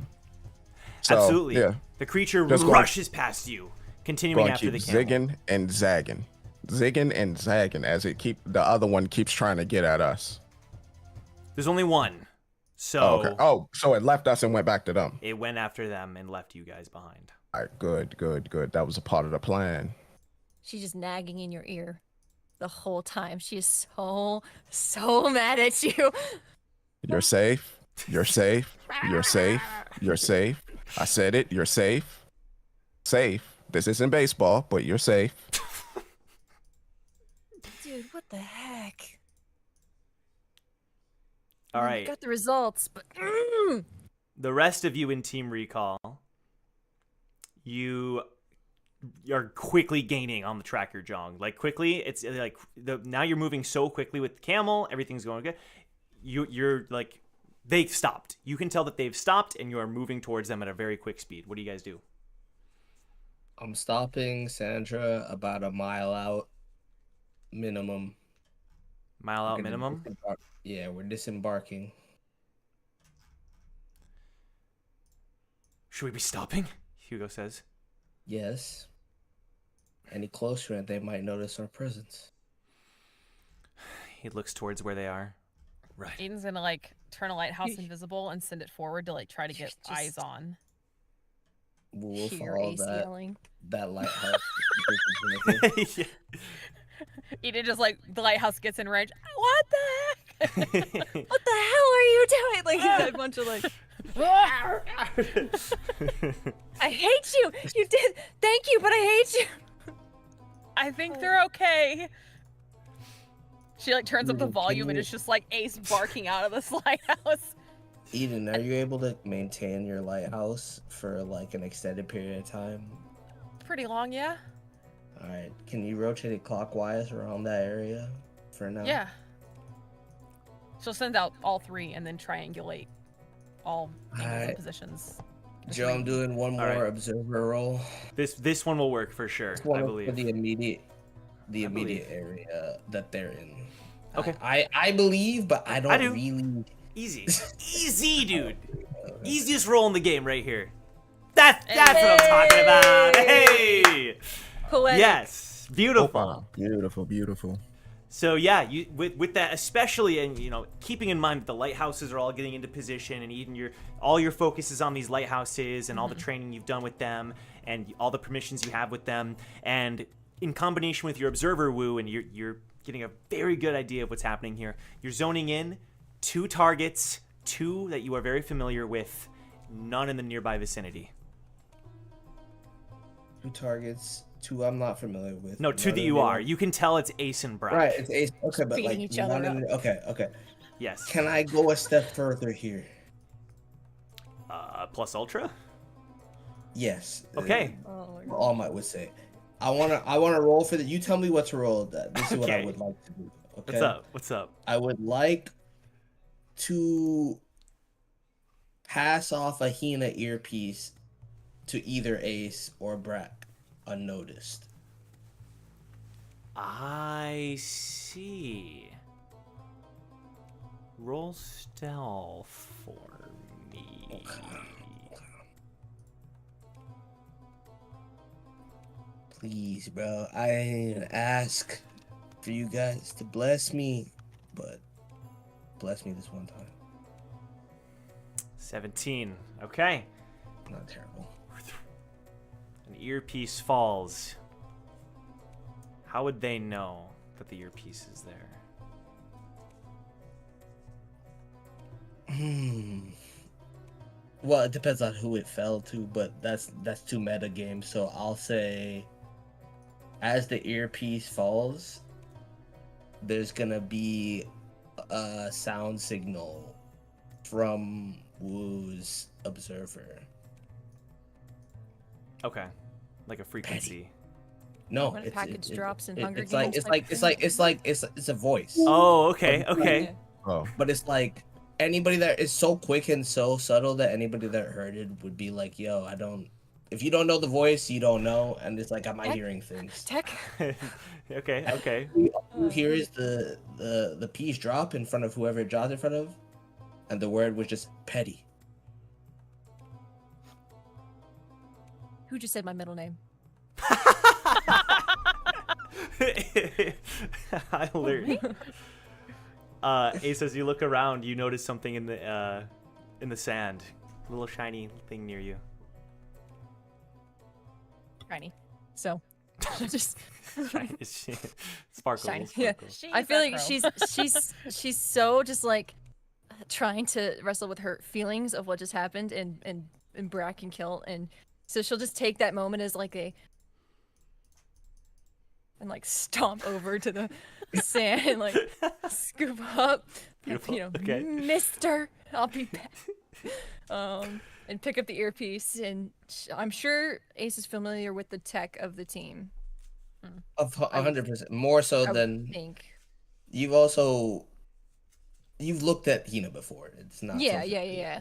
So, Absolutely. Yeah. The creature Just going- rushes past you, continuing Going to after keep the camel. zigging and zagging as the other one keeps trying to get at us. There's only one. So Oh, okay. Oh, so it left us and went back to them. it went after them and left you guys behind. All right, good. That was a part of the plan. She's just nagging in your ear the whole time. She is so mad at you. You're safe. You're safe. You're safe. You're safe. I said it. You're safe. Safe. This isn't baseball, but you're safe. Dude, what the heck? All I right. got the results, but The rest of you in Team Recall, you are quickly gaining on the tracker, Jong. Like quickly, it's like now you're moving so quickly with the camel. Everything's going good. You're like they've stopped. You can tell that they've stopped, and you are moving towards them at a very quick speed. What do you guys do? I'm stopping Sandra about a mile out, minimum. Mile We're out gonna minimum. Yeah, we're disembarking. Should we be stopping? Hugo says. Yes. Any closer, and they might notice our presence. He looks towards where they are. Right. Aiden's gonna like turn a lighthouse invisible and send it forward to like try to get Just- eyes on. We'll hear follow Ace that yelling. lighthouse. Yeah. Eden just like the lighthouse gets enraged. What the heck? What the hell are you doing? Like a bunch of like. I hate you. You did. Thank you, but I hate you. I think they're okay. She like turns up the Can volume and you- it's just like Ace barking out of this lighthouse. Eden, are you able to maintain your lighthouse for like an extended period of time? Pretty long, yeah. All right. Can you rotate it clockwise around that area for now? Yeah. She'll send out all 3 and then triangulate all angles and Alright. positions. Joe, I'm doing one more Alright. observer roll. This one will work for sure. This one I for believe. the immediate believe. area that they're in. Okay. I believe, but I don't do. really. Easy, easy, dude. Easiest roll in the game right here. That's what I'm talking about. Hey. Poetic. Yes. Beautiful. Beautiful, beautiful. So yeah, you with that especially, and keeping in mind that the lighthouses are all getting into position, and even all your focus is on these lighthouses and all the training you've done with them, and all the permissions you have with them, and in combination with your observer woo, and you're getting a very good idea of what's happening here. You're zoning in 2 targets, 2 that you are very familiar with, none in the nearby vicinity. 2 targets, 2 I'm not familiar with. No, 2 that you are. You can tell it's Ace and Brac. Right, it's Ace. Okay, but Beating like each other up. okay. Yes. Can I go a step further here? Plus ultra. Yes. Okay. Oh, All Might would say. I wanna roll for the. You tell me what to roll. This is what I Okay. would like to do. Okay. What's up? What's up? I would like to pass off a Hina earpiece to either Ace or Brac unnoticed. I see. Roll stealth for me. Please, bro. I didn't ask for you guys to bless me, but bless me this one time. 17. Okay. Not terrible. An earpiece falls. How would they know that the earpiece is there? Well, it depends on who it fell to, but that's too meta game. So I'll say, as the earpiece falls, there's gonna be a sound signal from Woo's observer. Okay. Like a frequency. No, When a package drops in Hunger it's like Games, it's a voice. Oh, okay. Okay. Oh, But it's like anybody that is so quick and so subtle that anybody that heard it would be like, yo, I don't. If you don't know the voice, you don't know, and it's like, am I hearing things? Tech. Okay. Okay. Who hears the piece drop in front of whoever it dropped in front of, and the word was just petty. Who just said my middle name? I learned. Ace, as you look around, you notice something in the sand. A little shiny thing near you. Shiny. So, just It's sparkles. shiny. Yeah. sparkles. I feel like she's so just like trying to wrestle with her feelings of what just happened and Brac and Kill, and so she'll just take that moment as like and like stomp over to the sand and like scoop up, Beautiful. Okay. Mister, I'll be back. And pick up the earpiece, and I'm sure Ace is familiar with the tech of the team. Of 100%, more so I than would think. you've looked at Hina before. It's not. Yeah, something- yeah.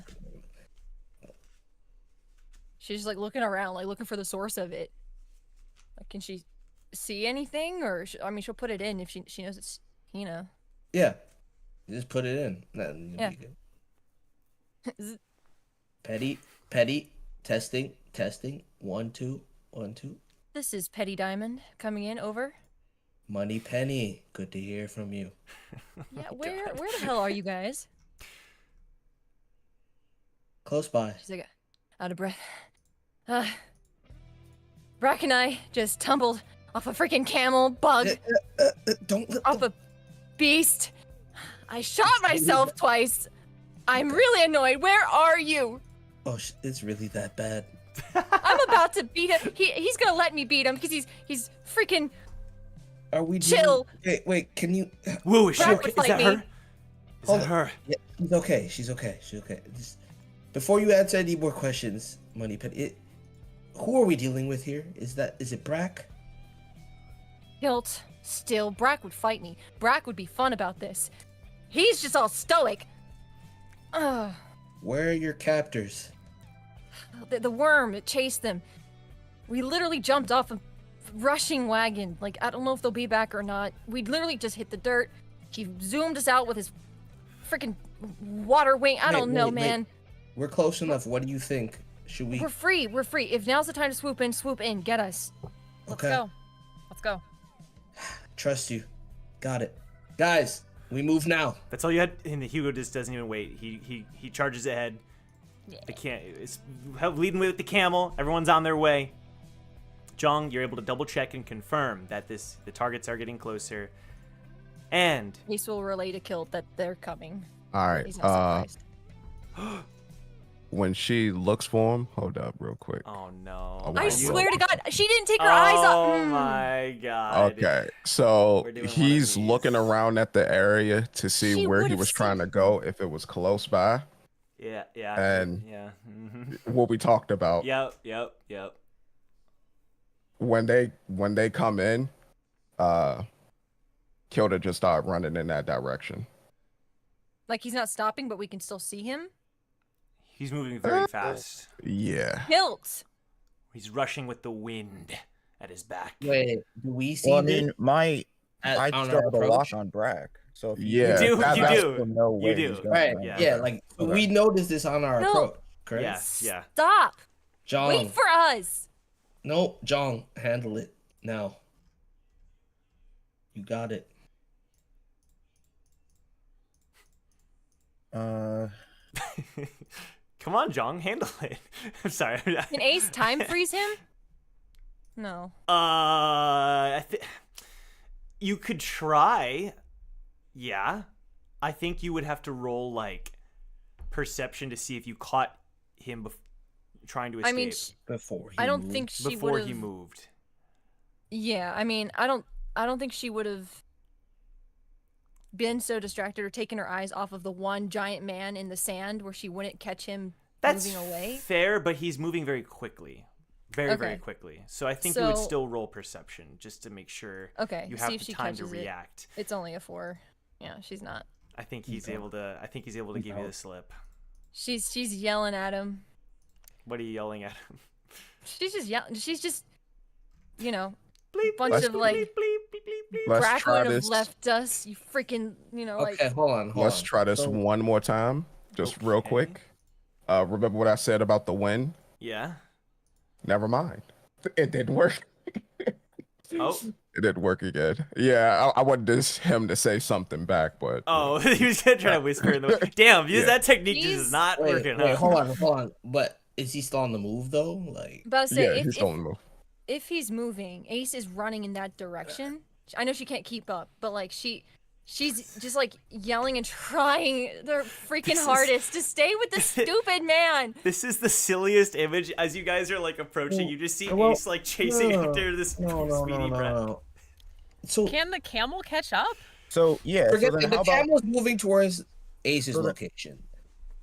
She's like looking around, like looking for the source of it. Like, can she see anything, or I mean, she'll put it in if she knows it's Hina. Yeah, you just put it in. Then you'll Yeah. be good. Petty, testing. 1, 2, 1, 2. This is Petty Diamond coming in. Over. Money Penny, good to hear from you. Yeah, where the hell are you guys? Close by. She's like out of breath. Brac and I just tumbled off a freaking camel bug, Don't. off a beast. I shot myself twice. I'm really annoyed. Where are you? Oh, it's really that bad. I'm about to beat him. He's gonna let me beat him because he's freaking. Are we Chill. Wait, can you? Woo, is she Brac okay? would Is fight that me. her? Is Hold that on. her? Yeah, she's okay. Just, before you answer any more questions, Money Penny, who are we dealing with here? Is it Brac? Hilt, still, Brac would fight me. Brac would be fun about this. He's just all stoic. Ugh. Where are your captors? The worm, it chased them. We literally jumped off a rushing wagon. Like, I don't know if they'll be back or not. We literally just hit the dirt. He zoomed us out with his freaking water wing. I don't know, man. We're close enough. What do you think? Should we? We're free. We're free. If now's the time to swoop in, get us. Let's go. Let's go. Trust you. Got it. Guys, we move now. That's all you had. And Hugo just doesn't even wait. He charges ahead. Yeah. It's leading with the camel. Everyone's on their way. Jong, you're able to double check and confirm that the targets are getting closer. And Ace will relay to Kilt that they're coming. All right. He's not surprised. When she looks for him, hold up real quick. oh no. Oh, I wow. swear to God, she didn't take her eyes off. Oh my God. Okay, so We're doing one of he's these. looking around at the area to see She where he would've was trying to seen go, if it was close by, Yeah. And- yeah. what we talked about. Yep. When they come in, Kilda just started running in that direction. Like he's not stopping, but we can still see him. He's moving very fast. Yeah. Kilt. He's rushing with the wind at his back. Wait, do we see Well, I this? mean, I on our still have a approach? lock on Brac. So if Yeah, You do, that- you that's- do. Know where do. he's going Right. from. Yeah. Yeah. Like Okay. we noticed this on our No. approach. Correct. Yeah. Stop. Jong. Wait for us. No, Jong, handle it now. You got it. Come on, Jong, handle it. I'm sorry. Can Ace time freeze him? No. You could try. Yeah. I think you would have to roll like perception to see if you caught him trying to escape I mean, Before he I don't moved. think she before would he have. moved. Yeah, I mean, I don't think she would have been so distracted or taken her eyes off of the one giant man in the sand where she wouldn't catch him That's moving away. fair, but he's moving very quickly. Very Okay. quickly. So I think you would So- still roll perception just to make sure Okay, you see have if the she time to catches it. react. It's only a 4. Yeah, she's not. I think he's able to give you the slip. She's yelling at him. What are you yelling at him? She's just yelling. She's just, you know, Bleep, bunch bleep, of like bleep, bleep, bleep, bleep, bleep. Let's Brac try would have this. left us. You freaking, you know, like. Okay, hold on. Let's try this So- one more time, just real Okay. quick. Remember what I said about the wind? Yeah. Never mind. It didn't work. Oh. It didn't work again. Yeah, I wanted him to say something back, but Oh, he was gonna try to whisper in the. Damn, because Yeah. that technique just He's- is not Wait, working. wait, huh? hold on. But is he still on the move though? Like, About to say, yeah, he's still on the move. if he's moving, Ace is running in that direction. I know she can't keep up, but like she's just like yelling and trying their freaking This is- hardest to stay with this stupid man. This is the silliest image as you guys are like approaching. You just see Well, Ace like chasing no, after this speedy Brett. no. So Can the camel catch up? So yeah. forget so that then the how about camel's moving towards Ace's So the- location.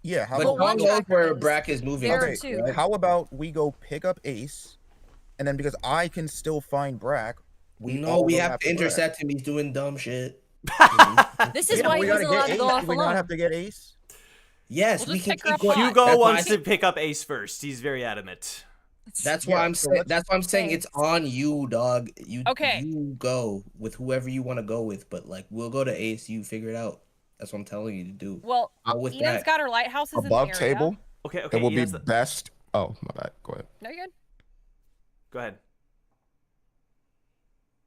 yeah? How But Well, about one Jong knows where tracker is- Brac is moving. there to, are two. right? how about we go pick up Ace, and then because I can still find Brac, No, all we go have after to Brac. intercept him. He's doing dumb shit. This is Yeah, why we he gotta wasn't get allowed to Ace. go off Do we not alone. have to get Ace? Yes, We'll we just can pick her keep up going. alive. Hugo That's why I wants to said- pick up Ace first. He's very adamant. That's Yeah, why I'm so saying. let's- That's why I'm saying it's on you, dog. Okay. You go with whoever you want to go with, but like we'll go to Ace. You figure it out. That's what I'm telling you to do. Well, Go with Eden's that. got her lighthouses in Above the area. table, Okay. it will he be has the- best. Oh, my bad. Go ahead. No, you're good. Go ahead.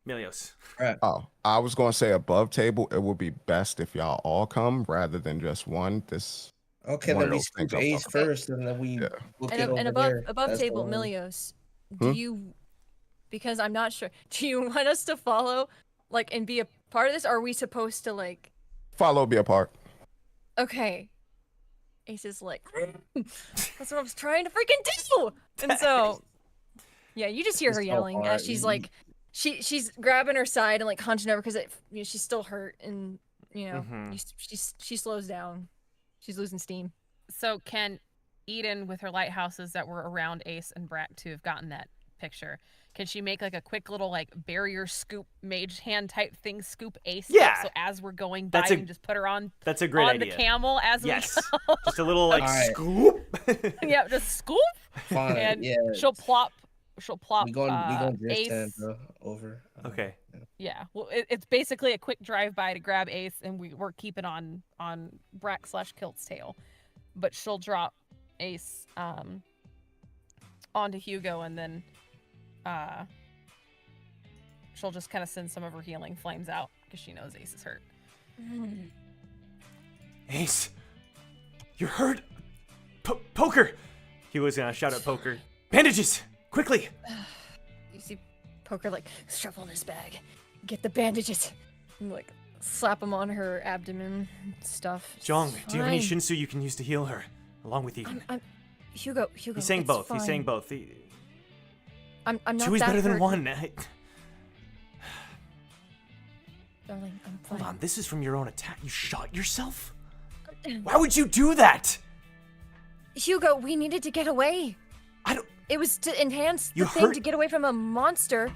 Melios. Oh, I was gonna say above table. It would be best if y'all all come rather than just one. This Okay, one then of we those scoop things I'm Ace talking about. first, and then we Yeah. book And, it over and above there. above That's table, fine. Milios, Hmm? do you? Because I'm not sure. Do you want us to follow, like, and be a part of this? Or are we supposed to like? follow be a part. Okay. Ace is like, that's what I was trying to freaking do. And so, yeah, you just hear her It's so yelling hard. as she's like, she's grabbing her side and like hunching over because she's still hurt and Mhm. she slows down. She's losing steam. So can Eden, with her lighthouses that were around Ace and Brac, to have gotten that picture. Can she make like a quick little like barrier scoop mage hand type thing, scoop Ace? Yeah. So as we're going by, That's a- we can just put her on. That's a great on idea. the camel as Yes. we go. Just a little like Alright. scoop. Yeah, just scoop, Fine. and yeah. she'll plop. She'll plop. We going Ace. drift over. Okay. Yeah, well, it's basically a quick drive by to grab Ace, and we're keeping on Brac/Kilt's tail, but she'll drop Ace onto Hugo, and then she'll just kind of send some of her healing flames out because she knows Ace is hurt. Ace, you're hurt. Poker. He was gonna shout at Poker. Bandages, quickly. You see Poker like, strap on this bag. Get the bandages. And, like, slap them on her abdomen and stuff. It's Jong, do you have any fine. Shinsu you can use to heal her, along with Eden? Hugo. He's saying it's both. Fine. He's saying both. I'm not Two is that better than hurt. one. Darling, I'm fine. Hold on, this is from your own attack. You shot yourself? Why would you do that? Hugo, we needed to get away. I don't. It was to enhance You the thing hurt- to get away from a monster.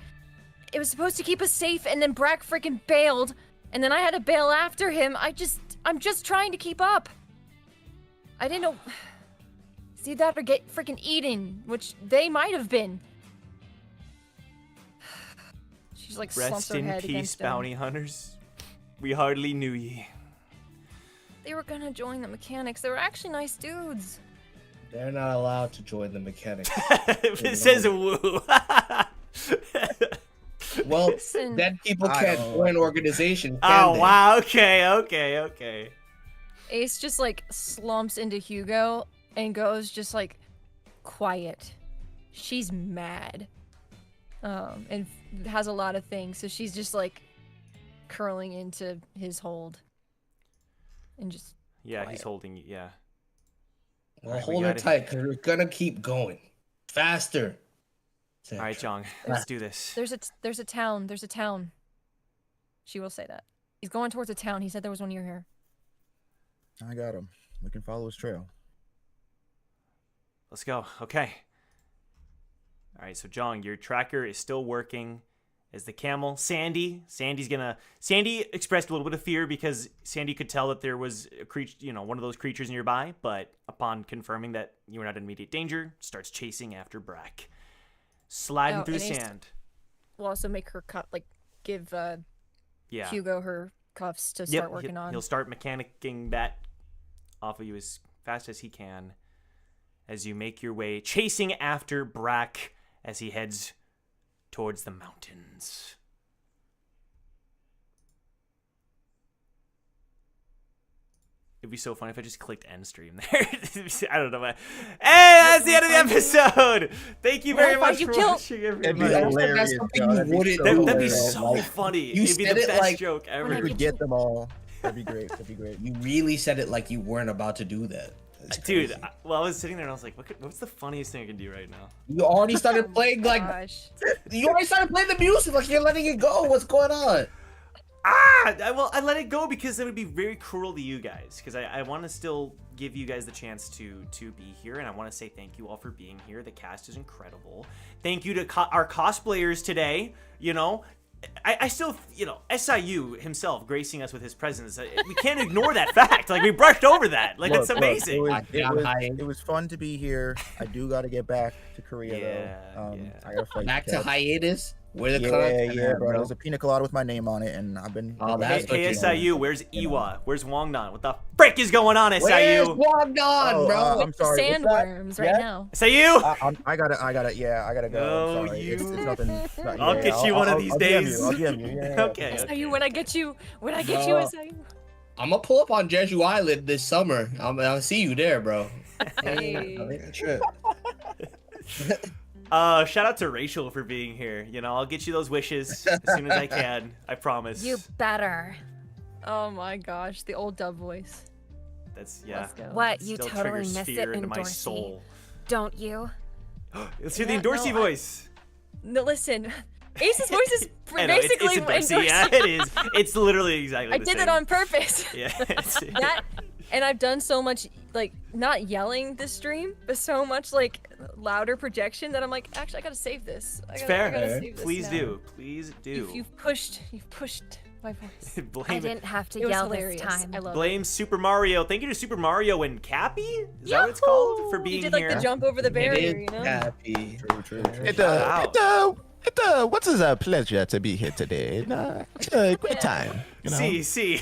It was supposed to keep us safe, and then Brac freaking bailed, and then I had to bail after him. I'm just trying to keep up. I didn't know. See that or get freaking eaten, which they might have been. She's like slumps Rest her in head peace, against him. bounty hunters. We hardly knew ye. They were gonna join the mechanics. They were actually nice dudes. They're not allowed to join the mechanics. It says woo. Well, Listen. dead people I can't don't join know. organizations, can Oh they? wow. Okay. Ace just like slumps into Hugo and goes just like quiet. She's mad. And has a lot of things, so she's just like curling into his hold. And just Yeah, quiet. he's holding you. Yeah. Well, Alright, we hold her got it. tight, because we're gonna keep going. Faster. All right, Jong. Let's do this. There's a town. She will say that. He's going towards a town. He said there was one near here. I got him. We can follow his trail. Let's go. Okay. All right, so Jong, your tracker is still working as the camel. Sandy expressed a little bit of fear because Sandy could tell that there was a creature, one of those creatures nearby, but upon confirming that you were not in immediate danger, starts chasing after Brac. Sliding Oh, through the and Ace- sand. We'll also make her give Yeah. Hugo her cuffs to Yep, start working on. He'll start mechanicking that off of you as fast as he can as you make your way, chasing after Brac as he heads towards the mountains. It'd be so funny if I just clicked end stream there. I don't know. Hey, that's the end of the episode. Thank you very Well, much you for killed- watching, That'd everybody. be That's hilarious, something John. you That'd be wouldn't so do, That'd be hilarious. so Like, funny. you It'd be said the it best like- joke ever. When I We could get them all. That'd be great. That'd be great. You really said it like you weren't about to do that. That's Dude, crazy. I was sitting there and I was like, what's the funniest thing I can do right now? You already started playing like Gosh. you already started playing the music like you're letting it go. What's going on? I let it go because it would be very cruel to you guys. Because I want to still give you guys the chance to be here, and I want to say thank you all for being here. The cast is incredible. Thank you to our cosplayers today. I still, SIU himself gracing us with his presence. We can't ignore that fact. Like, we brushed over that. Like, it's Look, amazing. it was fun to be here. I do got to get back to Korea though. Yeah. I gotta fight. Back the to cats. hiatus. Where the Yeah, content yeah, at, bro. There's a pina colada with my name on it, and I've been. Oh, that's what Hey, you SIU, where's Iwa? Where's Wongnan? What the frick is going on, Where's SIU? Guangdong, Oh, bro? I'm sorry. what's that? Sandworms right Yeah? now. SIU? I gotta, yeah, I gotta go. No, I'm sorry. It's you- nothing. I'll get you one of these I'll DM days. you, I'll DM you. Yeah. Okay. SIU, when I get you, No. SIU. I'm gonna pull up on Jeju Island this summer. I'll see you there, bro. Hey. Trip. Shout out to Rachel for being here. I'll get you those wishes as soon as I can. I promise. You better. Oh my gosh, the old dub voice. That's yeah. Let's go. What? You Still totally triggers miss fear it in into my Dorsey. soul. Don't you? Let's hear the Yeah, Endorsey no, voice. No, listen. Ace's voice is I know, basically it's Endorsey. Yeah, endorsing. it is. It's literally exactly I the did same. it on purpose. Yeah. That And I've done so much, like, not yelling this stream, but so much, like, louder projection that I'm like, actually, I gotta save this. It's I fair. gotta save this Please now. do. Please do. You've pushed my voice. I Blame didn't have to It was yell this hilarious. time. I love Blame it. Super Mario. Thank you to Super Mario and Cappy. Is that what it's called? For being You did, like, here. the jump over the It barrier, is you know? happy. True. Shout What is a pleasure to be here today. Great time. You know? Sí.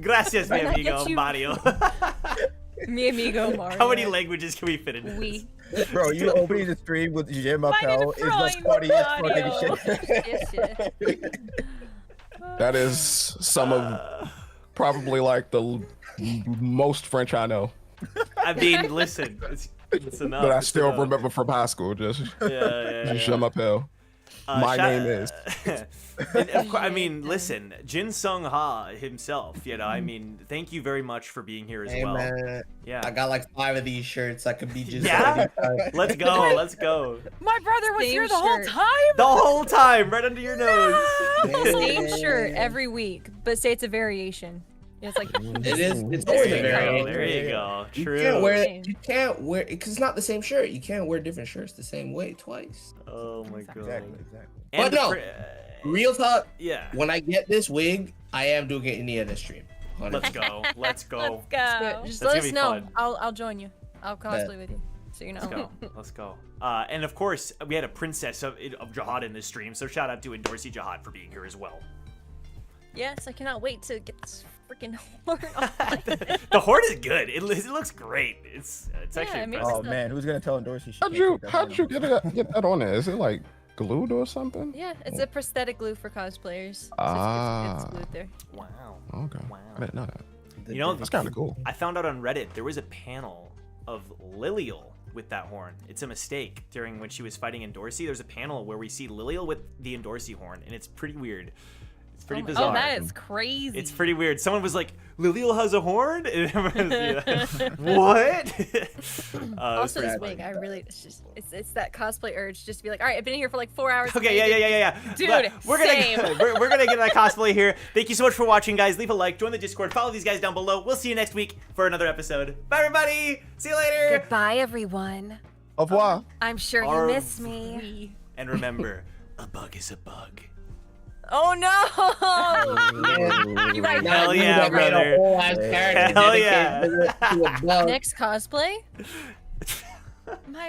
Gracias, mi Why not amigo get you- Mario. Mi amigo Mario. How many languages can we fit in this? We. Bro, you opening the stream with Jue Find Viole it is the from funniest Mario. fucking shit. Yes, That is some of probably like the most French I know. I mean, listen, it's enough. But I it's still enough. remember from high school. Just Yeah. Je m'appelle. My name is. And of course, I mean, listen, Jin Sung Ha himself. You know, I mean, thank you very much for being here as Hey well. man, Yeah. I got like 5 of these shirts. I could be just Yeah? anytime. Let's go. Let's go. My brother was Same here the whole shirt. time. The whole time, right under your nose. Same shirt every week, but say it's a variation. It's like It is. It's There always you a go. variation. There you go. You True. can't wear. You can't wear because it's not the same shirt. You can't wear different shirts the same way twice. Oh my god. Exactly. And But the no. Real talk. Yeah. When I get this wig, I am doing it in the other stream. Let's go. Let's go. Let's go. just That's let gonna us be know. fun. I'll join you. I'll cosplay with you, so you know. Let's go. Let's go. And of course, we had a princess of Jahad in this stream, so shout out to Endorsey Jahad for being here as well. Yes, I cannot wait to get this freaking horn off. The horn is good. It looks great. It's actually it makes impressive. Oh man, who's gonna tell Dorsey? How'd you get that on there? Is it like glued or something? Yeah, it's a prosthetic glue for cosplayers. So it's glued there. Wow. Okay. Wow. I didn't know that. You know, That's kind of cool. I found out on Reddit there was a panel of Lilial with that horn. It's a mistake. During when she was fighting Endorsey, there's a panel where we see Lilial with the Endorsey horn, and it's pretty weird. It's pretty bizarre. Oh, that is crazy. It's pretty weird. Someone was like, Lilial has a horn? And everyone was, what? Also, this pretty wig, funny. I really, it's that cosplay urge just to be like, all right, I've been here for like 4 hours. Okay, yeah. Dude, But we're same. gonna we're gonna get that cosplay here. Thank you so much for watching, guys. Leave a like, join the Discord, follow these guys down below. We'll see you next week for another episode. Bye, everybody. See you later. Goodbye, everyone. Au revoir. I'm sure Au you miss me. And remember, a bug is a bug. Oh no! You right. Hell yeah, brother. Hell yeah. Next cosplay? My